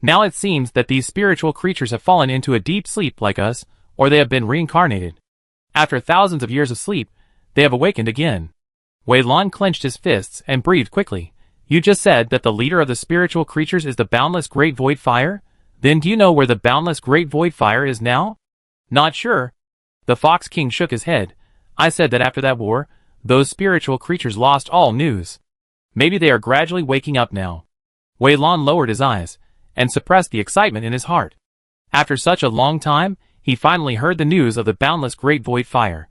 Speaker 1: Now it seems that these spiritual creatures have fallen into a deep sleep like us, or they have been reincarnated. After thousands of years of sleep, they have awakened again. Wei Lan clenched his fists and breathed quickly. You just said that the leader of the spiritual creatures is the boundless great void fire? Then do you know where the boundless great void fire is now? Not sure. The Fox King shook his head. I said that after that war, those spiritual creatures lost all news. Maybe they are gradually waking up now. Wei Lan lowered his eyes and suppressed the excitement in his heart. After such a long time, he finally heard the news of the boundless great void fire.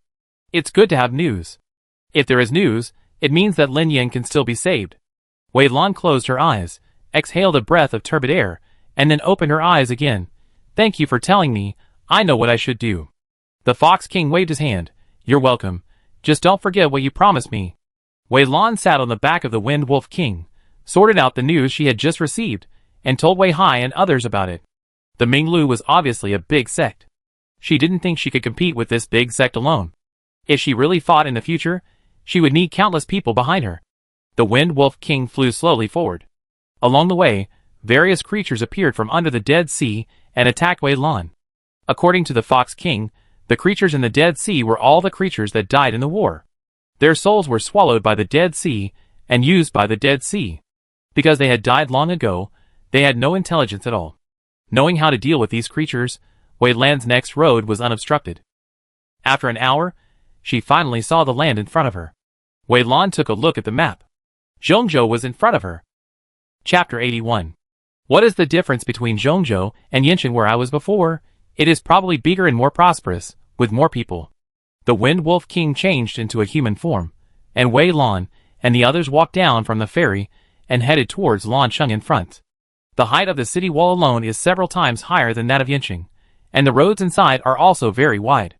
Speaker 1: It's good to have news. If there is news, it means that Lin Yan can still be saved. Wei Lan closed her eyes, exhaled a breath of turbid air, and then opened her eyes again. Thank you for telling me. I know what I should do. The Fox King waved his hand. You're welcome. Just don't forget what you promised me. Wei Lan sat on the back of the Wind Wolf King, sorted out the news she had just received, and told Wei Hai and others about it. The Minglu was obviously a big sect. She didn't think she could compete with this big sect alone. If she really fought in the future, she would need countless people behind her. The Wind Wolf King flew slowly forward. Along the way, various creatures appeared from under the Dead Sea and attacked Wei Lan. According to the Fox King, the creatures in the Dead Sea were all the creatures that died in the war. Their souls were swallowed by the Dead Sea and used by the Dead Sea. Because they had died long ago, they had no intelligence at all. Knowing how to deal with these creatures, Wei Lan's next road was unobstructed. After an hour, she finally saw the land in front of her. Wei Lan took a look at the map. Zhongzhou was in front of her. Chapter 81. What is the difference between Zhongzhou and Yinshan where I was before? It is probably bigger and more prosperous, with more people. The Wind Wolf King changed into a human form, and Wei Lan and the others walked down from the ferry and headed towards Lancheng in front. The height of the city wall alone is several times higher than that of Yinshan, and the roads inside are also very wide.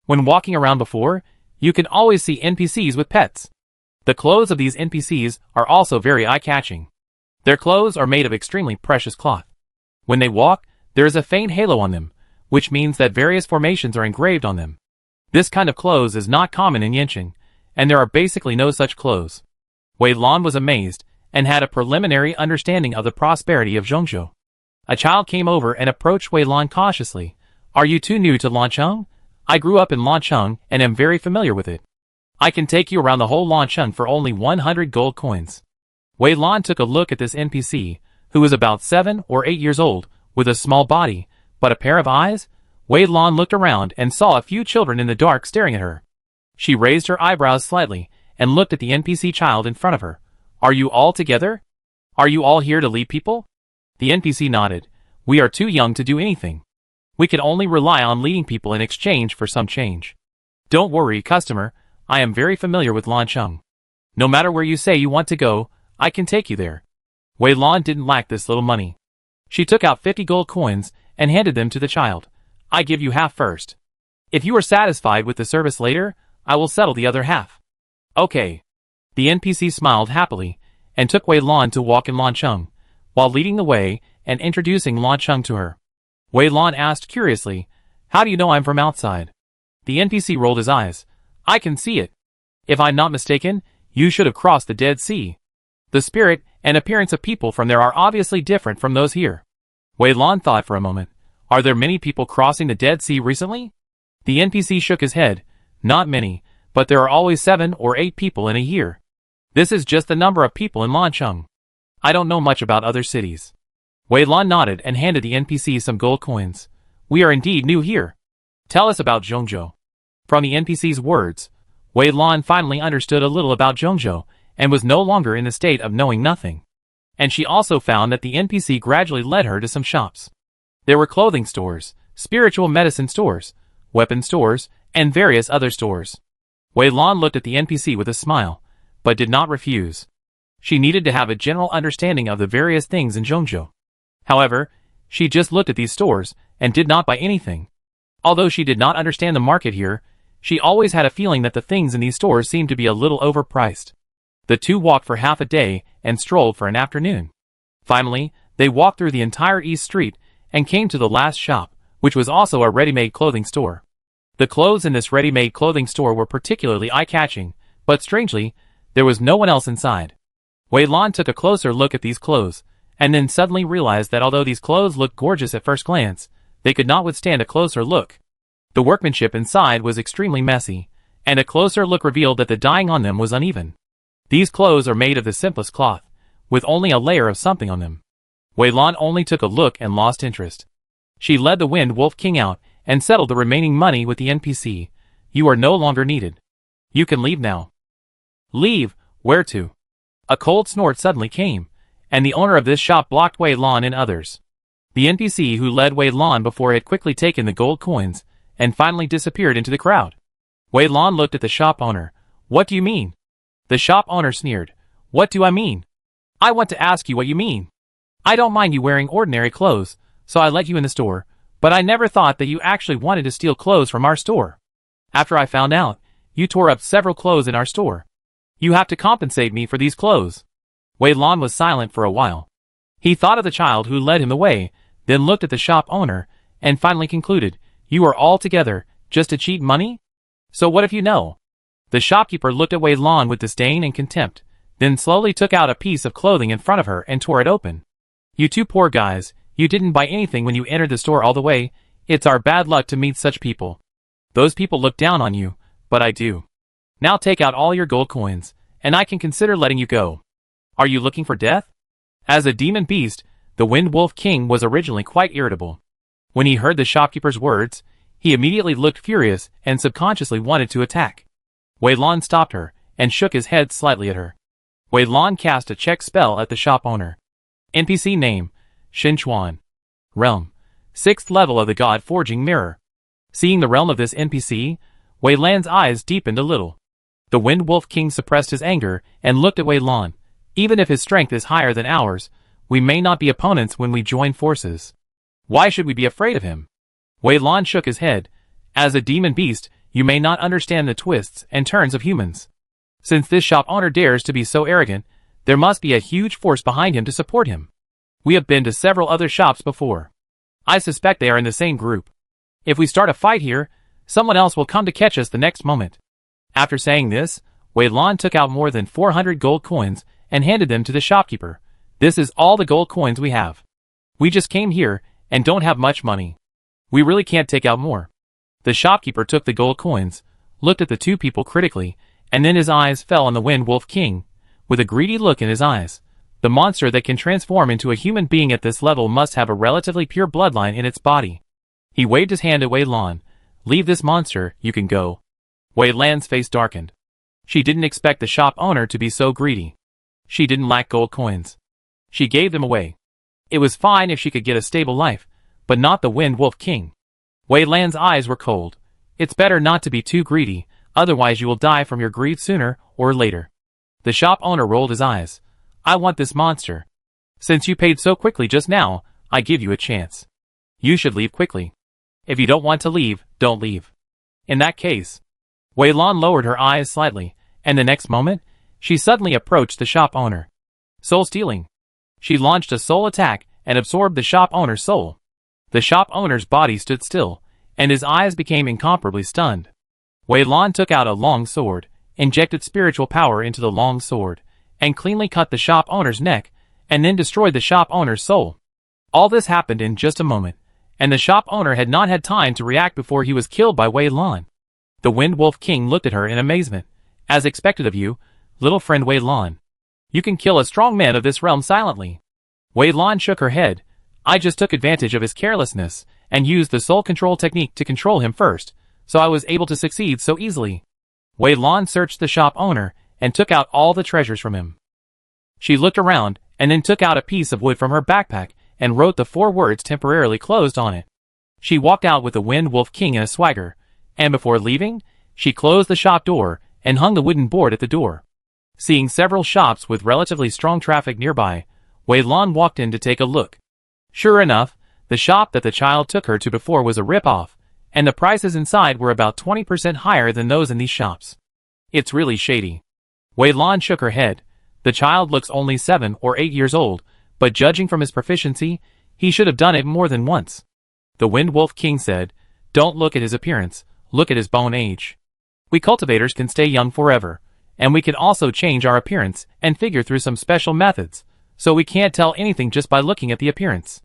Speaker 1: When walking around before, you can always see NPCs with pets. The clothes of these NPCs are also very eye-catching. Their clothes are made of extremely precious cloth. When they walk, there is a faint halo on them, which means that various formations are engraved on them. This kind of clothes is not common in Yinshan, and there are basically no such clothes. Wei Lan was amazed, and had a preliminary understanding of the prosperity of Zhongzhou. A child came over and approached Wei Lan cautiously. Are you too new to Lancheng? I grew up in Lancheng and am very familiar with it. I can take you around the whole Lancheng for only 100 gold coins. Wei Lan took a look at this NPC, who was about 7 or 8 years old, with a small body, but a pair of eyes. Wei Lan looked around and saw a few children in the dark staring at her. She raised her eyebrows slightly and looked at the NPC child in front of her. Are you all together? Are you all here to lead people? The NPC nodded. We are too young to do anything. We can only rely on leading people in exchange for some change. Don't worry, customer. I am very familiar with Lancheng. No matter where you say you want to go, I can take you there. Wei Lan didn't lack this little money. She took out 50 gold coins and handed them to the child. I give you half first. If you are satisfied with the service later, I will settle the other half. Okay. The NPC smiled happily and took Wei Lan to walk in Lancheng, while leading the way and introducing Lancheng to her. Wei Lan asked curiously, how do you know I'm from outside? The NPC rolled his eyes. I can see it. If I'm not mistaken, you should have crossed the Dead Sea. The spirit and appearance of people from there are obviously different from those here. Wei Lan thought for a moment. Are there many people crossing the Dead Sea recently? The NPC shook his head. Not many, but there are always 7 or 8 people in a year. This is just the number of people in Lancheng. I don't know much about other cities. Wei Lan nodded and handed the NPC some gold coins. We are indeed new here. Tell us about Zhongzhou. From the NPC's words, Wei Lan finally understood a little about Zhongzhou and was no longer in the state of knowing nothing. And she also found that the NPC gradually led her to some shops. There were clothing stores, spiritual medicine stores, weapon stores, and various other stores. Wei Lan looked at the NPC with a smile, but did not refuse. She needed to have a general understanding of the various things in Zhongzhou. However, she just looked at these stores and did not buy anything. Although she did not understand the market here, she always had a feeling that the things in these stores seemed to be a little overpriced. The two walked for half a day and strolled for an afternoon. Finally, they walked through the entire East Street and came to the last shop, which was also a ready-made clothing store. The clothes in this ready-made clothing store were particularly eye-catching, but strangely, there was no one else inside. Wei Lan took a closer look at these clothes, and then suddenly realized that although these clothes looked gorgeous at first glance, they could not withstand a closer look. The workmanship inside was extremely messy, and a closer look revealed that the dyeing on them was uneven. These clothes are made of the simplest cloth, with only a layer of something on them. Wei Lan only took a look and lost interest. She led the Wind Wolf King out and settled the remaining money with the NPC. You are no longer needed. You can leave now. Leave? Where to? A cold snort suddenly came, and the owner of this shop blocked Wei Lan and others. The NPC who led Wei Lan before had quickly taken the gold coins and finally disappeared into the crowd. Wei Lan looked at the shop owner. What do you mean? The shop owner sneered. What do I mean? I want to ask you what you mean. I don't mind you wearing ordinary clothes, so I let you in the store, but I never thought that you actually wanted to steal clothes from our store. After I found out, you tore up several clothes in our store. You have to compensate me for these clothes. Wei Lan was silent for a while. He thought of the child who led him away, then looked at the shop owner, and finally concluded, you are all together, just to cheat money? So what if you know? The shopkeeper looked at Wei Lan with disdain and contempt, then slowly took out a piece of clothing in front of her and tore it open. You two poor guys, you didn't buy anything when you entered the store all the way. It's our bad luck to meet such people. Those people look down on you, but I do. Now take out all your gold coins, and I can consider letting you go. Are you looking for death? As a demon beast, the Wind Wolf King was originally quite irritable. When he heard the shopkeeper's words, he immediately looked furious and subconsciously wanted to attack. Wei Lan stopped her and shook his head slightly at her. Wei Lan cast a check spell at the shop owner. NPC name, Shin. Realm, 6th level of the God Forging Mirror. Seeing the realm of this NPC, Wei Lan's eyes deepened a little. The Wind Wolf King suppressed his anger and looked at Wei Lan. Even if his strength is higher than ours, we may not be opponents when we join forces. Why should we be afraid of him? Wei Lan shook his head. As a demon beast, you may not understand the twists and turns of humans. Since this shop owner dares to be so arrogant, there must be a huge force behind him to support him. We have been to several other shops before. I suspect they are in the same group. If we start a fight here, someone else will come to catch us the next moment. After saying this, Wei Lan took out more than 400 gold coins and handed them to the shopkeeper. This is all the gold coins we have. We just came here and don't have much money. We really can't take out more. The shopkeeper took the gold coins, looked at the two people critically, and then his eyes fell on the Wind Wolf King, with a greedy look in his eyes. The monster that can transform into a human being at this level must have a relatively pure bloodline in its body. He waved his hand at Wei Lan. Leave this monster, you can go. Wei Lan's face darkened. She didn't expect the shop owner to be so greedy. She didn't lack gold coins. She gave them away. It was fine if she could get a stable life, but not the Wind Wolf King. Wei Lan's eyes were cold. It's better not to be too greedy, otherwise you will die from your greed sooner or later. The shop owner rolled his eyes. I want this monster. Since you paid so quickly just now, I give you a chance. You should leave quickly. If you don't want to leave, don't leave. In that case. Wei Lan lowered her eyes slightly, and the next moment, she suddenly approached the shop owner. Soul stealing. She launched a soul attack and absorbed the shop owner's soul. The shop owner's body stood still, and his eyes became incomparably stunned. Wei Lan took out a long sword, injected spiritual power into the long sword, and cleanly cut the shop owner's neck, and then destroyed the shop owner's soul. All this happened in just a moment, and the shop owner had not had time to react before he was killed by Wei Lan. The Wind Wolf King looked at her in amazement. As expected of you, little friend Wei Lan. You can kill a strong man of this realm silently. Wei Lan shook her head. I just took advantage of his carelessness, and used the soul control technique to control him first, so I was able to succeed so easily. Wei Lan searched the shop owner, and took out all the treasures from him. She looked around, and then took out a piece of wood from her backpack, and wrote the 4 words temporarily closed on it. She walked out with the Wind Wolf King in a swagger, and before leaving, she closed the shop door, and hung the wooden board at the door. Seeing several shops with relatively strong traffic nearby, Wei Lan walked in to take a look. Sure enough, the shop that the child took her to before was a rip-off, and the prices inside were about 20% higher than those in these shops. It's really shady. Wei Lan shook her head. The child looks only 7 or 8 years old, but judging from his proficiency, he should have done it more than once. The Wind Wolf King said, Don't look at his appearance, look at his bone age. We cultivators can stay young forever, and we can also change our appearance and figure through some special methods, so we can't tell anything just by looking at the appearance.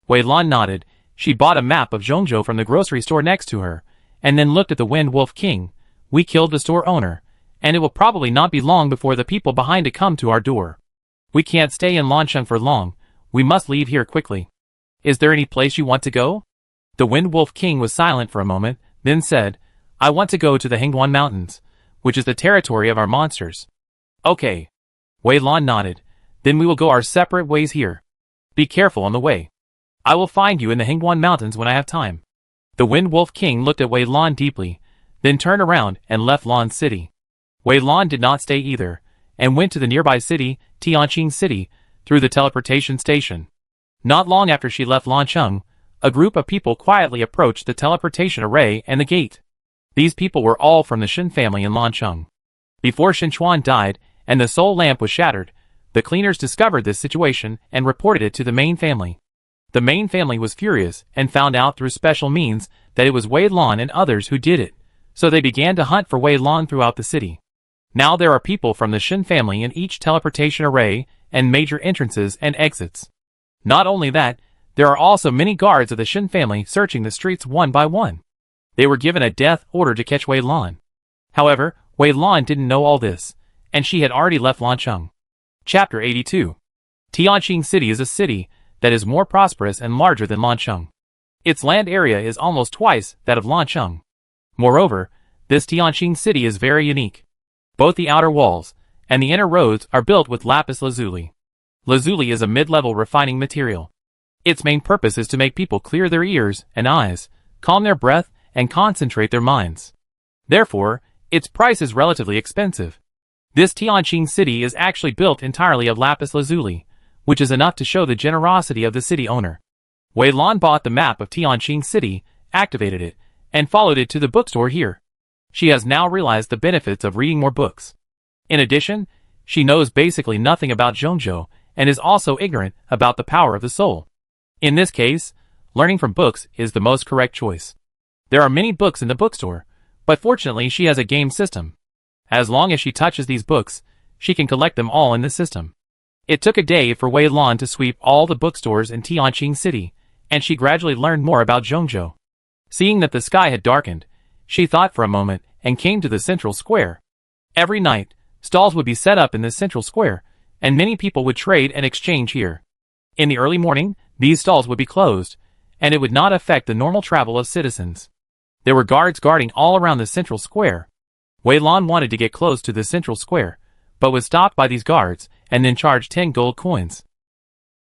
Speaker 1: Wei Lan nodded. She bought a map of Zhongzhou from the grocery store next to her, and then looked at the Wind Wolf King. We killed the store owner, and it will probably not be long before the people behind it come to our door. We can't stay in Lancheng for long, we must leave here quickly. Is there any place you want to go? The Wind Wolf King was silent for a moment, then said, I want to go to the Hengguan Mountains, which is the territory of our monsters. Okay. Wei Lan nodded. Then we will go our separate ways here. Be careful on the way. I will find you in the Hengguan Mountains when I have time. The Wind Wolf King looked at Wei Lan deeply, then turned around and left Lan City. Wei Lan did not stay either, and went to the nearby city, Tianqing City, through the teleportation station. Not long after she left Lancheng, a group of people quietly approached the teleportation array and the gate. These people were all from the Shin family in Lancheng. Before Shin Chuan died, and the soul lamp was shattered, the cleaners discovered this situation and reported it to the main family. The main family was furious and found out through special means that it was Wei Lan and others who did it, so they began to hunt for Wei Lan throughout the city. Now there are people from the Shin family in each teleportation array and major entrances and exits. Not only that, there are also many guards of the Shin family searching the streets one by one. They were given a death order to catch Wei Lan. However, Wei Lan didn't know all this, and she had already left Lancheng. Chapter 82. Tianqing City is a city that is more prosperous and larger than Lancheng. Its land area is almost twice that of Lancheng. Moreover, this Tianqing City is very unique. Both the outer walls and the inner roads are built with lapis lazuli. Lazuli is a mid-level refining material. Its main purpose is to make people clear their ears and eyes, calm their breath, and concentrate their minds. Therefore, its price is relatively expensive. This Tianqing City is actually built entirely of lapis lazuli, which is enough to show the generosity of the city owner. Wei Lan bought the map of Tianqing City, activated it, and followed it to the bookstore here. She has now realized the benefits of reading more books. In addition, she knows basically nothing about Zhongzhou and is also ignorant about the power of the soul. In this case, learning from books is the most correct choice. There are many books in the bookstore, but fortunately she has a game system. As long as she touches these books, she can collect them all in the system. It took a day for Wei Lan to sweep all the bookstores in Tianqing City, and she gradually learned more about Zhongzhou. Seeing that the sky had darkened, she thought for a moment and came to the central square. Every night, stalls would be set up in this central square, and many people would trade and exchange here. In the early morning, these stalls would be closed, and it would not affect the normal travel of citizens. There were guards guarding all around the central square. Wei Lan wanted to get close to the central square, but was stopped by these guards and then charged 10 gold coins.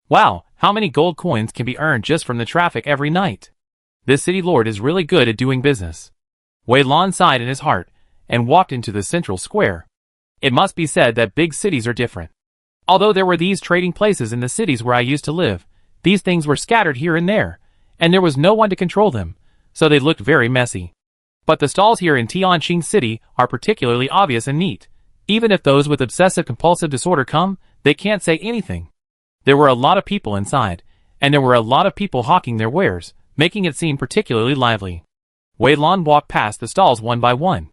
Speaker 1: Wow, how many gold coins can be earned just from the traffic every night? This city lord is really good at doing business. Wei Lan sighed in his heart and walked into the central square. It must be said that big cities are different. Although there were these trading places in the cities where I used to live, these things were scattered here and there, and there was no one to control them, so they looked very messy. But the stalls here in Tianqing City are particularly obvious and neat. Even if those with obsessive-compulsive disorder come, they can't say anything. There were a lot of people inside, and there were a lot of people hawking their wares, making it seem particularly lively. Wei Lan walked past the stalls one by one.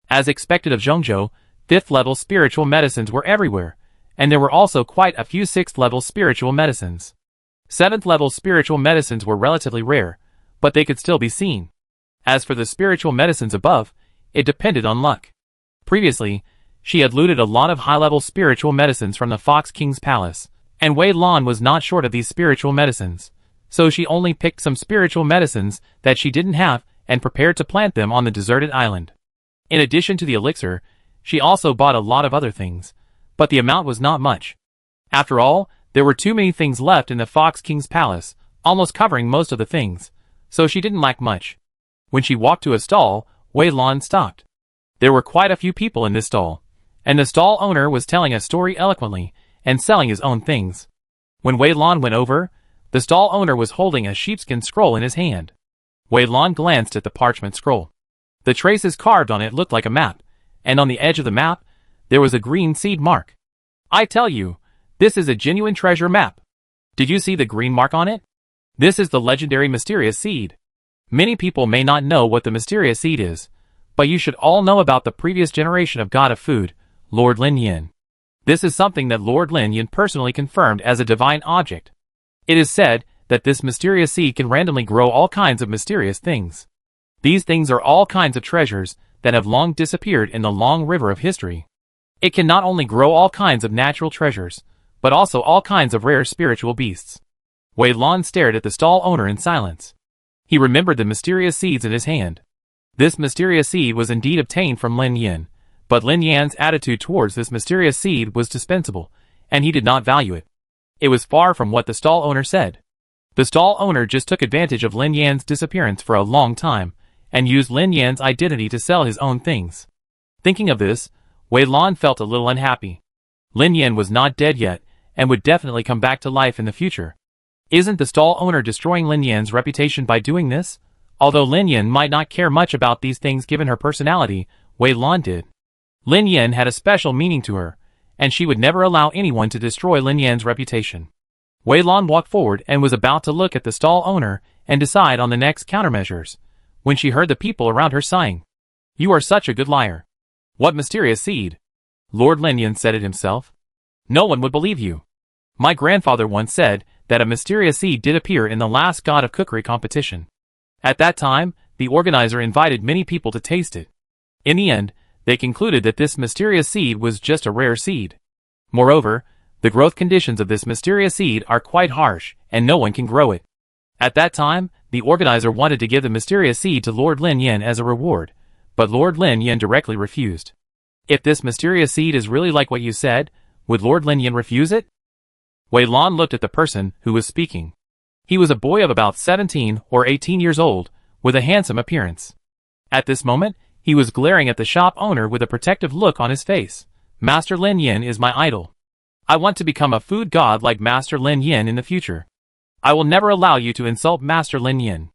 Speaker 1: As expected of Zhongzhou, 5th-level spiritual medicines were everywhere, and there were also quite a few 6th-level spiritual medicines. 7th-level spiritual medicines were relatively rare, but they could still be seen. As for the spiritual medicines above, it depended on luck. Previously, She had looted a lot of high-level spiritual medicines from the Fox King's palace, and Wei Lan was not short of these spiritual medicines. So she only picked some spiritual medicines that she didn't have and prepared to plant them on the deserted island. In addition to the elixir, she also bought a lot of other things, but the amount was not much. After all, there were too many things left in the Fox King's palace, almost covering most of the things, so she didn't lack much. When she walked to a stall, Wei Lan stopped. There were quite a few people in this stall, and the stall owner was telling a story eloquently and selling his own things. When Wei Lan went over, the stall owner was holding a sheepskin scroll in his hand. Wei Lan glanced at the parchment scroll. The traces carved on it looked like a map, and on the edge of the map, there was a green seed mark. I tell you, this is a genuine treasure map. Did you see the green mark on it? This is the legendary mysterious seed. Many people may not know what the mysterious seed is, but you should all know about the previous generation of god of food, Lord Lin Yan. This is something that Lord Lin Yan personally confirmed as a divine object. It is said that this mysterious seed can randomly grow all kinds of mysterious things. These things are all kinds of treasures that have long disappeared in the long river of history. It can not only grow all kinds of natural treasures, but also all kinds of rare spiritual beasts. Wei Lan stared at the stall owner in silence. He remembered the mysterious seeds in his hand. This mysterious seed was indeed obtained from Lin Yan, but Lin Yan's attitude towards this mysterious seed was dispensable, and he did not value it. It was far from what the stall owner said. The stall owner just took advantage of Lin Yan's disappearance for a long time, and used Lin Yan's identity to sell his own things. Thinking of this, Wei Lan felt a little unhappy. Lin Yan was not dead yet, and would definitely come back to life in the future. Isn't the stall owner destroying Lin Yan's reputation by doing this? Although Lin Yan might not care much about these things given her personality, Wei Lan did. Lin Yan had a special meaning to her, and she would never allow anyone to destroy Lin Yan's reputation. Wei Lan walked forward and was about to look at the stall owner and decide on the next countermeasures, when she heard the people around her sighing. You are such a good liar. What mysterious seed? Lord Lin Yan said it himself. No one would believe you. My grandfather once said that a mysterious seed did appear in the last God of Cookery competition. At that time, the organizer invited many people to taste it. In the end, they concluded that this mysterious seed was just a rare seed. Moreover, the growth conditions of this mysterious seed are quite harsh, and no one can grow it. At that time, the organizer wanted to give the mysterious seed to Lord Lin Yan as a reward, but Lord Lin Yan directly refused. If this mysterious seed is really like what you said, would Lord Lin Yan refuse it? Wei Lan looked at the person who was speaking. He was a boy of about 17 or 18 years old, with a handsome appearance. At this moment, he was glaring at the shop owner with a protective look on his face. Master Lin Yan is my idol. I want to become a food god like Master Lin Yan in the future. I will never allow you to insult Master Lin Yan.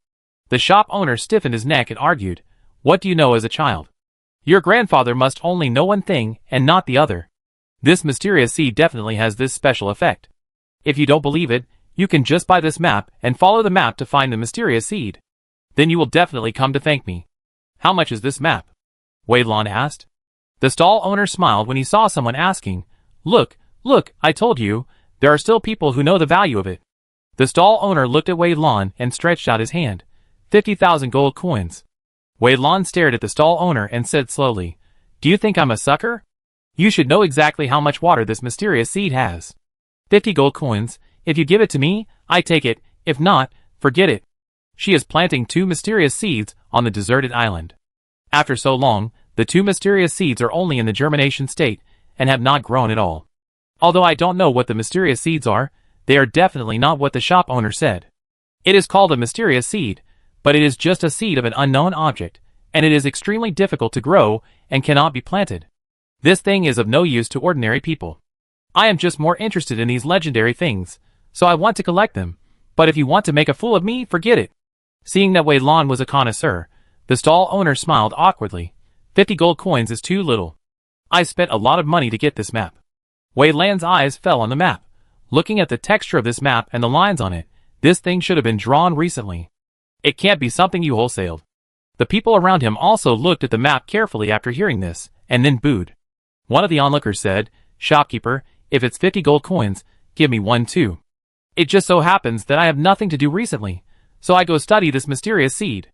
Speaker 1: The shop owner stiffened his neck and argued, What do you know as a child? Your grandfather must only know one thing and not the other. This mysterious seed definitely has this special effect. If you don't believe it, you can just buy this map and follow the map to find the mysterious seed. Then you will definitely come to thank me. How much is this map? Wei Lan asked. The stall owner smiled when he saw someone asking, Look, I told you, there are still people who know the value of it. The stall owner looked at Wei Lan and stretched out his hand. 50,000 gold coins. Wei Lan stared at the stall owner and said slowly, Do you think I'm a sucker? You should know exactly how much water this mysterious seed has. 50 gold coins, if you give it to me, I take it, if not, forget it. She is planting 2 mysterious seeds on the deserted island. After so long, the 2 mysterious seeds are only in the germination state, and have not grown at all. Although I don't know what the mysterious seeds are, they are definitely not what the shop owner said. It is called a mysterious seed, but it is just a seed of an unknown object, and it is extremely difficult to grow and cannot be planted. This thing is of no use to ordinary people. I am just more interested in these legendary things, so I want to collect them, but if you want to make a fool of me, forget it. Seeing that Wei Lan was a connoisseur, the stall owner smiled awkwardly. 50 gold coins is too little. I spent a lot of money to get this map. Wei Lan's eyes fell on the map. Looking at the texture of this map and the lines on it, this thing should have been drawn recently. It can't be something you wholesaled. The people around him also looked at the map carefully after hearing this, and then booed. One of the onlookers said, Shopkeeper, if it's 50 gold coins, give me one too. It just so happens that I have nothing to do recently, so I go study this mysterious seed.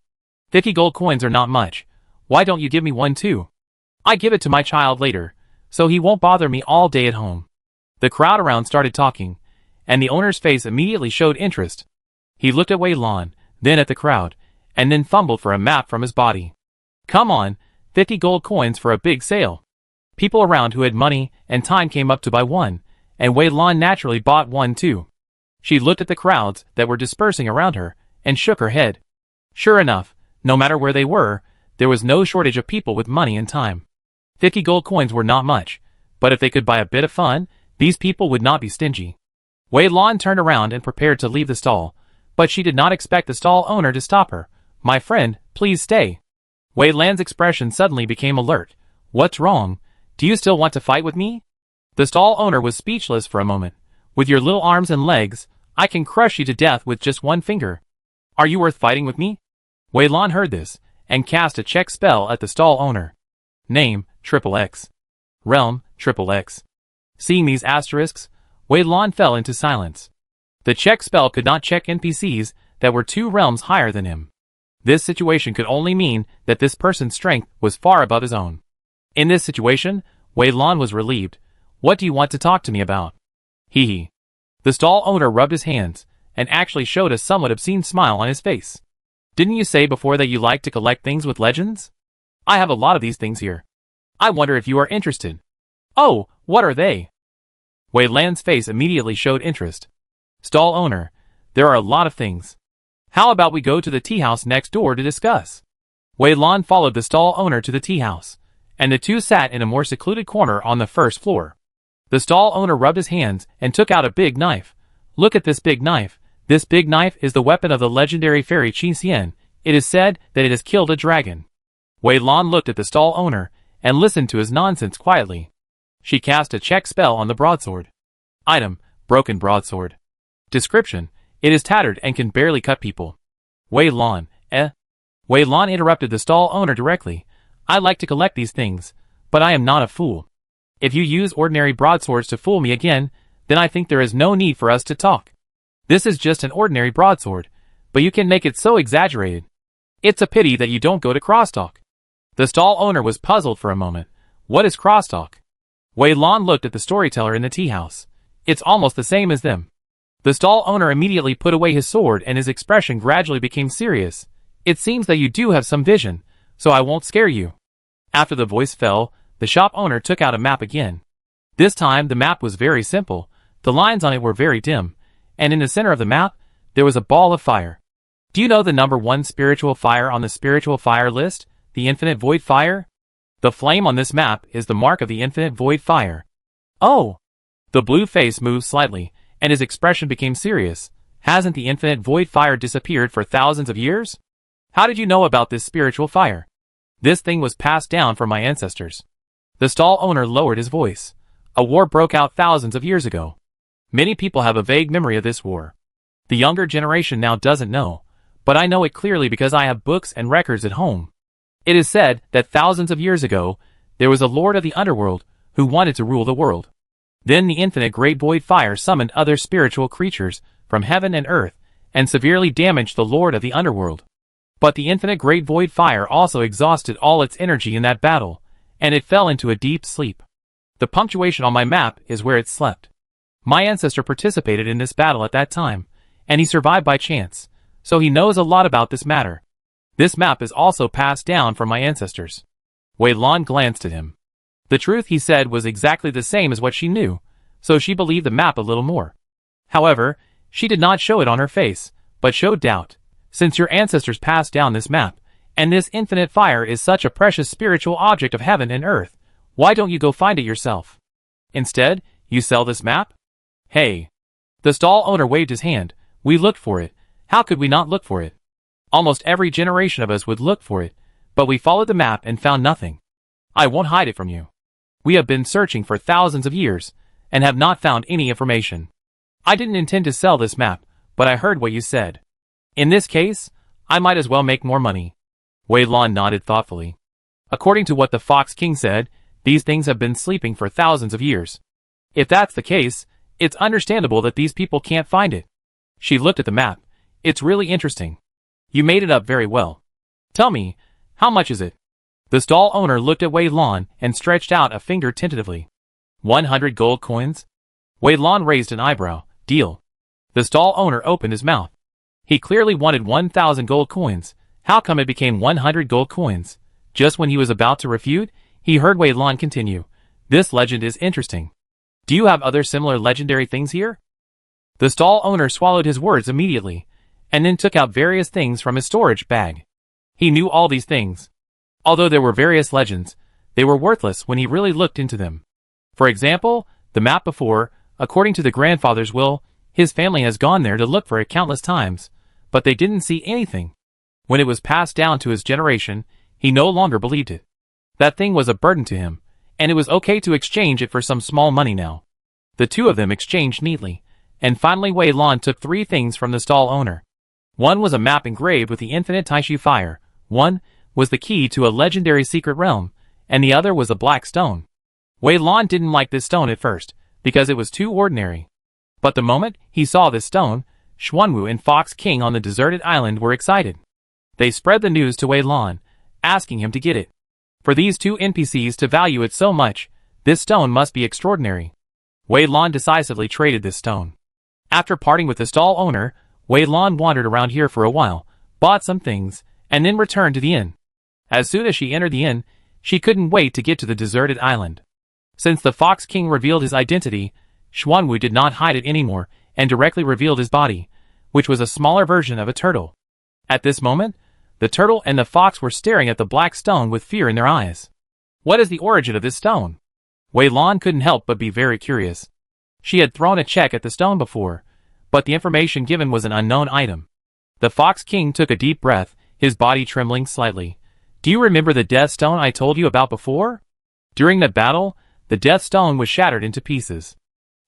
Speaker 1: 50 gold coins are not much. Why don't you give me one too? I give it to my child later. so he won't bother me all day at home. The crowd around started talking, and the owner's face immediately showed interest. He looked at Wei Lan, then at the crowd, and then fumbled for a map from his body. Come on, 50 gold coins for a big sale. People around who had money and time came up to buy one, and Wei Lan naturally bought one too. She looked at the crowds that were dispersing around her, and shook her head. Sure enough, no matter where they were, there was no shortage of people with money and time. 50 gold coins were not much, but if they could buy a bit of fun, these people would not be stingy. Wei Lan turned around and prepared to leave the stall, but she did not expect the stall owner to stop her. My friend, please stay. Wei Lan's expression suddenly became alert. What's wrong? Do you still want to fight with me? The stall owner was speechless for a moment. With your little arms and legs, I can crush you to death with just one finger. Are you worth fighting with me? Wei Lan heard this, and cast a check spell at the stall owner. Name, XXX. Realm, XXX. Seeing these asterisks, Wei Lan fell into silence. The check spell could not check NPCs that were 2 realms higher than him. This situation could only mean that this person's strength was far above his own. In this situation, Wei Lan was relieved. What do you want to talk to me about? Hee hee. The stall owner rubbed his hands, and actually showed a somewhat obscene smile on his face. Didn't you say before that you like to collect things with legends? I have a lot of these things here. I wonder if you are interested. Oh, what are they? Wei Lan's face immediately showed interest. Stall owner, there are a lot of things. How about we go to the tea house next door to discuss? Wei Lan followed the stall owner to the tea house, and the two sat in a more secluded corner on the first floor. The stall owner rubbed his hands and took out a big knife. Look at this big knife. This big knife is the weapon of the legendary fairy Shin. It is said that it has killed a dragon. Wei Lan looked at the stall owner and listened to his nonsense quietly. She cast a check spell on the broadsword. Item, broken broadsword. Description, it is tattered and can barely cut people. Wei Lan, Wei Lan interrupted the stall owner directly. I like to collect these things, but I am not a fool. If you use ordinary broadswords to fool me again, then I think there is no need for us to talk. This is just an ordinary broadsword, but you can make it so exaggerated. It's a pity that you don't go to crosstalk. The stall owner was puzzled for a moment. What is crosstalk? Wei Lan looked at the storyteller in the tea house. It's almost the same as them. The stall owner immediately put away his sword and his expression gradually became serious. It seems that you do have some vision, so I won't scare you. After the voice fell, the shop owner took out a map again. This time the map was very simple. The lines on it were very dim, and in the center of the map, there was a ball of fire. Do you know the number 1 spiritual fire on the spiritual fire list, the infinite void fire? The flame on this map is the mark of the infinite void fire. Oh! The blue face moved slightly, and his expression became serious. Hasn't the infinite void fire disappeared for thousands of years? How did you know about this spiritual fire? This thing was passed down from my ancestors. The stall owner lowered his voice. A war broke out thousands of years ago. Many people have a vague memory of this war. The younger generation now doesn't know, but I know it clearly because I have books and records at home. It is said that thousands of years ago, there was a lord of the underworld who wanted to rule the world. Then the infinite great void fire summoned other spiritual creatures from heaven and earth and severely damaged the lord of the underworld. But the infinite great void fire also exhausted all its energy in that battle, and it fell into a deep sleep. The punctuation on my map is where it slept. My ancestor participated in this battle at that time, and he survived by chance, so he knows a lot about this matter. This map is also passed down from my ancestors. Wei Lan glanced at him. The truth he said was exactly the same as what she knew, so she believed the map a little more. However, she did not show it on her face, but showed doubt. Since your ancestors passed down this map, and this infinite fire is such a precious spiritual object of heaven and earth, why don't you go find it yourself? Instead, you sell this map? Hey! The stall owner waved his hand. We looked for it. How could we not look for it? Almost every generation of us would look for it, but we followed the map and found nothing. I won't hide it from you. We have been searching for thousands of years, and have not found any information. I didn't intend to sell this map, but I heard what you said. In this case, I might as well make more money. Wei Lan nodded thoughtfully. According to what the Fox King said, these things have been sleeping for thousands of years. If that's the case, it's understandable that these people can't find it. She looked at the map. It's really interesting. You made it up very well. Tell me, how much is it? The stall owner looked at Wei Lan and stretched out a finger tentatively. 100 gold coins? Wei Lan raised an eyebrow. Deal. The stall owner opened his mouth. He clearly wanted 1,000 gold coins. How come it became 100 gold coins? Just when he was about to refute, he heard Wei Lan continue. This legend is interesting. Do you have other similar legendary things here? The stall owner swallowed his words immediately, and then took out various things from his storage bag. He knew all these things. Although there were various legends, they were worthless when he really looked into them. For example, the map before, according to the grandfather's will, his family has gone there to look for it countless times, but they didn't see anything. When it was passed down to his generation, he no longer believed it. That thing was a burden to him, and it was okay to exchange it for some small money now. The two of them exchanged neatly, and finally Wei Lan took 3 things from the stall owner. One was a map engraved with the infinite Taishu fire, one was the key to a legendary secret realm, and the other was a black stone. Wei Lan didn't like this stone at first, because it was too ordinary. But the moment he saw this stone, Xuanwu and Fox King on the deserted island were excited. They spread the news to Wei Lan, asking him to get it. For these 2 NPCs to value it so much, this stone must be extraordinary. Wei Lan decisively traded this stone. After parting with the stall owner, Wei Lan wandered around here for a while, bought some things, and then returned to the inn. As soon as she entered the inn, she couldn't wait to get to the deserted island. Since the Fox King revealed his identity, Xuanwu did not hide it anymore and directly revealed his body, which was a smaller version of a turtle. At this moment, the turtle and the fox were staring at the black stone with fear in their eyes. What is the origin of this stone? Wei Lan couldn't help but be very curious. She had thrown a check at the stone before, but the information given was an unknown item. The Fox King took a deep breath, his body trembling slightly. Do you remember the Death Stone I told you about before? During that battle, the Death Stone was shattered into pieces.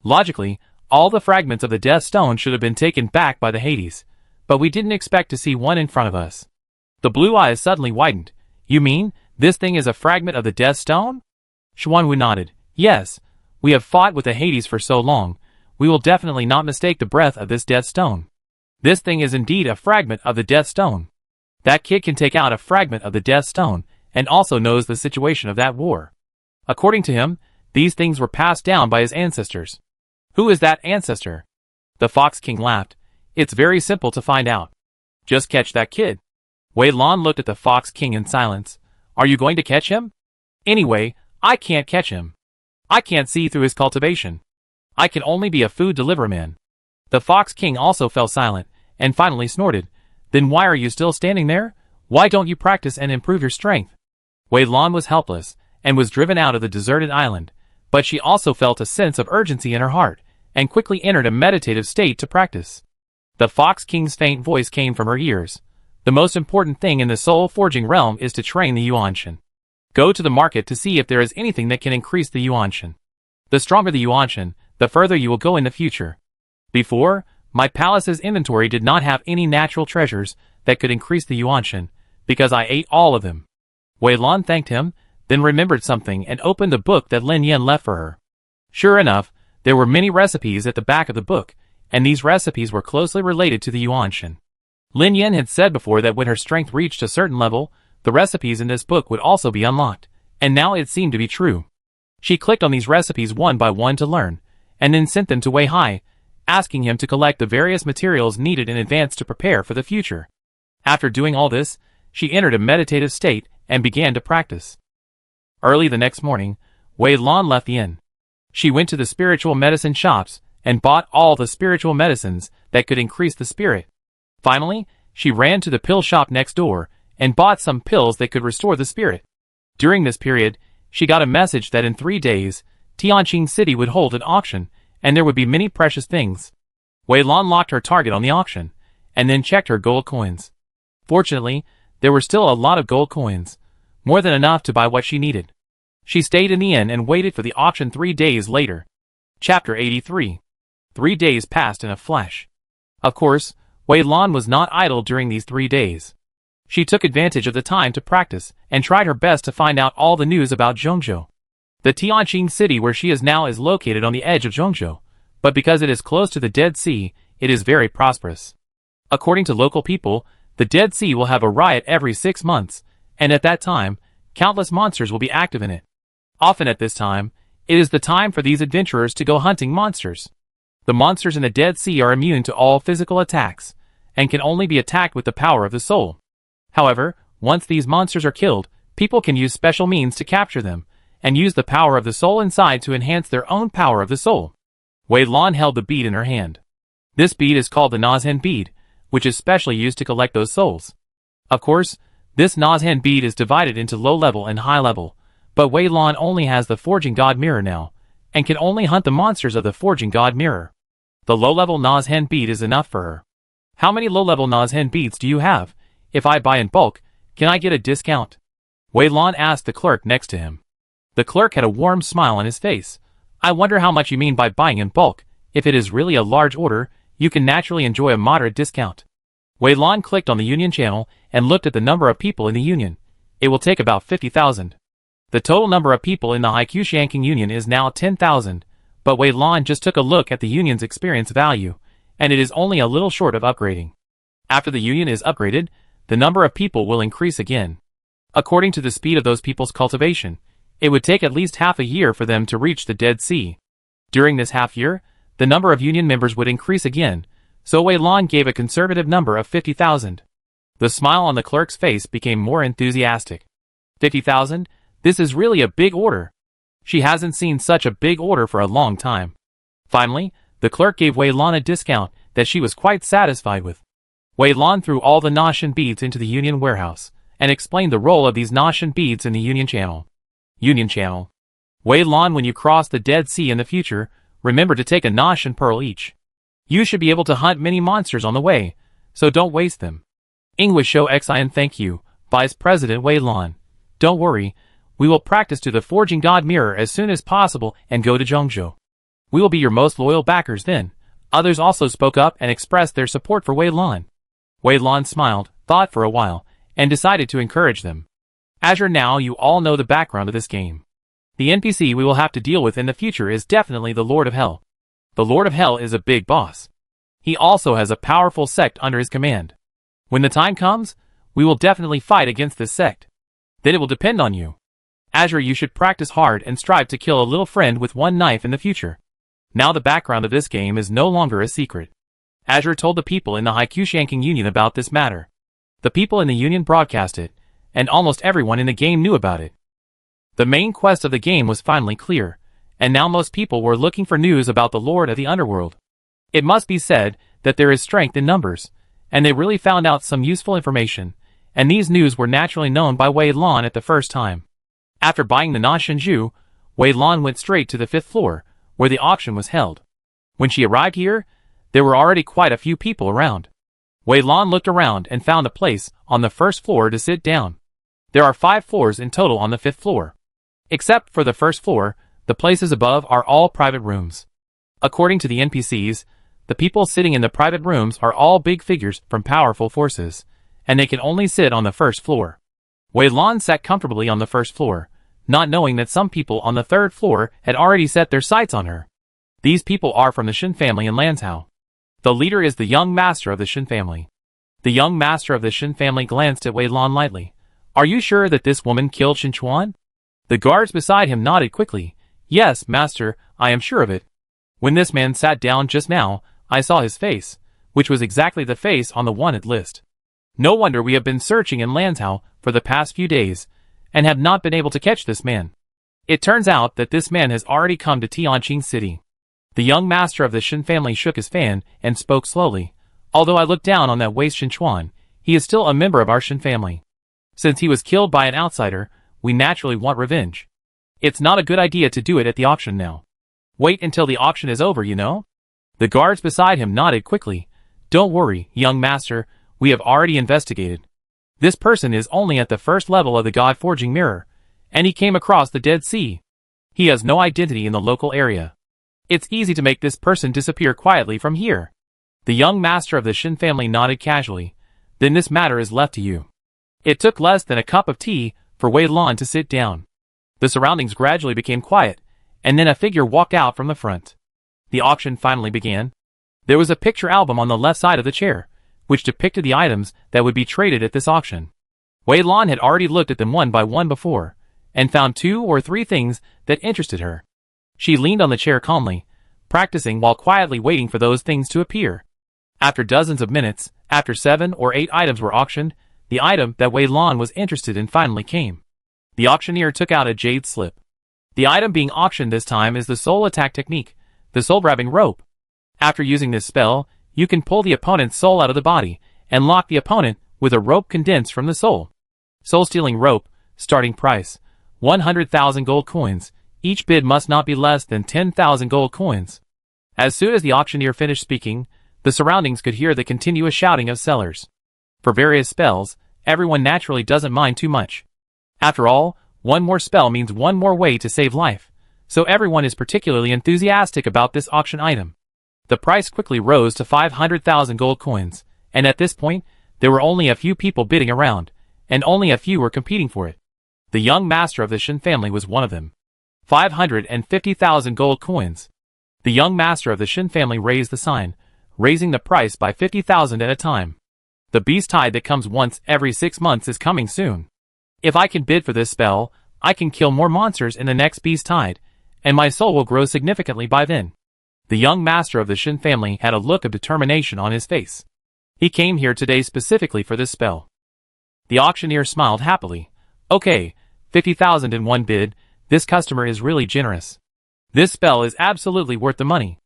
Speaker 1: Logically, all the fragments of the Death Stone should have been taken back by the Hades, but we didn't expect to see one in front of us. The blue eyes suddenly widened. You mean, this thing is a fragment of the Death Stone? Xuanwu nodded. Yes, we have fought with the Hades for so long, we will definitely not mistake the breath of this Death Stone. This thing is indeed a fragment of the Death Stone. That kid can take out a fragment of the Death Stone, and also knows the situation of that war. According to him, these things were passed down by his ancestors. Who is that ancestor? The Fox King laughed. It's very simple to find out. Just catch that kid. Wei Lan looked at the Fox King in silence. Are you going to catch him? Anyway, I can't catch him. I can't see through his cultivation. I can only be a food deliveryman. The Fox King also fell silent, and finally snorted. Then why are you still standing there? Why don't you practice and improve your strength? Wei Lan was helpless, and was driven out of the deserted island, but she also felt a sense of urgency in her heart, and quickly entered a meditative state to practice. The Fox King's faint voice came from her ears. The most important thing in the soul-forging realm is to train the Yuanshin. Go to the market to see if there is anything that can increase the Yuanshin. The stronger the Yuanshin, the further you will go in the future. Before, my palace's inventory did not have any natural treasures that could increase the Yuanshin, because I ate all of them. Wei Lan thanked him, then remembered something and opened the book that Lin Yan left for her. Sure enough, there were many recipes at the back of the book, and these recipes were closely related to the Yuanshin. Lin Yan had said before that when her strength reached a certain level, the recipes in this book would also be unlocked, and now it seemed to be true. She clicked on these recipes one by one to learn, and then sent them to Wei Hai, asking him to collect the various materials needed in advance to prepare for the future. After doing all this, she entered a meditative state and began to practice. Early the next morning, Wei Lan left the inn. She went to the spiritual medicine shops and bought all the spiritual medicines that could increase the spirit. Finally, she ran to the pill shop next door and bought some pills that could restore the spirit. During this period, she got a message that in 3 days, Tianqing City would hold an auction, and there would be many precious things. Wei Lan locked her target on the auction, and then checked her gold coins. Fortunately, there were still a lot of gold coins, more than enough to buy what she needed. She stayed in the inn and waited for the auction 3 days later. Chapter 83. 3 days passed in a flash. Of course, Wei Lan was not idle during these 3 days. She took advantage of the time to practice and tried her best to find out all the news about Zhongzhou. The Tianqing city where she is now is located on the edge of Zhongzhou, but because it is close to the Dead Sea, it is very prosperous. According to local people, the Dead Sea will have a riot every 6 months, and at that time, countless monsters will be active in it. Often at this time, it is the time for these adventurers to go hunting monsters. The monsters in the Dead Sea are immune to all physical attacks, and can only be attacked with the power of the soul. However, once these monsters are killed, people can use special means to capture them, and use the power of the soul inside to enhance their own power of the soul. Wei Lan held the bead in her hand. This bead is called the Nazhen bead, which is specially used to collect those souls. Of course, this Nazhen bead is divided into low level and high level, but Wei Lan only has the Forging God Mirror now, and can only hunt the monsters of the Forging God Mirror. The low-level Nazhen bead is enough for her. How many low-level Nazhen beads do you have? If I buy in bulk, can I get a discount? Wei Lan asked the clerk next to him. The clerk had a warm smile on his face. I wonder how much you mean by buying in bulk. If it is really a large order, you can naturally enjoy a moderate discount. Wei Lan clicked on the Union channel and looked at the number of people in the Union. It will take about 50,000. The total number of people in the Haikushanking Union is now 10,000, but Wei Lan just took a look at the Union's experience value, and it is only a little short of upgrading. After the Union is upgraded, the number of people will increase again. According to the speed of those people's cultivation, it would take at least half a year for them to reach the Dead Sea. During this half year, the number of Union members would increase again, so Wei Lan gave a conservative number of 50,000. The smile on the clerk's face became more enthusiastic. 50,000? This is really a big order. She hasn't seen such a big order for a long time. Finally, the clerk gave Wei Lan a discount that she was quite satisfied with. Wei Lan threw all the Nazhen beads into the Union warehouse, and explained the role of these Nazhen beads in the Union channel. Union channel. Wei Lan, when you cross the Dead Sea in the future, remember to take a Nazhen pearl each. You should be able to hunt many monsters on the way, so don't waste them. English Show XIN. Thank you, Vice President Wei Lan. Don't worry, we will practice to the Forging God Mirror as soon as possible and go to Zhongzhou. We will be your most loyal backers then. Others also spoke up and expressed their support for Wei Lan. Wei Lan smiled, thought for a while, and decided to encourage them. Azure, now you all know the background of this game. The NPC we will have to deal with in the future is definitely the Lord of Hell. The Lord of Hell is a big boss. He also has a powerful sect under his command. When the time comes, we will definitely fight against this sect. Then it will depend on you. Azure, you should practice hard and strive to kill a little friend with one knife in the future. Now the background of this game is no longer a secret. Azure told the people in the Haikushanking Union about this matter. The people in the Union broadcast it, and almost everyone in the game knew about it. The main quest of the game was finally clear, and now most people were looking for news about the Lord of the Underworld. It must be said that there is strength in numbers, and they really found out some useful information, and these news were naturally known by Wei Lan at the first time. After buying the Nazhen, Wei Lan went straight to the 5th floor, where the auction was held. When she arrived here, there were already quite a few people around. Wei Lan looked around and found a place on the 1st floor to sit down. There are 5 floors in total on the 5th floor. Except for the 1st floor, the places above are all private rooms. According to the NPCs, the people sitting in the private rooms are all big figures from powerful forces, and they can only sit on the 1st floor. Wei Lan sat comfortably on the 1st floor, not knowing that some people on the 3rd floor had already set their sights on her. These people are from the Shin family in Lanzhou. The leader is the young master of the Shin family. The young master of the Shin family glanced at Wei Lan lightly. Are you sure that this woman killed Shin Chuan? The guards beside him nodded quickly. Yes, master, I am sure of it. When this man sat down just now, I saw his face, which was exactly the face on the wanted list. No wonder we have been searching in Lanzhou for the past few days, and have not been able to catch this man. It turns out that this man has already come to Tianqing City. The young master of the Shin family shook his fan and spoke slowly. Although I look down on that waste Shin Chuan, he is still a member of our Shin family. Since he was killed by an outsider, we naturally want revenge. It's not a good idea to do it at the auction now. Wait until the auction is over, you know? The guards beside him nodded quickly. Don't worry, young master, we have already investigated. This person is only at the 1st level of the God Forging Mirror, and he came across the Dead Sea. He has no identity in the local area. It's easy to make this person disappear quietly from here. The young master of the Shin family nodded casually. Then this matter is left to you. It took less than a cup of tea for Wei Lan to sit down. The surroundings gradually became quiet, and then a figure walked out from the front. The auction finally began. There was a picture album on the left side of the chair, which depicted the items that would be traded at this auction. Wei Lan had already looked at them one by one before, and found 2 or 3 things that interested her. She leaned on the chair calmly, practicing while quietly waiting for those things to appear. After dozens of minutes, after 7 or 8 items were auctioned, the item that Wei Lan was interested in finally came. The auctioneer took out a jade slip. The item being auctioned this time is the soul attack technique, the soul-grabbing rope. After using this spell, you can pull the opponent's soul out of the body, and lock the opponent with a rope condensed from the soul. Soul-stealing rope, starting price, 100,000 gold coins. Each bid must not be less than 10,000 gold coins. As soon as the auctioneer finished speaking, the surroundings could hear the continuous shouting of sellers. For various spells, everyone naturally doesn't mind too much. After all, one more spell means one more way to save life, so everyone is particularly enthusiastic about this auction item. The price quickly rose to 500,000 gold coins, and at this point, there were only a few people bidding around, and only a few were competing for it. The young master of the Shin family was one of them. 550,000 gold coins. The young master of the Shin family raised the sign, raising the price by 50,000 at a time. The beast tide that comes once every 6 months is coming soon. If I can bid for this spell, I can kill more monsters in the next beast tide, and my soul will grow significantly by then. The young master of the Shin family had a look of determination on his face. He came here today specifically for this spell. The auctioneer smiled happily. Okay, 50,000 in one bid, this customer is really generous. This spell is absolutely worth the money.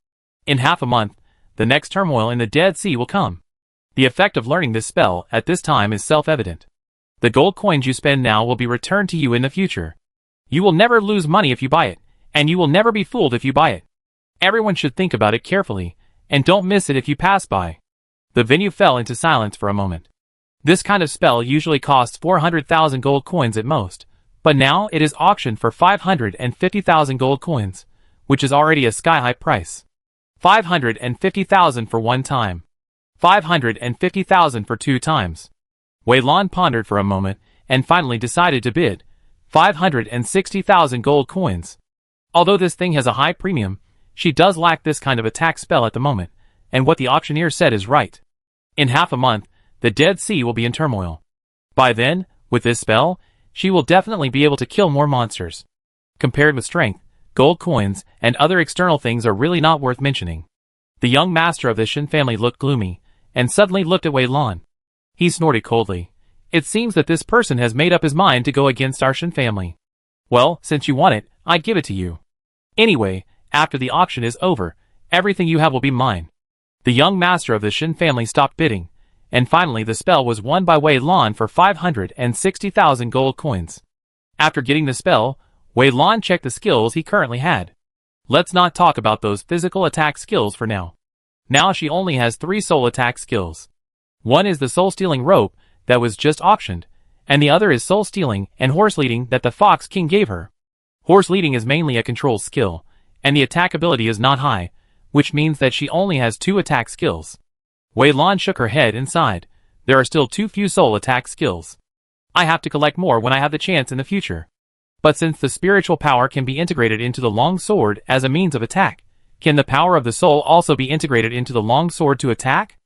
Speaker 1: In half a month, the next turmoil in the Dead Sea will come. The effect of learning this spell at this time is self-evident. The gold coins you spend now will be returned to you in the future. You will never lose money if you buy it, and you will never be fooled if you buy it. Everyone should think about it carefully, and don't miss it if you pass by. The venue fell into silence for a moment. This kind of spell usually costs 400,000 gold coins at most, but now it is auctioned for 550,000 gold coins, which is already a sky-high price. 550,000 for one time. 550,000 for 2 times. Wei Lan pondered for a moment, and finally decided to bid 560,000 gold coins. Although this thing has a high premium, she does lack this kind of attack spell at the moment, and what the auctioneer said is right. In half a month, the Dead Sea will be in turmoil. By then, with this spell, she will definitely be able to kill more monsters. Compared with strength, gold coins, and other external things are really not worth mentioning. The young master of the Shin family looked gloomy, and suddenly looked at Wei Lan. He snorted coldly. It seems that this person has made up his mind to go against our Shin family. Well, since you want it, I give it to you. Anyway, after the auction is over, everything you have will be mine. The young master of the Shin family stopped bidding, and finally the spell was won by Wei Lan for 560,000 gold coins. After getting the spell, Wei Lan checked the skills he currently had. Let's not talk about those physical attack skills for now. Now she only has 3 soul attack skills. One is the soul-stealing rope that was just auctioned, and the other is soul-stealing and horse-leading that the Fox King gave her. Horse-leading is mainly a control skill, and the attack ability is not high, which means that she only has 2 attack skills. Wei Lan shook her head and sighed. There are still too few soul attack skills. I have to collect more when I have the chance in the future. But since the spiritual power can be integrated into the long sword as a means of attack, can the power of the soul also be integrated into the long sword to attack?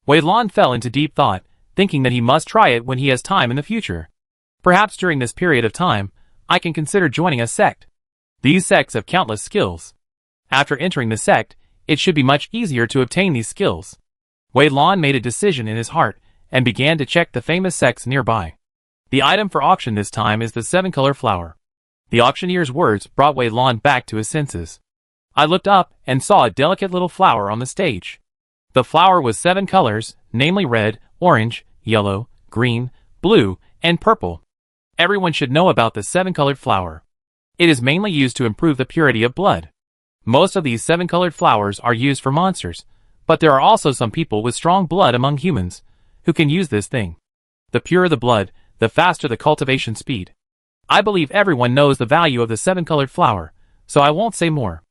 Speaker 1: Wei Lan fell into deep thought, thinking that he must try it when he has time in the future. Perhaps during this period of time, I can consider joining a sect. These sects have countless skills. After entering the sect, it should be much easier to obtain these skills. Wei Lan made a decision in his heart, and began to check the famous sects nearby. The item for auction this time is the 7-color flower. The auctioneer's words brought Wei Lan back to his senses. I looked up and saw a delicate little flower on the stage. The flower was 7 colors, namely red, orange, yellow, green, blue, and purple. Everyone should know about the 7-colored flower. It is mainly used to improve the purity of blood. Most of these 7-colored flowers are used for monsters, but there are also some people with strong blood among humans who can use this thing. The purer the blood, the faster the cultivation speed. I believe everyone knows the value of the 7-colored flower, so I won't say more.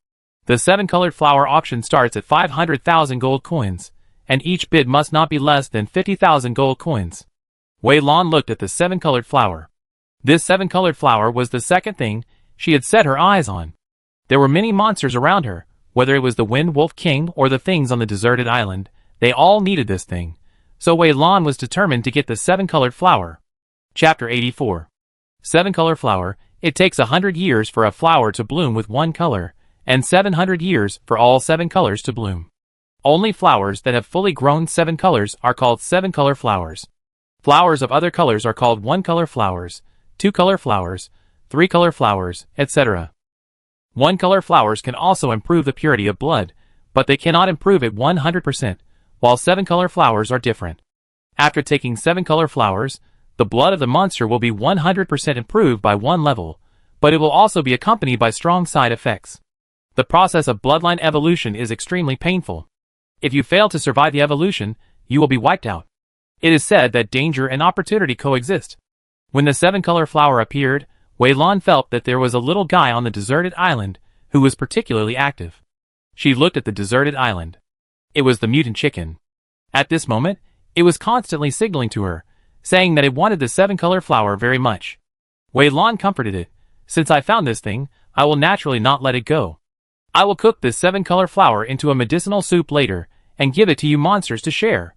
Speaker 1: The 7-colored flower auction starts at 500,000 gold coins, and each bid must not be less than 50,000 gold coins. Wei Lan looked at the 7-colored flower. This 7-colored flower was the second thing she had set her eyes on. There were many monsters around her, whether it was the Wind Wolf King or the things on the deserted island, they all needed this thing. So Wei Lan was determined to get the 7-colored flower. Chapter 84. 7-color flower. It takes 100 years for a flower to bloom with one color, and 700 years for all 7 colors to bloom. Only flowers that have fully grown 7 colors are called 7-color flowers. Flowers of other colors are called 1-color flowers, 2-color flowers, 3-color flowers, etc. 1-color flowers can also improve the purity of blood, but they cannot improve it 100%, while 7-color flowers are different. After taking 7-color flowers, the blood of the monster will be 100% improved by one level, but it will also be accompanied by strong side effects. The process of bloodline evolution is extremely painful. If you fail to survive the evolution, you will be wiped out. It is said that danger and opportunity coexist. When the 7-color flower appeared, Wei Lan felt that there was a little guy on the deserted island who was particularly active. She looked at the deserted island. It was the mutant chicken. At this moment, it was constantly signaling to her, saying that it wanted the 7-color flower very much. Wei Lan comforted it. Since I found this thing, I will naturally not let it go. I will cook this 7-color flower into a medicinal soup later and give it to you monsters to share.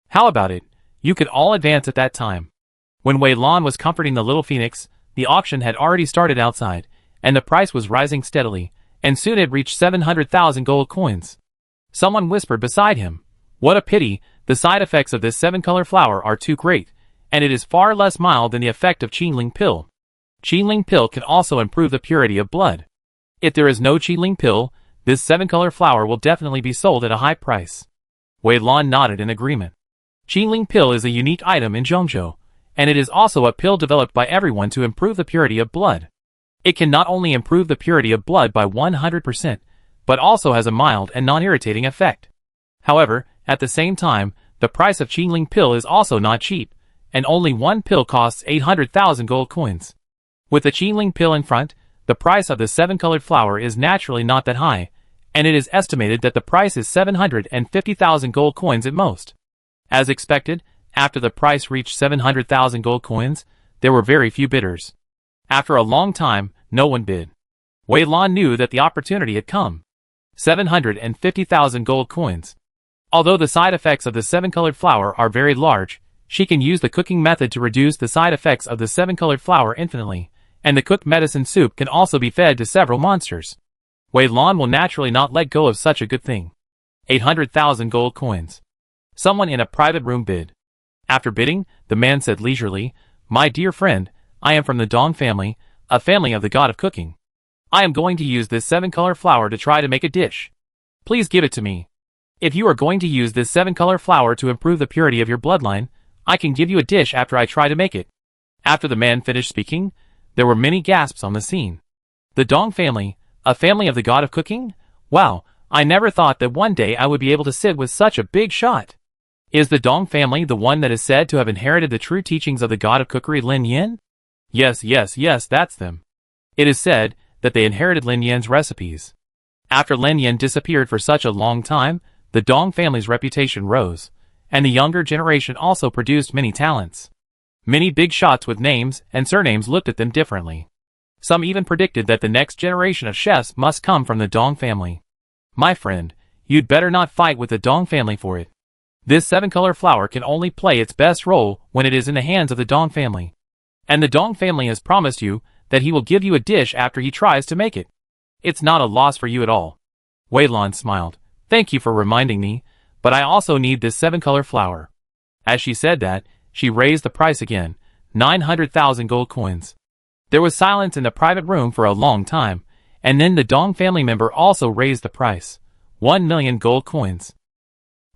Speaker 1: How about it? You could all advance at that time. When Wei Lan was comforting the little phoenix, the auction had already started outside, and the price was rising steadily, and soon it reached 700,000 gold coins. Someone whispered beside him, "What a pity, the side effects of this 7-color flower are too great, and it is far less mild than the effect of Qinling pill. Qinling pill can also improve the purity of blood. If there is no Qinling pill, this 7-color flower will definitely be sold at a high price." Wei Lan nodded in agreement. Qinling pill is a unique item in Zhongzhou, and it is also a pill developed by everyone to improve the purity of blood. It can not only improve the purity of blood by 100%, but also has a mild and non-irritating effect. However, at the same time, the price of Qinling pill is also not cheap, and only one pill costs 800,000 gold coins. With the Qinling pill in front, the price of the 7-colored flower is naturally not that high, and it is estimated that the price is 750,000 gold coins at most. As expected, after the price reached 700,000 gold coins, there were very few bidders. After a long time, no one bid. Wei Lan knew that the opportunity had come. 750,000 gold coins. Although the side effects of the 7-colored flower are very large, she can use the cooking method to reduce the side effects of the 7-colored flower infinitely, and the cooked medicine soup can also be fed to several monsters. Wei Lan will naturally not let go of such a good thing. 800,000 gold coins. Someone in a private room bid. After bidding, the man said leisurely, "My dear friend, I am from the Dong family, a family of the god of cooking. I am going to use this 7-color flower to try to make a dish. Please give it to me. If you are going to use this 7-color flower to improve the purity of your bloodline, I can give you a dish after I try to make it." After the man finished speaking, there were many gasps on the scene. The Dong family, a family of the god of cooking? Wow, I never thought that one day I would be able to sit with such a big shot. Is the Dong family the one that is said to have inherited the true teachings of the god of cookery Lin Yan? Yes, that's them. It is said that they inherited Lin Yan's recipes. After Lin Yan disappeared for such a long time, the Dong family's reputation rose, and the younger generation also produced many talents. Many big shots with names and surnames looked at them differently. Some even predicted that the next generation of chefs must come from the Dong family. My friend, you'd better not fight with the Dong family for it. This 7-color flower can only play its best role when it is in the hands of the Dong family. And the Dong family has promised you that he will give you a dish after he tries to make it. It's not a loss for you at all. Wei Lan smiled. Thank you for reminding me, but I also need this 7-color flower. As she said that, she raised the price again, 900,000 gold coins. There was silence in the private room for a long time, and then the Dong family member also raised the price. 1 million gold coins.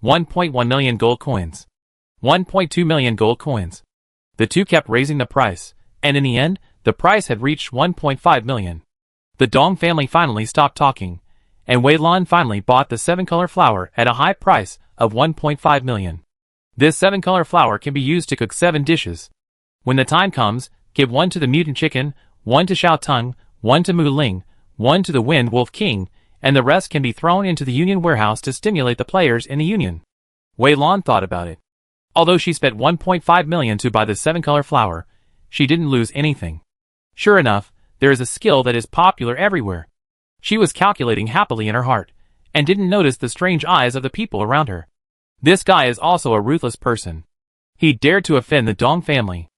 Speaker 1: 1.1 million gold coins. 1.2 million gold coins. The two kept raising the price, and in the end, the price had reached 1.5 million. The Dong family finally stopped talking, and Wei Lan finally bought the 7-color flower at a high price of 1.5 million. This 7-color flower can be used to cook 7 dishes. When the time comes, give 1 to the mutant chicken, 1 to Xiao Tung, 1 to Mu Ling, 1 to the Wind Wolf King, and the rest can be thrown into the Union warehouse to stimulate the players in the Union. Wei Lan thought about it. Although she spent 1.5 million to buy the 7-color flower, she didn't lose anything. Sure enough, there is a skill that is popular everywhere. She was calculating happily in her heart, and didn't notice the strange eyes of the people around her. This guy is also a ruthless person. He dared to offend the Dong family.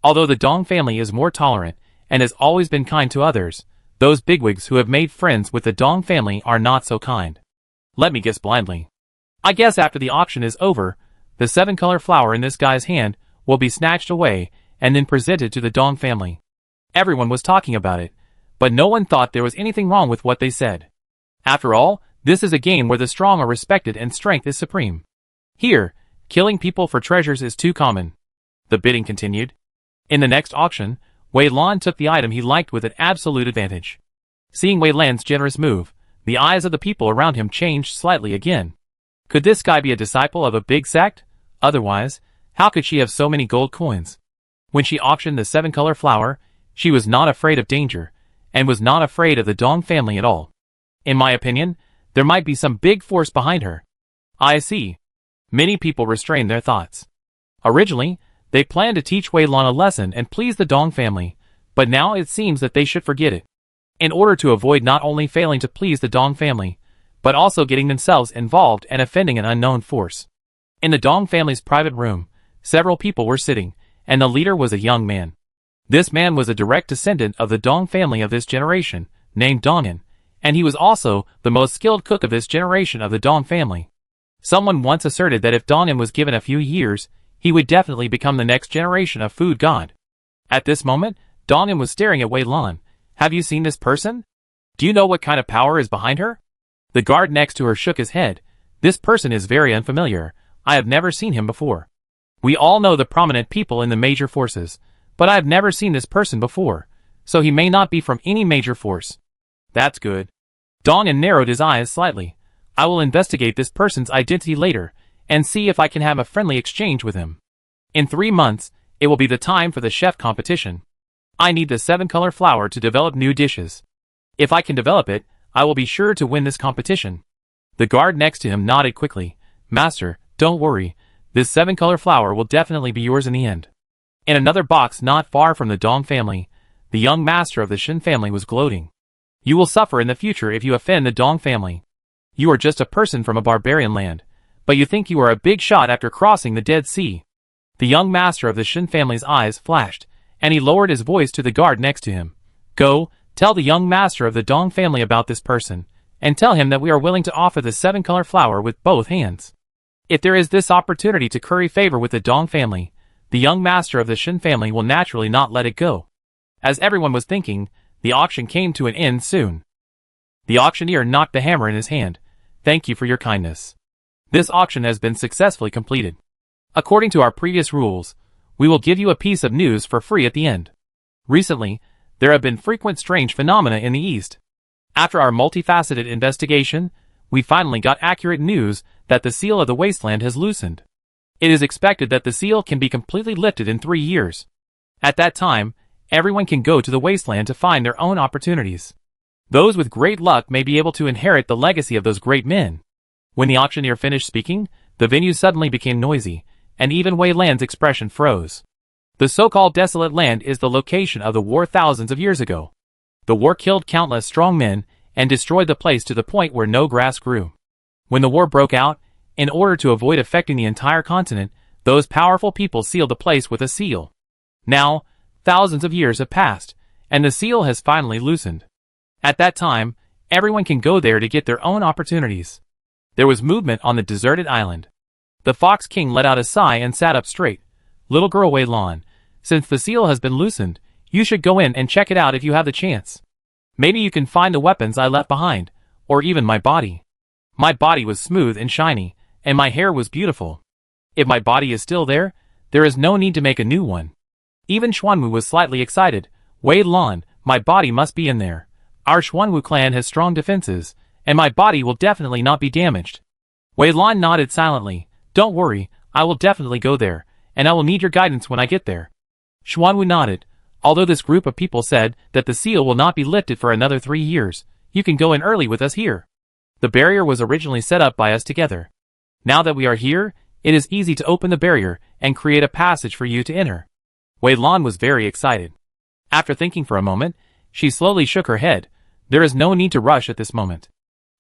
Speaker 1: Although the Dong family is more tolerant and has always been kind to others, those bigwigs who have made friends with the Dong family are not so kind. Let me guess blindly. I guess after the auction is over, the 7-color flower in this guy's hand will be snatched away and then presented to the Dong family. Everyone was talking about it, but no one thought there was anything wrong with what they said. After all, this is a game where the strong are respected and strength is supreme. Here, killing people for treasures is too common. The bidding continued. In the next auction, Wei Lan took the item he liked with an absolute advantage. Seeing Wei Lan's generous move, the eyes of the people around him changed slightly again. Could this guy be a disciple of a big sect? Otherwise, how could she have so many gold coins? When she auctioned the 7-color flower, she was not afraid of danger, and was not afraid of the Dong family at all. In my opinion, there might be some big force behind her. I see. Many people restrained their thoughts. Originally, they planned to teach Wei Lan a lesson and please the Dong family, but now it seems that they should forget it. In order to avoid not only failing to please the Dong family, but also getting themselves involved and offending an unknown force. In the Dong family's private room, several people were sitting, and the leader was a young man. This man was a direct descendant of the Dong family of this generation, named Dong Yan, and he was also the most skilled cook of this generation of the Dong family. Someone once asserted that if Dong Yan was given a few years, he would definitely become the next generation of food god. At this moment, Dong Yan was staring at Wei Lan. Have you seen this person? Do you know what kind of power is behind her? The guard next to her shook his head. This person is very unfamiliar. I have never seen him before. We all know the prominent people in the major forces, but I have never seen this person before, so he may not be from any major force. That's good. Dong Yan narrowed his eyes slightly. I will investigate this person's identity later, and see if I can have a friendly exchange with him. In 3 months, it will be the time for the chef competition. I need the 7-color flower to develop new dishes. If I can develop it, I will be sure to win this competition. The guard next to him nodded quickly. Master, don't worry, this 7-color flower will definitely be yours in the end. In another box not far from the Dong family, the young master of the Shin family was gloating. You will suffer in the future if you offend the Dong family. You are just a person from a barbarian land, but you think you are a big shot after crossing the Dead Sea. The young master of the Shin family's eyes flashed, and he lowered his voice to the guard next to him. Go, tell the young master of the Dong family about this person, and tell him that we are willing to offer the 7-color flower with both hands. If there is this opportunity to curry favor with the Dong family, the young master of the Shin family will naturally not let it go. As everyone was thinking, the auction came to an end soon. The auctioneer knocked the hammer in his hand. Thank you for your kindness. This auction has been successfully completed. According to our previous rules, we will give you a piece of news for free at the end. Recently, there have been frequent strange phenomena in the East. After our multifaceted investigation, we finally got accurate news that the seal of the wasteland has loosened. It is expected that the seal can be completely lifted in 3 years. At that time, everyone can go to the wasteland to find their own opportunities. Those with great luck may be able to inherit the legacy of those great men. When the auctioneer finished speaking, the venue suddenly became noisy, and even Wei Lan's expression froze. The so-called desolate land is the location of the war thousands of years ago. The war killed countless strong men and destroyed the place to the point where no grass grew. When the war broke out, in order to avoid affecting the entire continent, those powerful people sealed the place with a seal. Now, thousands of years have passed, and the seal has finally loosened. At that time, everyone can go there to get their own opportunities. There was movement on the deserted island. The Fox King let out a sigh and sat up straight. Little girl Wei Lan, since the seal has been loosened, you should go in and check it out if you have the chance. Maybe you can find the weapons I left behind, or even my body. My body was smooth and shiny, and my hair was beautiful. If my body is still there, there is no need to make a new one. Even Xuanwu was slightly excited. Wei Lan, my body must be in there. Our Xuanwu clan has strong defenses, and my body will definitely not be damaged. Wei Lan nodded silently. Don't worry, I will definitely go there, and I will need your guidance when I get there. Xuanwu nodded. Although this group of people said that the seal will not be lifted for another 3 years, you can go in early with us here. The barrier was originally set up by us together. Now that we are here, it is easy to open the barrier and create a passage for you to enter. Wei Lan was very excited. After thinking for a moment, she slowly shook her head. There is no need to rush at this moment.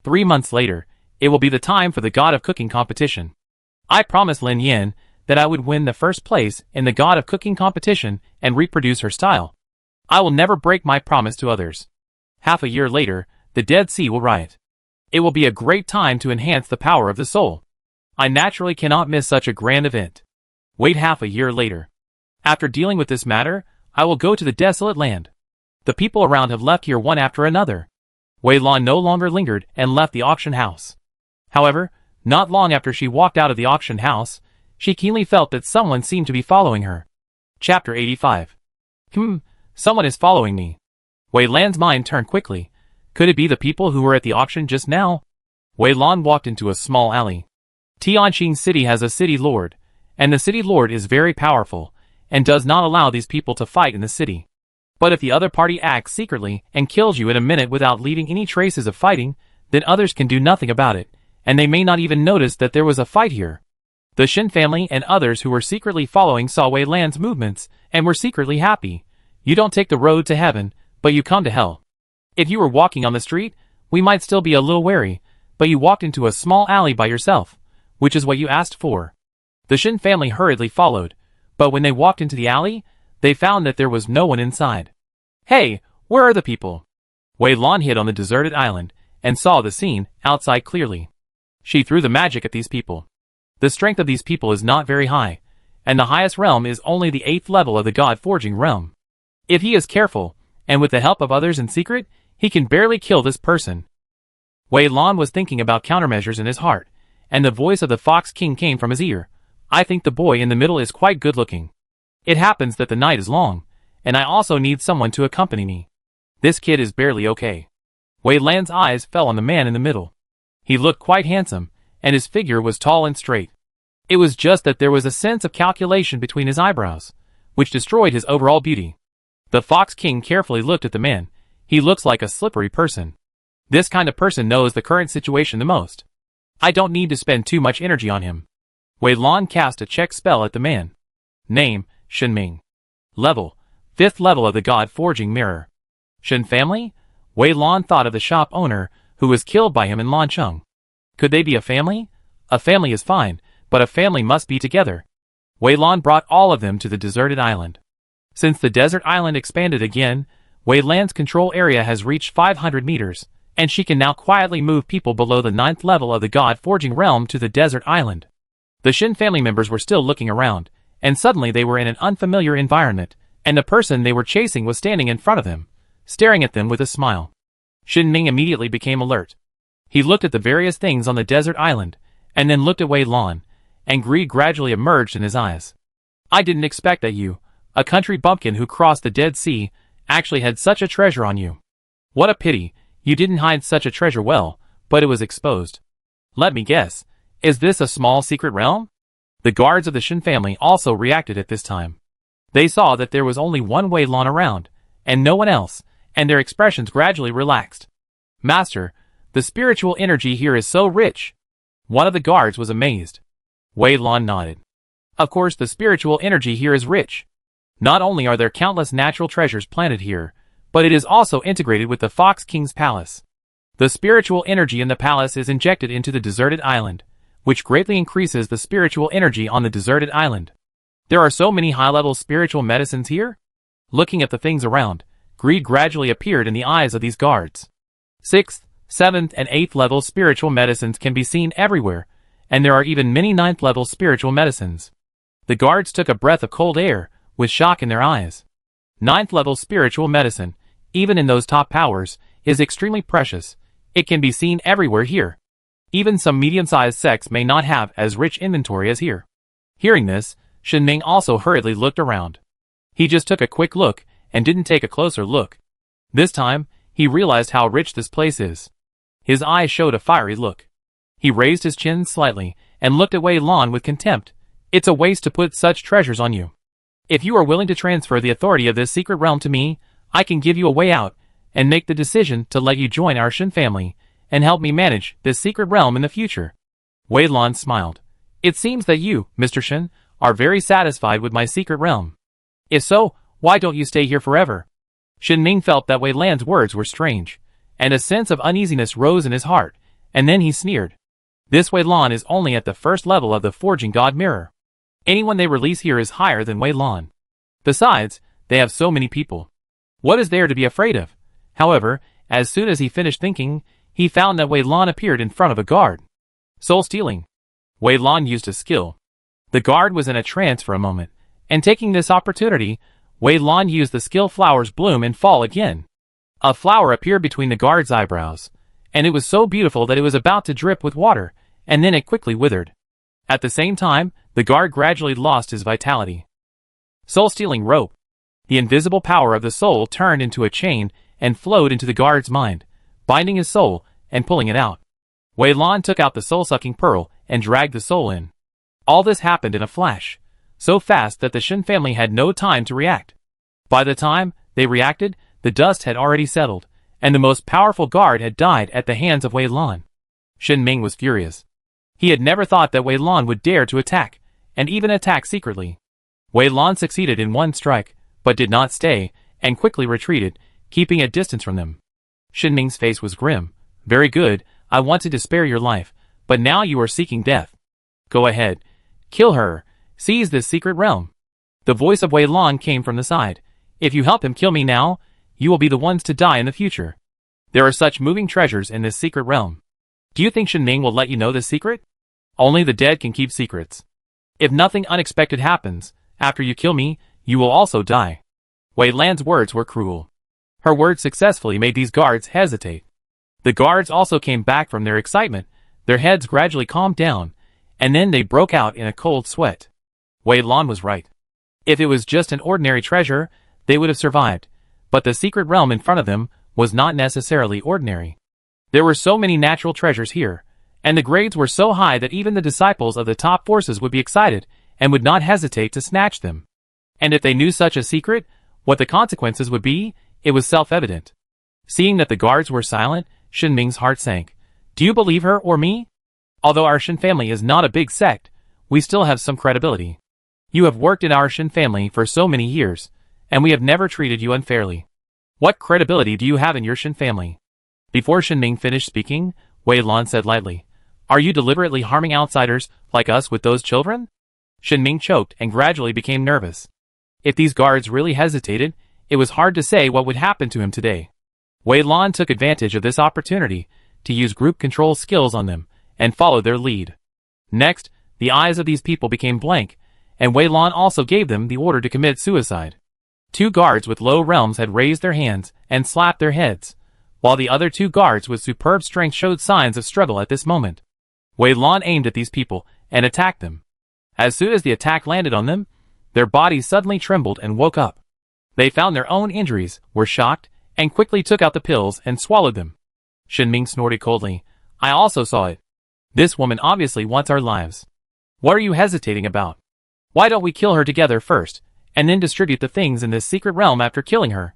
Speaker 1: 3 months later, it will be the time for the God of Cooking competition. I promised Lin Yan that I would win the first place in the God of Cooking competition and reproduce her style. I will never break my promise to others. Half a year later, the Dead Sea will riot. It will be a great time to enhance the power of the soul. I naturally cannot miss such a grand event. Wait half a year later. After dealing with this matter, I will go to the desolate land. The people around have left here one after another. Wei Lan no longer lingered and left the auction house. However, not long after she walked out of the auction house, she keenly felt that someone seemed to be following her. Chapter 85. Someone is following me. Wei Lan's mind turned quickly. Could it be the people who were at the auction just now? Wei Lan walked into a small alley. Tianqing City has a city lord, and the city lord is very powerful, and does not allow these people to fight in the city. But if the other party acts secretly and kills you in a minute without leaving any traces of fighting, then others can do nothing about it, and they may not even notice that there was a fight here. The Shin family and others who were secretly following saw Wei Lan's movements, and were secretly happy. You don't take the road to heaven, but you come to hell. If you were walking on the street, we might still be a little wary, but you walked into a small alley by yourself, which is what you asked for. The Shin family hurriedly followed, but when they walked into the alley, they found that there was no one inside. Hey, where are the people? Wei Lan hid on the deserted island, and saw the scene outside clearly. She threw the magic at these people. The strength of these people is not very high, and the highest realm is only the 8th level of the God Forging realm. If he is careful, and with the help of others in secret, he can barely kill this person. Wei Lan was thinking about countermeasures in his heart, and the voice of the Fox King came from his ear. I think the boy in the middle is quite good looking. It happens that the night is long, and I also need someone to accompany me. This kid is barely okay. Wei Lan's eyes fell on the man in the middle. He looked quite handsome, and his figure was tall and straight. It was just that there was a sense of calculation between his eyebrows, which destroyed his overall beauty. The Fox King carefully looked at the man. He looks like a slippery person. This kind of person knows the current situation the most. I don't need to spend too much energy on him. Wei Lan cast a check spell at the man. Name, Shin. Level, 5th level of the God Forging Mirror. Shin family? Wei Lan thought of the shop owner, who was killed by him in Lancheng. Could they be a family? A family is fine, but a family must be together. Wei Lan brought all of them to the deserted island. Since the desert island expanded again, Wei Lan's control area has reached 500 meters, and she can now quietly move people below the 9th level of the God Forging realm to the desert island. The Shin family members were still looking around, and suddenly they were in an unfamiliar environment, and the person they were chasing was standing in front of them, staring at them with a smile. Shin Ming immediately became alert. He looked at the various things on the desert island, and then looked at Wei Lan, and greed gradually emerged in his eyes. I didn't expect that you, a country bumpkin who crossed the Dead Sea, actually had such a treasure on you. What a pity, you didn't hide such a treasure well, but it was exposed. Let me guess, is this a small secret realm? The guards of the Shin family also reacted at this time. They saw that there was only one Wei Lan around, and no one else, and their expressions gradually relaxed. Master, the spiritual energy here is so rich. One of the guards was amazed. Wei Lan nodded. Of course the spiritual energy here is rich. Not only are there countless natural treasures planted here, but it is also integrated with the Fox King's palace. The spiritual energy in the palace is injected into the deserted island, which greatly increases the spiritual energy on the deserted island. There are so many high-level spiritual medicines here? Looking at the things around, greed gradually appeared in the eyes of these guards. 6th, 7th, and 8th level spiritual medicines can be seen everywhere, and there are even many 9th level spiritual medicines. The guards took a breath of cold air, with shock in their eyes. 9th level spiritual medicine, even in those top powers, is extremely precious. It can be seen everywhere here. Even some medium-sized sects may not have as rich inventory as here. Hearing this, Shin Ming also hurriedly looked around. He just took a quick look, and didn't take a closer look. This time, he realized how rich this place is. His eyes showed a fiery look. He raised his chin slightly, and looked at Wei Lan with contempt. It's a waste to put such treasures on you. If you are willing to transfer the authority of this secret realm to me, I can give you a way out, and make the decision to let you join our Shin family, and help me manage this secret realm in the future. Wei Lan smiled. It seems that you, Mr. Shin, are very satisfied with my secret realm. If so, why don't you stay here forever? Shin Ming felt that Wei Lan's words were strange, and a sense of uneasiness rose in his heart, and then he sneered. This Wei Lan is only at the 1st level of the Forging God Mirror. Anyone they release here is higher than Wei Lan. Besides, they have so many people. What is there to be afraid of? However, as soon as he finished thinking, he found that Wei Lan appeared in front of a guard. Soul stealing. Wei Lan used his skill. The guard was in a trance for a moment, and taking this opportunity, Wei Lan used the skill flowers bloom and fall again. A flower appeared between the guard's eyebrows, and it was so beautiful that it was about to drip with water, and then it quickly withered. At the same time, the guard gradually lost his vitality. Soul-stealing rope. The invisible power of the soul turned into a chain and flowed into the guard's mind, binding his soul and pulling it out. Wei Lan took out the soul-sucking pearl and dragged the soul in. All this happened in a flash, so fast that the Shin family had no time to react. By the time they reacted, the dust had already settled, and the most powerful guard had died at the hands of Wei Lan. Shin Ming was furious. He had never thought that Wei Lan would dare to attack, and even attack secretly. Wei Lan succeeded in one strike, but did not stay, and quickly retreated, keeping a distance from them. Shin Ming's face was grim. Very good, I wanted to spare your life, but now you are seeking death. Go ahead. Kill her. Seize this secret realm. The voice of Wei Lan came from the side. If you help him kill me now, you will be the ones to die in the future. There are such moving treasures in this secret realm. Do you think Shin Ming will let you know this secret? Only the dead can keep secrets. If nothing unexpected happens, after you kill me, you will also die. Wei Lan's words were cruel. Her words successfully made these guards hesitate. The guards also came back from their excitement, their heads gradually calmed down, and then they broke out in a cold sweat. Wei Lan was right. If it was just an ordinary treasure, they would have survived, but the secret realm in front of them was not necessarily ordinary. There were so many natural treasures here, and the grades were so high that even the disciples of the top forces would be excited and would not hesitate to snatch them. And if they knew such a secret, what the consequences would be, it was self-evident. Seeing that the guards were silent, Shin Ming's heart sank. Do you believe her or me? Although our Shin family is not a big sect, we still have some credibility. You have worked in our Shin family for so many years, and we have never treated you unfairly. What credibility do you have in your Shin family? Before Shin Ming finished speaking, Wei Lan said lightly, Are you deliberately harming outsiders like us with those children? Shin Ming choked and gradually became nervous. If these guards really hesitated, it was hard to say what would happen to him today. Wei Lan took advantage of this opportunity to use group control skills on them and followed their lead. Next, the eyes of these people became blank, and Wei Lan also gave them the order to commit suicide. 2 guards with low realms had raised their hands and slapped their heads, while the other 2 guards with superb strength showed signs of struggle at this moment. Wei Lan aimed at these people and attacked them. As soon as the attack landed on them, their bodies suddenly trembled and woke up. They found their own injuries, were shocked, and quickly took out the pills and swallowed them. Shin Ming snorted coldly. I also saw it. This woman obviously wants our lives. What are you hesitating about? Why don't we kill her together first, and then distribute the things in this secret realm after killing her?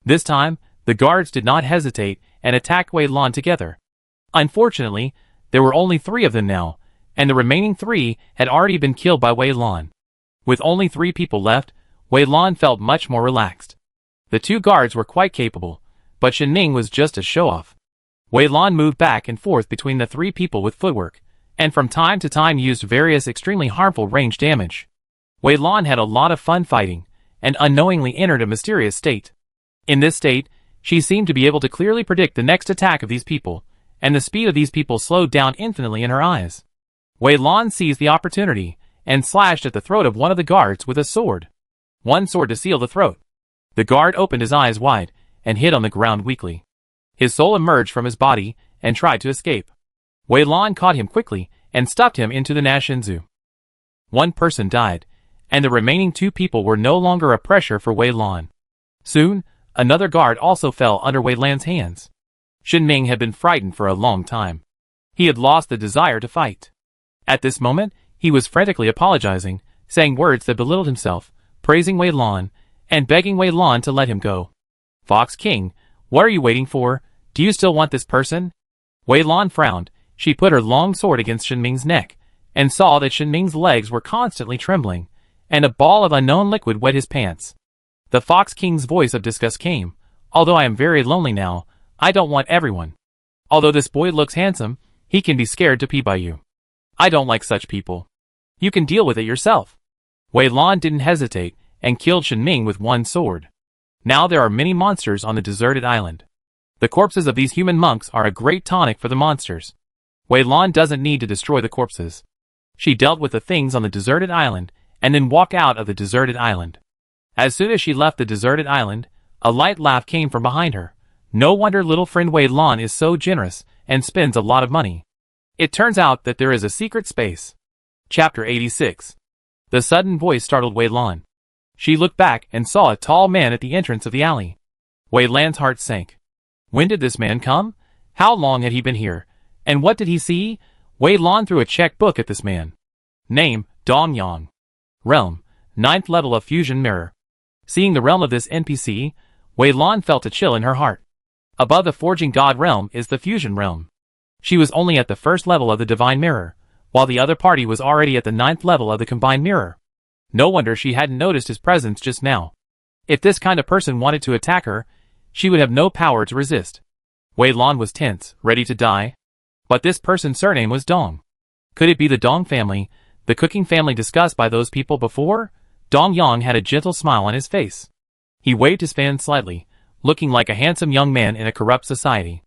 Speaker 1: This time, the guards did not hesitate and attacked Wei Lan together. Unfortunately, there were only 3 of them now, and the remaining 3 had already been killed by Wei Lan. With only 3 people left, Wei Lan felt much more relaxed. The 2 guards were quite capable, but Shin Ming was just a show-off. Wei Lan moved back and forth between the 3 people with footwork, and from time to time used various extremely harmful range damage. Wei Lan had a lot of fun fighting, and unknowingly entered a mysterious state. In this state, she seemed to be able to clearly predict the next attack of these people, and the speed of these people slowed down infinitely in her eyes. Wei Lan seized the opportunity, and slashed at the throat of one of the guards with a sword. One sword to seal the throat. The guard opened his eyes wide, and hit on the ground weakly. His soul emerged from his body, and tried to escape. Wei Lan caught him quickly, and stuffed him into the Nashinzu. 1 person died, and the remaining 2 people were no longer a pressure for Wei Lan. Soon, another guard also fell under Wei Lan's hands. Shin Ming had been frightened for a long time. He had lost the desire to fight. At this moment, he was frantically apologizing, saying words that belittled himself, praising Wei Lan, and begging Wei Lan to let him go. Fox King, what are you waiting for? Do you still want this person? Wei Lan frowned. She put her long sword against Shin Ming's neck, and saw that Shin Ming's legs were constantly trembling, and a ball of unknown liquid wet his pants. The Fox King's voice of disgust came. Although I am very lonely now, I don't want everyone. Although this boy looks handsome, he can be scared to pee by you. I don't like such people. You can deal with it yourself. Wei Lan didn't hesitate and killed Shin Ming with one sword. Now there are many monsters on the deserted island. The corpses of these human monks are a great tonic for the monsters. Wei Lan doesn't need to destroy the corpses. She dealt with the things on the deserted island and then walked out of the deserted island. As soon as she left the deserted island, a light laugh came from behind her. No wonder little friend Wei Lan is so generous and spends a lot of money. It turns out that there is a secret space. Chapter 86. The sudden voice startled Wei Lan. She looked back and saw a tall man at the entrance of the alley. Wei Lan's heart sank. When did this man come? How long had he been here? And what did he see? Wei Lan threw a checkbook at this man. Name, Dong Yang. Realm, 9th level of fusion mirror. Seeing the realm of this NPC, Wei Lan felt a chill in her heart. Above the forging god realm is the fusion realm. She was only at the 1st level of the divine mirror, while the other party was already at the 9th level of the combined mirror. No wonder she hadn't noticed his presence just now. If this kind of person wanted to attack her, she would have no power to resist. Wei Lan was tense, ready to die. But this person's surname was Dong. Could it be the Dong family, the cooking family discussed by those people before? Dong Yang had a gentle smile on his face. He waved his fan slightly, looking like a handsome young man in a corrupt society.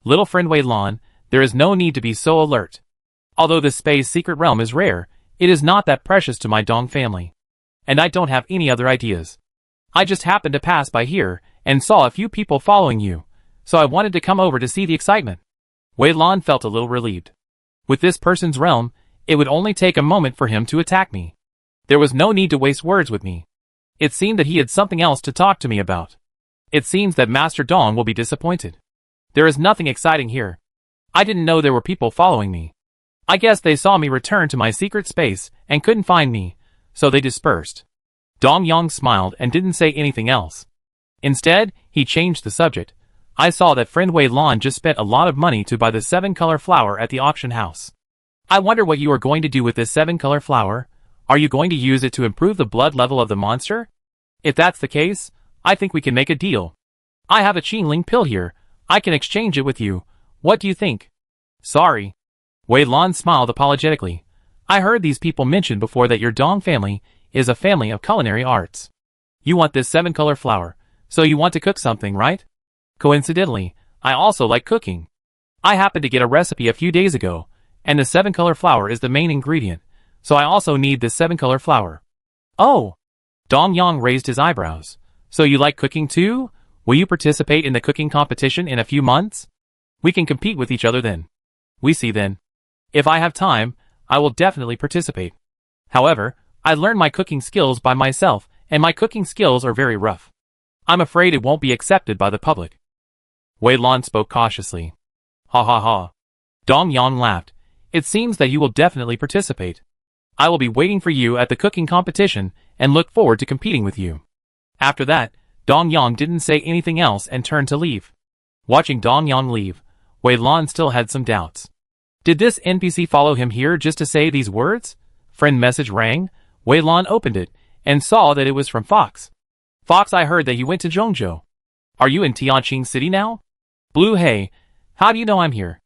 Speaker 1: Little friend Wei Lan, there is no need to be so alert. Although this space secret realm is rare, it is not that precious to my Dong family. And I don't have any other ideas. I just happened to pass by here and saw a few people following you, so I wanted to come over to see the excitement. Wei Lan felt a little relieved. With this person's realm, it would only take a moment for him to attack me. There was no need to waste words with me. It seemed that he had something else to talk to me about. It seems that Master Dong will be disappointed. There is nothing exciting here. I didn't know there were people following me. I guess they saw me return to my secret space and couldn't find me, so they dispersed. Dong Yang smiled and didn't say anything else. Instead, he changed the subject. I saw that friend Wei Lan just spent a lot of money to buy the 7-color flower at the auction house. I wonder what you are going to do with this 7-color flower. Are you going to use it to improve the blood level of the monster? If that's the case, I think we can make a deal. I have a Qingling pill here. I can exchange it with you. What do you think? Sorry. Wei Lan smiled apologetically. I heard these people mention before that your Dong family is a family of culinary arts. You want this 7-color flower, so you want to cook something, right? Coincidentally, I also like cooking. I happened to get a recipe a few days ago, and the 7-color flower is the main ingredient, so I also need this 7-color flower. Oh! Dong Yang raised his eyebrows. So you like cooking too? Will you participate in the cooking competition in a few months? We can compete with each other then. We see then. If I have time, I will definitely participate. However, I learned my cooking skills by myself, and my cooking skills are very rough. I'm afraid it won't be accepted by the public. Wei Lan spoke cautiously. Ha ha ha. Dong Yang laughed. It seems that you will definitely participate. I will be waiting for you at the cooking competition and look forward to competing with you. After that, Dong Yang didn't say anything else and turned to leave. Watching Dong Yang leave, Wei Lan still had some doubts. Did this NPC follow him here just to say these words? Friend message rang. Wei Lan opened it and saw that it was from Fox. Fox, I heard that you went to Zhongzhou. Are you in Tianqing City now? Blue, hey, how do you know I'm here?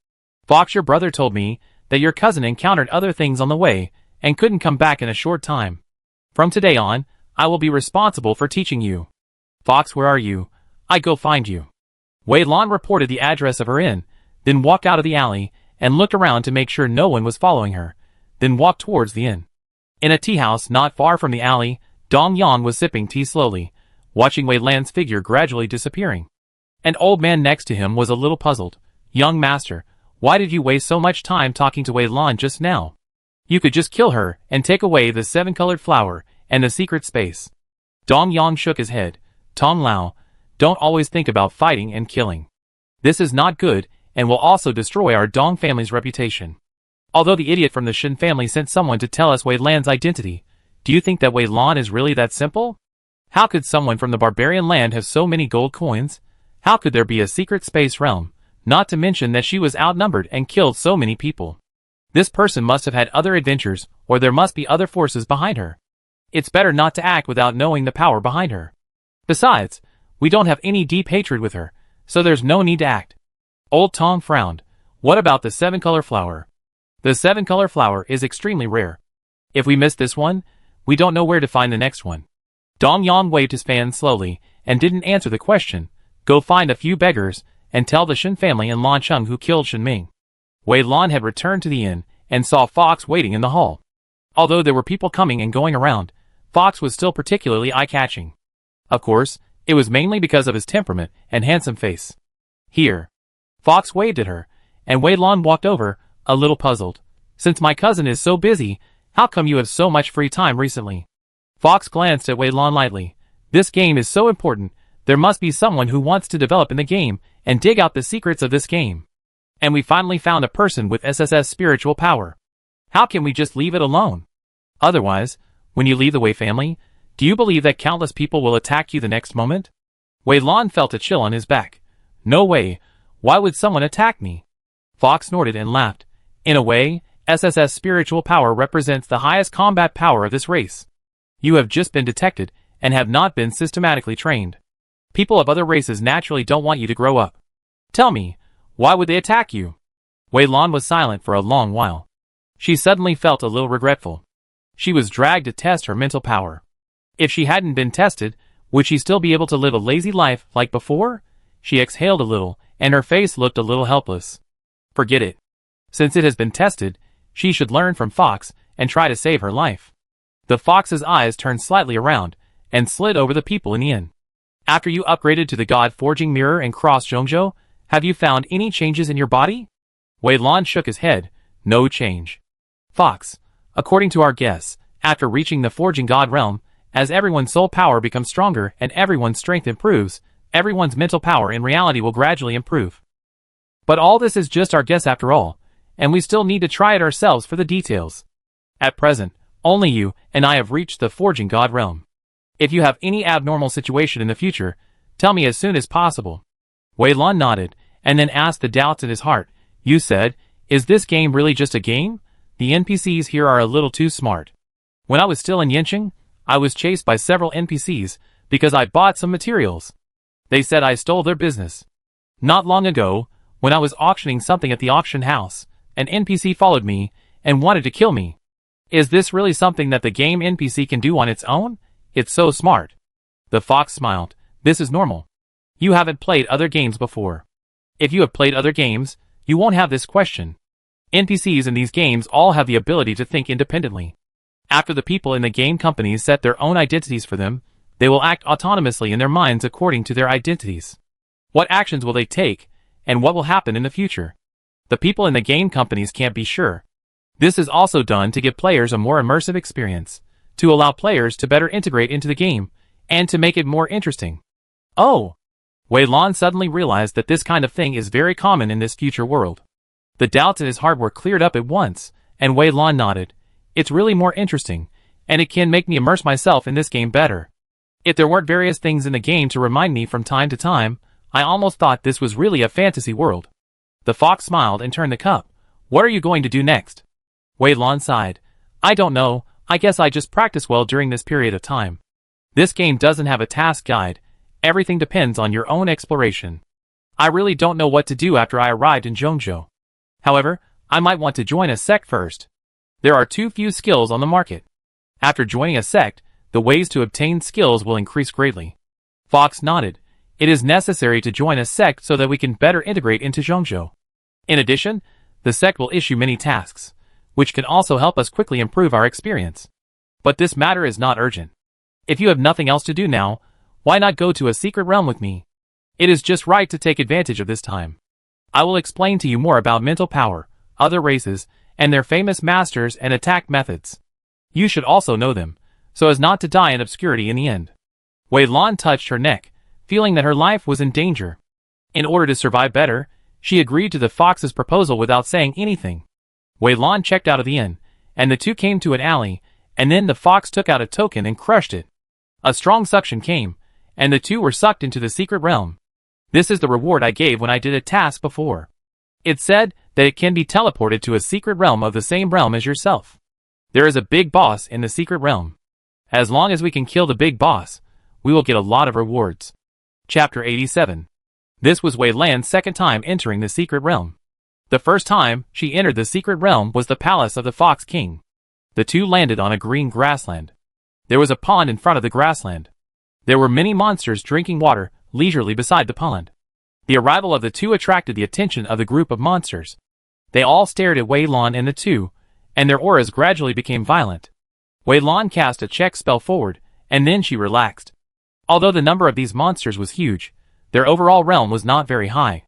Speaker 1: Fox, your brother told me that your cousin encountered other things on the way and couldn't come back in a short time. From today on, I will be responsible for teaching you. Fox, where are you? I go find you. Wei Lan reported the address of her inn, then walked out of the alley and looked around to make sure no one was following her, then walked towards the inn. In a tea house not far from the alley, Dong Yang was sipping tea slowly, watching Wei Lan's figure gradually disappearing. An old man next to him was a little puzzled. Young master, why did you waste so much time talking to Wei Lan just now? You could just kill her and take away the 7-colored flower and the secret space. Dong Yang shook his head. Tong Lao, don't always think about fighting and killing. This is not good and will also destroy our Dong family's reputation. Although the idiot from the Shin family sent someone to tell us Wei Lan's identity, do you think that Wei Lan is really that simple? How could someone from the barbarian land have so many gold coins? How could there be a secret space realm, not to mention that she was outnumbered and killed so many people? This person must have had other adventures, or there must be other forces behind her. It's better not to act without knowing the power behind her. Besides, we don't have any deep hatred with her, so there's no need to act. Old Tong frowned. What about the 7-color flower? The 7-color flower is extremely rare. If we miss this one, We don't know where to find the next one. Dong Yang waved his fan slowly and didn't answer the question. Go find a few beggars and tell the Shin family in Lancheng who killed Shin Ming. Wei Lan had returned to the inn and saw Fox waiting in the hall. Although there were people coming and going around, Fox was still particularly eye-catching. Of course, it was mainly because of his temperament and handsome face. Here. Fox waved at her, and Wei Lan walked over, a little puzzled. Since my cousin is so busy, how come you have so much free time recently? Fox glanced at Wei Lan lightly. This game is so important, there must be someone who wants to develop in the game and dig out the secrets of this game. And we finally found a person with SSS spiritual power. How can we just leave it alone? Otherwise, when you leave the Wei family, do you believe that countless people will attack you the next moment? Wei Lan felt a chill on his back. No way, why would someone attack me? Fox snorted and laughed. In a way, SSS spiritual power represents the highest combat power of this race. You have just been detected, and have not been systematically trained. People of other races naturally don't want you to grow up. Tell me, why would they attack you? Wei Lan was silent for a long while. She suddenly felt a little regretful. She was dragged to test her mental power. If she hadn't been tested, would she still be able to live a lazy life like before? She exhaled a little, and her face looked a little helpless. Forget it. Since it has been tested, she should learn from Fox and try to save her life. The fox's eyes turned slightly around and slid over the people in the inn. After you upgraded to the God-forging mirror and crossed Zhongzhou, have you found any changes in your body? Wei Lan shook his head. No change. Fox, according to our guess, after reaching the forging god realm, as everyone's soul power becomes stronger and everyone's strength improves, everyone's mental power in reality will gradually improve. But all this is just our guess after all, and we still need to try it ourselves for the details. At present, only you and I have reached the forging god realm. If you have any abnormal situation in the future, tell me as soon as possible. Wei Lan nodded, and then asked the doubts in his heart. You said, is this game really just a game? The NPCs here are a little too smart. When I was still in Yanqing, I was chased by several NPCs because I bought some materials. They said I stole their business. Not long ago, when I was auctioning something at the auction house, an NPC followed me and wanted to kill me. Is this really something that the game NPC can do on its own? It's so smart. The fox smiled. This is normal. You haven't played other games before. If you have played other games, you won't have this question. NPCs in these games all have the ability to think independently. After the people in the game companies set their own identities for them, they will act autonomously in their minds according to their identities. What actions will they take, and what will happen in the future? The people in the game companies can't be sure. This is also done to give players a more immersive experience, to allow players to better integrate into the game, and to make it more interesting. Oh! Wei Lan suddenly realized that this kind of thing is very common in this future world. The doubts in his heart were cleared up at once, and Wei Lan nodded. It's really more interesting, and it can make me immerse myself in this game better. If there weren't various things in the game to remind me from time to time, I almost thought this was really a fantasy world. The fox smiled and turned the cup. What are you going to do next? Wei Lan sighed. I don't know, I guess I just practice well during this period of time. This game doesn't have a task guide. Everything depends on your own exploration. I really don't know what to do after I arrived in Zhongzhou. However, I might want to join a sect first. There are too few skills on the market. After joining a sect, the ways to obtain skills will increase greatly. Fox nodded. It is necessary to join a sect so that we can better integrate into Zhongzhou. In addition, the sect will issue many tasks, which can also help us quickly improve our experience. But this matter is not urgent. If you have nothing else to do now, why not go to a secret realm with me? It is just right to take advantage of this time. I will explain to you more about mental power, other races, and their famous masters and attack methods. You should also know them, so as not to die in obscurity in the end. Wei Lan touched her neck, feeling that her life was in danger. In order to survive better, she agreed to the fox's proposal without saying anything. Wei Lan checked out of the inn, and the two came to an alley, and then the fox took out a token and crushed it. A strong suction came, and the two were sucked into the secret realm. This is the reward I gave when I did a task before. It said that it can be teleported to a secret realm of the same realm as yourself. There is a big boss in the secret realm. As long as we can kill the big boss, we will get a lot of rewards. Chapter 87. This was Wei Lan's second time entering the secret realm. The first time she entered the secret realm was the palace of the Fox King. The two landed on a green grassland. There was a pond in front of the grassland. There were many monsters drinking water leisurely beside the pond. The arrival of the two attracted the attention of the group of monsters. They all stared at Wei Lan and the two, and their auras gradually became violent. Wei Lan cast a check spell forward, and then she relaxed. Although the number of these monsters was huge, their overall realm was not very high.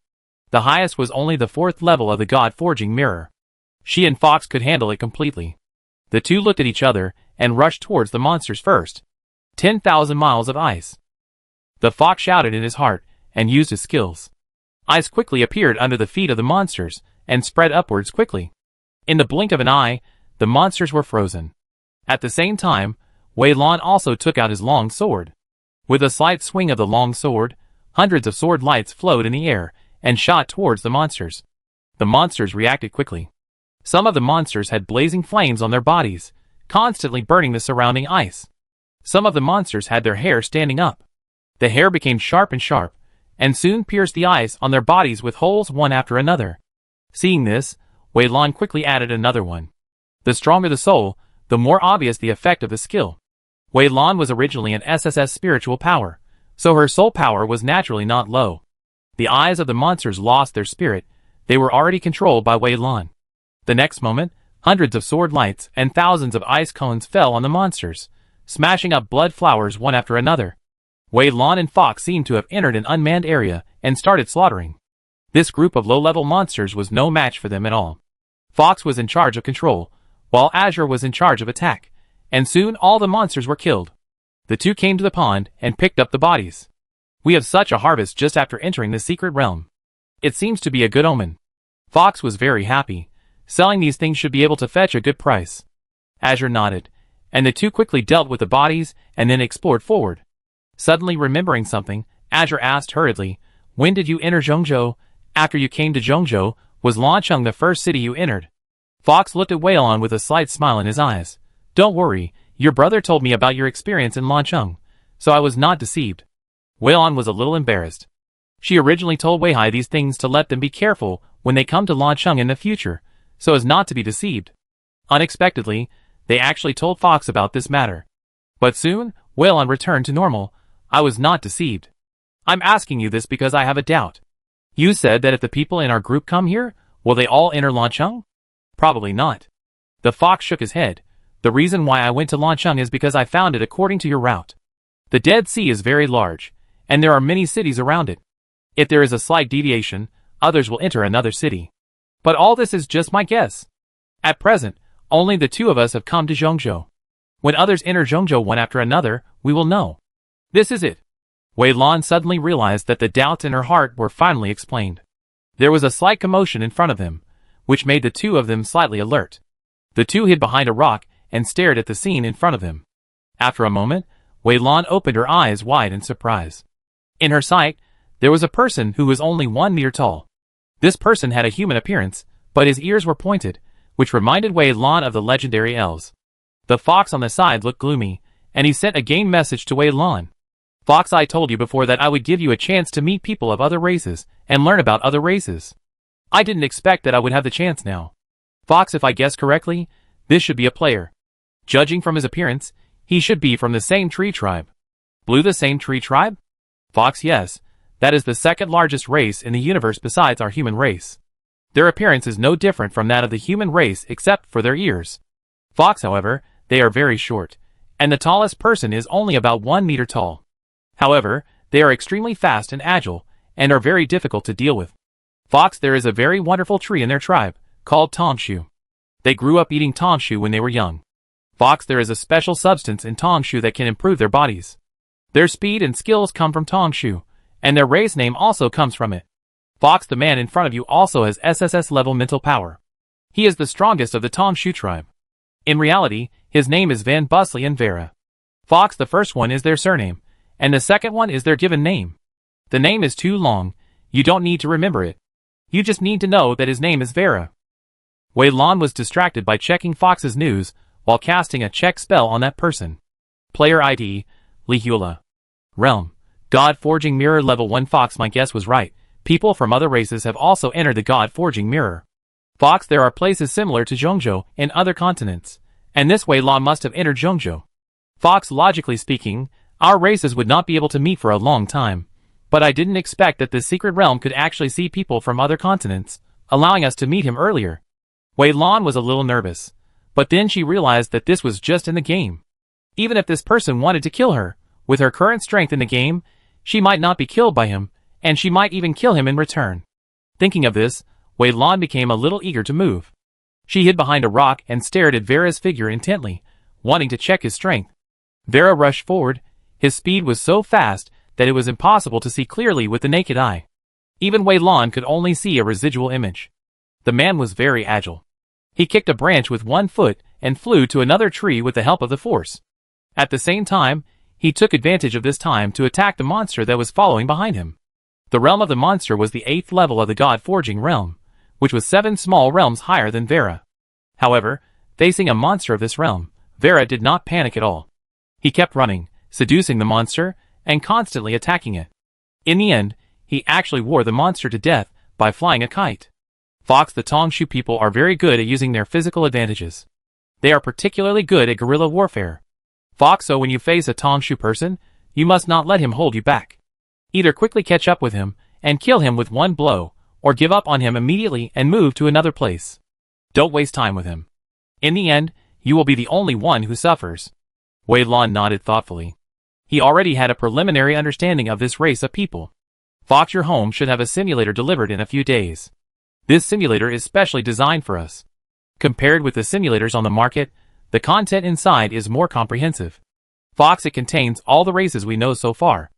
Speaker 1: The highest was only the 4th level of the God-forging mirror. She and Fox could handle it completely. The two looked at each other and rushed towards the monsters first. 10,000 miles of ice. The fox shouted in his heart and used his skills. Ice quickly appeared under the feet of the monsters and spread upwards quickly. In the blink of an eye, the monsters were frozen. At the same time, Wei Lan also took out his long sword. With a slight swing of the long sword, hundreds of sword lights flowed in the air and shot towards the monsters. The monsters reacted quickly. Some of the monsters had blazing flames on their bodies, constantly burning the surrounding ice. Some of the monsters had their hair standing up. The hair became sharp, and soon pierced the ice on their bodies with holes one after another. Seeing this, Wei Lan quickly added another one. The stronger the soul, the more obvious the effect of the skill. Wei Lan was originally an SSS spiritual power, so her soul power was naturally not low. The eyes of the monsters lost their spirit. They were already controlled by Wei Lan. The next moment, hundreds of sword lights and thousands of ice cones fell on the monsters, smashing up blood flowers one after another. Wei Lan and Fox seemed to have entered an unmanned area and started slaughtering. This group of low-level monsters was no match for them at all. Fox was in charge of control, while Azure was in charge of attack, and soon all the monsters were killed. The two came to the pond and picked up the bodies. We have such a harvest just after entering the secret realm. It seems to be a good omen. Fox was very happy. Selling these things should be able to fetch a good price. Azure nodded, and the two quickly dealt with the bodies and then explored forward. Suddenly remembering something, Azure asked hurriedly, "When did you enter Zhongzhou? After you came to Zhongzhou, was Lancheng the first city you entered?" Fox looked at Wei Lan with a slight smile in his eyes. "Don't worry, your brother told me about your experience in Lancheng, so I was not deceived." Wei Lan was a little embarrassed. She originally told Wei Hai these things to let them be careful when they come to Lancheng in the future, so as not to be deceived. Unexpectedly, they actually told Fox about this matter. But soon, Wei Lan returned to normal. "I was not deceived. I'm asking you this because I have a doubt. You said that if the people in our group come here, will they all enter Lancheng?" "Probably not." The fox shook his head. "The reason why I went to Lancheng is because I found it according to your route. The Dead Sea is very large, and there are many cities around it. If there is a slight deviation, others will enter another city. But all this is just my guess. At present, only the two of us have come to Zhongzhou. When others enter Zhongzhou one after another, we will know. This is it." Wei Lan suddenly realized that the doubts in her heart were finally explained. There was a slight commotion in front of them, which made the two of them slightly alert. The two hid behind a rock and stared at the scene in front of them. After a moment, Wei Lan opened her eyes wide in surprise. In her sight, there was a person who was only 1 meter tall. This person had a human appearance, but his ears were pointed, which reminded Wei Lan of the legendary elves. The fox on the side looked gloomy, and he sent a game message to Wei Lan. "Fox, I told you before that I would give you a chance to meet people of other races and learn about other races. I didn't expect that I would have the chance now. Fox, if I guess correctly, this should be a player. Judging from his appearance, he should be from the same tree tribe." "Blue, the same tree tribe?" "Fox, yes. That is the second largest race in the universe besides our human race. Their appearance is no different from that of the human race except for their ears. Fox, however, they are very short, and the tallest person is only about 1 meter tall. However, they are extremely fast and agile, and are very difficult to deal with. Fox, there is a very wonderful tree in their tribe, called tongshu. They grew up eating tongshu when they were young. Fox, there is a special substance in tongshu that can improve their bodies. Their speed and skills come from tongshu, and their race name also comes from it. Fox, the man in front of you also has SSS level mental power. He is the strongest of the tongshu tribe. In reality, his name is Van Busley and Vera. Fox, the first one is their surname, and the second one is their given name. The name is too long, you don't need to remember it. You just need to know that his name is Vera." Wei Lan was distracted by checking Fox's news while casting a check spell on that person. Player ID, Li Hula. Realm, God Forging Mirror Level 1. Fox, my guess was right. People from other races have also entered the God Forging Mirror. Fox, there are places similar to Zhongzhou in other continents, and this Wei Lan must have entered Zhongzhou. Fox, logically speaking, our races would not be able to meet for a long time, but I didn't expect that this secret realm could actually see people from other continents, allowing us to meet him earlier. Wei Lan was a little nervous, but then she realized that this was just in the game. Even if this person wanted to kill her, with her current strength in the game, she might not be killed by him, and she might even kill him in return. Thinking of this, Wei Lan became a little eager to move. She hid behind a rock and stared at Vera's figure intently, wanting to check his strength. Vera rushed forward. His speed was so fast that it was impossible to see clearly with the naked eye. Even Wei Lan could only see a residual image. The man was very agile. He kicked a branch with one foot and flew to another tree with the help of the force. At the same time, he took advantage of this time to attack the monster that was following behind him. The realm of the monster was the 8th level of the God-forging realm, which was 7 small realms higher than Vera. However, facing a monster of this realm, Vera did not panic at all. He kept running, seducing the monster, and constantly attacking it. In the end, he actually wore the monster to death by flying a kite. Fox, the Tongshu people are very good at using their physical advantages. They are particularly good at guerrilla warfare. Fox, so when you face a Tongshu person, you must not let him hold you back. Either quickly catch up with him and kill him with one blow, or give up on him immediately and move to another place. Don't waste time with him. In the end, you will be the only one who suffers. Wei Lan nodded thoughtfully. He already had a preliminary understanding of this race of people. Fox, your home should have a simulator delivered in a few days. This simulator is specially designed for us. Compared with the simulators on the market, the content inside is more comprehensive. Fox, it contains all the races we know so far.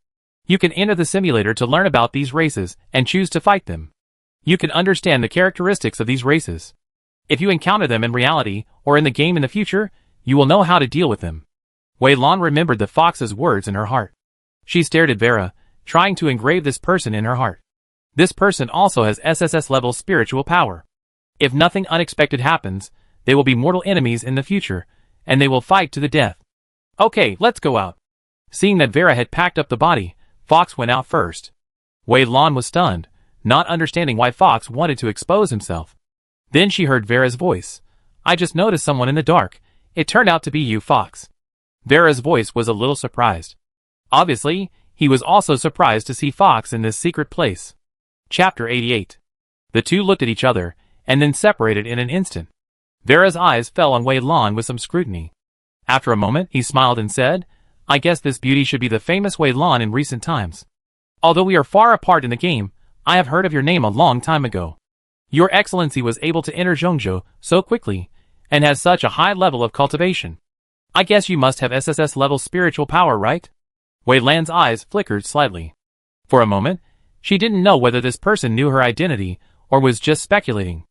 Speaker 1: You can enter the simulator to learn about these races and choose to fight them. You can understand the characteristics of these races. If you encounter them in reality or in the game in the future, you will know how to deal with them. Wei Lan remembered the fox's words in her heart. She stared at Vera, trying to engrave this person in her heart. This person also has SSS-level spiritual power. If nothing unexpected happens, they will be mortal enemies in the future, and they will fight to the death. Okay, let's go out. Seeing that Vera had packed up the body, Fox went out first. Wei Lan was stunned, not understanding why Fox wanted to expose himself. Then she heard Vera's voice. I just noticed someone in the dark. It turned out to be you, Fox. Vera's voice was a little surprised. Obviously, he was also surprised to see Fox in this secret place. Chapter 88. The two looked at each other, and then separated in an instant. Vera's eyes fell on Wei Lan with some scrutiny. After a moment, he smiled and said, I guess this beauty should be the famous Wei Lan in recent times. Although we are far apart in the game, I have heard of your name a long time ago. Your Excellency was able to enter Zhongzhou so quickly, and has such a high level of cultivation. I guess you must have SSS-level spiritual power, right? Wei Lan's eyes flickered slightly. For a moment, she didn't know whether this person knew her identity or was just speculating.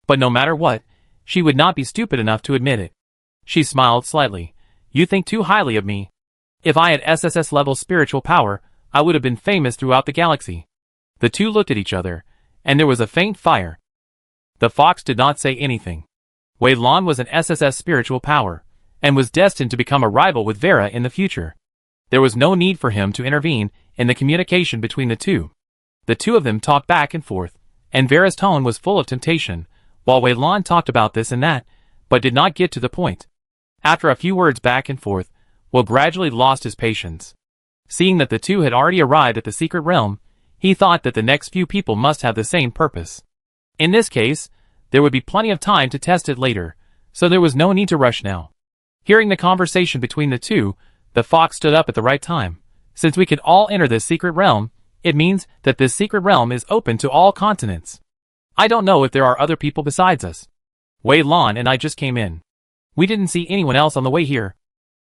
Speaker 1: But no matter what, she would not be stupid enough to admit it. She smiled slightly. You think too highly of me. If I had SSS-level spiritual power, I would have been famous throughout the galaxy. The two looked at each other, and there was a faint fire. The fox did not say anything. Wei Lan was an SSS spiritual power, and was destined to become a rival with Vera in the future. There was no need for him to intervene in the communication between the two. The two of them talked back and forth, and Vera's tone was full of temptation, while Wei Lan talked about this and that, but did not get to the point. After a few words back and forth, Will gradually lost his patience. Seeing that the two had already arrived at the secret realm, he thought that the next few people must have the same purpose. In this case, there would be plenty of time to test it later, so there was no need to rush now. Hearing the conversation between the two, the fox stood up at the right time. Since we could all enter this secret realm, it means that this secret realm is open to all continents. I don't know if there are other people besides us. Wei Lan and I just came in. We didn't see anyone else on the way here.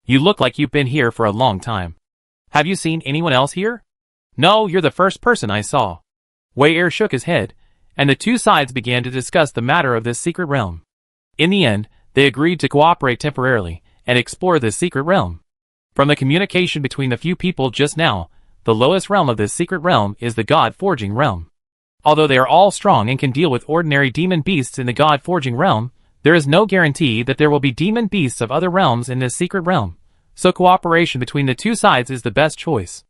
Speaker 1: You look like you've been here for a long time. Have you seen anyone else here? No, you're the first person I saw. Wei Er shook his head, and the two sides began to discuss the matter of this secret realm. In the end, they agreed to cooperate temporarily and explore this secret realm. From the communication between the few people just now, the lowest realm of this secret realm is the God-forging realm. Although they are all strong and can deal with ordinary demon beasts in the God-forging realm, there is no guarantee that there will be demon beasts of other realms in this secret realm, so cooperation between the two sides is the best choice.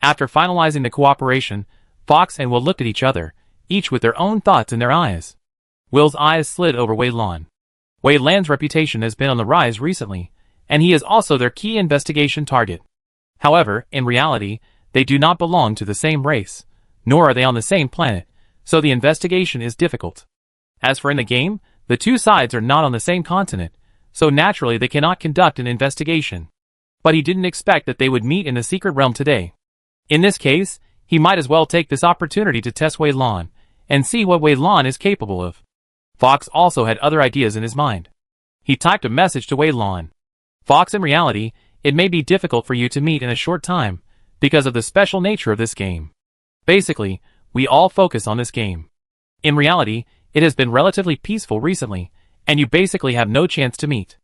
Speaker 1: After finalizing the cooperation, Fox and Will looked at each other, each with their own thoughts in their eyes. Will's eyes slid over Wei Lan. Wei Lan's reputation has been on the rise recently, and he is also their key investigation target. However, in reality, they do not belong to the same race, nor are they on the same planet, so the investigation is difficult. As for in the game, the two sides are not on the same continent, so naturally they cannot conduct an investigation. But he didn't expect that they would meet in the secret realm today. In this case, he might as well take this opportunity to test Wei Lan, and see what Wei Lan is capable of. Fox also had other ideas in his mind. He typed a message to Wei Lan. Fox, in reality, it may be difficult for you to meet in a short time, because of the special nature of this game. Basically, we all focus on this game. In reality, it has been relatively peaceful recently, and you basically have no chance to meet.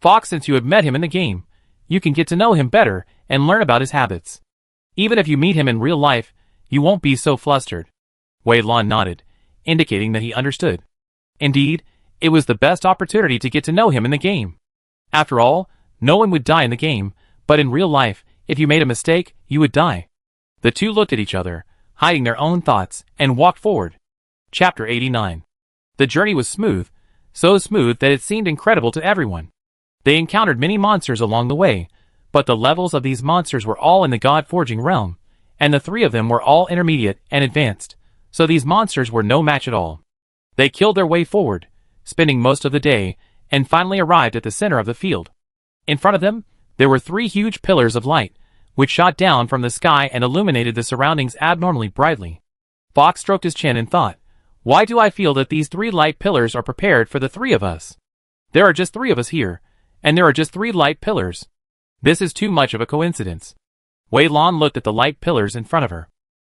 Speaker 1: Fox, since you have met him in the game, you can get to know him better and learn about his habits. Even if you meet him in real life, you won't be so flustered. Wei Lan nodded, indicating that he understood. Indeed, it was the best opportunity to get to know him in the game. After all, no one would die in the game, but in real life, if you made a mistake, you would die. The two looked at each other, hiding their own thoughts, and walked forward. Chapter 89. The journey was smooth, so smooth that it seemed incredible to everyone. They encountered many monsters along the way, but the levels of these monsters were all in the God-forging realm, and the three of them were all intermediate and advanced, so these monsters were no match at all. They killed their way forward, spending most of the day, and finally arrived at the center of the field. In front of them, there were three huge pillars of light, which shot down from the sky and illuminated the surroundings abnormally brightly. Fox stroked his chin and thought, "Why do I feel that these three light pillars are prepared for the three of us? There are just three of us here, and there are just three light pillars. This is too much of a coincidence." Wei Lan looked at the light pillars in front of her.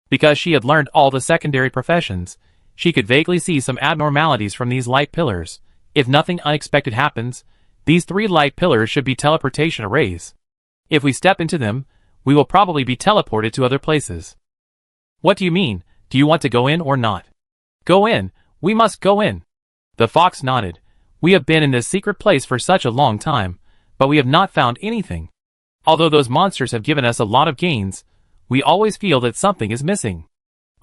Speaker 1: Because she had learned all the secondary professions, she could vaguely see some abnormalities from these light pillars. If nothing unexpected happens, these three light pillars should be teleportation arrays. If we step into them, we will probably be teleported to other places. "What do you mean? Do you want to go in or not?" "Go in, we must go in." The fox nodded. "We have been in this secret place for such a long time, but we have not found anything. Although those monsters have given us a lot of gains, we always feel that something is missing.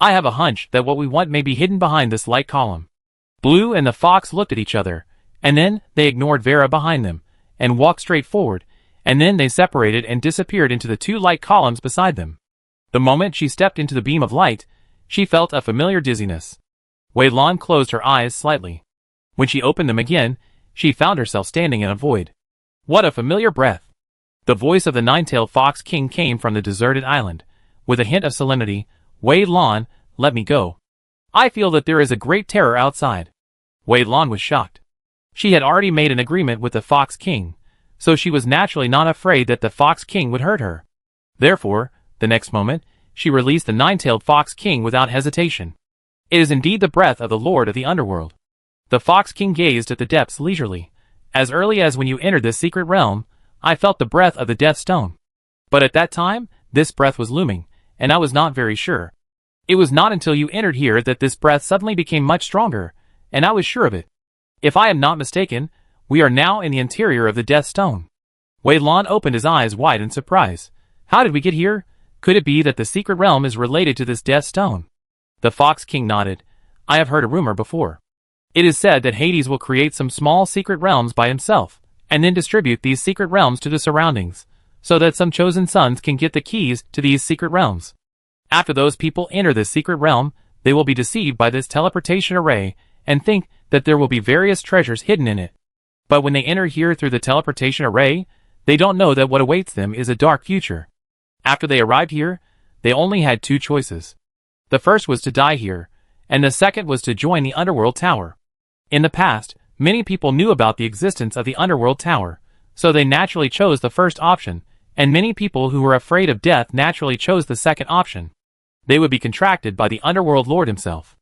Speaker 1: I have a hunch that what we want may be hidden behind this light column." Blue and the fox looked at each other, and then they ignored Vera behind them, and walked straight forward, and then they separated and disappeared into the two light columns beside them. The moment she stepped into the beam of light, she felt a familiar dizziness. Wei Lan closed her eyes slightly. When she opened them again, she found herself standing in a void. What a familiar breath! The voice of the nine-tailed fox king came from the deserted island. With a hint of solemnity, "Wei Lan, let me go. I feel that there is a great terror outside." Wei Lan was shocked. She had already made an agreement with the Fox King, so she was naturally not afraid that the Fox King would hurt her. Therefore, the next moment, she released the nine-tailed Fox King without hesitation. It is indeed the breath of the Lord of the Underworld. The Fox King gazed at the depths leisurely. As early as when you entered this secret realm, I felt the breath of the Death Stone. But at that time, this breath was looming, and I was not very sure. It was not until you entered here that this breath suddenly became much stronger, and I was sure of it. If I am not mistaken, we are now in the interior of the Death Stone. Wei Lan opened his eyes wide in surprise. How did we get here? Could it be that the secret realm is related to this Death Stone? The Fox King nodded. I have heard a rumor before. It is said that Hades will create some small secret realms by himself, and then distribute these secret realms to the surroundings, so that some chosen sons can get the keys to these secret realms. After those people enter this secret realm, they will be deceived by this teleportation array, and think that there will be various treasures hidden in it. But when they enter here through the teleportation array, they don't know that what awaits them is a dark future. After they arrived here, they only had two choices. The first was to die here, and the second was to join the Underworld Tower. In the past, many people knew about the existence of the Underworld Tower, so they naturally chose the first option, and many people who were afraid of death naturally chose the second option. They would be contracted by the Underworld Lord himself.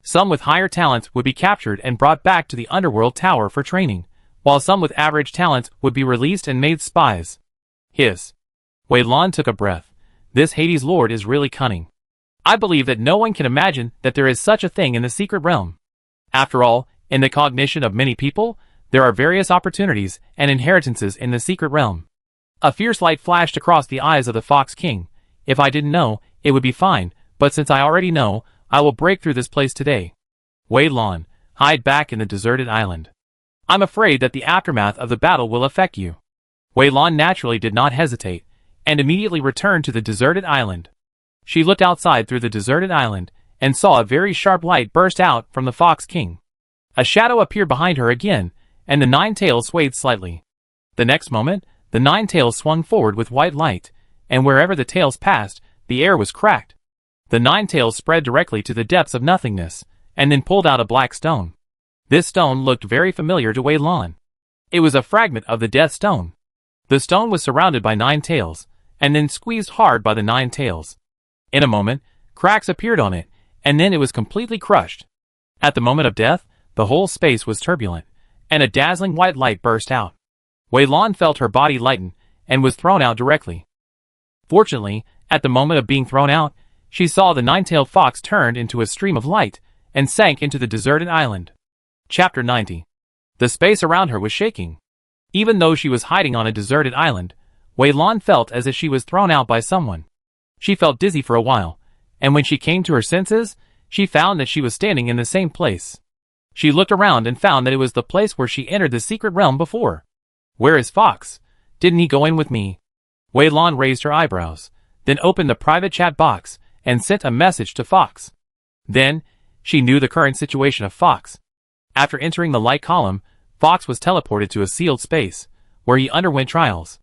Speaker 1: Some with higher talents would be captured and brought back to the Underworld Tower for training, while some with average talents would be released and made spies. Hiss. Wei Lan took a breath. This Hades Lord is really cunning. I believe that no one can imagine that there is such a thing in the secret realm. After all, in the cognition of many people, there are various opportunities and inheritances in the secret realm. A fierce light flashed across the eyes of the Fox King. If I didn't know, it would be fine, but since I already know, I will break through this place today. Wei Lan, hide back in the deserted island. I'm afraid that the aftermath of the battle will affect you. Wei Lan naturally did not hesitate, and immediately returned to the deserted island. She looked outside through the deserted island, and saw a very sharp light burst out from the Fox King. A shadow appeared behind her again, and the nine tails swayed slightly. The next moment, the nine tails swung forward with white light, and wherever the tails passed, the air was cracked. The nine tails spread directly to the depths of nothingness, and then pulled out a black stone. This stone looked very familiar to Wei Lan. It was a fragment of the Death Stone. The stone was surrounded by nine tails, and then squeezed hard by the nine tails. In a moment, cracks appeared on it, and then it was completely crushed. At the moment of death, the whole space was turbulent, and a dazzling white light burst out. Wei Lan felt her body lighten, and was thrown out directly. Fortunately, at the moment of being thrown out, she saw the nine-tailed fox turned into a stream of light, and sank into the deserted island. Chapter 90. The space around her was shaking. Even though she was hiding on a deserted island, Wei Lan felt as if she was thrown out by someone. She felt dizzy for a while, and when she came to her senses, she found that she was standing in the same place. She looked around and found that it was the place where she entered the secret realm before. Where is Fox? Didn't he go in with me? Wei Lan raised her eyebrows, then opened the private chat box and sent a message to Fox. Then, she knew the current situation of Fox. After entering the light column, Fox was teleported to a sealed space, where he underwent trials.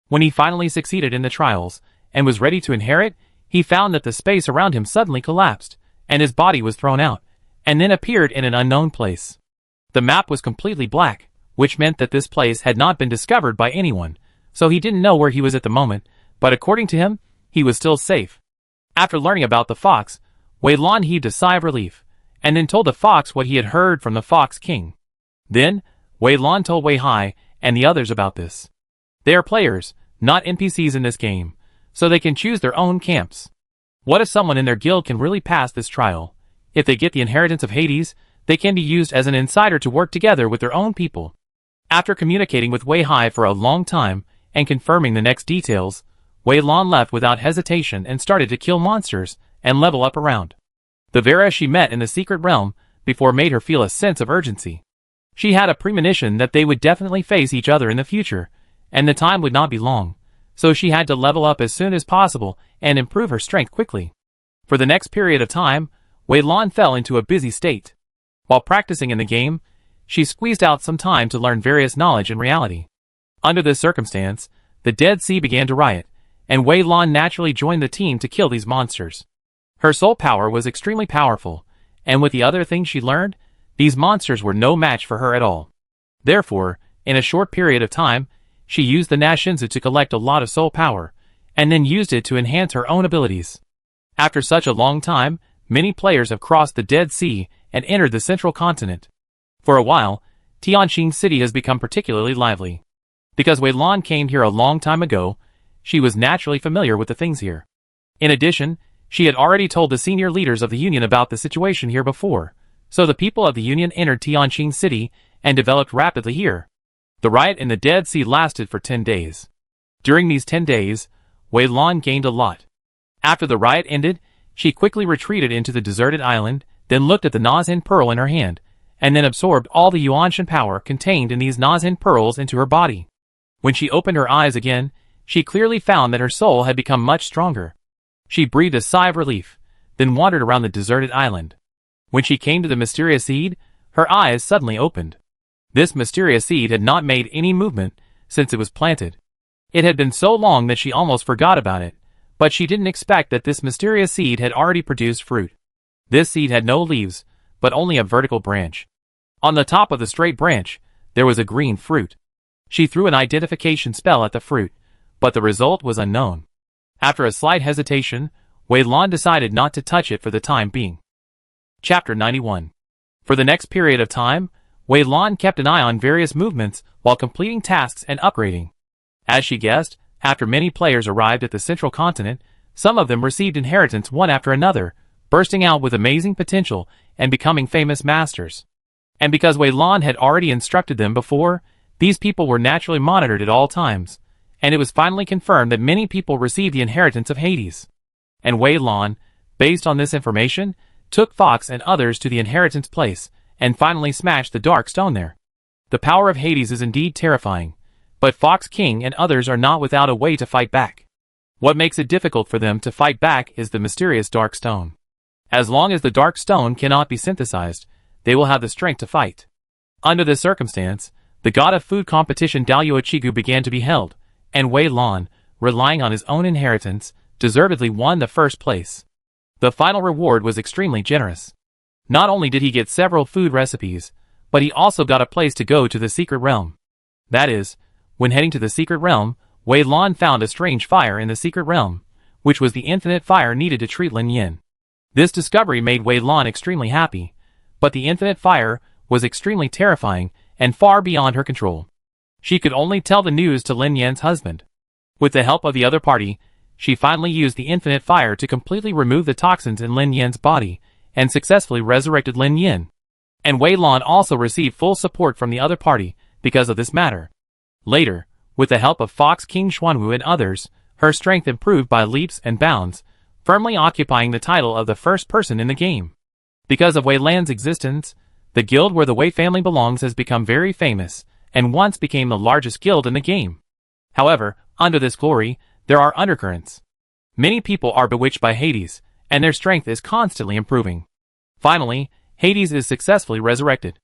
Speaker 1: When he finally succeeded in the trials, and was ready to inherit, he found that the space around him suddenly collapsed, and his body was thrown out, and then appeared in an unknown place. The map was completely black, which meant that this place had not been discovered by anyone, so he didn't know where he was at the moment, but according to him, he was still safe. After learning about the fox, Wei Lan heaved a sigh of relief, and then told the fox what he had heard from the Fox King. Then, Wei Lan told Wei Hai and the others about this. They are players, not NPCs in this game, so they can choose their own camps. What if someone in their guild can really pass this trial? If they get the inheritance of Hades, they can be used as an insider to work together with their own people. After communicating with Wei Hai for a long time and confirming the next details, Wei Lan left without hesitation and started to kill monsters and level up around. The Vera she met in the secret realm before made her feel a sense of urgency. She had a premonition that they would definitely face each other in the future, and the time would not be long, so she had to level up as soon as possible and improve her strength quickly. For the next period of time, Wei Lan fell into a busy state. While practicing in the game, she squeezed out some time to learn various knowledge in reality. Under this circumstance, the Dead Sea began to riot, and Wei Lan naturally joined the team to kill these monsters. Her soul power was extremely powerful, and with the other things she learned, these monsters were no match for her at all. Therefore, in a short period of time, she used the Nashinzu to collect a lot of soul power, and then used it to enhance her own abilities. After such a long time, many players have crossed the Dead Sea and entered the central continent. For a while, Tianjin City has become particularly lively. Because Wei Lan came here a long time ago, she was naturally familiar with the things here. In addition, she had already told the senior leaders of the Union about the situation here before, so the people of the Union entered Tianjin City and developed rapidly here. The riot in the Dead Sea lasted for 10 days. During these 10 days, Wei Lan gained a lot. After the riot ended, she quickly retreated into the deserted island, then looked at the Nazin pearl in her hand, and then absorbed all the Yuanshan power contained in these Nazin pearls into her body. When she opened her eyes again, she clearly found that her soul had become much stronger. She breathed a sigh of relief, then wandered around the deserted island. When she came to the mysterious seed, her eyes suddenly opened. This mysterious seed had not made any movement since it was planted. It had been so long that she almost forgot about it, but she didn't expect that this mysterious seed had already produced fruit. This seed had no leaves, but only a vertical branch. On the top of the straight branch, there was a green fruit. She threw an identification spell at the fruit, but the result was unknown. After a slight hesitation, Wei Lan decided not to touch it for the time being. Chapter 91. For the next period of time, Wei Lan kept an eye on various movements while completing tasks and upgrading. As she guessed, after many players arrived at the central continent, some of them received inheritance one after another, bursting out with amazing potential and becoming famous masters. And because Wei Lan had already instructed them before, these people were naturally monitored at all times, and it was finally confirmed that many people received the inheritance of Hades. And Wei Lan, based on this information, took Fox and others to the inheritance place, and finally smashed the dark stone there. The power of Hades is indeed terrifying, But Fox King and others are not without a way to fight back. What makes it difficult for them to fight back is the mysterious Dark Stone. As long as the Dark Stone cannot be synthesized, they will have the strength to fight. Under this circumstance, the god of food competition Dalyo Ichigo began to be held, and Wei Lan, relying on his own inheritance, deservedly won the first place. The final reward was extremely generous. Not only did he get several food recipes, but he also got a place to go to the secret realm. That is, when heading to the secret realm, Wei Lan found a strange fire in the secret realm, which was the infinite fire needed to treat Lin Yan. This discovery made Wei Lan extremely happy, but the infinite fire was extremely terrifying and far beyond her control. She could only tell the news to Lin Yan's husband. With the help of the other party, she finally used the infinite fire to completely remove the toxins in Lin Yan's body and successfully resurrected Lin Yan. And Wei Lan also received full support from the other party because of this matter. Later, with the help of Fox King Xuanwu and others, her strength improved by leaps and bounds, firmly occupying the title of the first person in the game. Because of Wei Lan's existence, the guild where the Wei family belongs has become very famous, and once became the largest guild in the game. However, under this glory, there are undercurrents. Many people are bewitched by Hades, and their strength is constantly improving. Finally, Hades is successfully resurrected.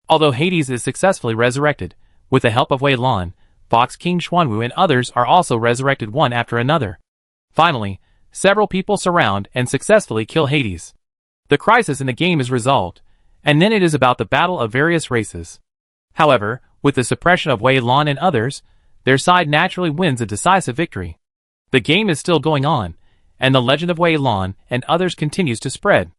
Speaker 1: Although Hades is successfully resurrected, with the help of Wei Lan, Fox King Xuanwu and others are also resurrected one after another. Finally, several people surround and successfully kill Hades. The crisis in the game is resolved, and then it is about the battle of various races. However, with the suppression of Wei Lan and others, their side naturally wins a decisive victory. The game is still going on, and the legend of Wei Lan and others continues to spread.